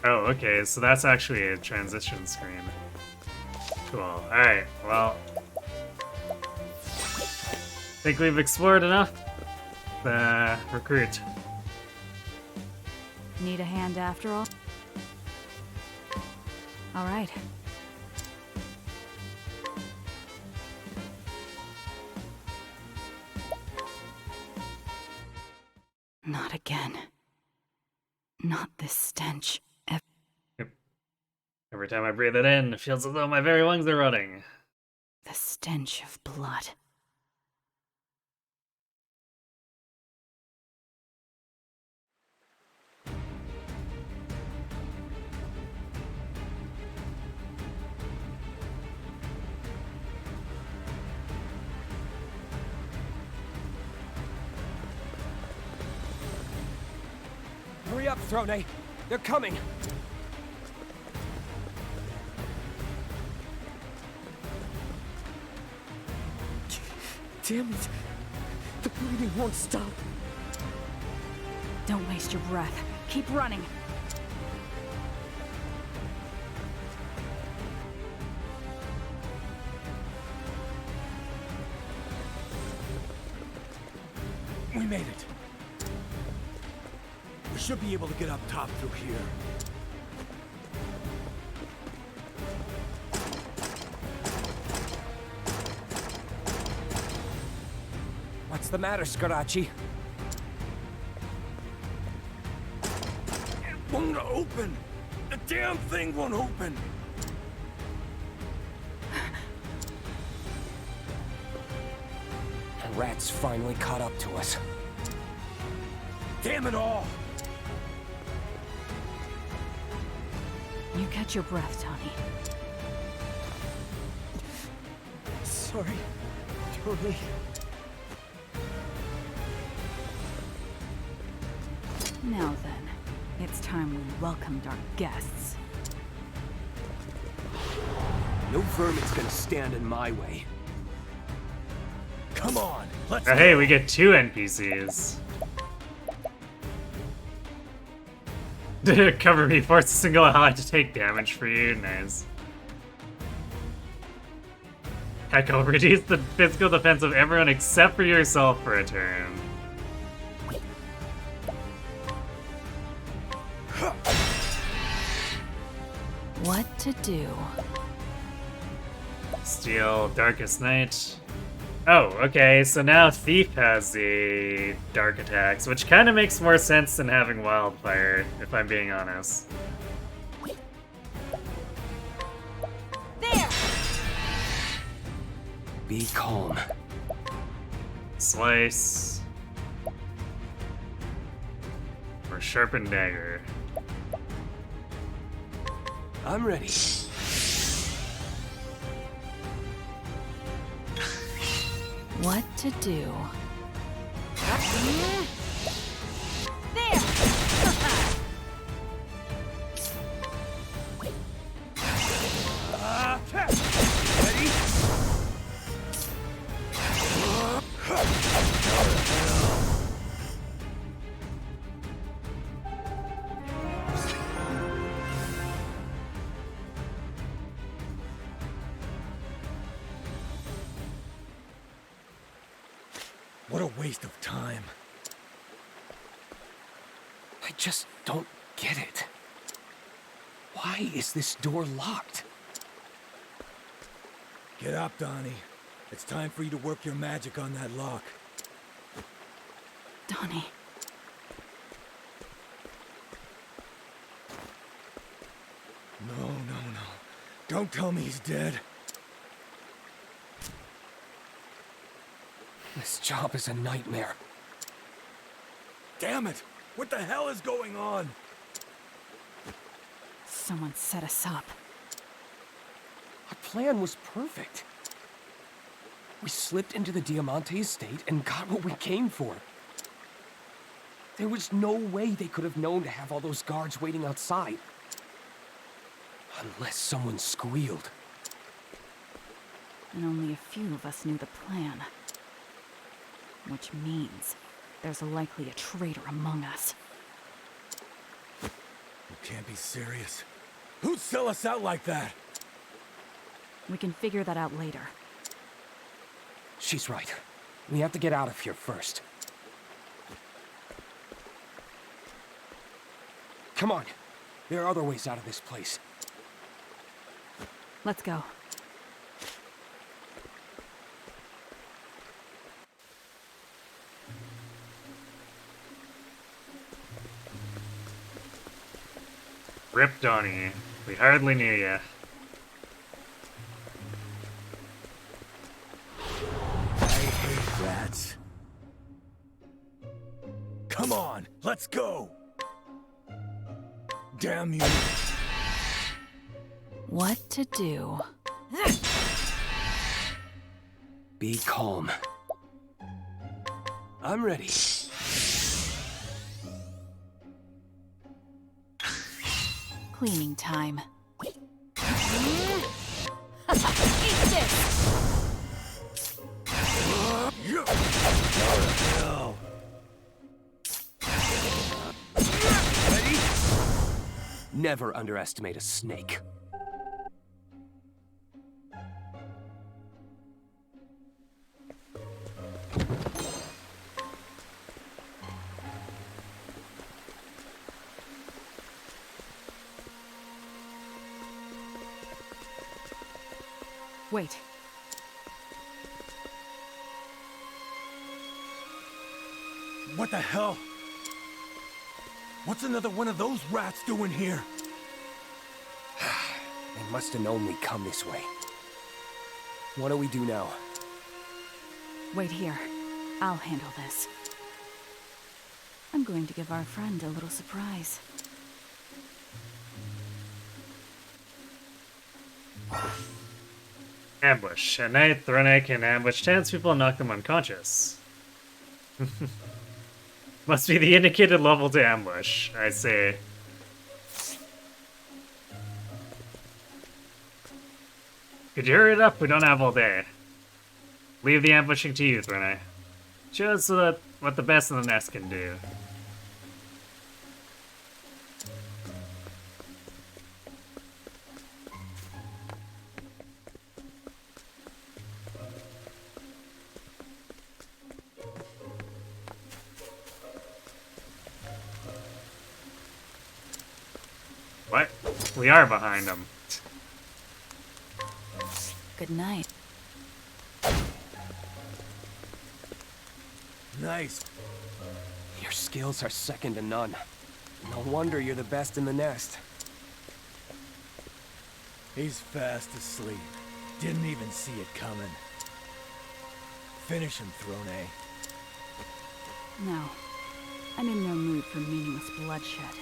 Oh, okay, so that's actually a transition screen. Cool. Alright, well... think we've explored enough. Recruit. Need a hand after all? Alright. Not again. Not this stench. Every time I breathe it in, it feels as though my very lungs are rotting. The stench of blood. Hurry up, Throne! They're coming! Damn it! The bleeding won't stop. Don't waste your breath. Keep running. We made it. We should be able to get up top through here. What's the matter, Scarachi? It won't open! The damn thing won't open! The rats finally caught up to us. Damn it all! You catch your breath, Tony. Sorry, Tony. Now then, it's time we welcomed our guests. No vermin's gonna stand in my way. Come on, let's Oh, hey, we get 2 NPCs. Cover me, force a single ally to take damage for you. Nice. Heck, I'll reduce the physical defense of everyone except for yourself for a turn. What to do? Steal Darkest Night. Oh, okay, so now Thief has the dark attacks, which kind of makes more sense than having Wildfire, if I'm being honest. There! Be calm. Slice. Or Sharpened Dagger. I'm ready. What to do? There! Ready? What a waste of time. I just don't get it. Why is this door locked? Get up, Donnie. It's time for you to work your magic on that lock. Donnie. No. Don't tell me he's dead. This job is a nightmare. Damn it! What the hell is going on? Someone set us up. Our plan was perfect. We slipped into the Diamante estate and got what we came for. There was no way they could have known to have all those guards waiting outside. Unless someone squealed. And only a few of us knew the plan. Which means there's likely a traitor among us. You can't be serious. Who'd sell us out like that? We can figure that out later. She's right. We have to get out of here first. Come on. There are other ways out of this place. Let's go. Rip Donnie. We hardly knew ya. I hate rats. Come on, let's go! Damn you! What to do? Be calm. I'm ready. Cleaning time. Eat this! Ready? Never underestimate a snake. Wait. What the hell? What's another one of those rats doing here? They must have known we'd come this way. What do we do now? Wait here. I'll handle this. I'm going to give our friend a little surprise. Ambush. At night, Throne can ambush townspeople and knock them unconscious. Must be the indicated level to ambush, I say. Could you hurry it up? We don't have all day. Leave the ambushing to you, Throne. Show us what the best in the nest can do. What? We are behind them. Good night. Nice. Your skills are second to none. No wonder you're the best in the nest. He's fast asleep. Didn't even see it coming. Finish him, Throne. No. I'm in no mood for meaningless bloodshed.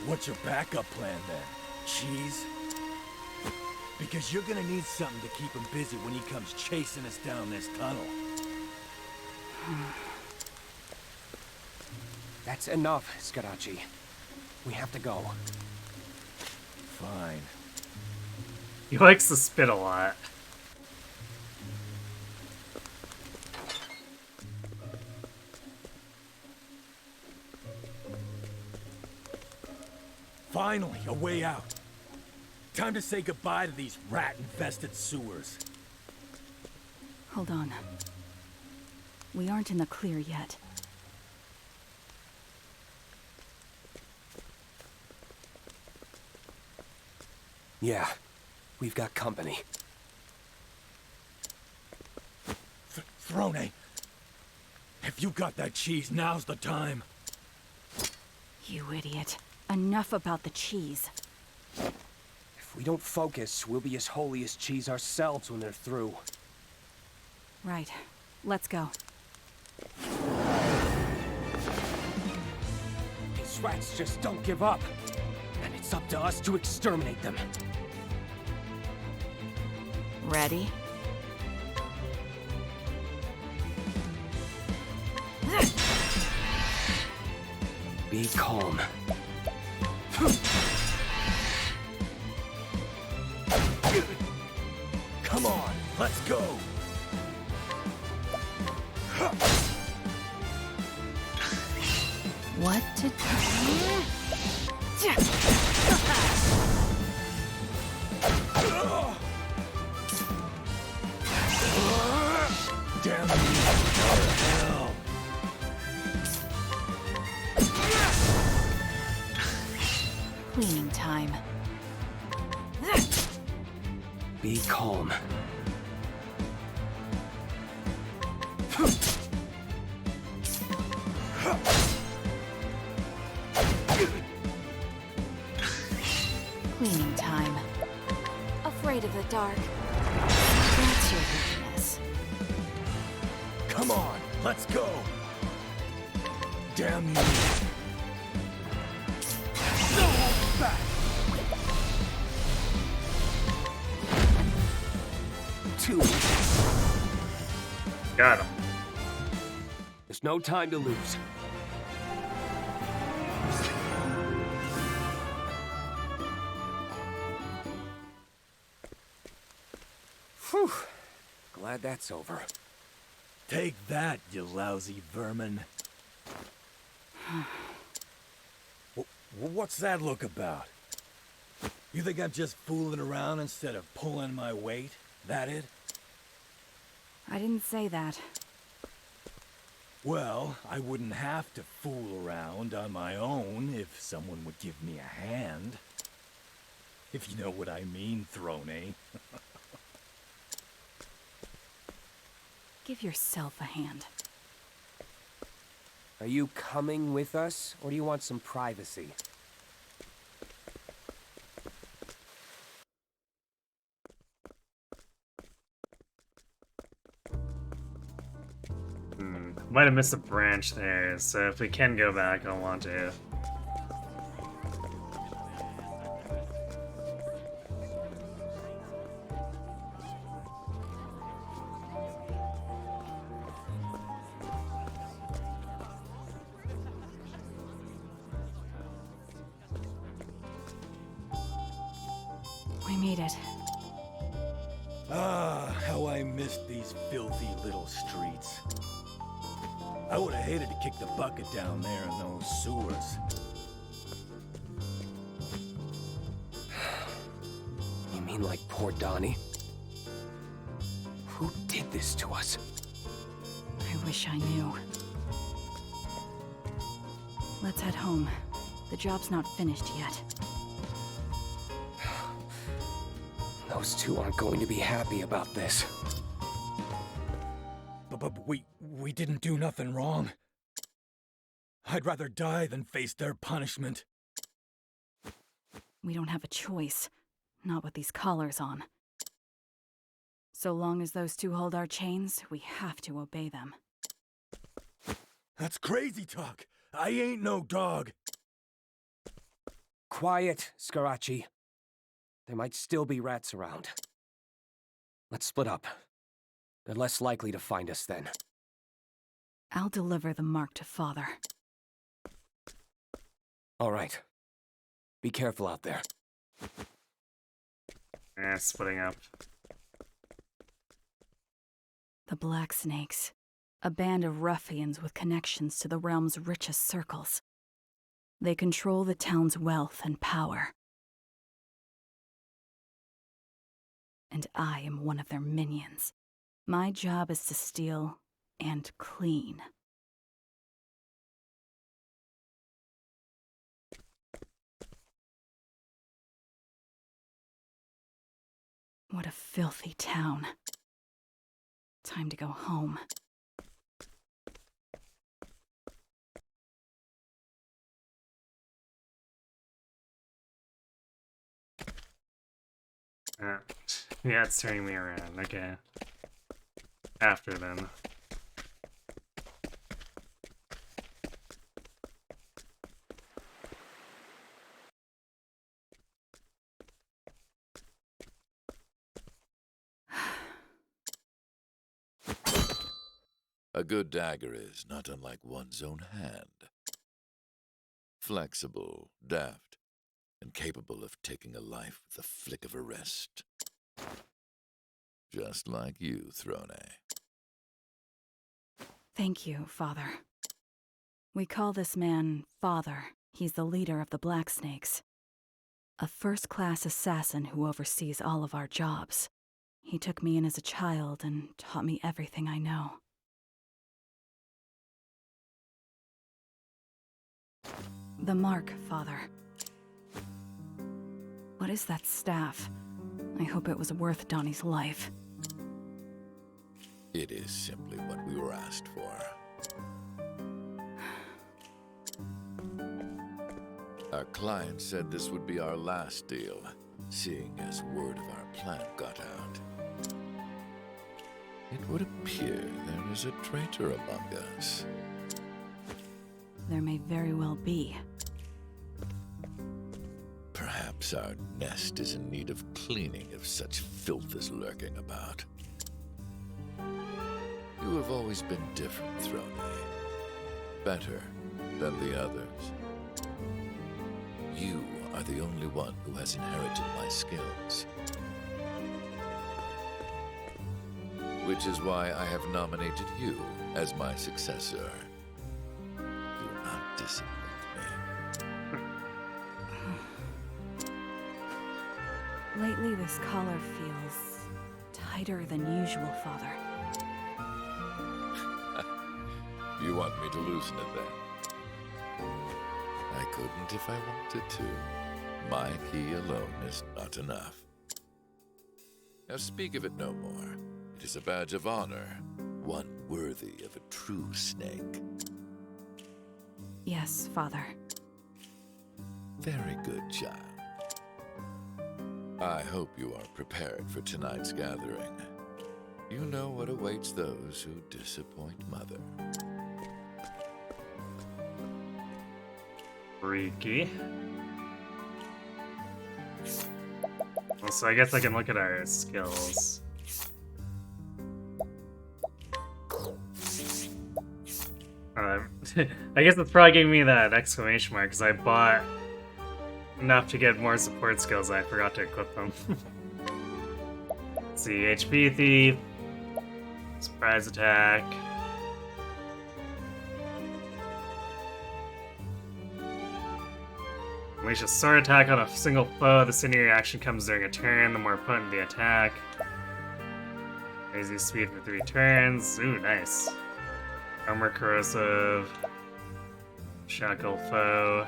What's your backup plan then? Cheese? Because you're gonna need something to keep him busy when he comes chasing us down this tunnel. That's enough, Scarachi. We have to go. Fine. He likes to spit a lot. Finally, a way out. Time to say goodbye to these rat-infested sewers. Hold on. We aren't in the clear yet. Yeah, we've got company. Throne, if you got that cheese, now's the time. You idiot. Enough about the cheese. If we don't focus, we'll be as holy as cheese ourselves when they're through. Right. Let's go. These rats just don't give up. And it's up to us to exterminate them. Ready? Be calm. Come on, let's go. What to Damn you, hell. Cleaning time. Be calm. Cleaning time. Afraid of the dark. That's your weakness. Come on, let's go. Damn you. Back. Two. Got him. There's no time to lose. Whew. Glad that's over. Take that, you lousy vermin. What's that look about? You think I'm just fooling around instead of pulling my weight? That it? I didn't say that. Well, I wouldn't have to fool around on my own if someone would give me a hand. If you know what I mean, Throne. Give yourself a hand. Are you coming with us, or do you want some privacy? Might have missed a branch there, so if we can go back, I'll want to. We made it. Ah, how I missed these filthy little streets. I would have hated to kick the bucket down there in those sewers. You mean like poor Donnie? Who did this to us? I wish I knew. Let's head home. The job's not finished yet. Those two aren't going to be happy about this. But we didn't do nothing wrong. I'd rather die than face their punishment. We don't have a choice. Not with these collars on. So long as those two hold our chains, we have to obey them. That's crazy talk. I ain't no dog. Quiet, Scarachi. There might still be rats around. Let's split up. They're less likely to find us then. I'll deliver the mark to Father. All right. Be careful out there. Splitting up. The Black Snakes. A band of ruffians with connections to the realm's richest circles. They control the town's wealth and power. And I am one of their minions. My job is to steal and clean. What a filthy town. Time to go home. Yeah, it's turning me around. Okay. After then. A good dagger is not unlike one's own hand. Flexible, deft, and capable of taking a life with the flick of a wrist. Just like you, Throne. Thank you, Father. We call this man Father. He's the leader of the Black Snakes. A first-class assassin who oversees all of our jobs. He took me in as a child and taught me everything I know. The mark, Father. What is that staff? I hope it was worth Donnie's life. It is simply what we were asked for. Our client said this would be our last deal, seeing as word of our plan got out. It would appear there is a traitor among us. There may very well be. Perhaps our nest is in need of cleaning if such filth is lurking about. You have always been different, Throne. Better than the others. You are the only one who has inherited my skills. Which is why I have nominated you as my successor. Do not disappoint me. Lately, this collar feels tighter than usual, Father. You want me to loosen it then? I couldn't if I wanted to. My key alone is not enough. Now speak of it no more. It is a badge of honor, one worthy of a true snake. Yes, Father. Very good, child. I hope you are prepared for tonight's gathering. You know what awaits those who disappoint Mother. Freaky. Well, so I guess I can look at our skills. I guess it's probably giving me that exclamation mark because I bought enough to get more support skills. I forgot to equip them. Let's see, HP Thief, Surprise Attack. Unleash a sword attack on a single foe. The scenery action comes during a turn, the more potent the attack. Crazy speed for 3 turns. Ooh, nice. Armor corrosive. Shackle foe.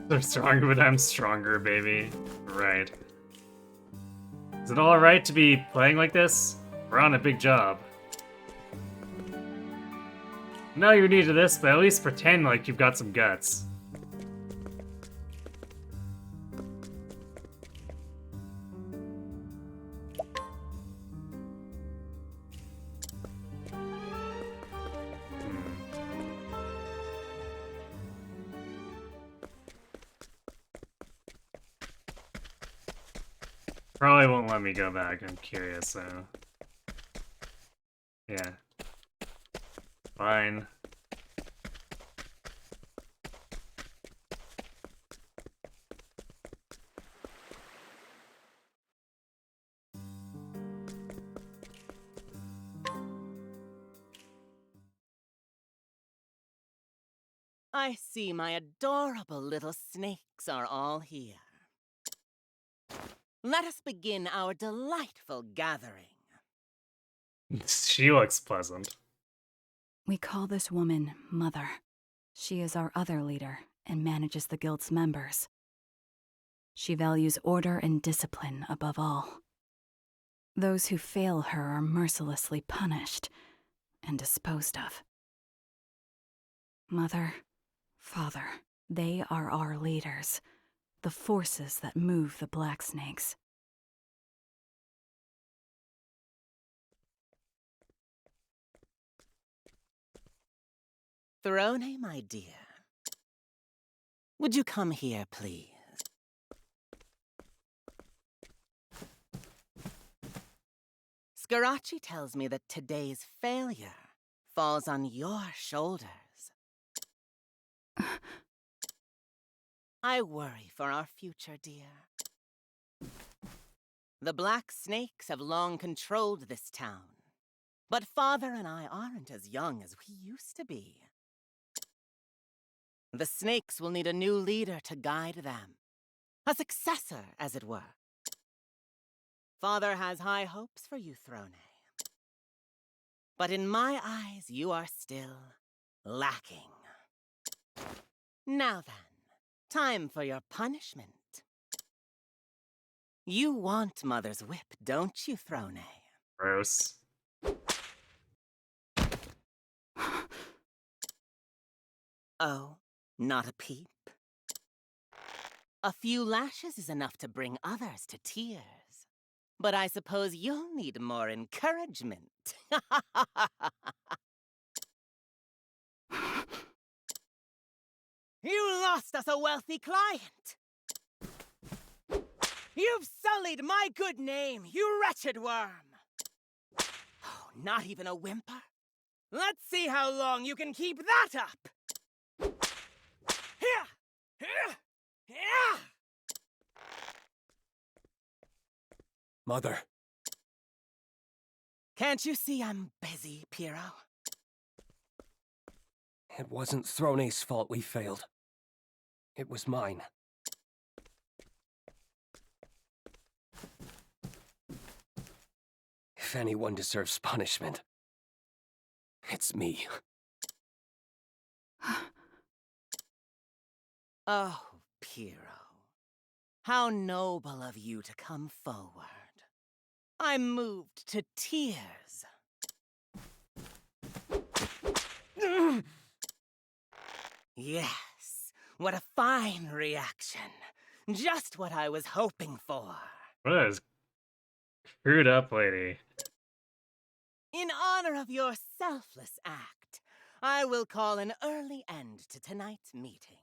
They're stronger, but I'm stronger, baby. Right. Is it alright to be playing like this? We're on a big job. No, you're new to this, but at least pretend like you've got some guts. Probably won't let me go back, I'm curious, so... Yeah. Fine. I see my adorable little snakes are all here. Let us begin our delightful gathering. She looks pleasant. We call this woman Mother. She is our other leader and manages the guild's members. She values order and discipline above all. Those who fail her are mercilessly punished and disposed of. Mother, Father, they are our leaders, the forces that move the Black Snakes. Throne, my dear. Would you come here, please? Scarachi tells me that today's failure falls on your shoulders. I worry for our future, dear. The Black Snakes have long controlled this town, but Father and I aren't as young as we used to be. The Snakes will need a new leader to guide them. A successor, as it were. Father has high hopes for you, Throne. But in my eyes, you are still lacking. Now then, time for your punishment. You want Mother's whip, don't you, Throne? Gross. Oh, not a peep? A few lashes is enough to bring others to tears. But I suppose you'll need more encouragement. You lost us a wealthy client! You've sullied my good name, you wretched worm! Oh, not even a whimper? Let's see how long you can keep that up! Here! Here! Here! Mother. Can't you see I'm busy, Piero? It wasn't Throne's fault we failed. It was mine. If anyone deserves punishment, it's me. Oh, Piero. How noble of you to come forward. I'm moved to tears. Yes, what a fine reaction. Just what I was hoping for. What a screwed up lady. In honor of your selfless act, I will call an early end to tonight's meeting.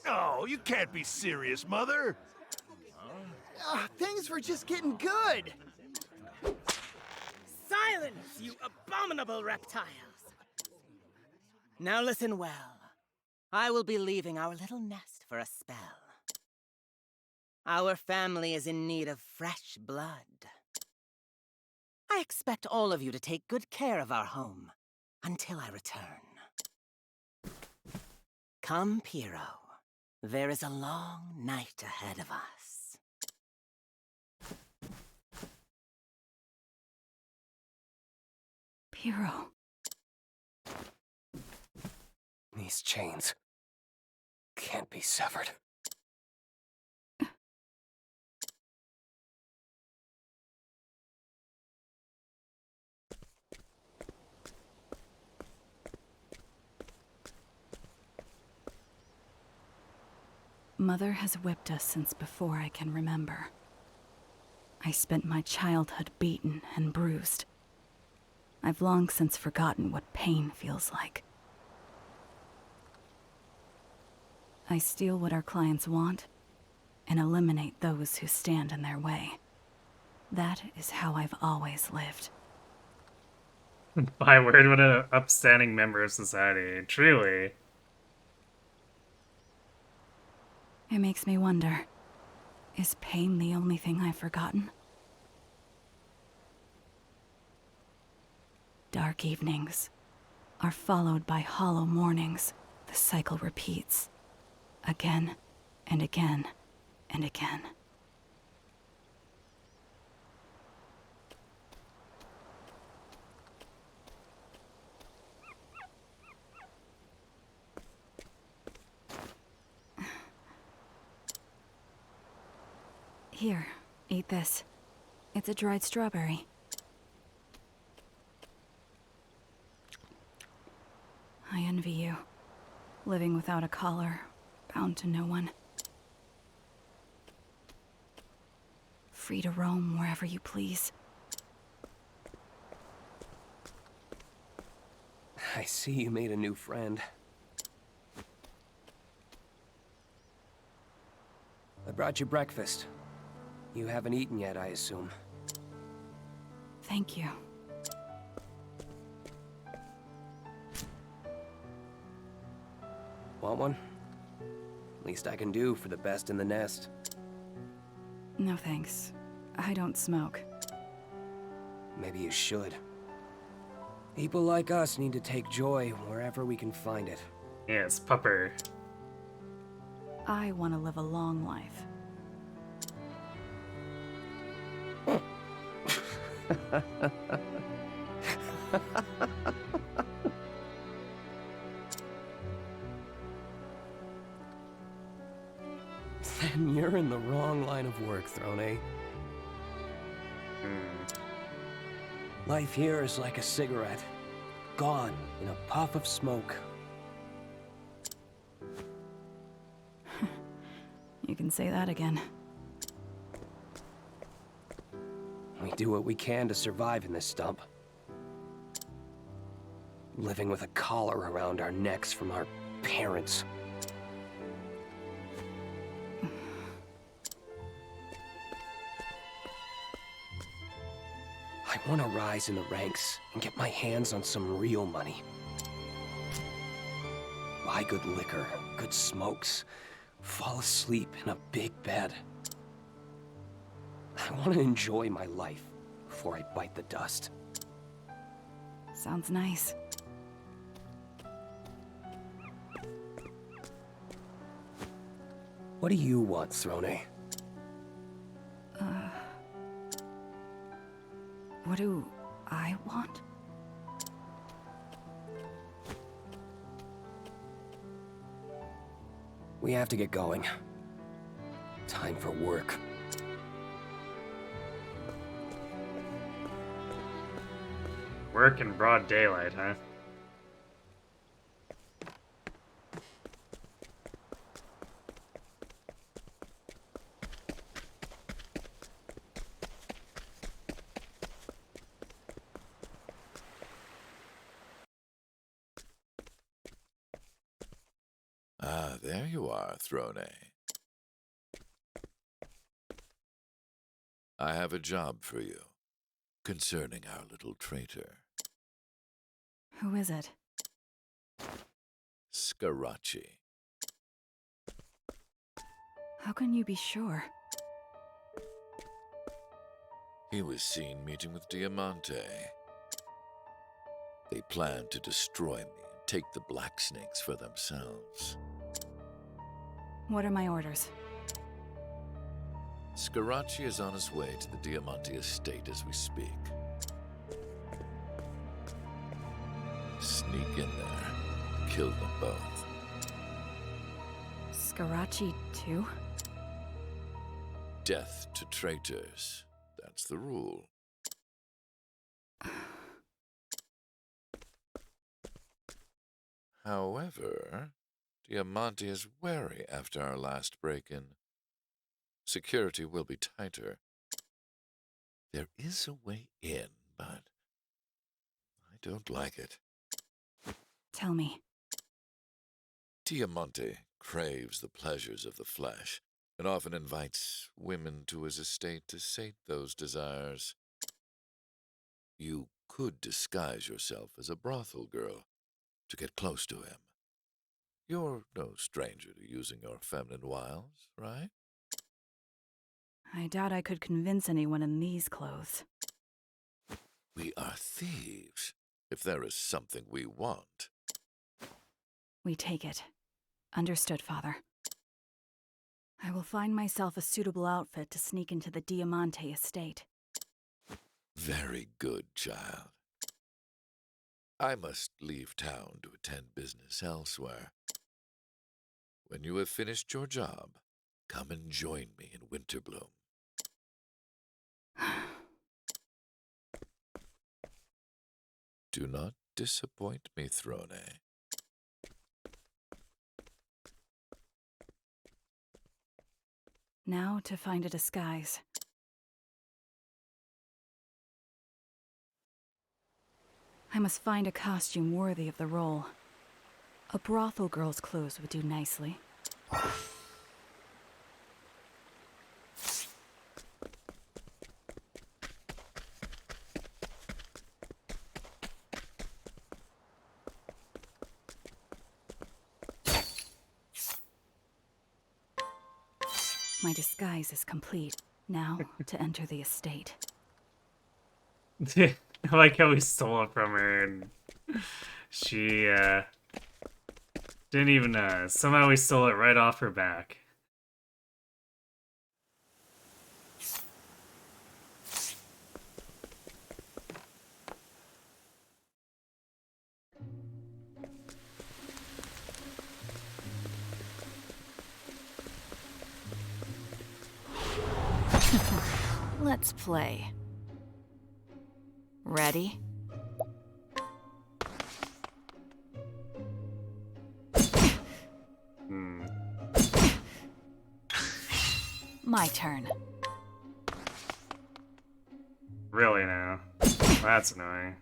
Oh, you can't be serious, Mother. Things were just getting good. Silence, you abominable reptiles! Now listen well. I will be leaving our little nest for a spell. Our family is in need of fresh blood. I expect all of you to take good care of our home until I return. Come, Piero. There is a long night ahead of us. Piero. These chains can't be severed. Mother has whipped us since before I can remember. I spent my childhood beaten and bruised. I've long since forgotten what pain feels like. I steal what our clients want and eliminate those who stand in their way. That is how I've always lived. By word, what an upstanding member of society. Truly. It makes me wonder, is pain the only thing I've forgotten? Dark evenings are followed by hollow mornings. The cycle repeats. Again and again and again. Here, eat this. It's a dried strawberry. I envy you. Living without a collar, bound to no one. Free to roam wherever you please. I see you made a new friend. I brought you breakfast. You haven't eaten yet, I assume. Thank you. Want one? Least I can do for the best in the nest. No thanks. I don't smoke. Maybe you should. People like us need to take joy wherever we can find it. Yes, pupper. I want to live a long life. Then you're in the wrong line of work, Throne. Life here is like a cigarette. Gone in a puff of smoke. You can say that again. We do what we can to survive in this stump. Living with a collar around our necks from our parents. I want to rise in the ranks and get my hands on some real money. Buy good liquor, good smokes, fall asleep in a big bed. I want to enjoy my life before I bite the dust. Sounds nice. What do you want, Throne? What do I want? We have to get going. Time for work. Work in broad daylight, huh? Ah, there you are, Throne. I have a job for you, concerning our little traitor. Who is it? Scarachi. How can you be sure? He was seen meeting with Diamante. They planned to destroy me and take the Black Snakes for themselves. What are my orders? Scarachi is on his way to the Diamante estate as we speak. Sneak in there, kill them both. Scarachi too? Death to traitors. That's the rule. However, Diamante is wary after our last break-in. Security will be tighter. There is a way in, but I don't like it. Tell me. Diamante craves the pleasures of the flesh and often invites women to his estate to sate those desires. You could disguise yourself as a brothel girl to get close to him. You're no stranger to using your feminine wiles, right? I doubt I could convince anyone in these clothes. We are thieves. If there is something we want, We take it. Understood, Father. I will find myself a suitable outfit to sneak into the Diamante estate. very good, child. I must leave town to attend business elsewhere. When you have finished your job, come and join me in Winterbloom. Do not disappoint me, Throne. Now to find a disguise. I must find a costume worthy of the role. A brothel girl's clothes would do nicely. My disguise is complete. Now to enter the estate. I like how we stole it from her and she didn't even somehow we stole it right off her back. Let's play. Ready? My turn. Really now? That's annoying.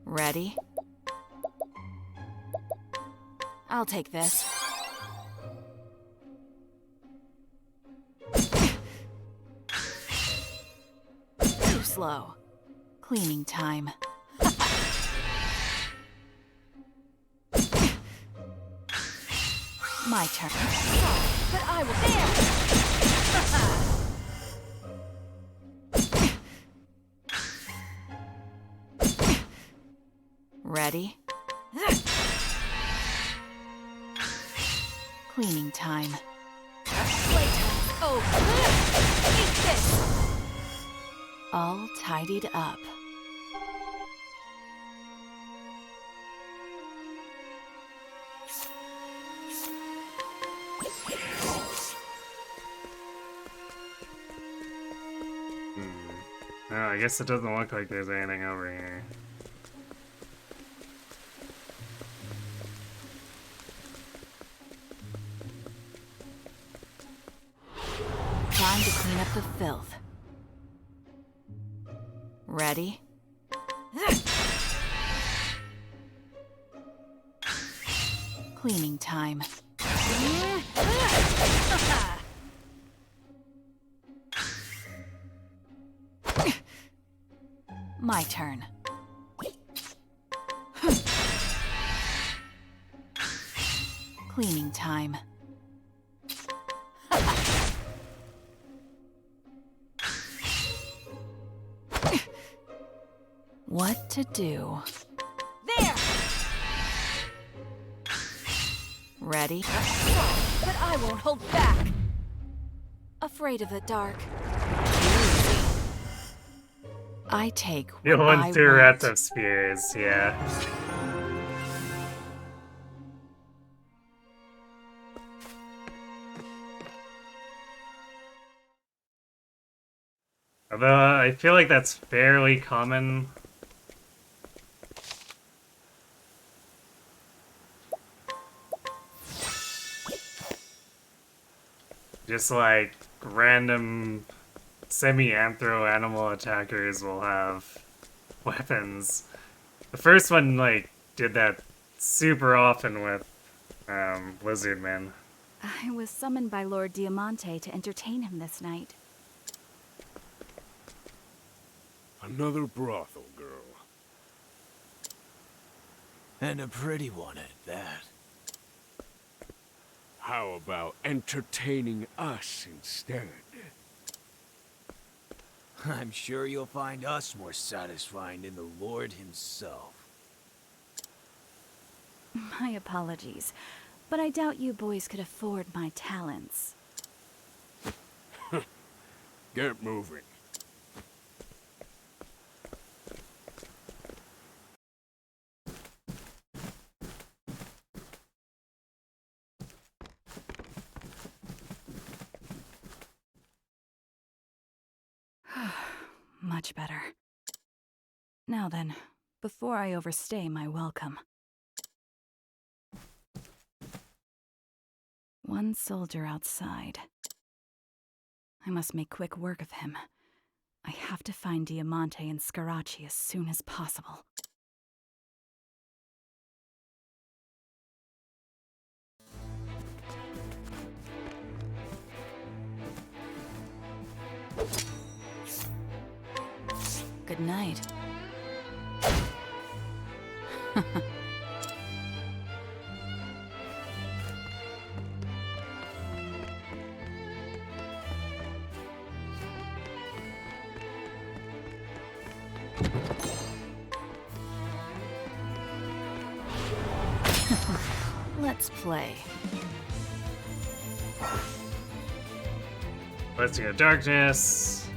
Ready? I'll take this. Too slow. Cleaning time. My turn. But I will fail. Ready? Cleaning time. Playtime. Oh, eat this. All tidied up. Oh, I guess it doesn't look like there's anything over here. Time to clean up the filth. Ready? Cleaning time. My turn. Cleaning time. What to do? There! Ready? But I won't hold back! Afraid of the dark. I take what You went I through want. of spears, yeah. Although I feel like that's fairly common. Just like random semi-anthro animal attackers will have weapons. The first one like did that super often with Lizardmen. I was summoned by Lord Diamante to entertain him this night. Another brothel girl. And a pretty one at that. How about entertaining us instead? I'm sure you'll find us more satisfying than the Lord himself. My apologies, but I doubt you boys could afford my talents. Get moving. Much better. Now then, before I overstay my welcome. One soldier outside. I must make quick work of him. I have to find Diamante and Scarachi as soon as possible. Good night. Let's play. Blessing of Darkness.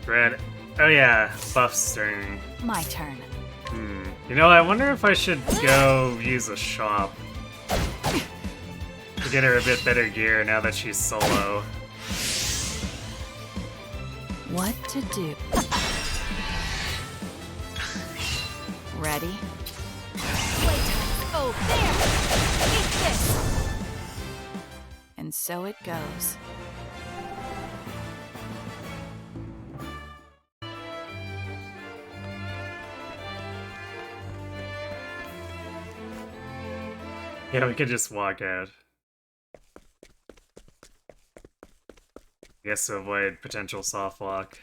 Red. Oh yeah, buff string. My turn. You know, I wonder if I should go use a shop to get her a bit better gear now that she's solo. What to do? Ready? Oh, there! Eat this! And so it goes. Yeah, we could just walk out. I guess to avoid potential soft lock.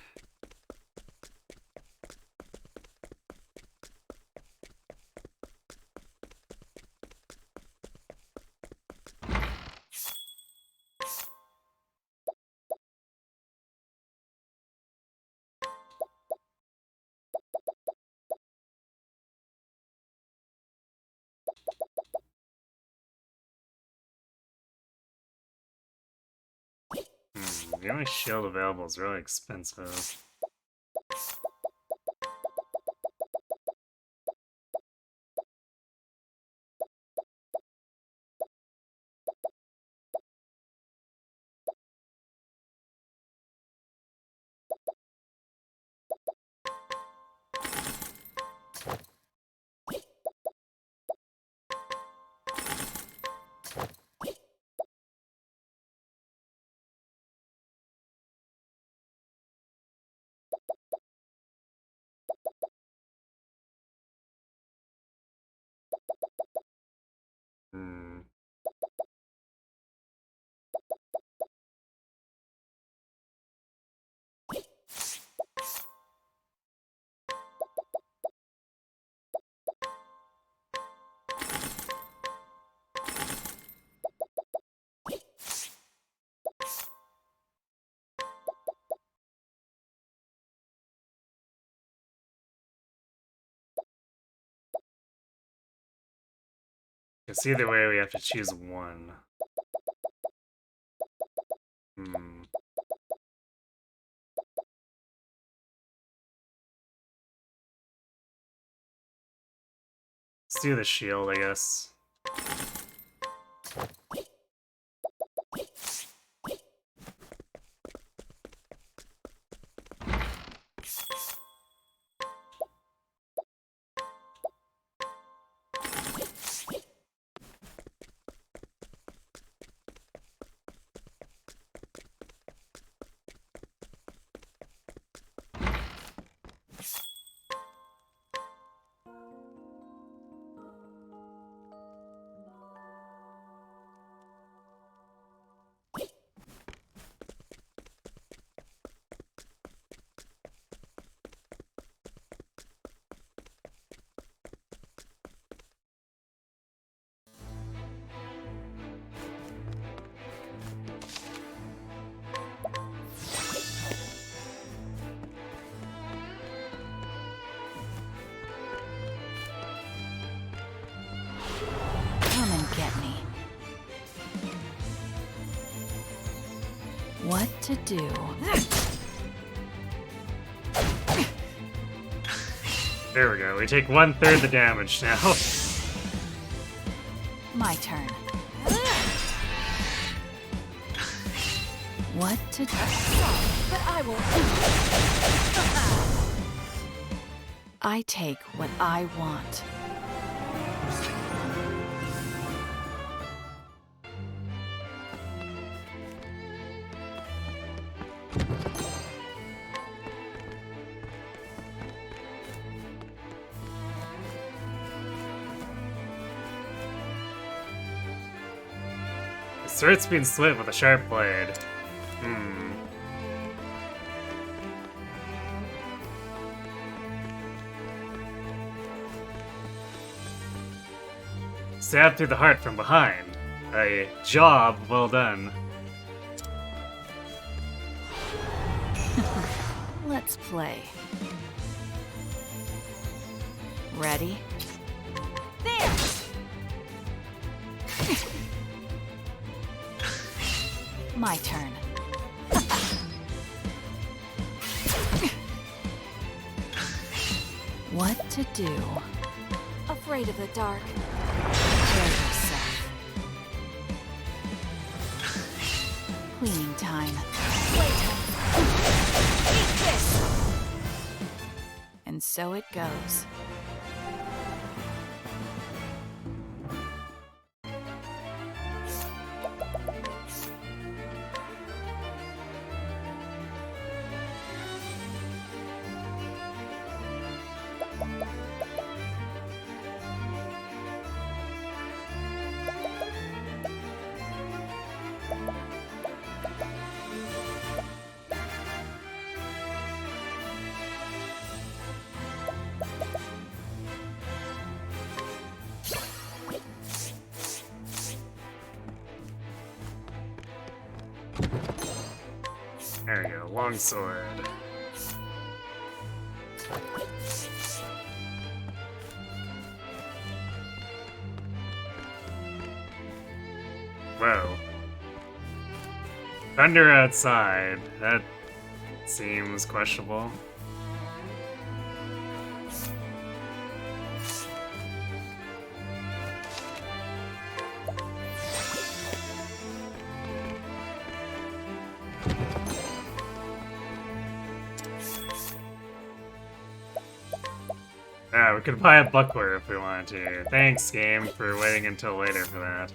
The only shield available is really expensive. Because either way, we have to choose one. Let's do the shield, I guess. What to do? There we go. We take 1/3 the damage now. My turn. What to do? But I will. I take what I want. His throat's being slit with a sharp blade. Stabbed through the heart from behind. A job well done. Let's play. Ready? There! My turn. What to do? Afraid of the dark. Prepare yourself. Cleaning time. Playtime. Eat this! And so it goes. There we go, longsword. Whoa. Thunder outside. That seems questionable. Yeah, we could buy a buckler if we wanted to. Thanks, game, for waiting until later for that.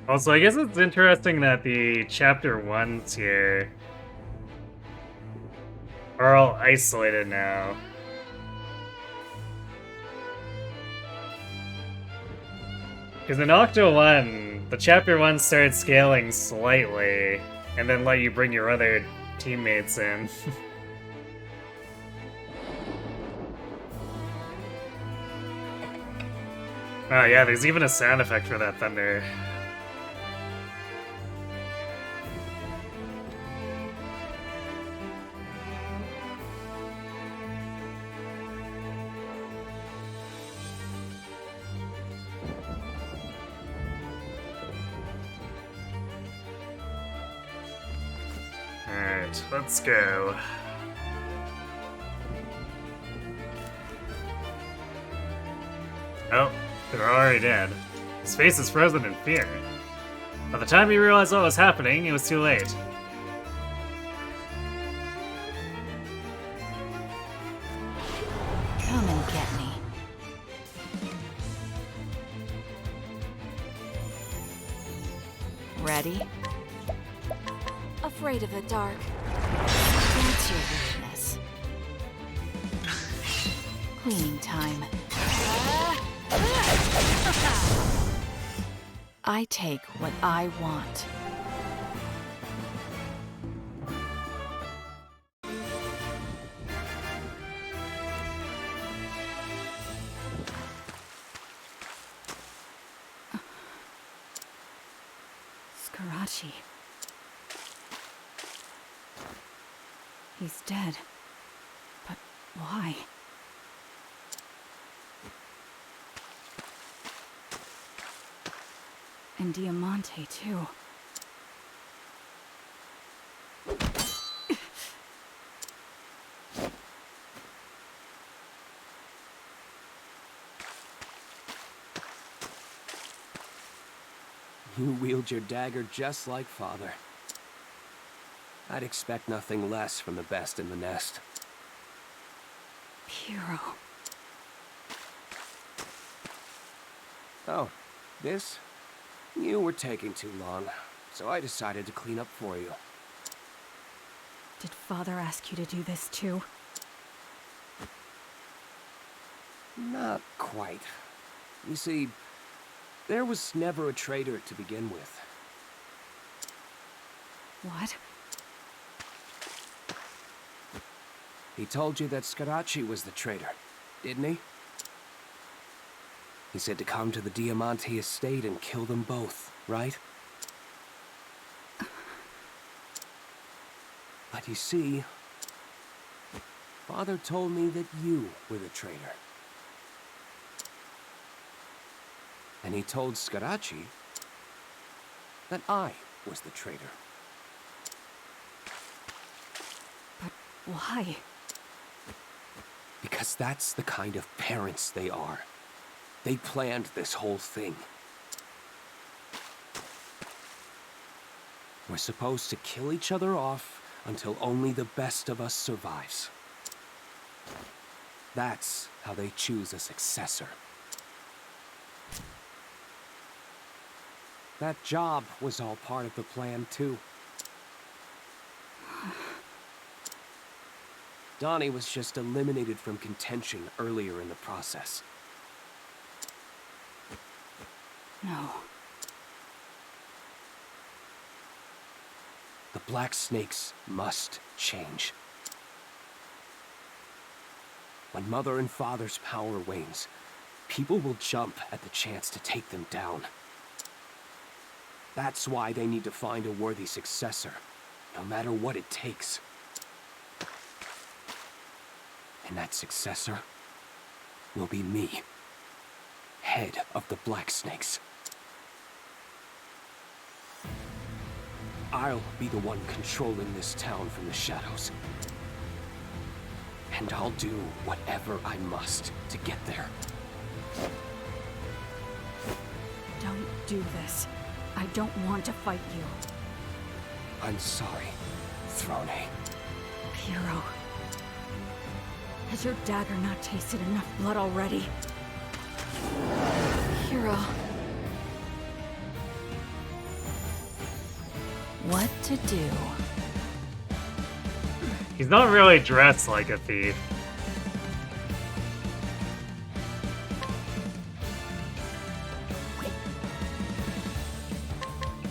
Also, I guess it's interesting that the chapter 1s here are all isolated now. Because in Octo 1, the chapter 1 started scaling slightly, and then let you bring your other teammates in. Oh yeah, there's even a sound effect for that thunder. Alright, let's go. Oh, they're already dead. His face is frozen in fear. By the time he realized what was happening, it was too late. Come and get me. Ready? Afraid of the dark. That's your weakness. Cleaning time. I take what I want. Scarachi. He's dead. But why? And Diamante, too. You wield your dagger just like Father. I'd expect nothing less from the best in the nest. Piero. Oh, this? You were taking too long, so I decided to clean up for you. Did Father ask you to do this too? Not quite. You see, there was never a traitor to begin with. What? He told you that Scarachi was the traitor, didn't he? He said to come to the Diamante estate and kill them both, right? But you see, Father told me that you were the traitor. And he told Scarachi that I was the traitor. But why? Because that's the kind of parents they are. They planned this whole thing. We're supposed to kill each other off until only the best of us survives. That's how they choose a successor. That job was all part of the plan, too. Donnie was just eliminated from contention earlier in the process. No. The Black Snakes must change. When Mother and Father's power wanes, people will jump at the chance to take them down. That's why they need to find a worthy successor, no matter what it takes. And that successor will be me, head of the Black Snakes. I'll be the one controlling this town from the shadows. And I'll do whatever I must to get there. Don't do this. I don't want to fight you. I'm sorry, Throne. Piero. Has your dagger not tasted enough blood already? Piero. What to do? He's not really dressed like a thief.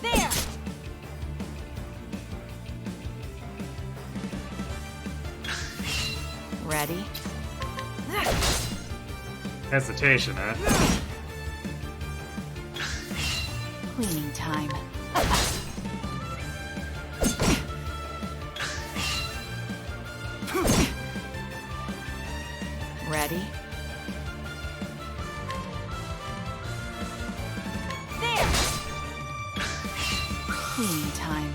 There! Ready? Hesitation, huh? Cleaning time. Ready? There! Cleaning time.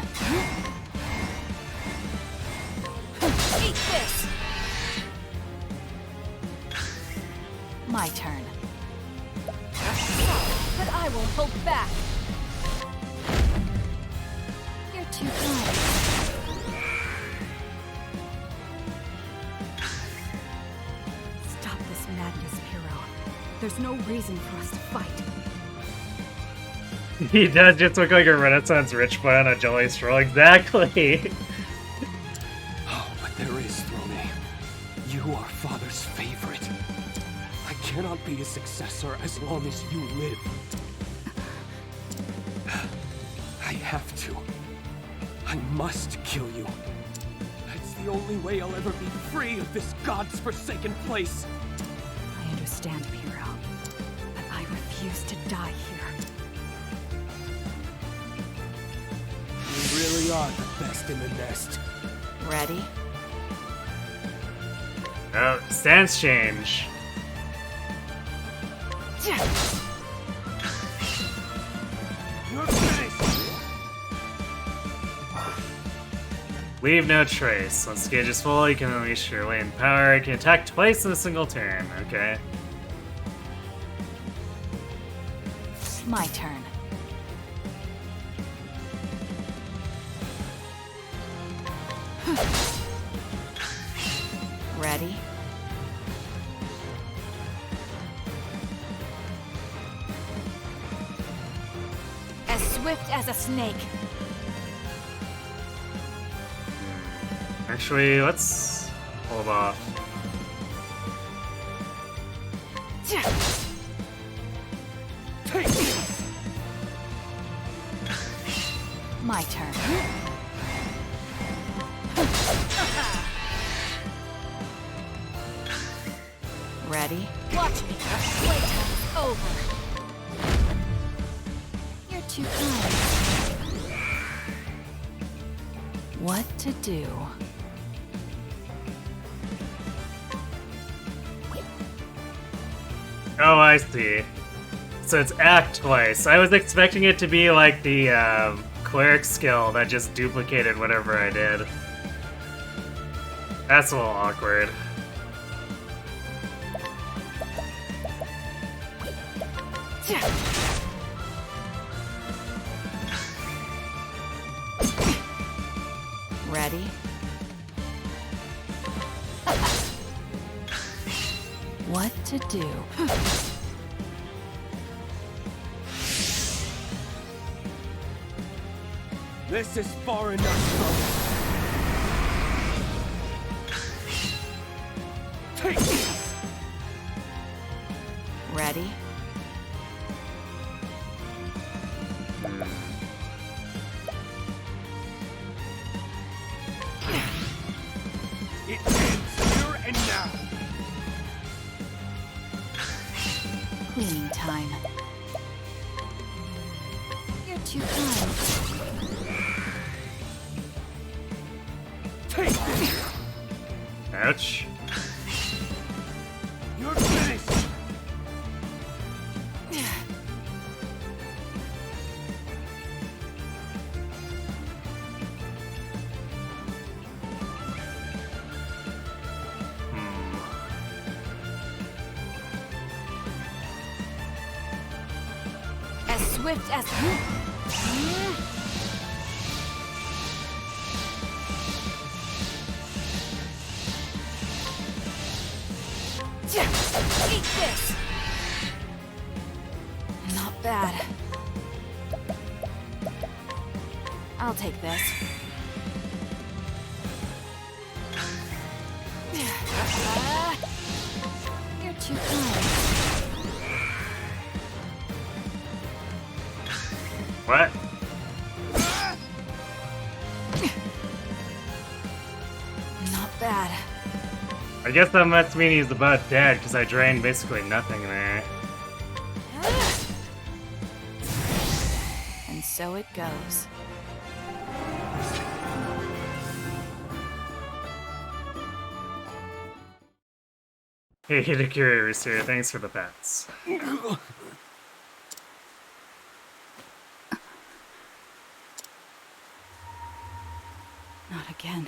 Eat this! My turn. But I won't hold back. You're too kind. Stop this madness, Piero. There's no reason for us to fight. He does just look like a Renaissance rich boy on a jolly stroll, exactly. Oh, but there is, Throne. You are Father's favorite. I cannot be a successor as long as you live. I have to. I must kill you. That's the only way I'll ever be free of this God's forsaken place. I understand, Piero, but I refuse to die here. are the best in the nest. Ready? Oh, stance change. Leave no trace. Once the gauge is full, you can unleash your latent power. You can attack twice in a single turn. Okay. My turn. Ready? As swift as a snake. Actually, let's hold off. My turn. Ready? Watch me. Playtime's over. You're too kind. What to do? Oh, I see. So it's act twice. I was expecting it to be like the cleric skill that just duplicated whatever I did. That's a little awkward. Ready? What to do? This is far enough, Take this! Ready? It ends here and now. Cleaning time. You're too kind. Take this! Ouch. You're finished! As swift as... Eat this! Not bad. I'll take this. You're too kind. What? Not bad. I guess that must mean he's about dead, because I drained basically nothing there. And so it goes. Hey, Hitakuri here. Thanks for the pets. Not again.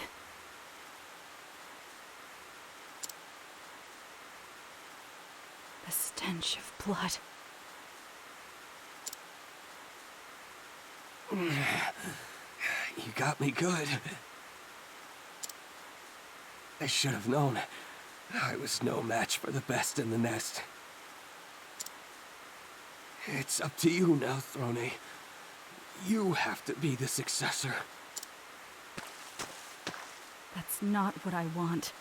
The stench of blood. You got me good. I should have known. I was no match for the best in the nest. It's up to you now, Throne. You have to be the successor. That's not what I want.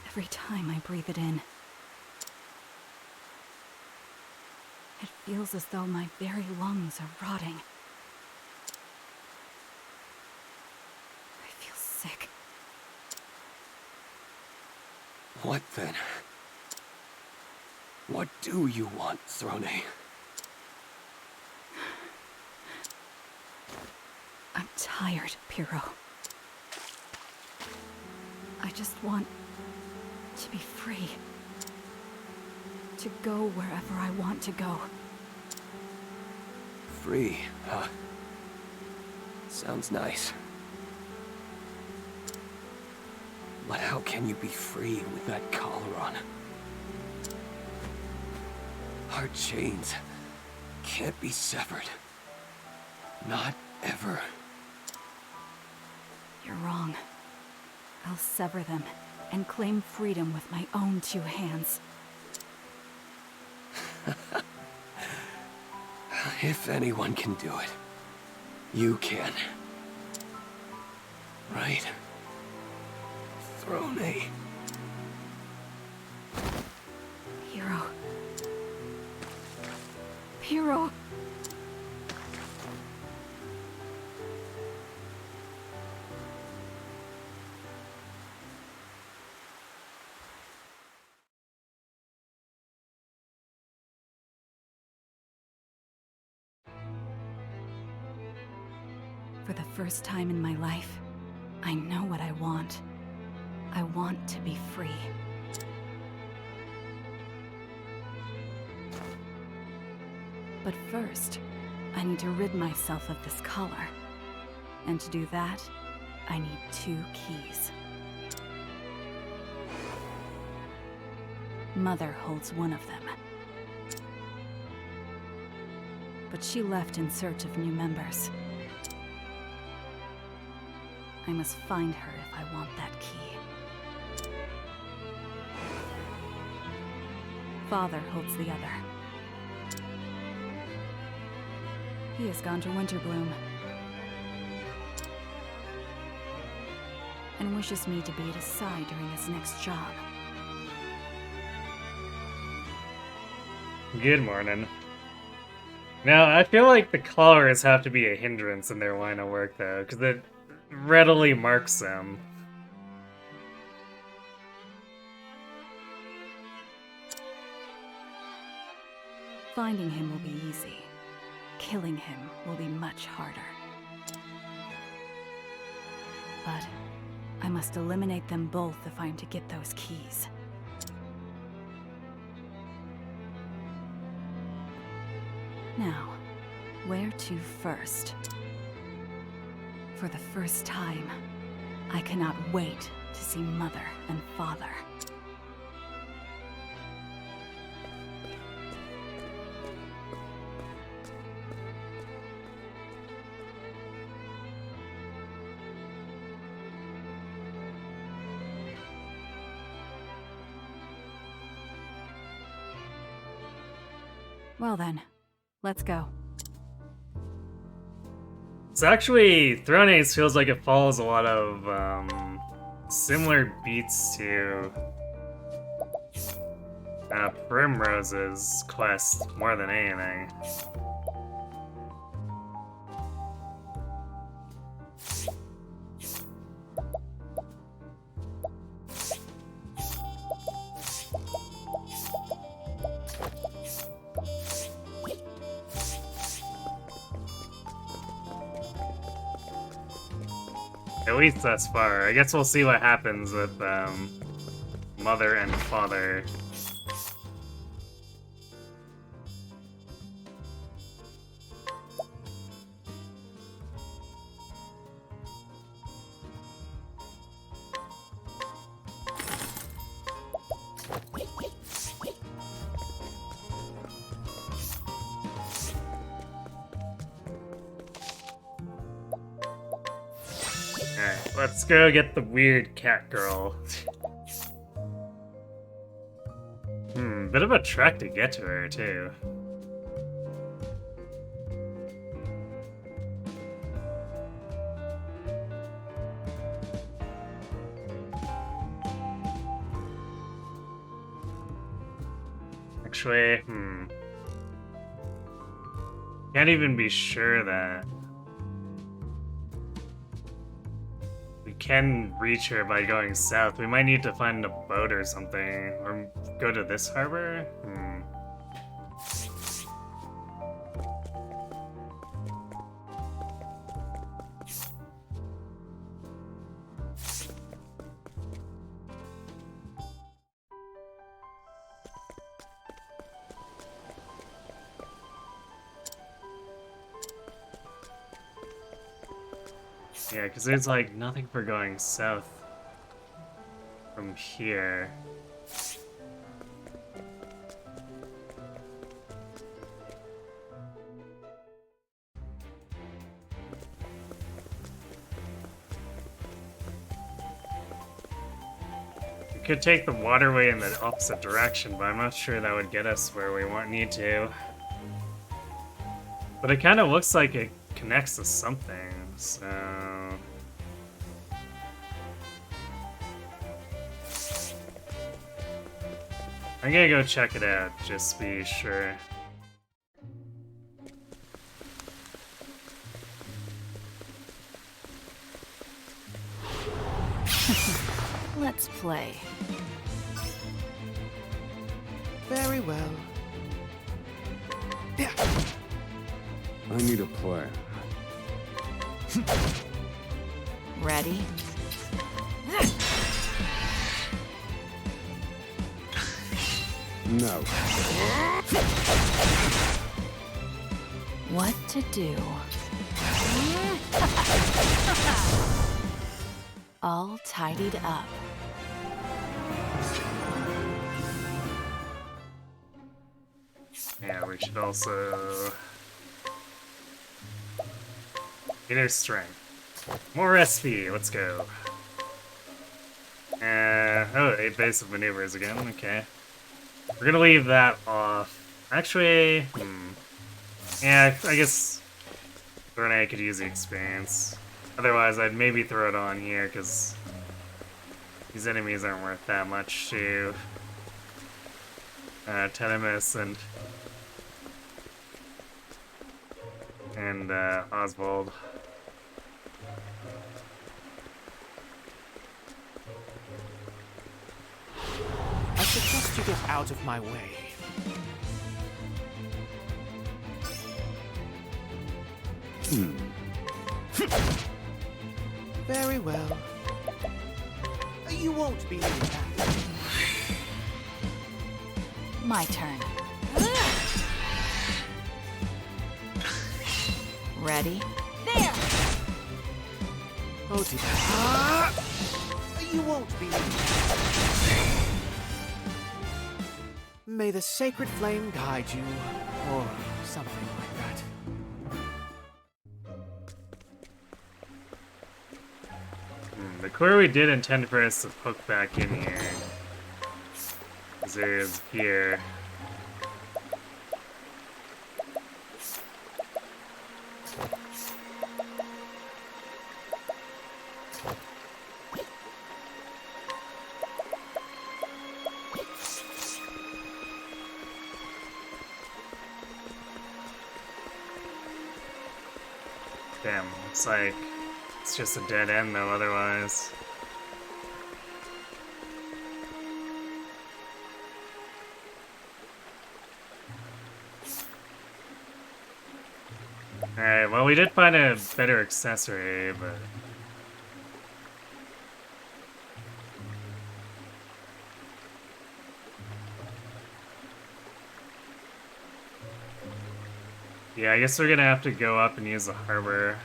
Every time I breathe it in, it feels as though my very lungs are rotting. I feel sick. What then? What do you want, Throne? I'm tired, Piro. I just want to be free. To go wherever I want to go. Free, huh? Sounds nice. But how can you be free with that collar on? Our chains can't be severed. Not ever. You're wrong. I'll sever them and claim freedom with my own 2 hands. If anyone can do it, you can. Right? Throne. Piro. Piro. For the first time in my life, I know what I want. I want to be free. But first, I need to rid myself of this collar. And to do that, I need 2 keys. Mother holds one of them. But she left in search of new members. I must find her if I want that key. Father holds the other. He has gone to Winterbloom. And wishes me to be at his side during his next job. Good morning. Now, I feel like the collars have to be a hindrance in their line of work, though, because it readily marks them. Finding him will be easy. Killing him will be much harder. But I must eliminate them both if I'm to get those keys. Now, where to first? For the first time, I cannot wait to see Mother and Father. Well then, let's go. It's actually, Throne Ace feels like it follows a lot of similar beats to Primrose's quest more than anything. At least thus far. I guess we'll see what happens with Mother and Father. Alright, let's go get the weird cat girl. Bit of a trek to get to her, too. Actually, can't even be sure that we can reach her by going south. We might need to find a boat or something, or go to this harbor? Yeah, because there's like nothing for going south from here. We could take the waterway in the opposite direction, but I'm not sure that would get us where we need to. But it kind of looks like it connects to something, so... I'm gonna go check it out, just to be sure. Let's play. Very well. I need a plan. Ready? No. What to do? All tidied up. Yeah, we should also... Inner strength. More SP, let's go. Oh, 8 basic maneuvers again, okay. We're gonna leave that off. Actually, yeah, I guess Renee could use the experience. Otherwise, I'd maybe throw it on here, because these enemies aren't worth that much to Tenemis and Oswald. I suggest you get out of my way. Very well. You won't be needing that. My turn. Ready? There! Oh dear. You won't be needing that. May the sacred flame guide you, or something like that. The core we did intend for us to poke back in here. Because there is here. Damn, looks like it's just a dead end though otherwise. Alright, well we did find a better accessory, but... yeah, I guess we're gonna have to go up and use the harbor.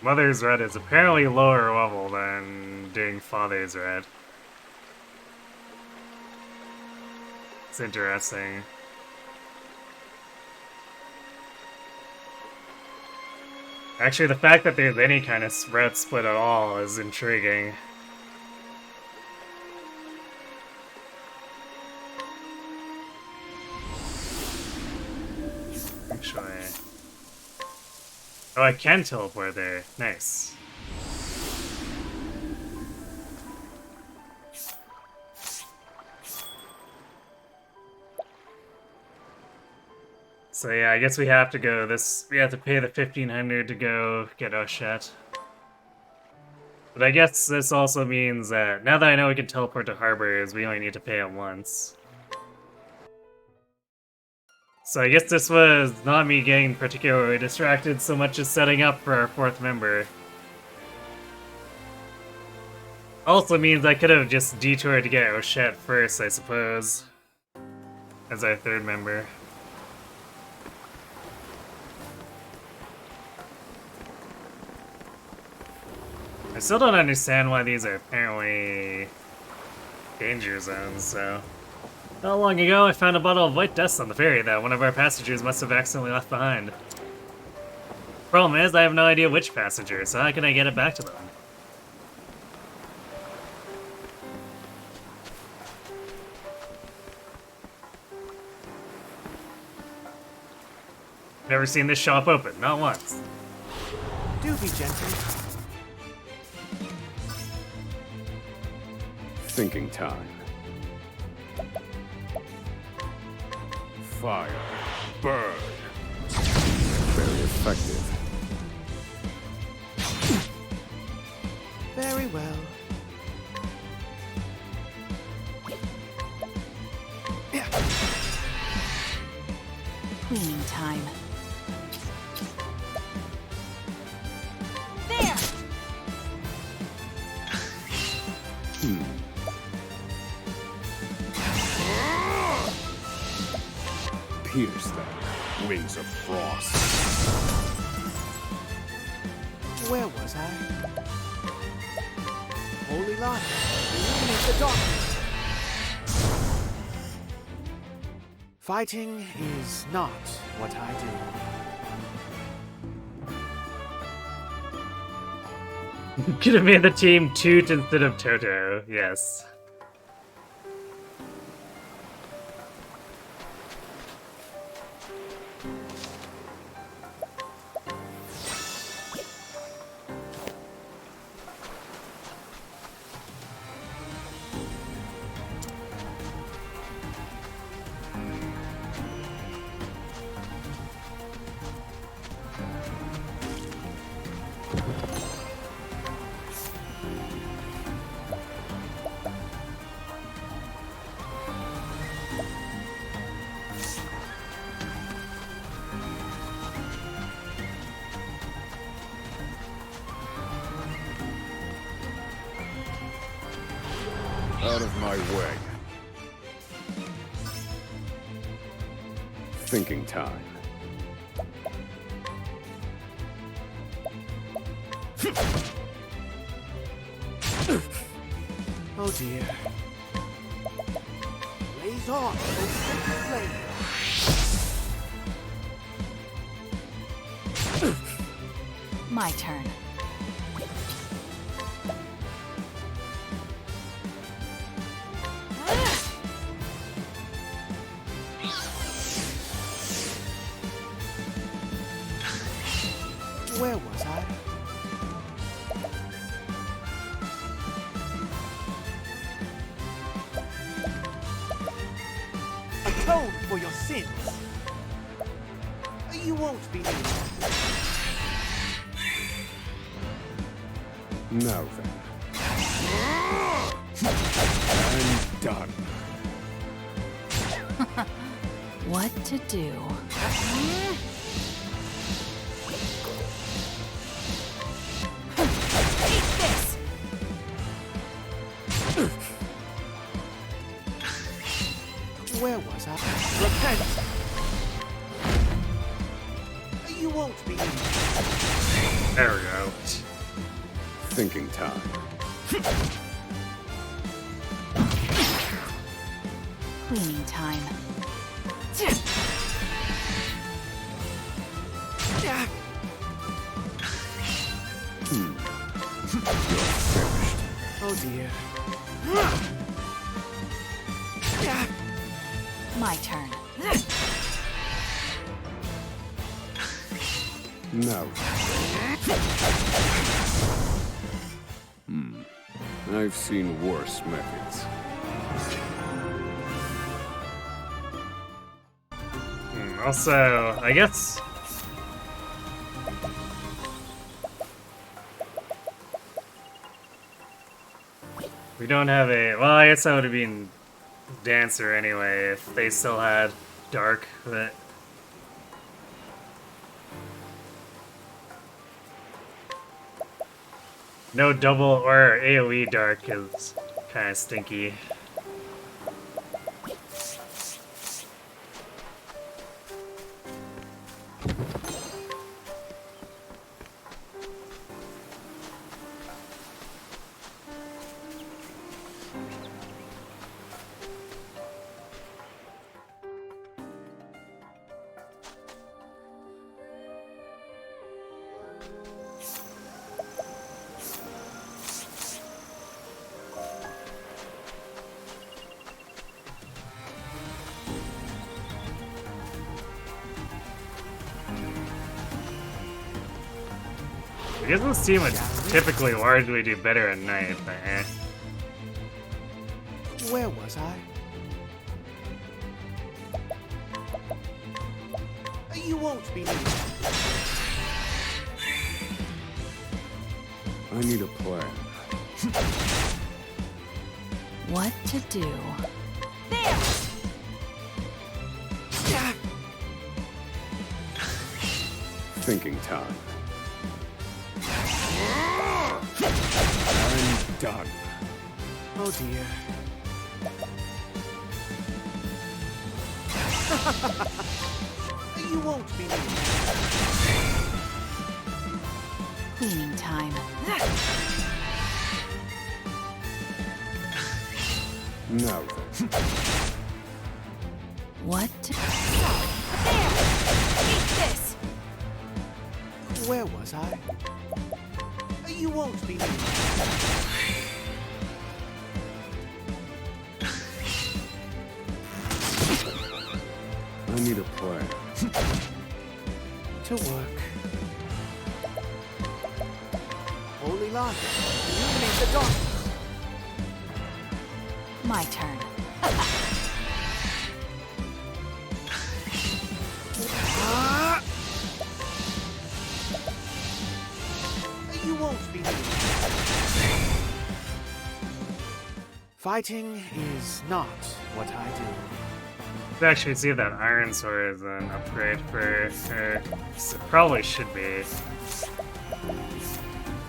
Mother's Red is apparently lower level than doing Father's Red. It's interesting. Actually, the fact that there's any kind of red split at all is intriguing. Actually... oh, I can teleport there. Nice. So yeah, I guess we have to go this. We have to pay the 1,500 to go get Oshet. But I guess this also means that now that I know we can teleport to harbors, we only need to pay it once. So I guess this was not me getting particularly distracted so much as setting up for our 4th member. Also means I could have just detoured to get Oshet first, I suppose, as our 3rd member. I still don't understand why these are apparently danger zones, so... Not long ago, I found a bottle of white dust on the ferry that one of our passengers must have accidentally left behind. Problem is, I have no idea which passenger, so how can I get it back to them? Never seen this shop open, not once. Do be gentle. Thinking time. Fire. Burn. Very effective. Very well. Cleaning time. There! Pierce them. Wings of frost. Where was I? Holy light, illuminate the darkness. Fighting is not what I do. Could have made the team Toot instead of Toto, yes. Out of my way. Thinking time. Oh dear. Blaze on, O sacred flame. My turn. Where was I? Atone for your sins. You won't be needed. Now then. I'm done. What to do? Where was I? Repent! You won't be needed. There we go. Thinking time. Cleaning time. Oh dear. My turn. No. I've seen worse methods. Also, I guess... we don't have a... well, I guess that would have been Dancer anyway, if they still had Dark, but... no double or AoE Dark is kind of stinky. I guess this team would typically largely do better at night, but eh. Where was I? You won't be. I need a plan. What to do? There! Thinking time. I'm done. Oh dear. You won't be. Cleaning time. Now then. What to... There! Eat this! Where was I? You won't be. I need a plan. To work. Holy Lord, illuminate the darkness. My turn. You won't be. Fighting is not what I do. Let's actually see if that Iron Sword is an upgrade for her. It probably should be.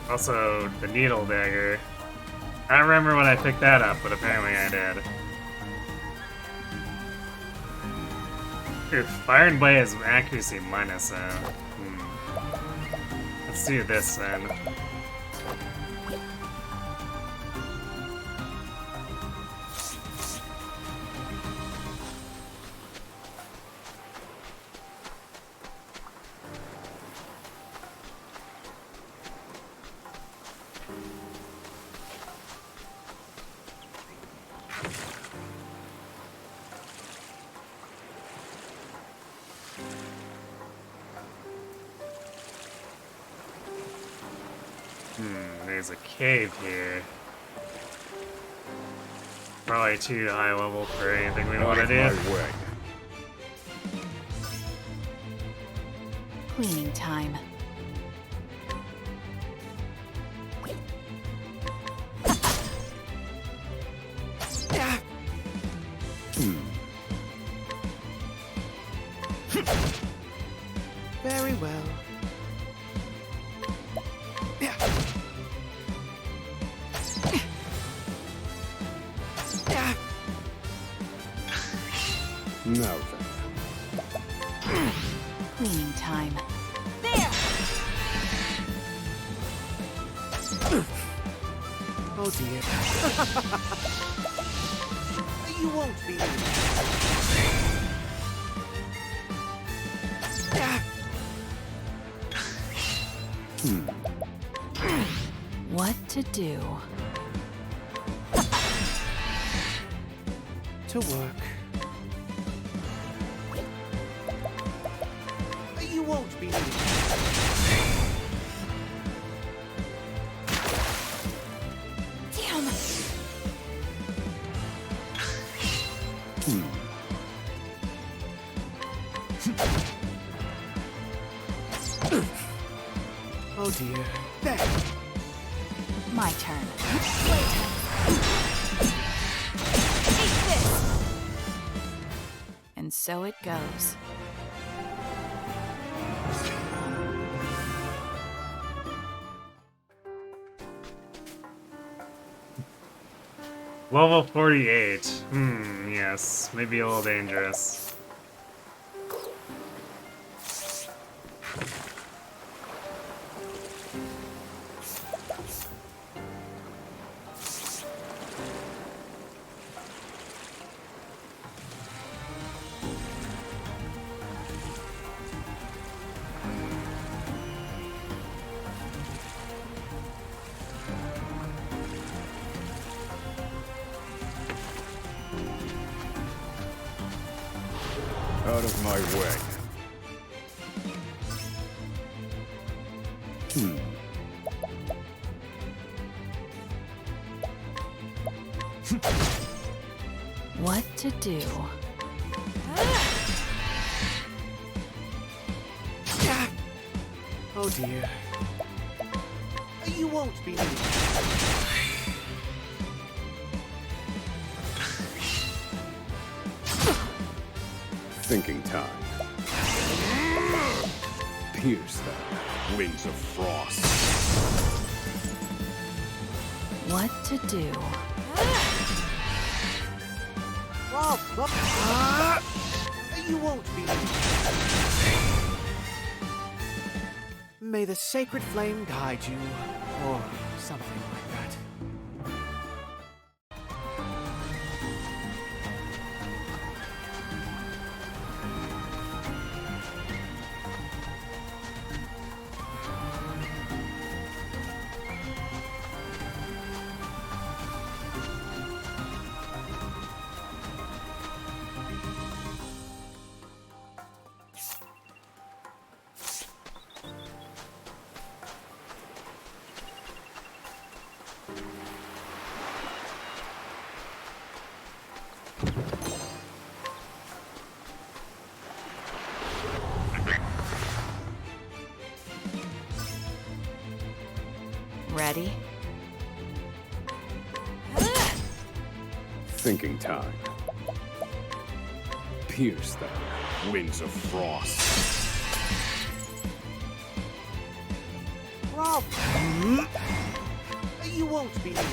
Also, the Needle Dagger. I don't remember when I picked that up, but apparently I did. Oof, Iron Blade is accuracy minus, Let's do this then. There's a cave here. Probably too high level for anything we want to do. Cleaning time. Very well. Now then. Cleaning time. There! Oh dear. You won't be. What to do? To work. You won't be. Damn! dear. My turn. Eat this! And so it goes. Level 48. Yes. Maybe a little dangerous. Out of my way. What to do? Oh dear. You won't be needed. Thinking time. Pierce them. Wings of frost. What to do? You won't be needed. May the sacred flame guide you, or something like that. Ready? Thinking time. Pierce them. Wings of frost. You won't be needed.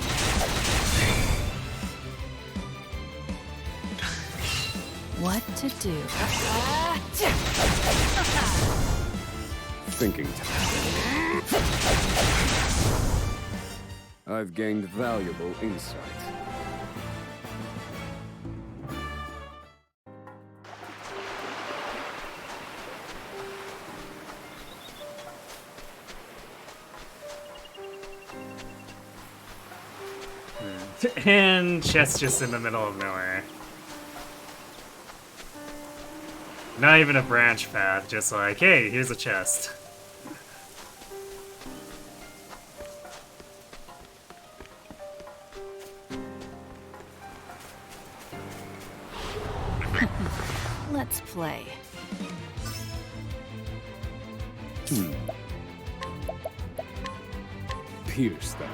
What to do? Thinking time. I've gained valuable insight. And chest just in the middle of nowhere. Not even a branch path, just like, hey, here's a chest. Let's play. Pierce them.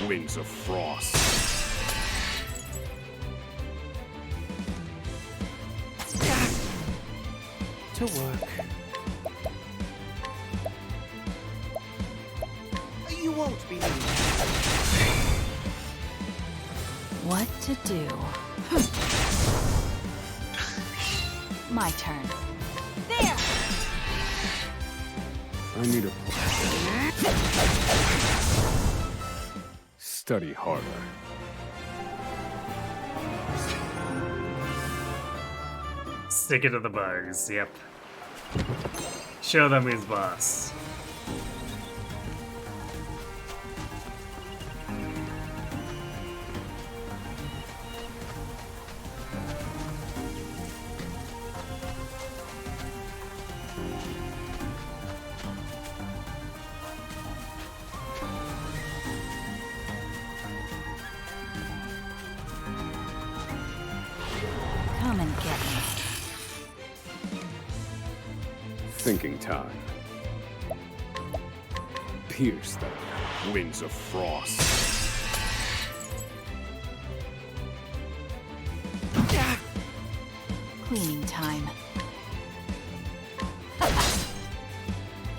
Wings of frost. To work. You won't be needed. What to do? My turn. There! I need a study harder. Stick it to the bugs, yep. Show them who's boss. Come and get me. Thinking time. pierce the winds of frost. Cleaning time.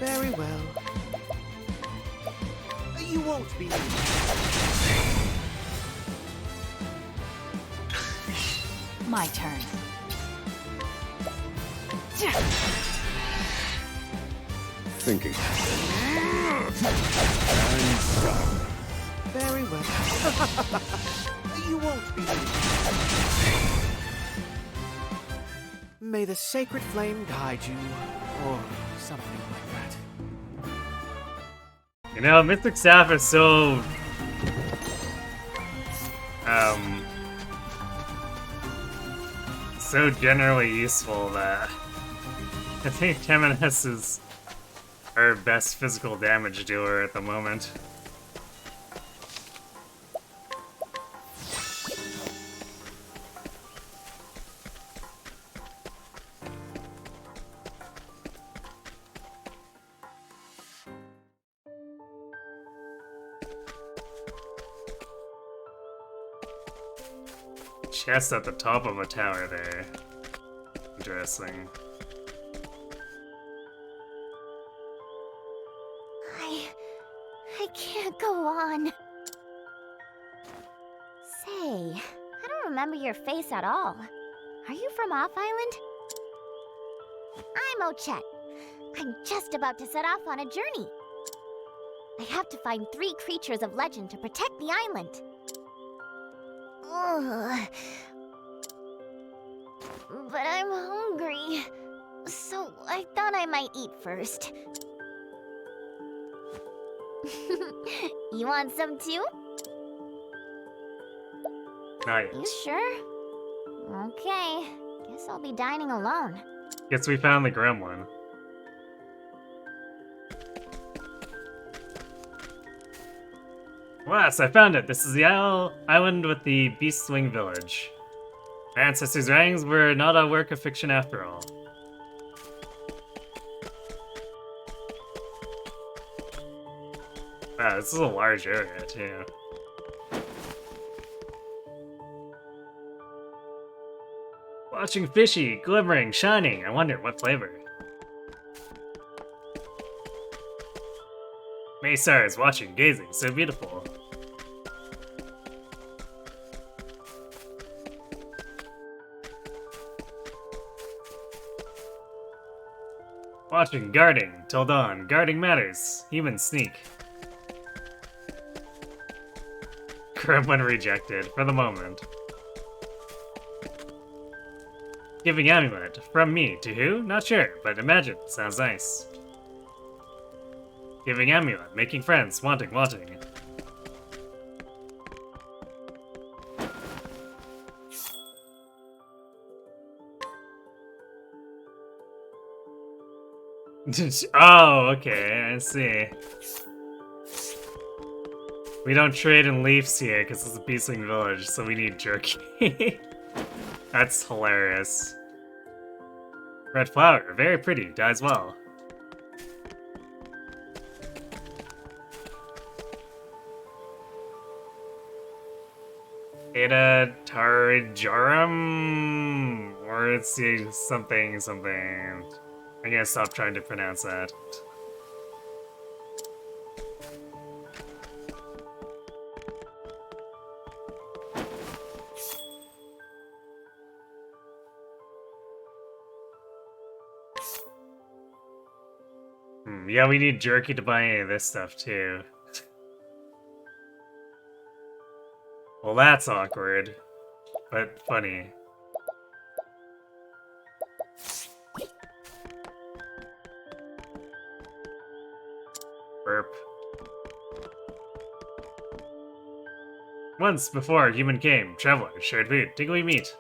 Very well. You won't be. My turn. Thinking. Very well. You won't be. May the sacred flame guide you, or something like that. You know, Mystic Staff is so... so generally useful that I think Temenos is our best physical damage dealer at the moment. Chest at the top of a tower there. Interesting. I can't go on. Say, I don't remember your face at all. Are you from Off Island? I'm Ochette. I'm just about to set off on a journey. I have to find 3 creatures of legend to protect the island. Ugh. But I'm hungry, so I thought I might eat first. You want some too? Not yet. You sure? Okay, guess I'll be dining alone. Guess we found the gremlin. Yes, I found it! This is the island with the Beastwing village. My ancestors' writings were not a work of fiction after all. Wow, this is a large area, too. Watching fishy, glimmering, shining. I wonder what flavor. Many stars watching, gazing, so beautiful. Watching, guarding, till dawn. Guarding matters. Humans sneak. Gremlin rejected, for the moment. Giving amulet. From me. To who? Not sure, but imagine. Sounds nice. Giving amulet. Making friends. Wanting. Oh, okay, I see. We don't trade in leaves here because it's a Beastling village, so we need jerky. That's hilarious. Red flower, very pretty, dyes well. Ada Tarijarum? Or it's something. I'm gonna stop trying to pronounce that. Yeah, we need jerky to buy any of this stuff, too. Well, that's awkward, but funny. Burp. Once before, human came, traveler, shared food, tickly meat.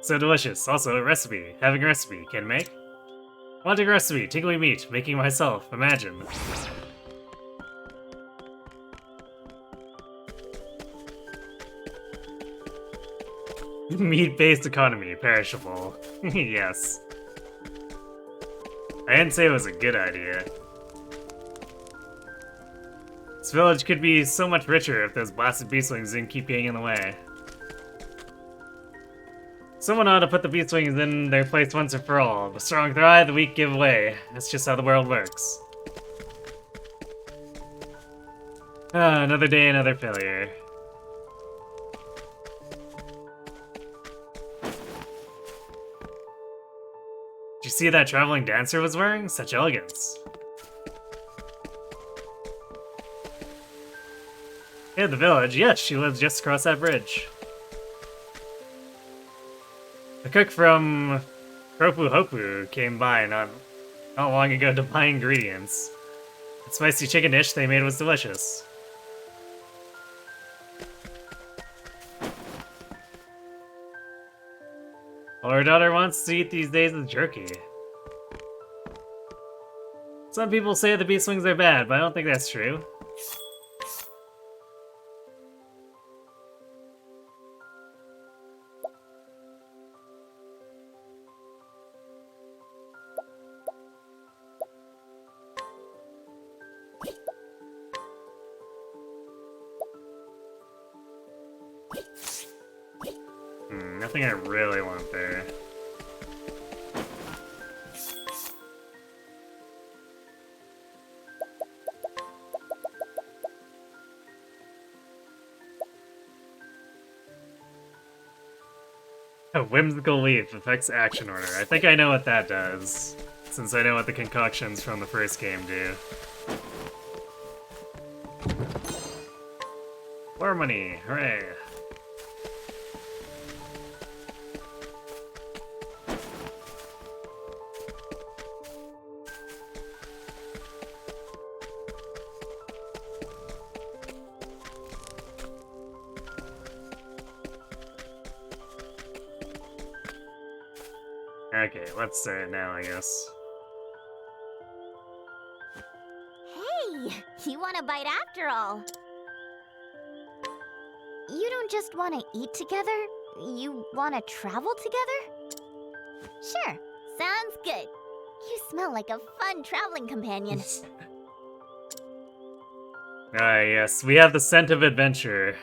So delicious, also a recipe. Having a recipe, can make? Wanting a recipe, tickly meat, making myself, imagine. Meat-based economy, perishable. Yes. I didn't say it was a good idea. This village could be so much richer if those blasted beastlings didn't keep getting in the way. Someone ought to put the beastlings in their place once and for all. The strong thrive, the weak give way. That's just how the world works. Ah, another day, another failure. Did you see that traveling dancer was wearing? Such elegance. Yeah, the village. Yes, she lives just across that bridge. The cook from Kropu Hopu came by not long ago to buy ingredients. The spicy chicken dish they made was delicious. All her daughter wants to eat these days is jerky. Some people say the beastlings are bad, but I don't think that's true. Nothing I really want there. A whimsical leaf affects action order. I think I know what that does, since I know what the concoctions from the first game do. More money, hooray! Okay, let's start now, I guess. Hey, you want a bite after all? You don't just want to eat together, you want to travel together? Sure, sounds good. You smell like a fun traveling companion. Ah, yes, we have the scent of adventure.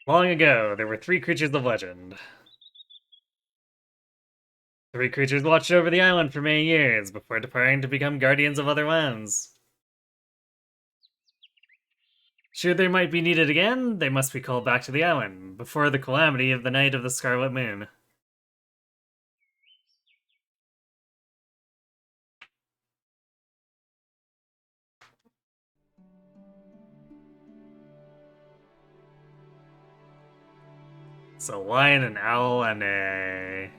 Long ago, there were 3 creatures of legend. 3 creatures watched over the island for many years before departing to become guardians of other lands. Sure they might be needed again, they must be called back to the island, before the calamity of the night of the Scarlet Moon. It's a lion, an owl, and a...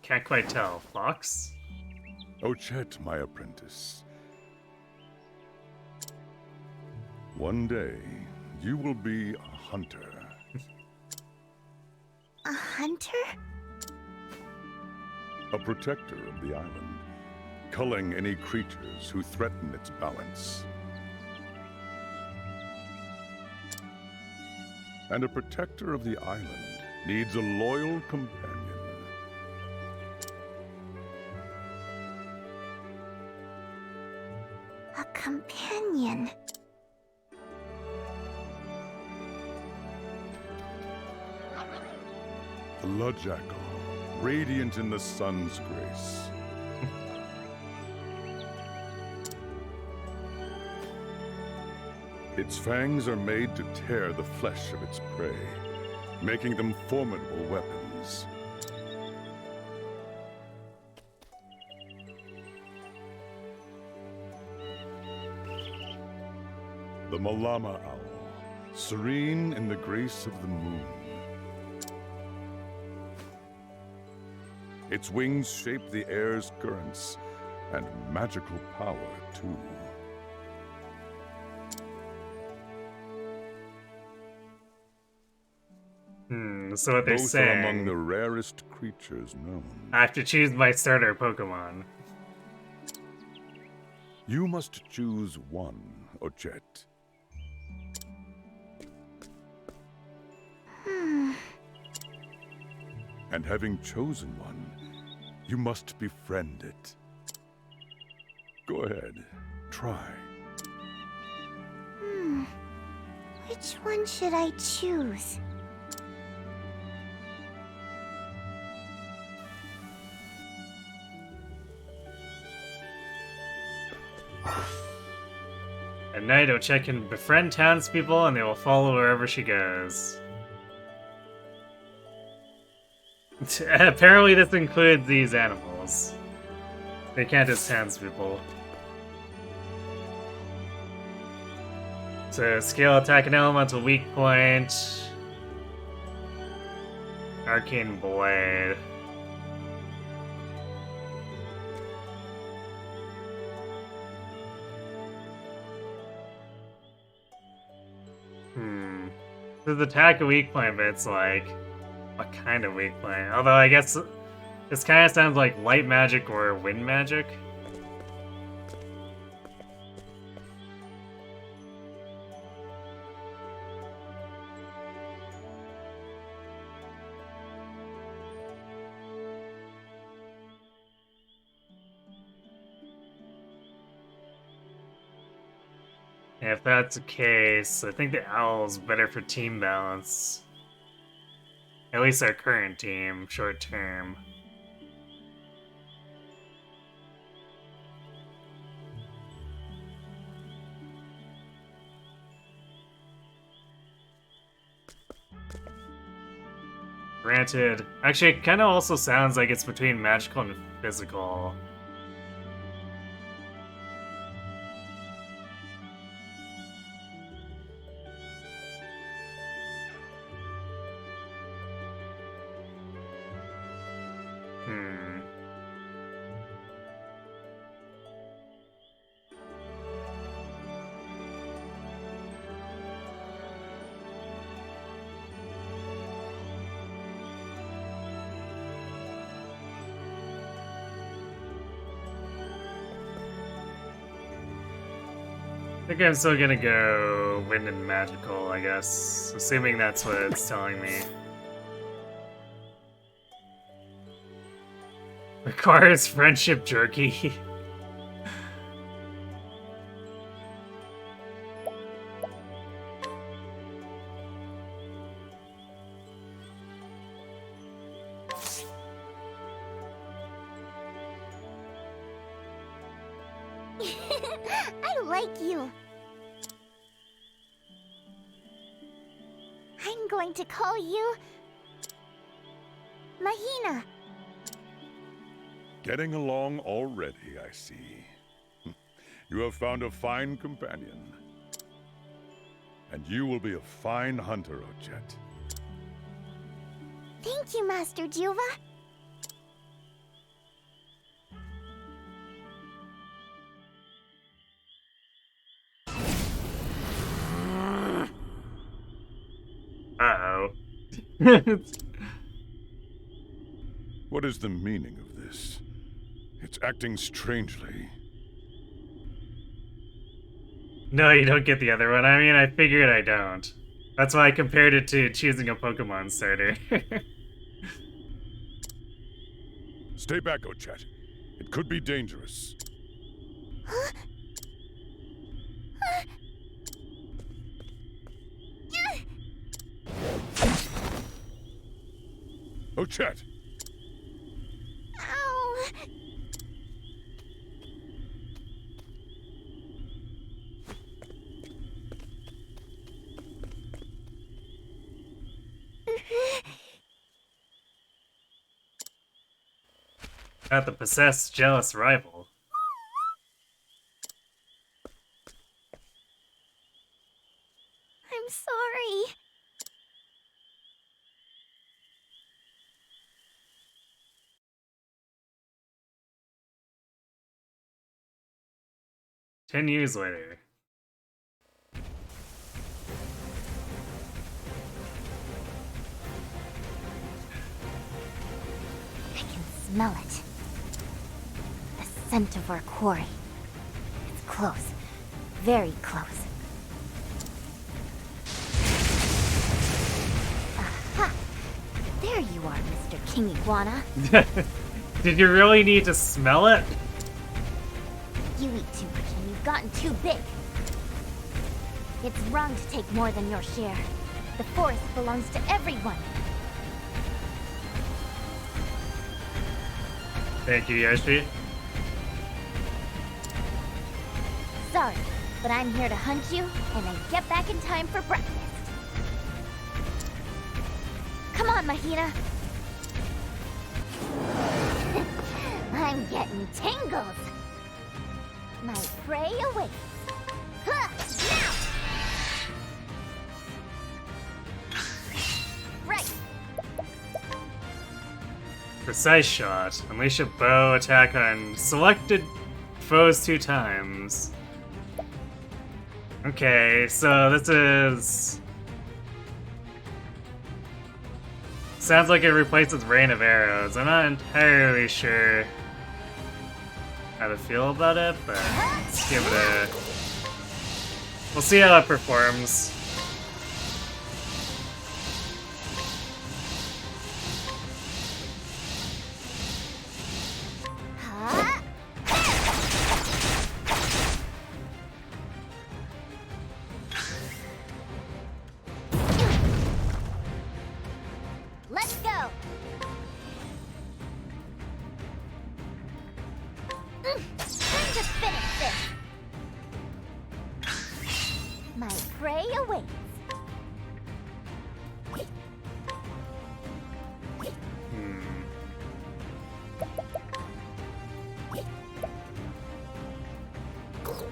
Can't quite tell. Fox? Ochet, my apprentice. One day, you will be a hunter. A hunter? A protector of the island, culling any creatures who threaten its balance. And a protector of the island needs a loyal companion. A companion. The Ludjackal, radiant in the sun's grace. Its fangs are made to tear the flesh of its prey, making them formidable weapons. The Malama Owl, serene in the grace of the moon. Its wings shape the air's currents, and magical power, too. So what they're Both saying... are among the rarest creatures known. I have to choose my starter Pokemon. You must choose one, Ochet. And having chosen one, you must befriend it. Go ahead, try. Which one should I choose? At night, Oche can befriend townspeople and they will follow wherever she goes. Apparently this includes these animals. They count as townspeople. So, skill, attack, and elemental weak point. Arcane Blade. This is attack a weak point, but it's like, what kind of weak point? Although I guess this kind of sounds like light magic or wind magic. If that's the case, I think the owl's better for team balance. At least our current team, short term. Granted, actually it kind of also sounds like it's between magical and physical. I think I'm still gonna go wind and magical, I guess. Assuming that's what it's telling me. Requires friendship jerky. I like you. I'm going to call you Mahina. Getting along already, I see. You have found a fine companion. And you will be a fine hunter, Ochet. Thank you, Master Juva. Uh-oh. What is the meaning of this? It's acting strangely. No, you don't get the other one. I mean, I figured I don't. That's why I compared it to choosing a Pokemon starter. Stay back, Ochet. It could be dangerous. Ochet! Ow! Got the possessed, jealous rival. I'm sorry. Ten years later. I can smell it. The scent of our quarry. It's close. Very close. Aha! There you are, Mr. King Iguana. Did you really need to smell it? You eat too much and you've gotten too big. It's wrong to take more than your share. The forest belongs to everyone. Thank you, Yoshi. Sorry, but I'm here to hunt you and then get back in time for breakfast. Come on, Mahina. I'm getting tingles. My prey awaits. Huh, now! Right. Precise shot. Unleash a bow attack on selected foes 2 times. Okay, so this is... Sounds like it replaces Rain of Arrows. I'm not entirely sure how to feel about it, but let's give it a... We'll see how it performs. Let's go. Time to finish this. My prey awaits.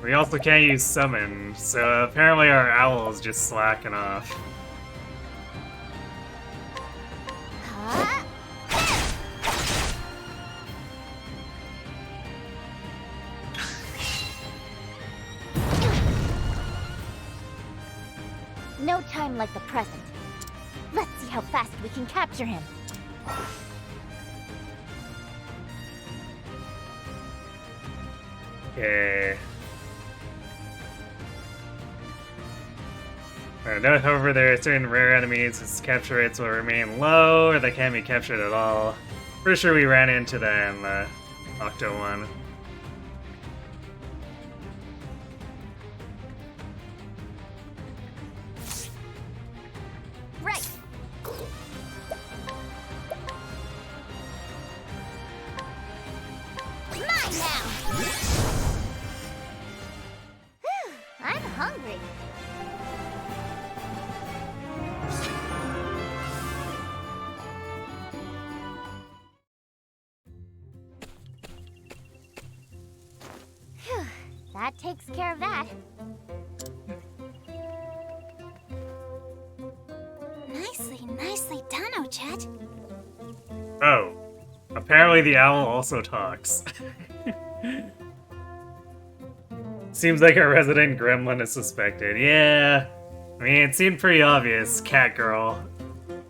We also can't use summon, so apparently our owl is just slacking off. No time like the present. Let's see how fast we can capture him. Okay. Note, however, there are certain rare enemies whose capture rates will remain low, or they can't be captured at all. Pretty sure we ran into that in the Octo one. Right. Mine now. I'm hungry. Phew, that takes care of that. Nicely done, Ochet. Oh. Apparently the owl also talks. Seems like a resident gremlin is suspected. Yeah. I mean, it seemed pretty obvious, cat girl.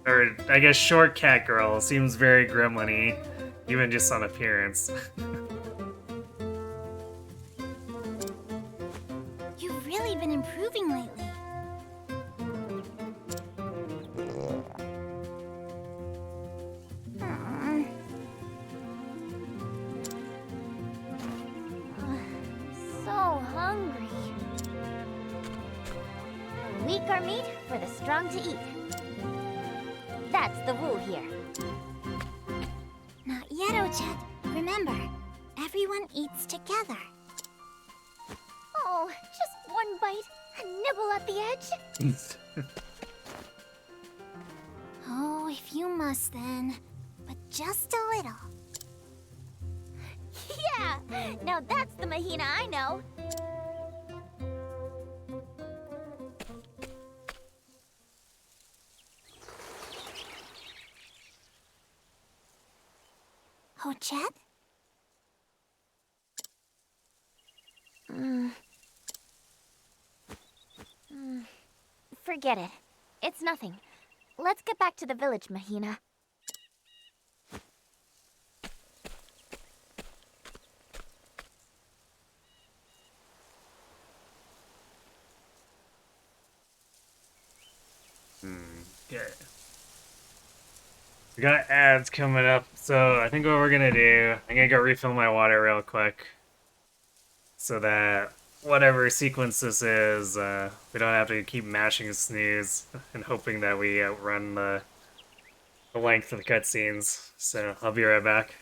Or, I guess short cat girl seems very gremlin-y, even just on appearance. You've really been improving lately. So hungry. The weak are meat for the strong to eat. That's the rule here. Not yet, Ochet. Remember, everyone eats together. Oh, just one bite. A nibble at the edge. Oh, if you must then. But just a little. Yeah! Now that's the Mahina I know. Ochet? Forget it. It's nothing. Let's get back to the village, Mahina. Okay. We got ads coming up, so I think what we're gonna do, I'm gonna go refill my water real quick, so that whatever sequence this is, we don't have to keep mashing snooze and hoping that we outrun the length of the cutscenes. So I'll be right back.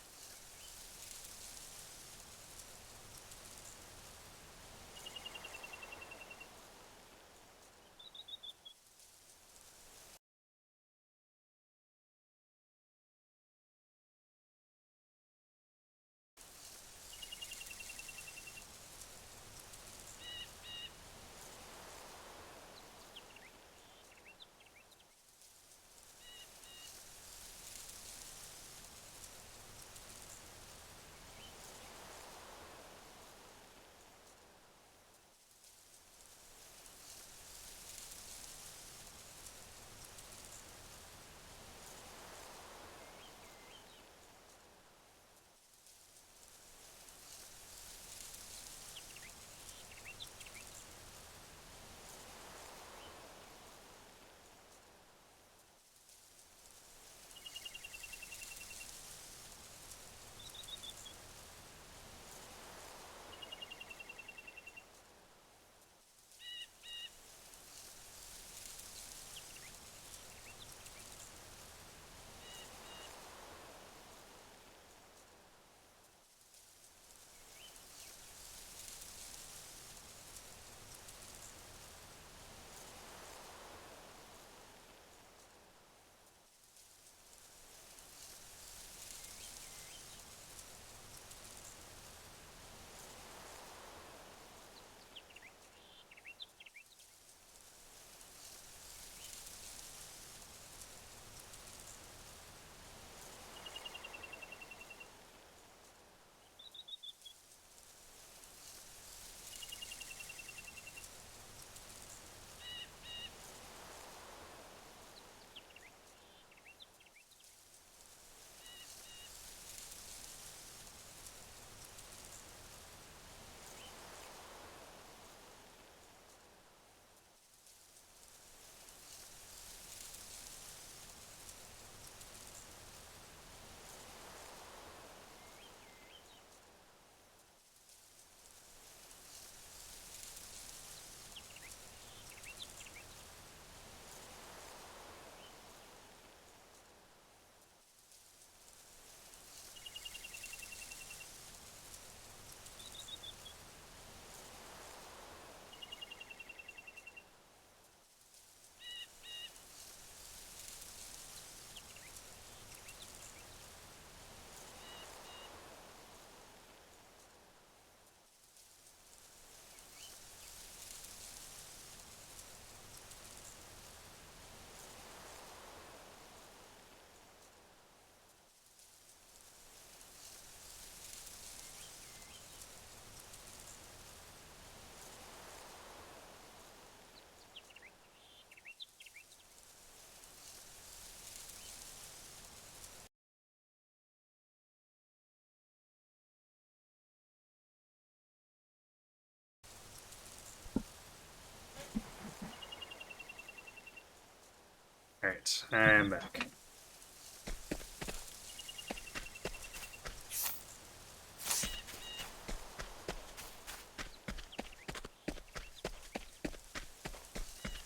Alright, I'm back.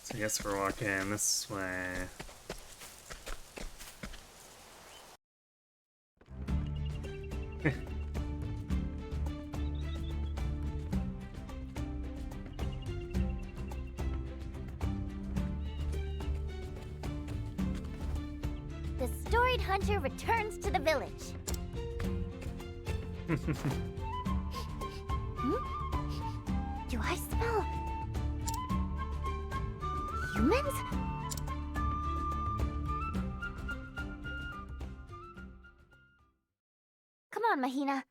So I guess we're walking this way. The storied hunter returns to the village. Do I smell humans? Come on, Mahina.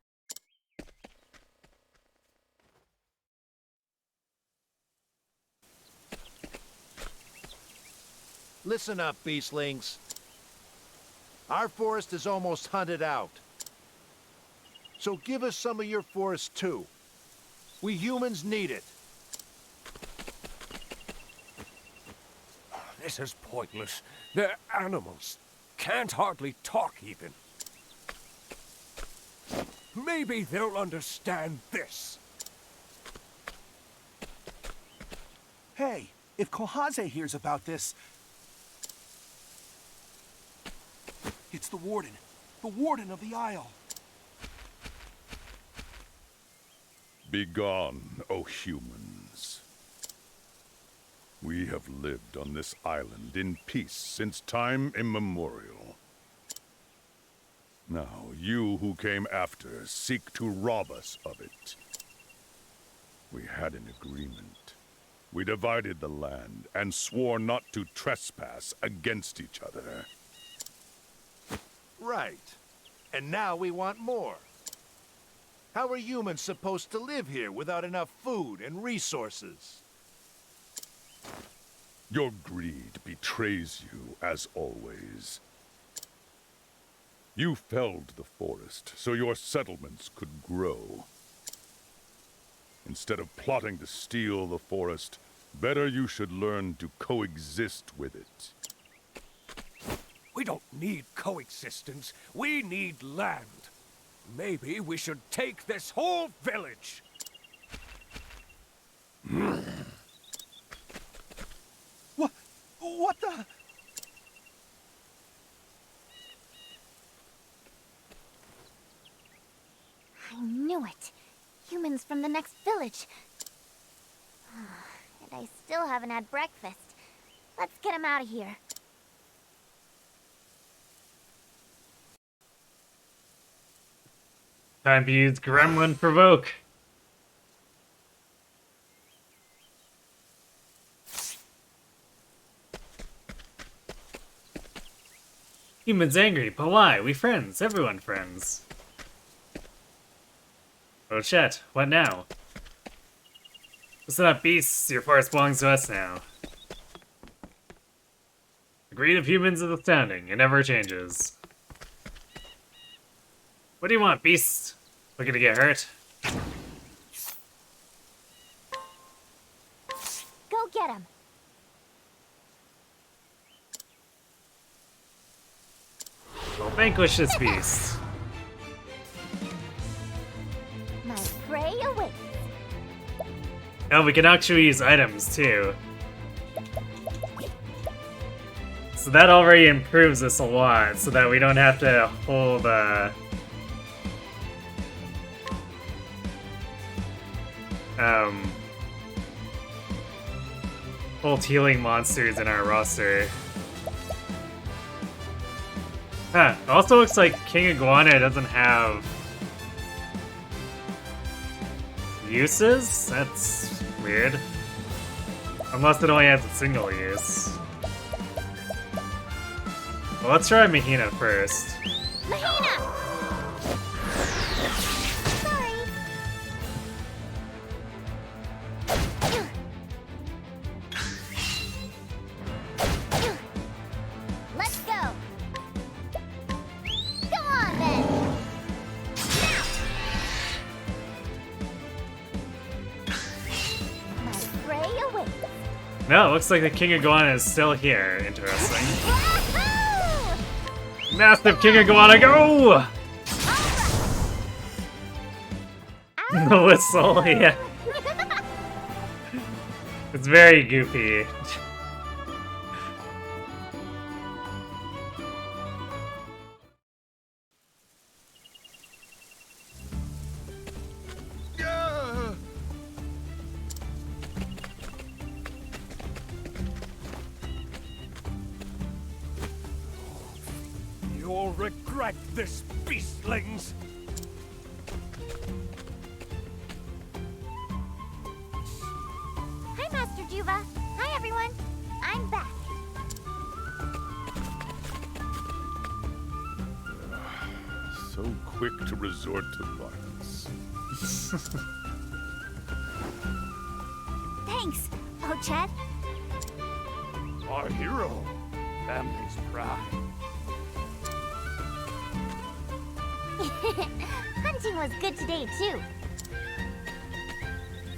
Listen up, beastlings. Our forest is almost hunted out. So give us some of your forest too. We humans need it. This is pointless. They're animals. can't hardly talk even. Maybe they'll understand this. Hey, if Kohaze hears about this... It's the Warden of the Isle. Begone, O humans. We have lived on this island in peace since time immemorial. Now, you who came after seek to rob us of it. We had an agreement. We divided the land and swore not to trespass against each other. Right. And now we want more. How are humans supposed to live here without enough food and resources? Your greed betrays you, as always. You felled the forest so your settlements could grow. Instead of plotting to steal the forest, better you should learn to coexist with it. We don't need coexistence. We need land. Maybe we should take this whole village. What the... I knew it. Humans from the next village. And I still haven't had breakfast. Let's get him out of here. Time to use Gremlin Provoke. Human's angry, but why? We friends. Everyone friends. Oh shit, what now? Listen up, beasts. Your forest belongs to us now. The greed of humans is astounding. It never changes. What do you want, beast? Looking to get hurt? Go get him. We'll vanquish this beast. My prey awaits. Oh, we can actually use items too. So that already improves us a lot, so that we don't have to hold hold healing monsters in our roster. Huh, it also looks like King Iguana doesn't have uses? That's weird. Unless it only has a single use. Well, let's try Mahina first. Mahina! Sorry. Let's go. Go on then. My prey awaits. No, it looks like the King Iguana is still here. Interesting. Massive King Iguana, go! The whistle, yeah. It's very goofy. You'll regret this, beastlings! Hi, Master Juba. Hi, everyone. I'm back. So quick to resort to violence. Thanks, Ochet. Our hero, family's pride. Hunting was good today, too.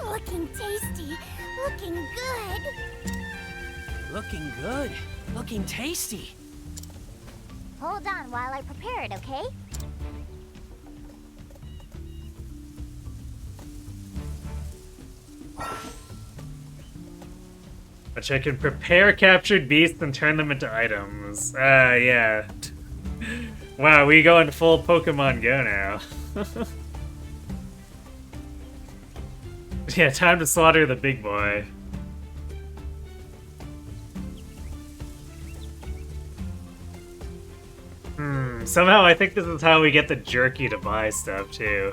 Looking tasty. Looking good. Looking good. Looking tasty. Hold on while I prepare it, okay? Which I can prepare captured beasts and turn them into items. Yeah. Wow, we going full Pokemon Go now. Yeah, time to slaughter the big boy. Somehow I think this is how we get the jerky to buy stuff, too.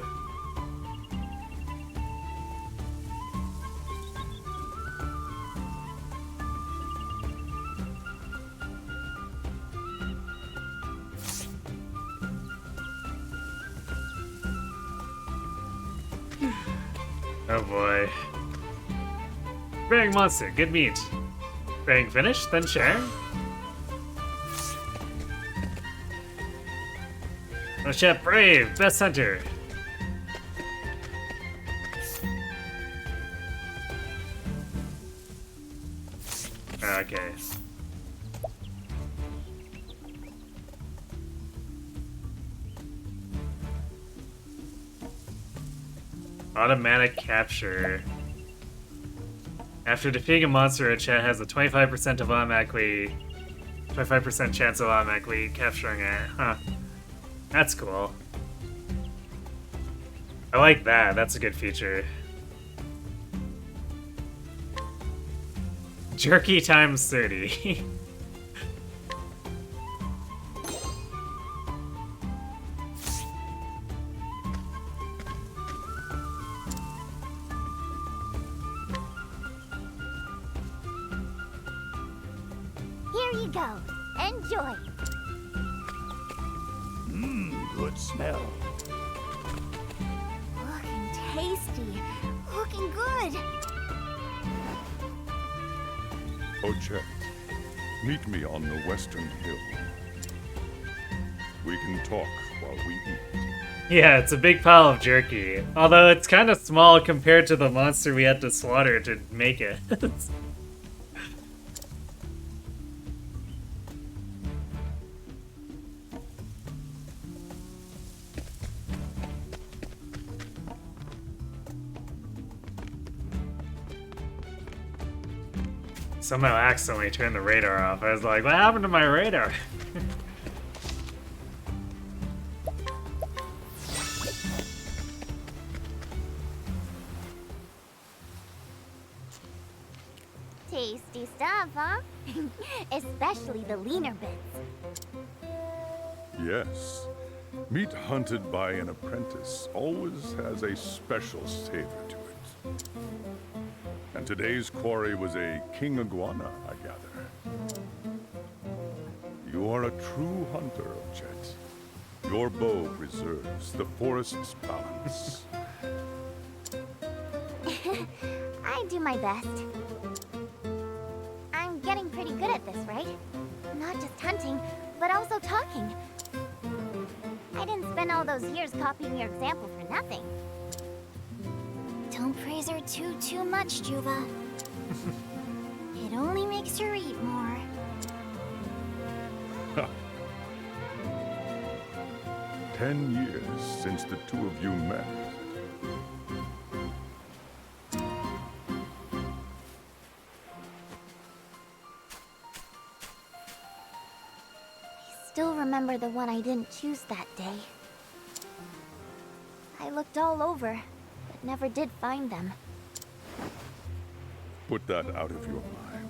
Oh boy. Praying monster, good meat. Praying finished, then share. Oh, Chef Brave, best hunter. Okay. Automatic capture. After defeating a monster, a chat has a 25% of automatically 25% chance of automatically capturing it. Huh. That's cool. I like that. That's a good feature. Jerky times 30. Here you go. Enjoy. Good smell. Looking tasty. Looking good. Ochette, meet me on the western hill. We can talk while we eat. Yeah, it's a big pile of jerky. Although it's kind of small compared to the monster we had to slaughter to make it. Somehow accidentally turned the radar off. I was like, what happened to my radar? Tasty stuff, huh? Especially the leaner bits. Yes. Meat hunted by an apprentice always has a special savor to it. And today's quarry was a king iguana, I gather. You are a true hunter, Ochette. Your bow preserves the forest's balance. I do my best. I'm getting pretty good at this, right? Not just hunting, but also talking. I didn't spend all those years copying your example for nothing. Don't praise her too much, Juva. It only makes her eat more. 10 years since the two of you met. I still remember the one I didn't choose that day. I looked all over, but never did find them. Put that out of your mind.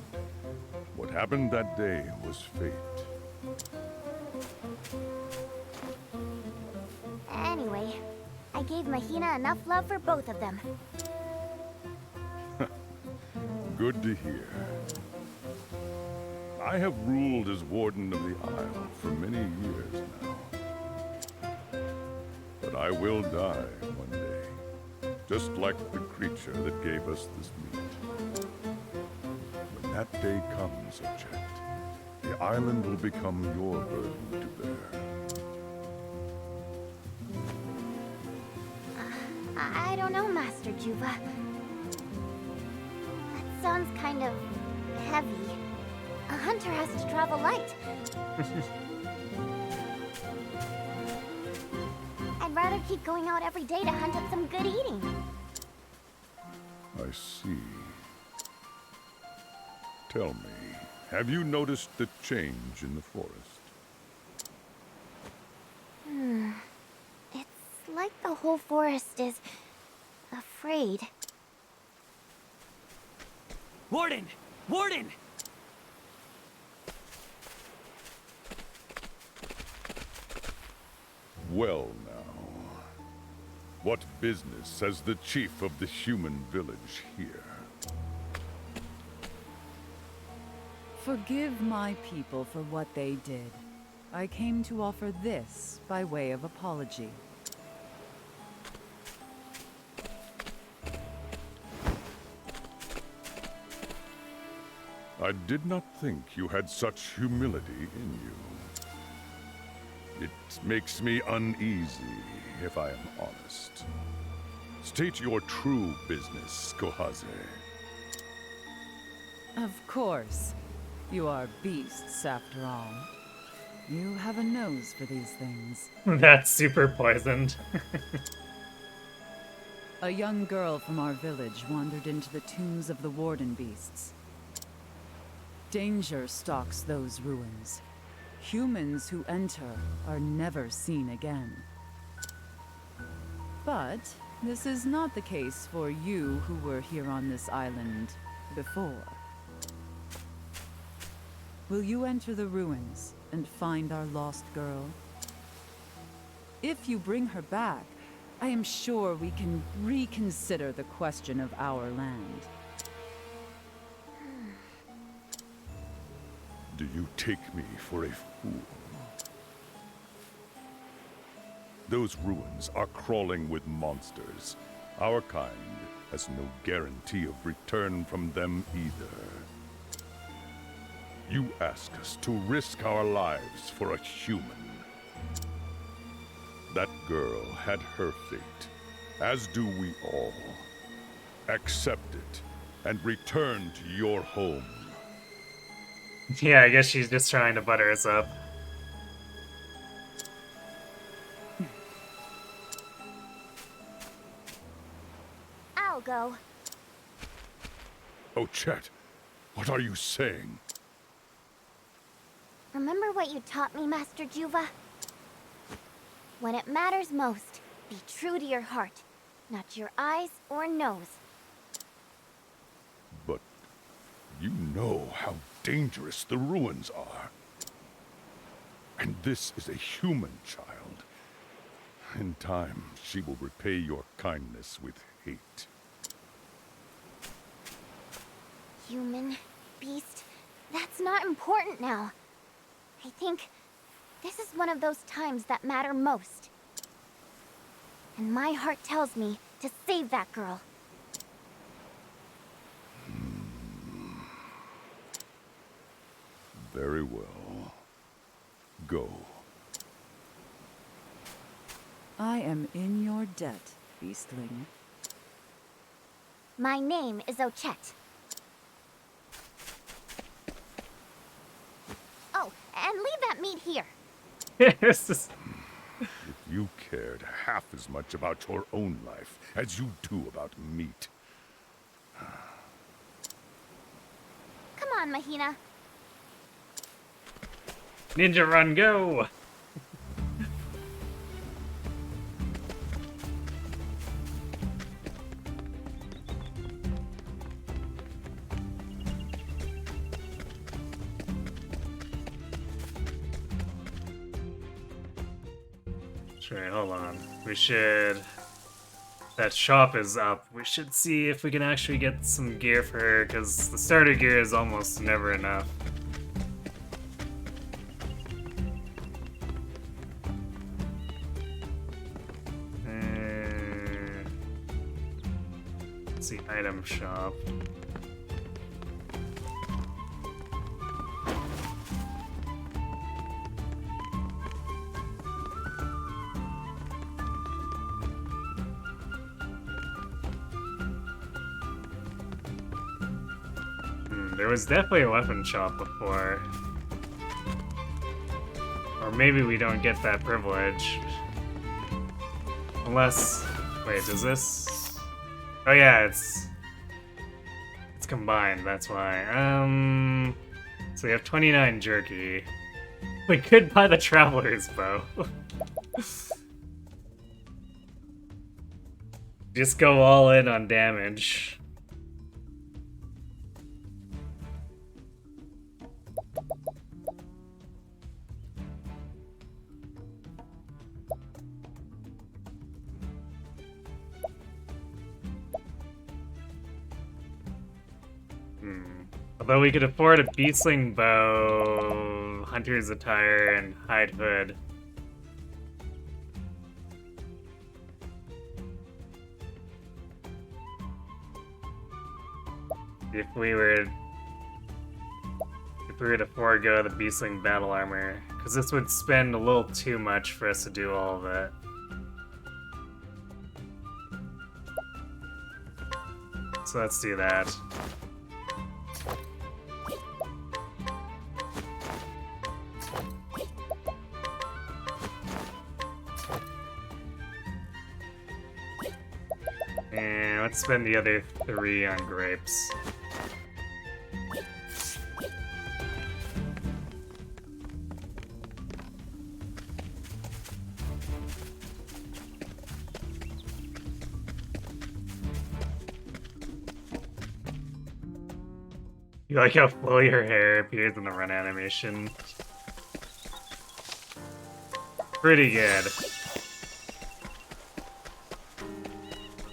What happened that day was fate. Anyway, I gave Mahina enough love for both of them. Good to hear. I have ruled as Warden of the Isle for many years now. But I will die one day, just like the creature that gave us this meat. When that day comes, Ochette, the island will become your burden to bear. I don't know, Master Juva. That sounds kind of heavy. A hunter has to travel light. rather keep going out every day to hunt up some good eating. I see. Tell me, have you noticed the change in the forest? It's like the whole forest is afraid. Warden! Warden! Well now, what business has the chief of the human village here? Forgive my people for what they did. I came to offer this by way of apology. I did not think you had such humility in you. It makes me uneasy, if I am honest. State your true business, Kohaze. Of course. You are beasts, after all. You have a nose for these things. That's super poisoned. A young girl from our village wandered into the tombs of the warden beasts. Danger stalks those ruins. Humans who enter are never seen again. But this is not the case for you who were here on this island before. Will you enter the ruins and find our lost girl? If you bring her back, I am sure we can reconsider the question of our land. Do you take me for a fool? Those ruins are crawling with monsters. Our kind has no guarantee of return from them either. You ask us to risk our lives for a human. That girl had her fate, as do we all. Accept it, and return to your home. Yeah, I guess she's just trying to butter us up. I'll go. Oh, Chet, what are you saying? Remember what you taught me, Master Juva? When it matters most, be true to your heart, not your eyes or nose. But you know how dangerous the ruins are. And this is a human child. In time, she will repay your kindness with hate. Human, beast, that's not important now. I think this is one of those times that matter most. And my heart tells me to save that girl. Very well. Go. I am in your debt, beastling. My name is Ochet. Oh, and leave that meat here. If you cared half as much about your own life as you do about meat. Come on, Mahina. Ninja run, go! Sure, hold on. We should... That shop is up. We should see if we can actually get some gear for her, because the starter gear is almost never enough. Let's see, item shop. There was definitely a weapon shop before. Or maybe we don't get that privilege. Unless... Wait, does this... Oh yeah, it's combined, that's why. So we have 29 jerky. We could buy the Traveler's Bow. Just go all in on damage. Although we could afford a beastling bow, hunter's attire, and hide hood. If we were to forego the beastling battle armor, because this would spend a little too much for us to do all of it. So let's do that. And let's spend the other 3 on grapes. You like how flowy her hair appears in the run animation? Pretty good.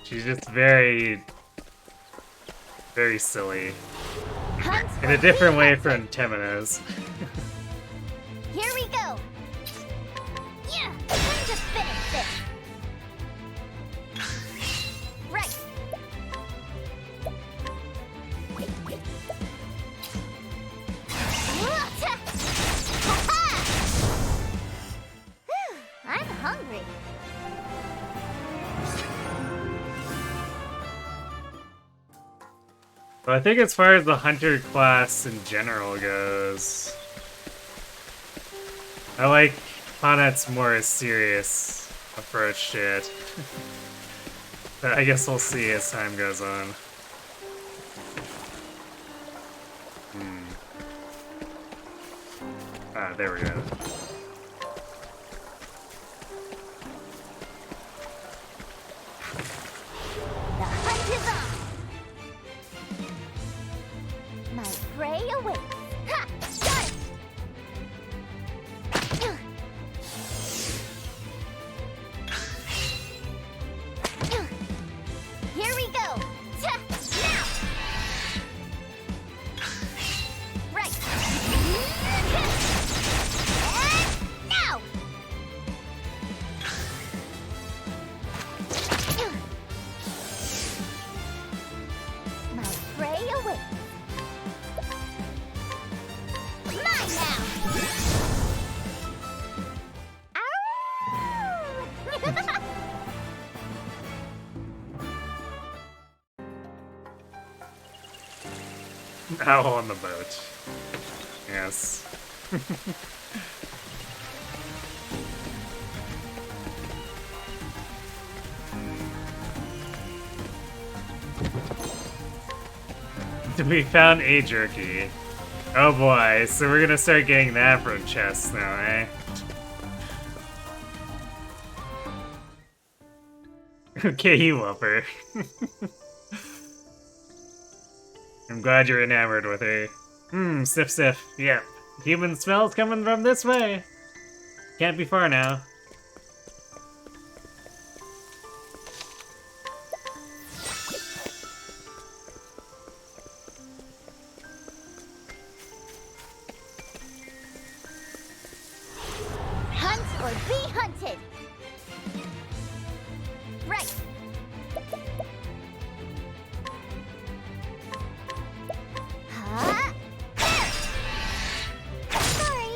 She's just very silly. In a different way from Temenos. Here we go. Yeah, time to finish this. Right. I'm hungry. But I think as far as the hunter class in general goes, I like Hanet's more serious approach to it. But I guess we'll see as time goes on. Ah, there we go. The hunt is on. My prey awaits. Ha! Got it! Here we go. Now. Right. And now. My prey awaits. Mine now. Owl on the boat. Yes. We found a jerky. Oh boy, so we're gonna start getting that from chests now, eh? Okay, you whopper. I'm glad you're enamored with her. Sniff sniff. Yep. Human smells coming from this way. Can't be far now. Hunt or be hunted. Right. Huh? There. Sorry.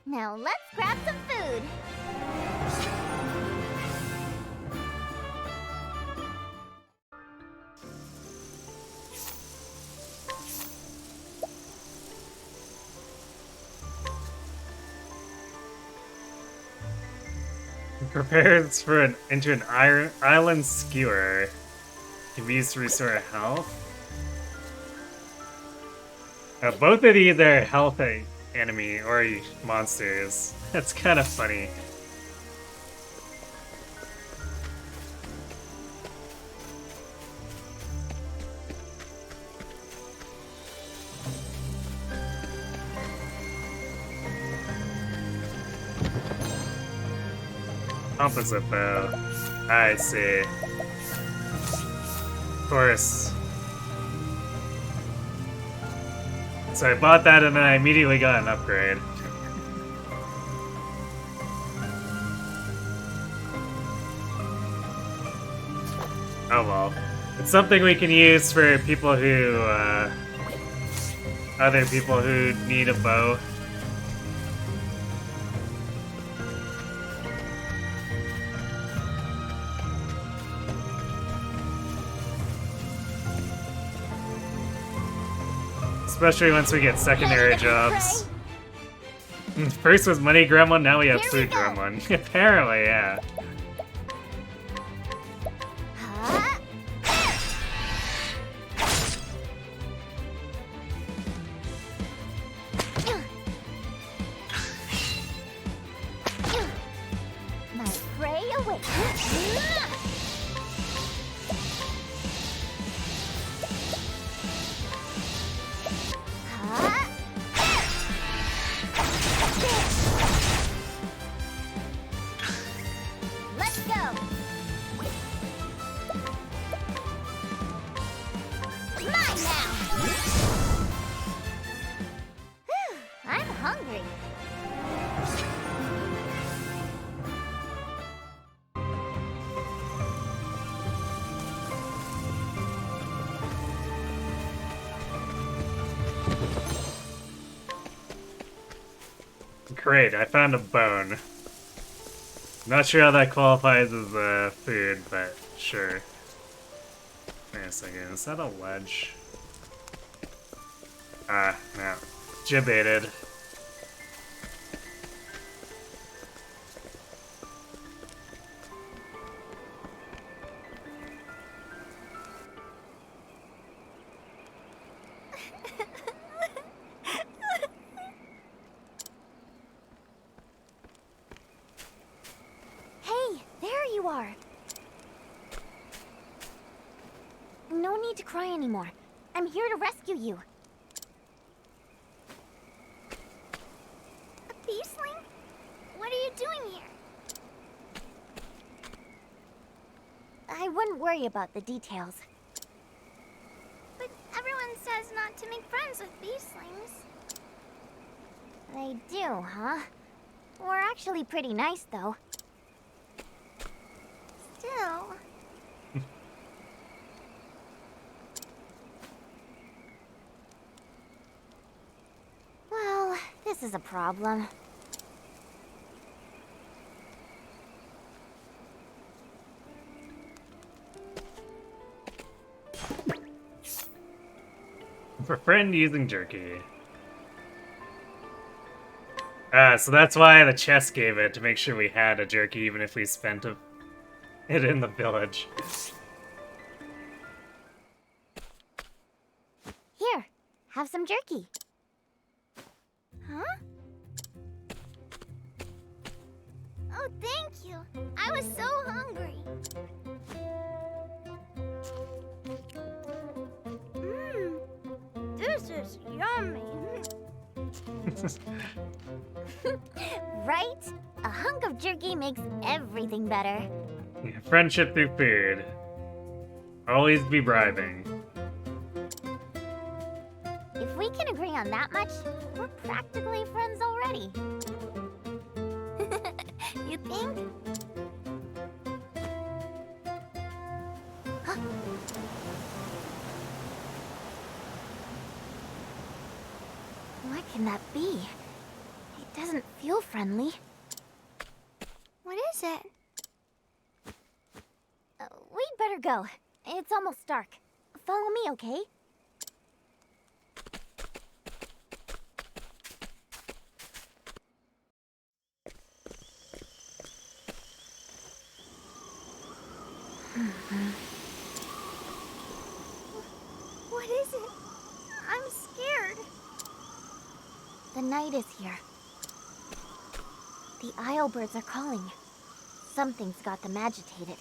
Now let's grab some food. Prepares for into an island skewer. Can be used to restore health. Both of these are health enemy or monsters. That's kind of funny. Opposite bow. I see. Of course. So I bought that and then I immediately got an upgrade. Oh well. It's something we can use for people who, other people who need a bow. Especially once we get secondary jobs. First was money gremlin, now we have food gremlin. Apparently, yeah. My prey awakens. Let's go. Mine now. I'm hungry. Great, I found a bone. Not sure how that qualifies as food, but sure. Wait a second, is that a ledge? Ah, no. Jibaited. Hey, there you are. No need to cry anymore. I'm here to rescue you. A beastling? What are you doing here? I wouldn't worry about the details. But everyone says not to make friends with beastlings. They do, huh? We're actually pretty nice, though. Still... Well, this is a problem. For friend using jerky. So that's why the chest gave it, to make sure we had a jerky even if we spent it in the village. Here, have some jerky. Huh? Oh, thank you. I was so hungry. Mmm, this is yummy. Right? A hunk of jerky makes everything better. Yeah, friendship through food. Always be bribing. If we can agree on that much, we're practically friends already. You think? What can that be? It doesn't feel friendly. What is it? We'd better go. It's almost dark. Follow me, okay? What is it? I'm scared. The night is here. The Islebirds are calling. Something's got them agitated.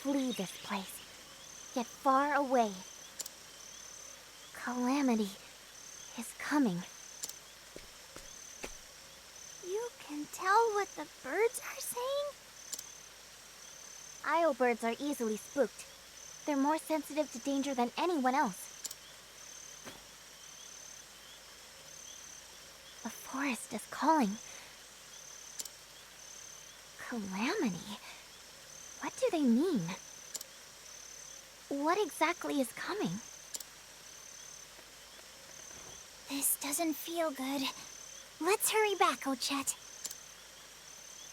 Flee this place. Get far away. Calamity is coming. You can tell what the birds are saying? Islebirds are easily spooked. They're more sensitive to danger than anyone else. The forest is calling. Calamity? What do they mean? What exactly is coming? This doesn't feel good. Let's hurry back, Ochette.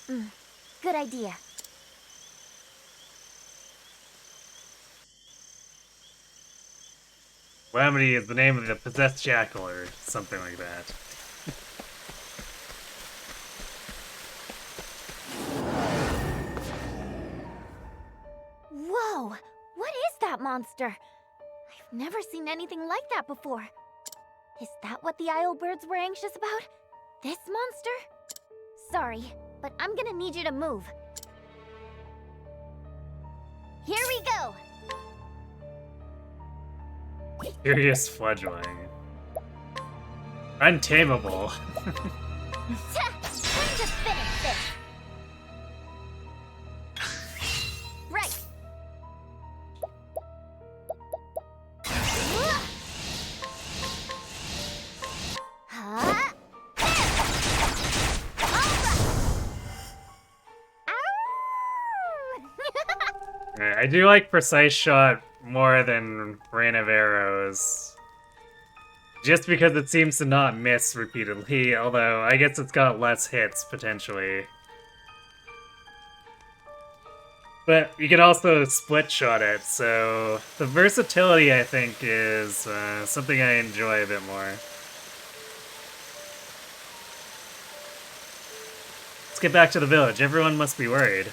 Good idea. Calamity is the name of the possessed jackal or something like that. Whoa! What is that monster? I've never seen anything like that before. Is that what the Islebirds were anxious about? This monster? Sorry, but I'm gonna need you to move. Here we go! Furious fledgling. Untamable. Time to finish this! Right! Huh? Alright, I do like precise shot more than rain of arrows. Just because it seems to not miss repeatedly, although I guess it's got less hits, potentially. But you can also split shot it, so the versatility, I think, is something I enjoy a bit more. Let's get back to the village. Everyone must be worried.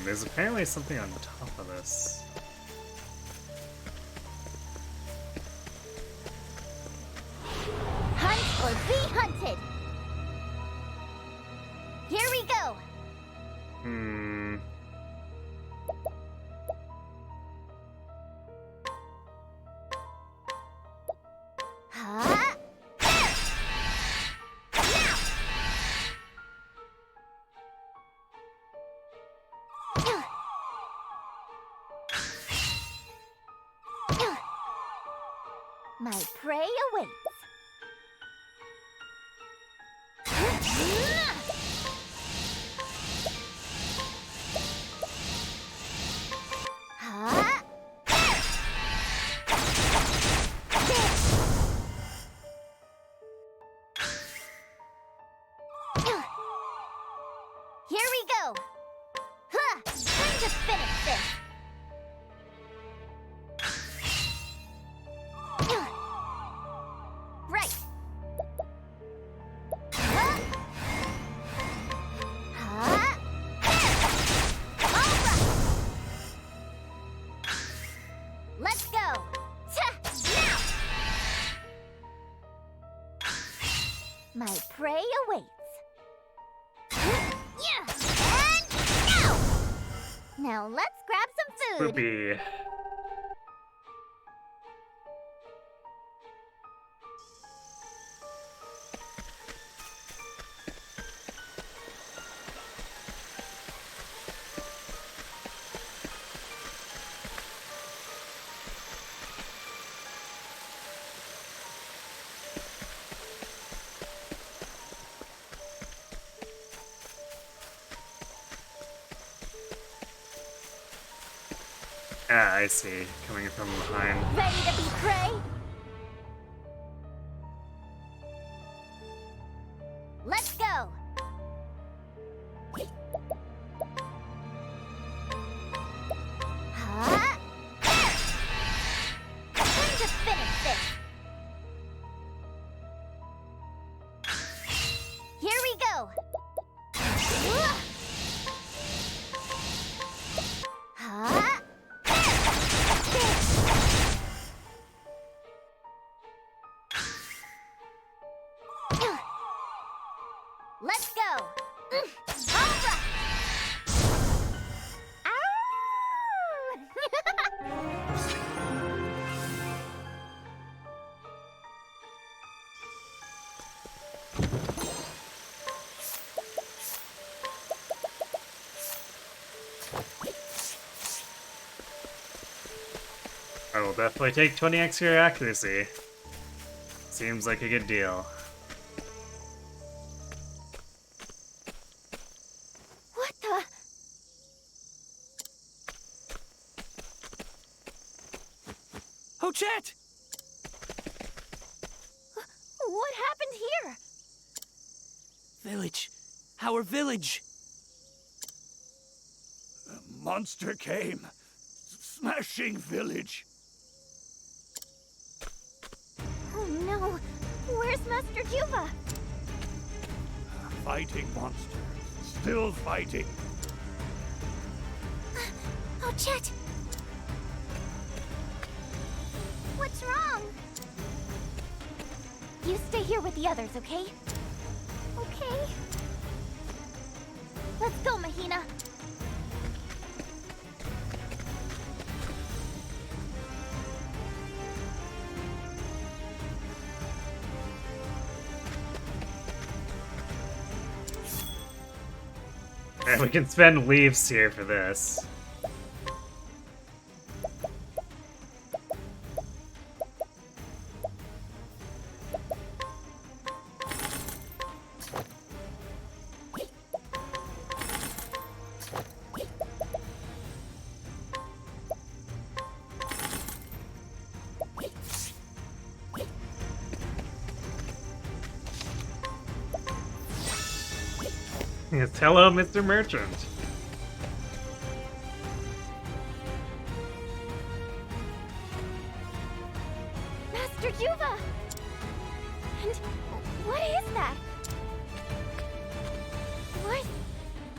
There's apparently something on the top of this. Hunt or be hunted! Here we go! Huh? My prey awaits. Huh? Here we go. Huh. Time to finish this. Right. Huh? Huh? All right. Let's go. Now. My prey awaits. Yeah. And now. Now let's grab some food. Whoopee. Ah, I see. Coming from behind. Ready to be prey? Let's go! Huh? Time to finish this! Here we go! Huh? Let's go! All right! I will definitely take 20 extra accuracy. Seems like a good deal. What the? Oh, Chet! What happened here? Village. Our village. A monster came, smashing village. Oh no! Where's Master Juva? Fighting monster, still fighting. Oh, Chet! What's wrong? You stay here with the others, okay? Okay. Let's go, Mahina. And we can spend leaves here for this. Yes, hello, Mr. Merchant. Master Juva! And what is that? What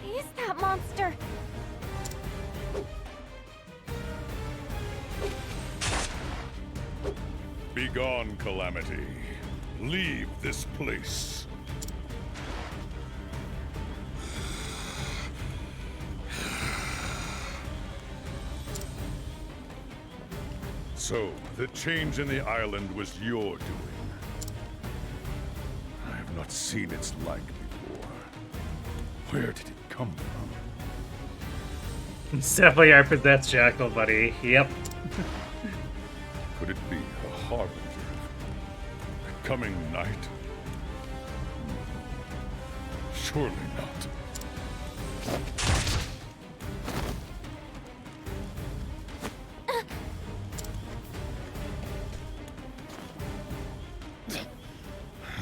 is that monster? Begone, Calamity. Leave this place. So, the change in the island was your doing. I have not seen its like before. Where did it come from? It's definitely our possessed jackal, buddy. Yep. Could it be a harbinger of the coming night? Surely not.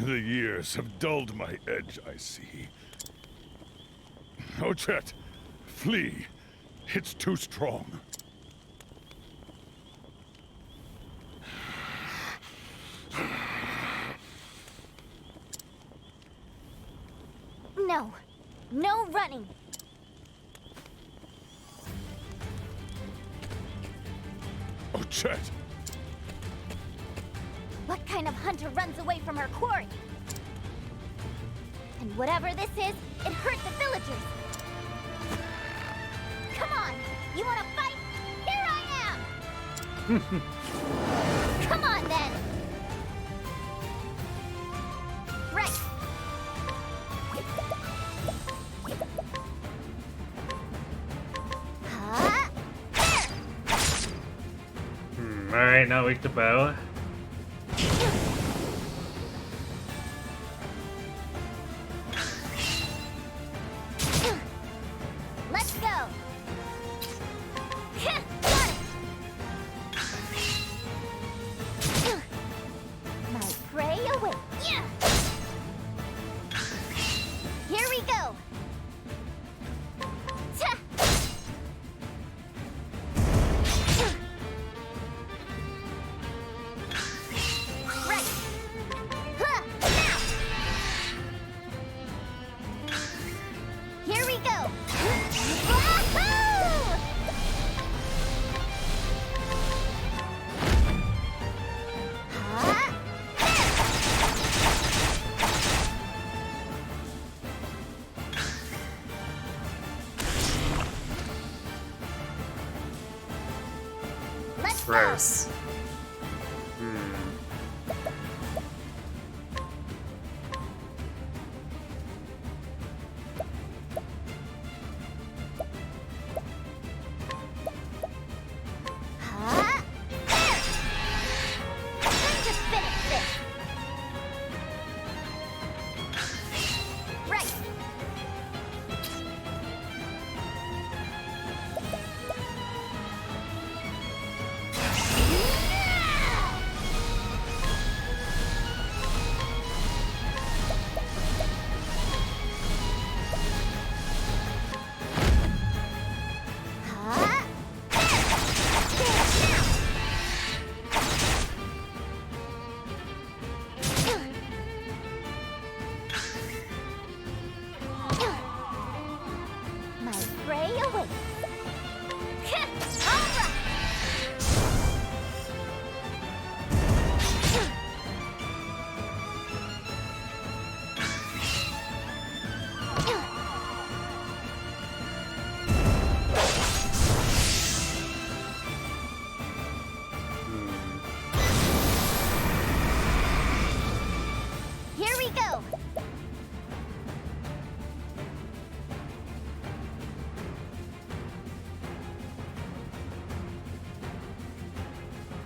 The years have dulled my edge, I see. Oh, Chet, flee. It's too strong. No. No running. Oh, Chet! What kind of hunter runs away from her quarry? And whatever this is, it hurt the villagers. Come on! You wanna fight? Here I am! Come on, then! Right! Huh? There! Alright, not weak to bow. Let's go! Got it! Gross.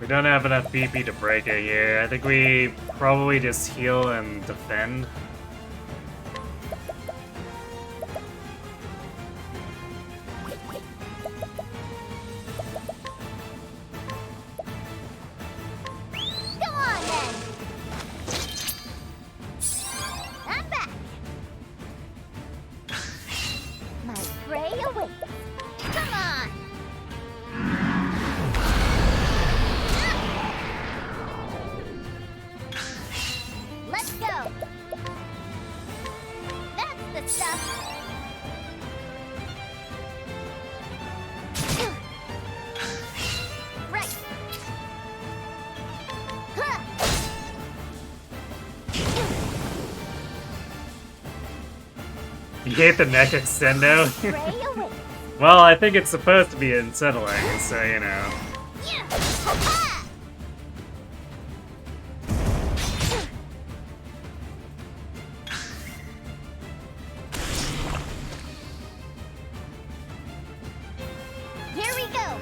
We don't have enough BP to break it here. I think we probably just heal and defend. Come on then! I'm back! My prey awaits. Come on! Let's go! That's the stuff! Right! Huh. You hate the neck extendo? Well, I think it's supposed to be unsettling, so you know. Here we go!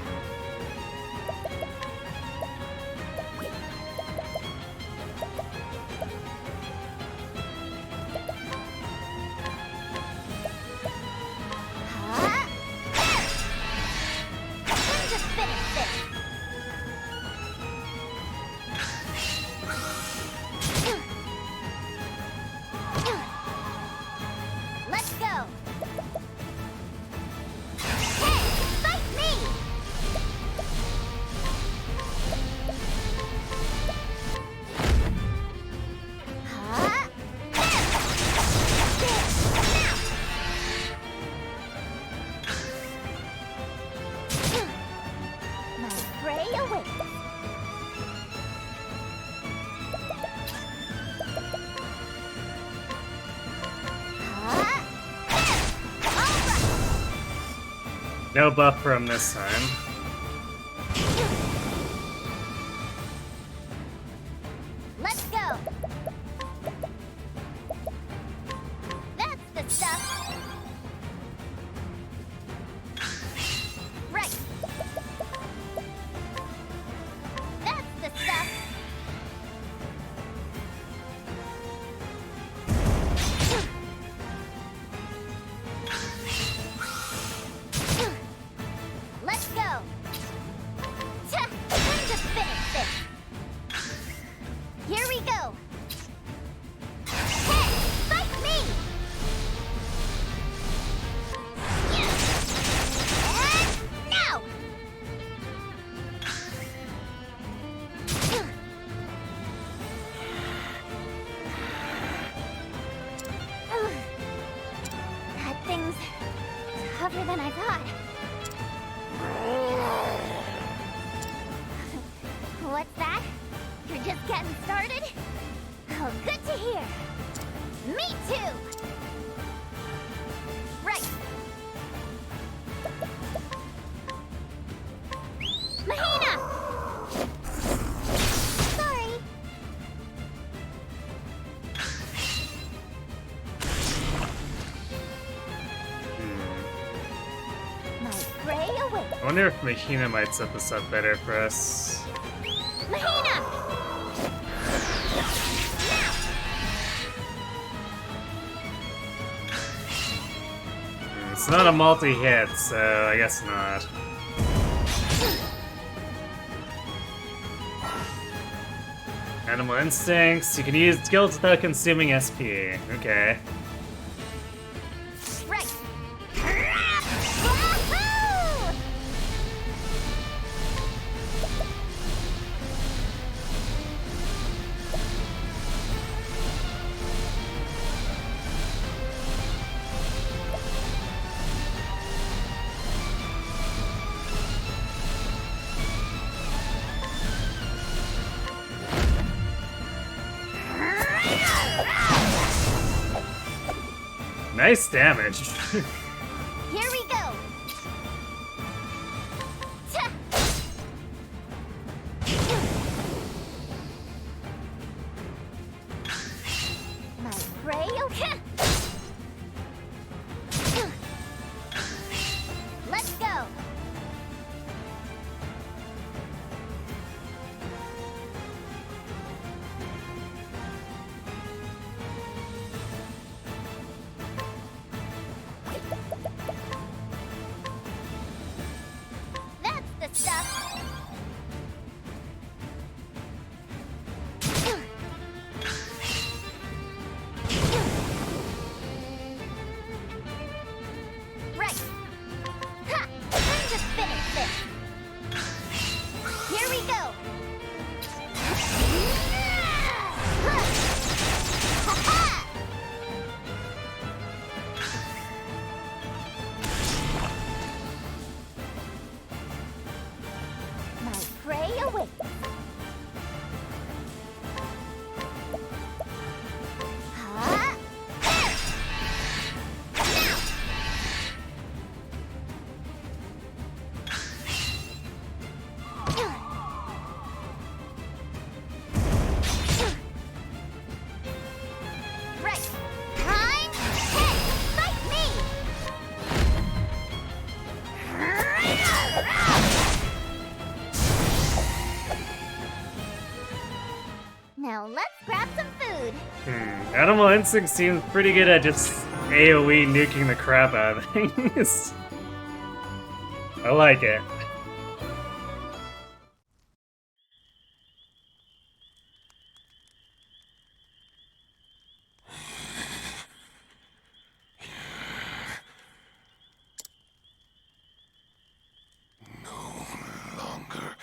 Time to finish this! Let's go! Hey, fight me! Huh? My prey awaits. No buff from this time. Let's go. That's the stuff. Right. That's the stuff. Let's go. Time to finish this. Here we go. Hey, fight me! And now! That thing's tougher than I thought. What's that? You're just getting started? Oh, good to hear. Me too! Right. Mahina! prey awaits. I wonder if Mahina might set this up better for us. Mahina! It's not a multi-hit, so I guess not. Animal Instincts. You can use skills without consuming SP. Okay. Right. Wahoo! Nice damage. Here we go. Ta. My prey. Let's go. That's the stuff. Right. Ha! Time to finish this. Here we go. Ha-ha! My prey awaits. Ha! Right. Time. Hey, fight me. Now let's grab some food. Animal Instinct seems pretty good at just AoE nuking the crap out of things. I like it. Longer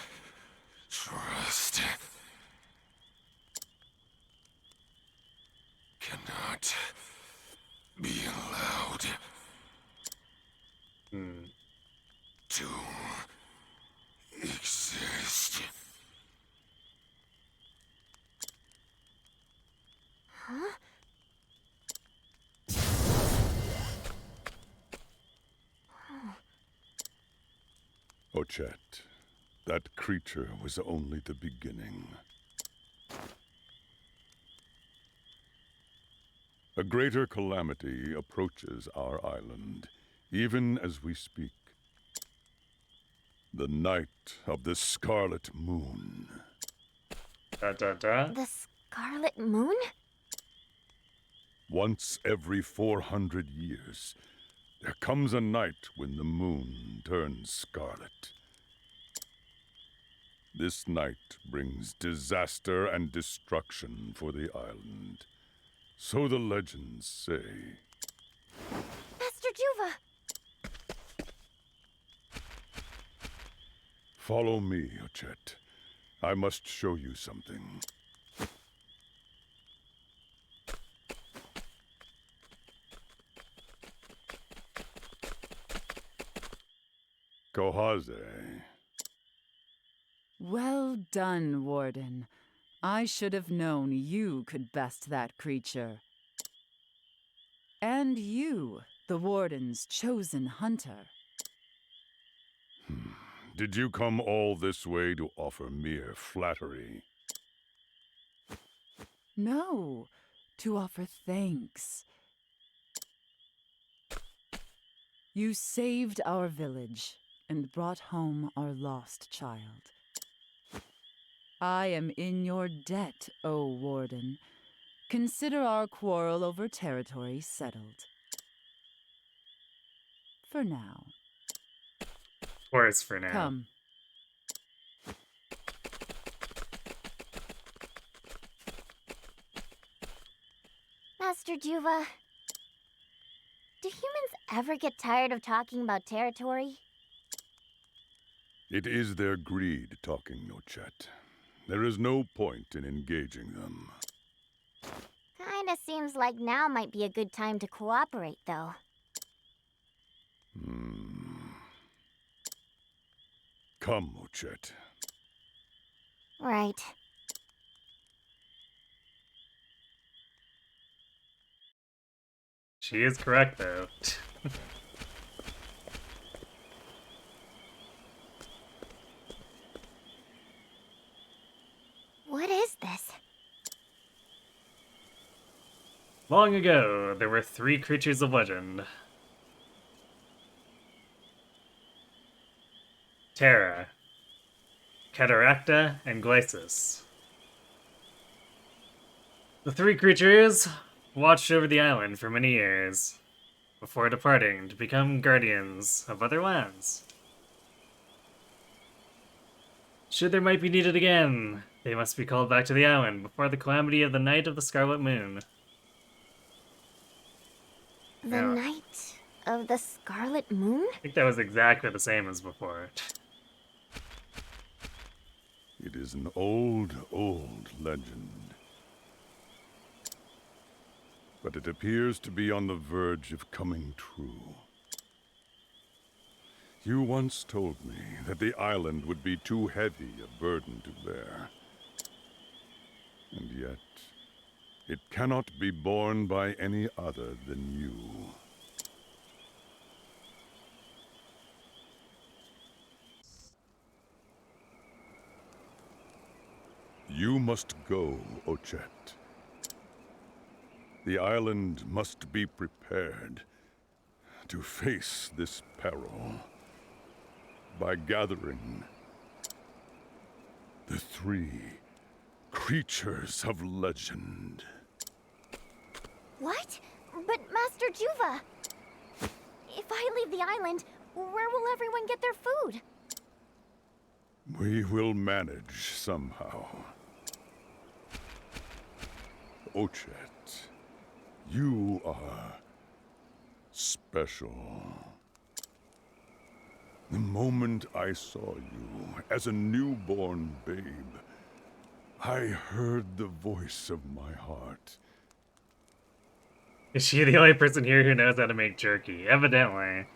trust. Cannot be allowed to exist. Huh? Ochet, that creature was only the beginning. A greater calamity approaches our island, even as we speak. The night of the Scarlet Moon. The Scarlet Moon? Once every 400 years, there comes a night when the moon turns scarlet. This night brings disaster and destruction for the island. So the legends say. Master Juva! Follow me, Ochet. I must show you something. Kohaze. Well done, Warden. I should have known you could best that creature. And you, the Warden's chosen hunter. Did you come all this way to offer mere flattery? No, to offer thanks. You saved our village, and brought home our lost child. I am in your debt, O Warden. Consider our quarrel over territory settled. For now. Of course, for now. Come. Master Juva, do humans ever get tired of talking about territory? It is their greed talking, Nochet. There is no point in engaging them. Kinda seems like now might be a good time to cooperate, though. Come, Nochet. Right. She is correct, though. What is this? Long ago, there were 3 creatures of legend. Terra, Cataracta, and Glacis. The 3 creatures watched over the island for many years, before departing to become guardians of other lands. Should their might be needed again, they must be called back to the island before the calamity of the Night of the Scarlet Moon. The Night of the Scarlet Moon? I think that was exactly the same as before. It is an old, old legend. But it appears to be on the verge of coming true. You once told me that the island would be too heavy a burden to bear. And yet, it cannot be borne by any other than you. You must go, Ochet. The island must be prepared to face this peril by gathering the 3 creatures of legend. What? But Master Juva! If I leave the island, where will everyone get their food? We will manage somehow. Ochet, you are special. The moment I saw you as a newborn babe, I heard the voice of my heart. Is she the only person here who knows how to make jerky? Evidently.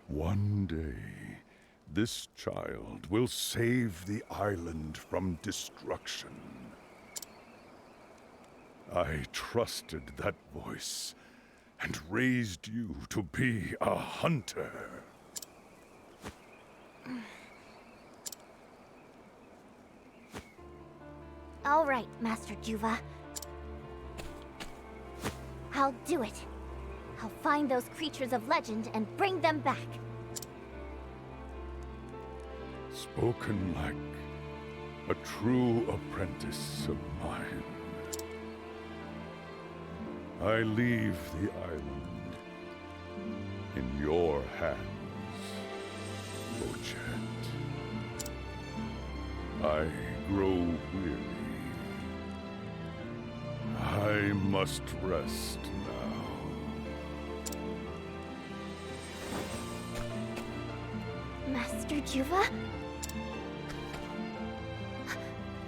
One day, this child will save the island from destruction. I trusted that voice and raised you to be a hunter. All right, Master Juva. I'll do it. I'll find those creatures of legend and bring them back. Spoken like a true apprentice of mine. I leave the island in your hands, Ochet. I grow weary. I must rest now. Master Juva?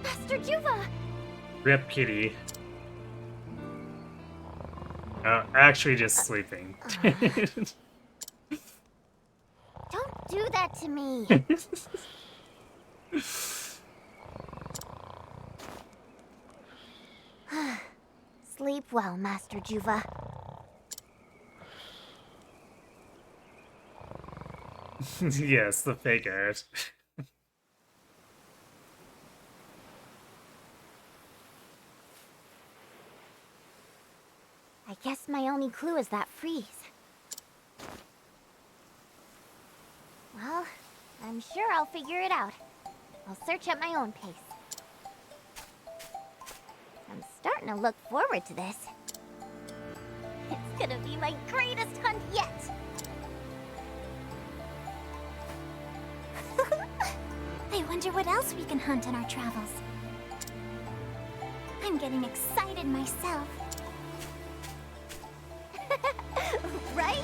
Master Juva! Rip Kitty. Actually just sleeping. Don't do that to me! Sleep well, Master Juva. Yes, the fake art. I guess my only clue is that freeze. Well, I'm sure I'll figure it out. I'll search at my own pace. I'm starting to look forward to this. It's gonna be my greatest hunt yet! I wonder what else we can hunt in our travels. I'm getting excited myself. Right?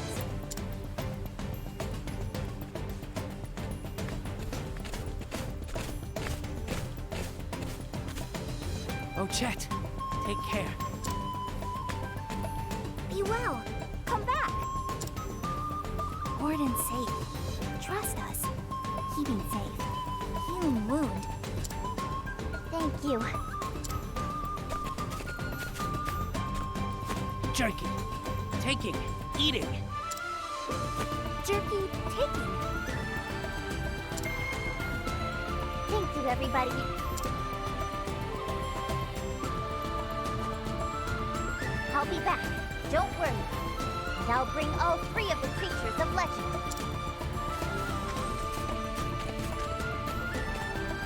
Oh, Chet, take care. Be well. Come back. Warden's safe. Trust us. Keeping safe. Healing wound. Thank you. Jerky. Taking. Eating. Jerky taking. Thank you, everybody. I'll be back. Don't worry. And I'll bring all 3 of the creatures of legend.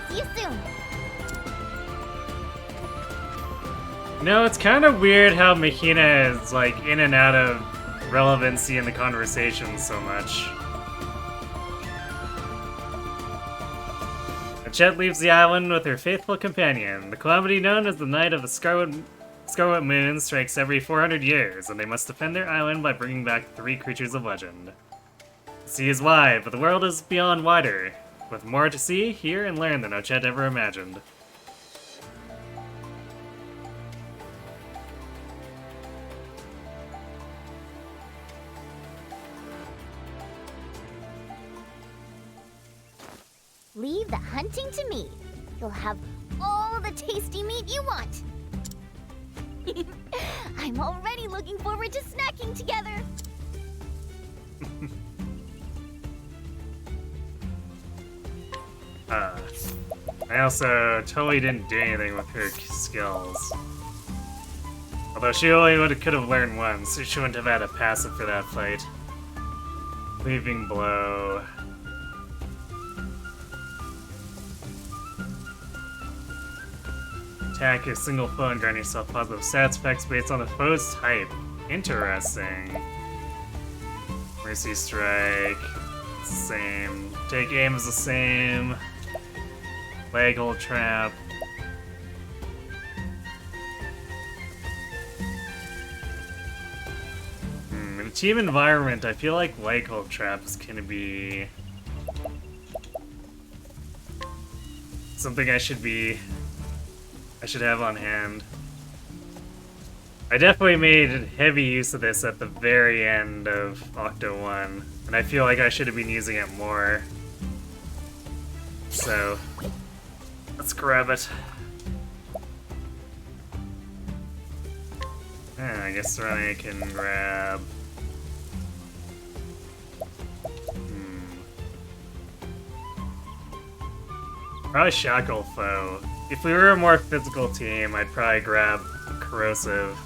See you soon. No, it's kind of weird how Mahina is like in and out of relevancy in the conversation so much. Chet leaves the island with her faithful companion. The calamity known as the Night of the Scarlet Moon strikes every 400 years, and they must defend their island by bringing back 3 creatures of legend. The sea is wide, but the world is beyond wider, with more to see, hear, and learn than Ochet ever imagined. Leave the hunting to me. You'll have all the tasty meat you want. I'm already looking forward to snacking together. I also totally didn't do anything with her skills. Although she only could have learned one, so she wouldn't have had a passive for that fight. Leaving blow. Attack a single foe and grant yourself positive stats effects based on the foe's type. Interesting. Mercy Strike. It's the same. Take aim is the same. Leg hold trap. In a team environment, I feel like leg hold trap is gonna be something I should have on hand. I definitely made heavy use of this at the very end of Octo 1, and I feel like I should have been using it more. So, let's grab it. I guess I can grab... Probably Shackle Foe. If we were a more physical team, I'd probably grab Corrosive.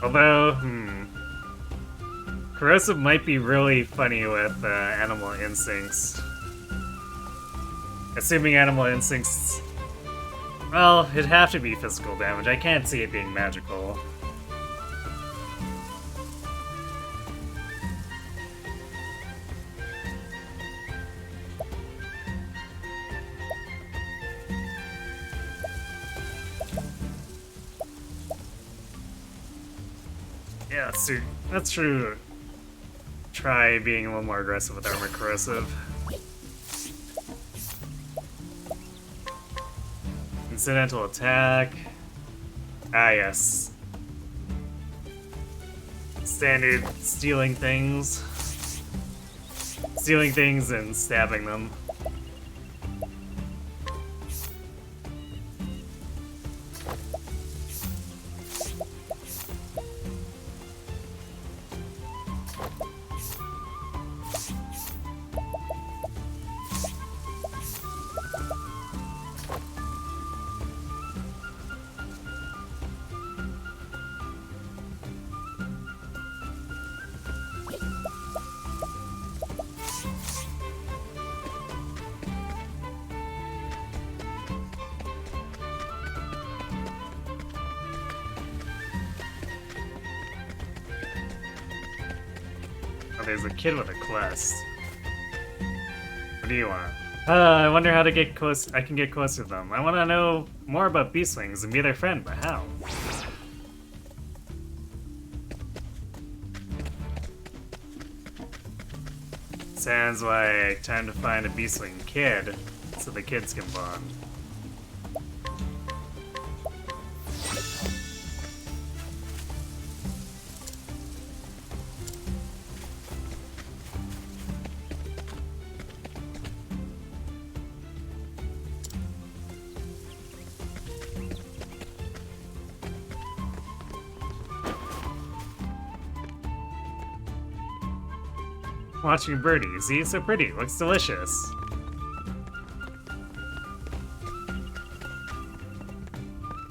Although, Corrosive might be really funny with Animal Instincts. Assuming Animal Instincts... Well, it'd have to be physical damage. I can't see it being magical. Yeah, that's true. Try being a little more aggressive with Armor Corrosive. Incidental attack. Ah, yes. Standard stealing things. Stealing things and stabbing them. there's a kid with a quest. What do you want? I wonder how to get close. I can get close to them. I want to know more about beastlings and be their friend, but how? Sounds like time to find a beastling kid so the kids can bond. Watching Birdie. See, it's so pretty. Looks delicious.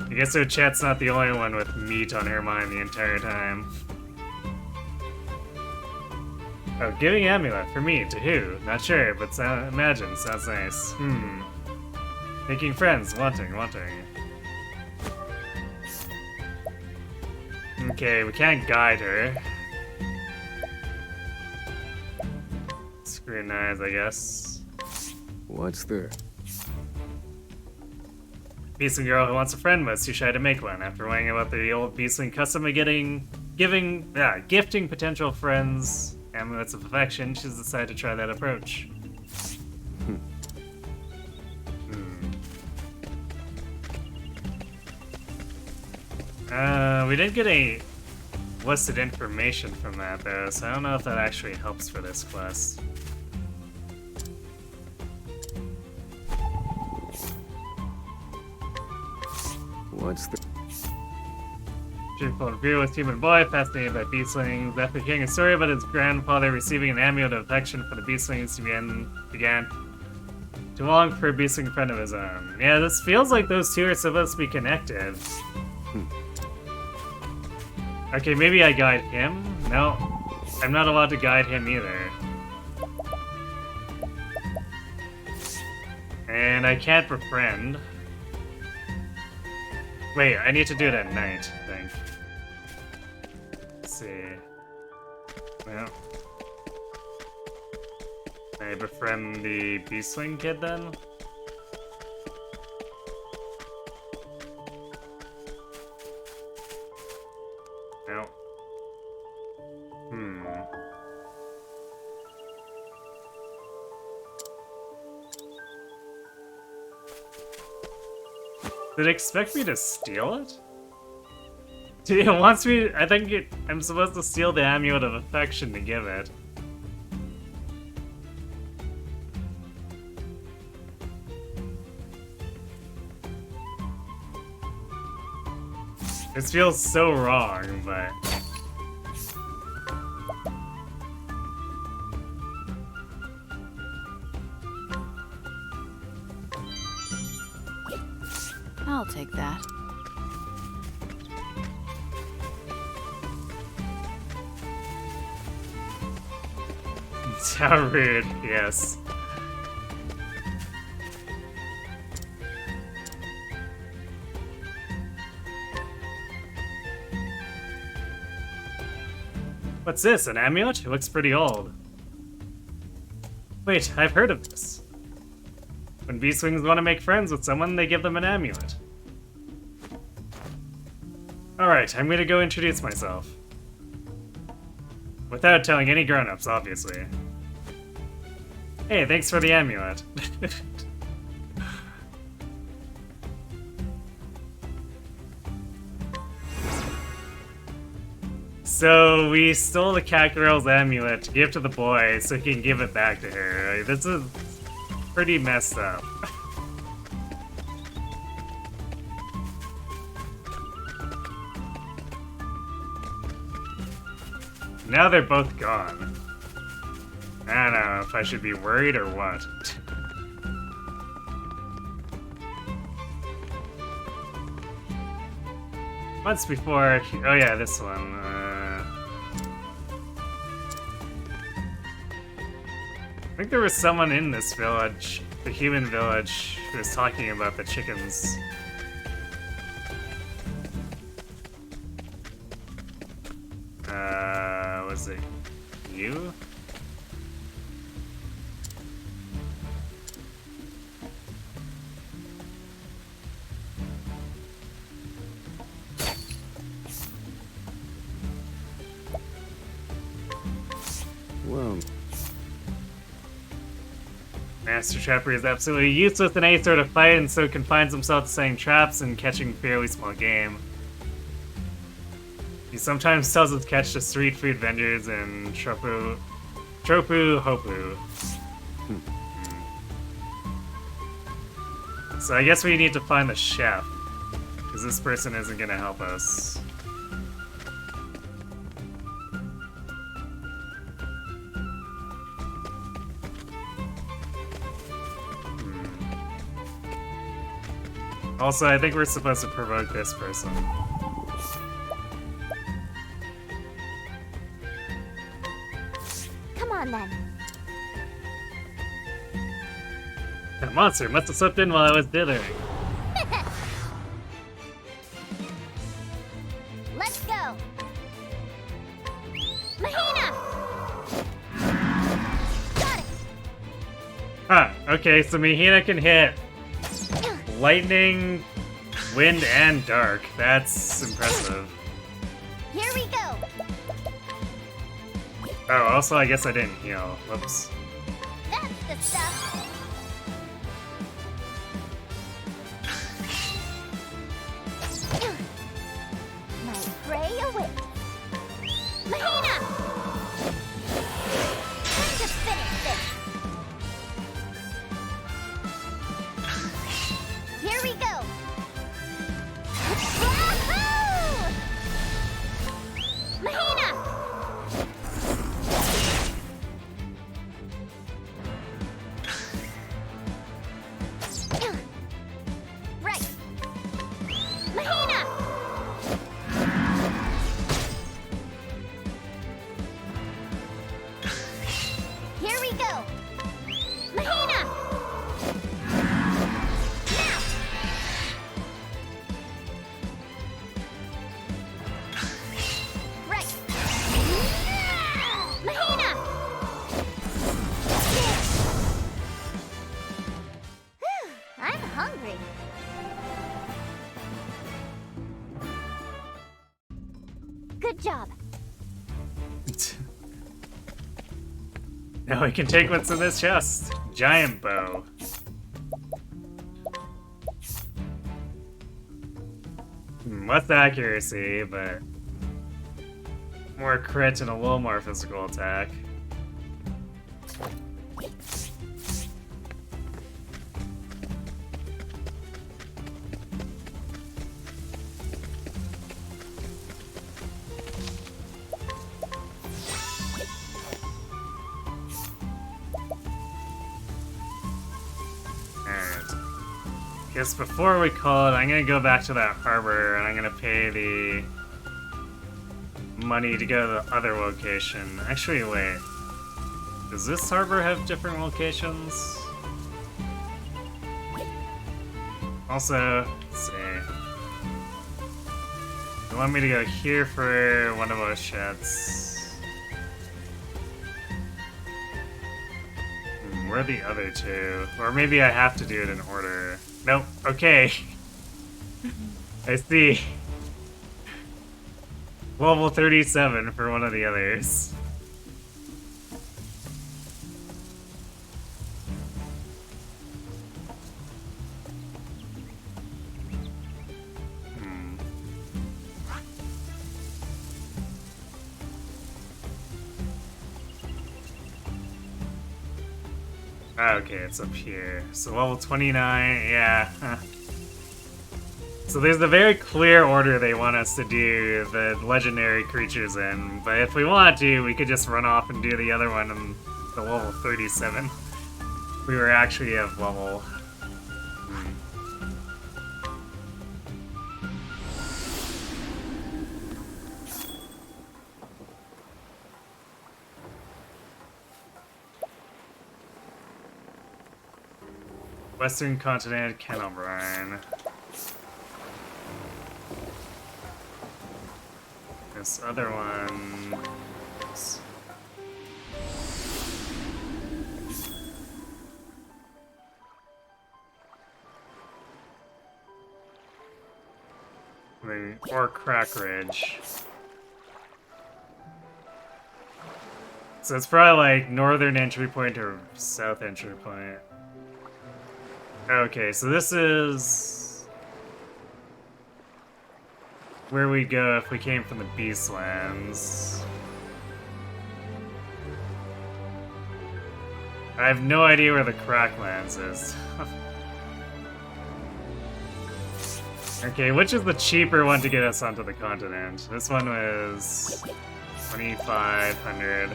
I guess so Chat's not the only one with meat on her mind the entire time. Oh, giving amulet. For me. To who? Not sure, but imagine. Sounds nice. Making friends. Wanting. Okay, we can't guide her. Scrutinize, I guess. What's there? Beastling girl who wants a friend was too shy to make one. After weighing about the old beastling custom of gifting potential friends amulets of affection, she's decided to try that approach. We didn't get any listed information from that though, so I don't know if that actually helps for this quest. What's the... Cheerful and fearless human boy, fascinated by beastlings. After hearing a story about his grandfather receiving an amulet of affection for the beastlings, began to long for a beastling friend of his own. Yeah, this feels like those two are supposed to be connected. Okay, maybe I guide him? No, I'm not allowed to guide him either. And I can't befriend. Wait, I need to do it at night, I think. Let's see. Well. Can I befriend the beastling kid then? No. Did it expect me to steal it? Dude, it wants me. I think I'm supposed to steal the amulet of affection to give it. This feels so wrong, but. I'll take that. How rude, yes. What's this, an amulet? It looks pretty old. Wait, I've heard of this. When beastlings want to make friends with someone, they give them an amulet. Alright, I'm gonna go introduce myself. Without telling any grown-ups, obviously. Hey, thanks for the amulet. So, we stole the cat girl's amulet to give to the boy so he can give it back to her. Like, this is pretty messed up. Now they're both gone. I don't know if I should be worried or what. Once before... Oh yeah, this one. I think there was someone in this village, the human village, who was talking about the chickens. Was it you? Well, Master Trapper is absolutely useless in any sort of fight and so confines himself to setting traps and catching fairly small game. He sometimes tells his catch to street food vendors and Tropu Hopu. So I guess we need to find the chef, because this person isn't gonna help us. Also, I think we're supposed to provoke this person. Come on then. That monster must have slipped in while I was dithering. Let's go. Mahina! Got it. Huh, okay, so Mahina can hit lightning, wind, and dark. That's impressive. Here we go. Oh, also, I guess I didn't heal. Whoops. That's the stuff. My prey awaits. Mahina! Time to finish this. Here we go. Wahoo! Mahina! Right. Mahina! Here we go. Mahina! Now! Right. Mahina! I'm hungry. Good job. Now we can take what's in this chest. Giant bow. Less accuracy, but more crit and a little more physical attack. Guess before we call it, I'm gonna go back to that harbor and I'm gonna pay the money to go to the other location. Actually, wait. Does this harbor have different locations? Also, let's see. You want me to go here for one of those sheds? Where are the other two? Or maybe I have to do it in order. Nope, okay. I see. Level 37 for one of the others. Okay, it's up here. So level 29, yeah. So there's the very clear order they want us to do the legendary creatures in, but if we want to, we could just run off and do the other one in the level 37. We were actually at level... Western Continent, Kennel Brine. This other one... Or Crack Ridge. So it's probably like northern entry point or south entry point. Okay, so this is where we go if we came from the Beastlands. I have no idea where the Cracklands is. Okay, which is the cheaper one to get us onto the continent? This one was 2,500.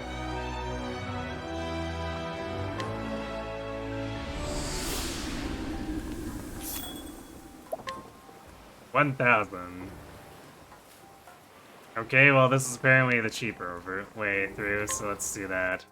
$1,000. Okay, well this is apparently the cheaper way through, so let's do that.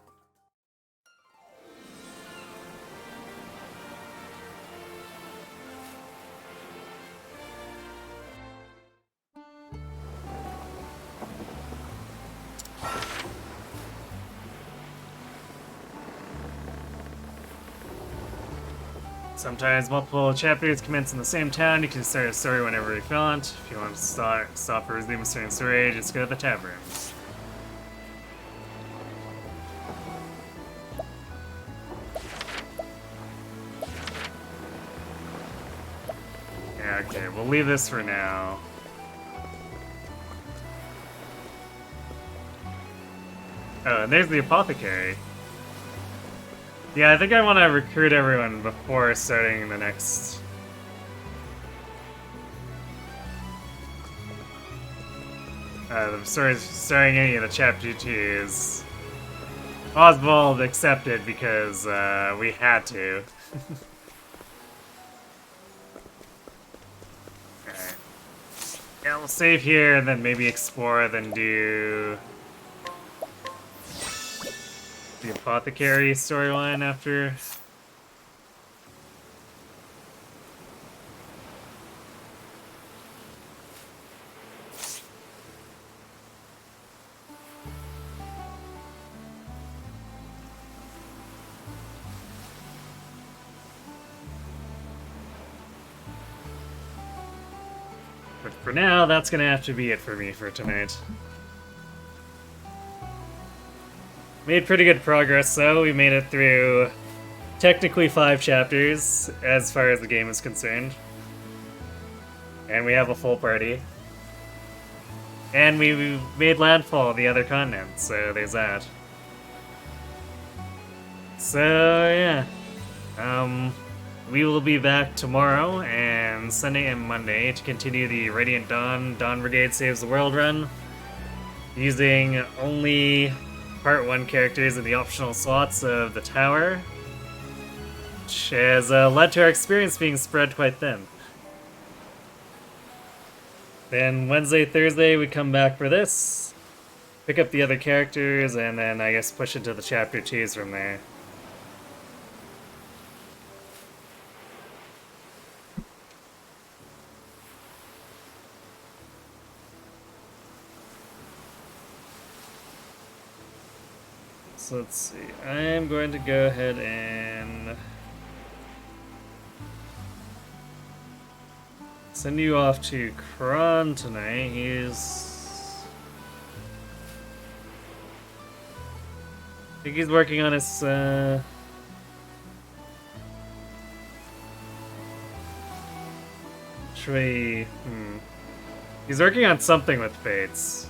Sometimes multiple chapters commence in the same town. You can start a story whenever you want. If you want to stop or resume a certain story, just go to the tavern. Yeah, okay, we'll leave this for now. Oh, and there's the apothecary. Yeah, I think I want to recruit everyone before starting the next... starting any of the chapter 2s. Oswald accepted because we had to. Alright. Yeah, we'll save here and then maybe explore, then do... the apothecary storyline after. But for now, that's gonna have to be it for me for tonight. Made pretty good progress, though. We made it through technically 5 chapters, as far as the game is concerned. And we have a full party. And we made landfall on the other continent, so there's that. So, yeah. We will be back tomorrow and Sunday and Monday to continue the Radiant Dawn Brigade Saves the World run, using only Part 1 characters in the optional slots of the tower, which has led to our experience being spread quite thin. Then Wednesday, Thursday, we come back for this, pick up the other characters, and then I guess push into the chapter 2s from there. So let's see, I'm going to go ahead and send you off to Kron tonight. I think he's working on his, he's working on something with Fates.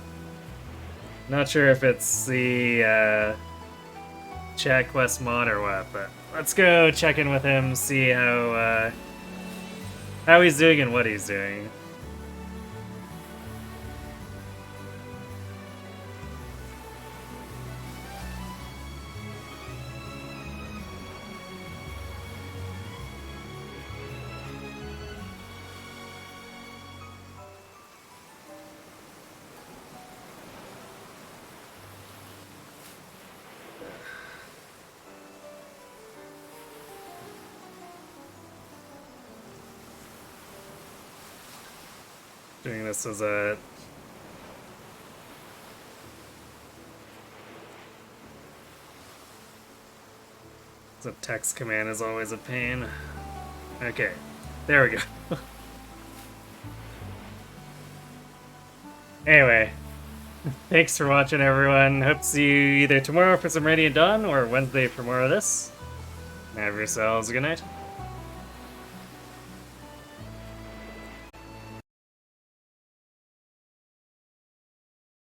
Not sure if it's the, chat quest mod or what, but let's go check in with him, see how he's doing and what he's doing. Doing this as a text command is always a pain. Okay, there we go. Anyway, thanks for watching, everyone. Hope to see you either tomorrow for some Radiant Dawn or Wednesday for more of this. Have yourselves a good night.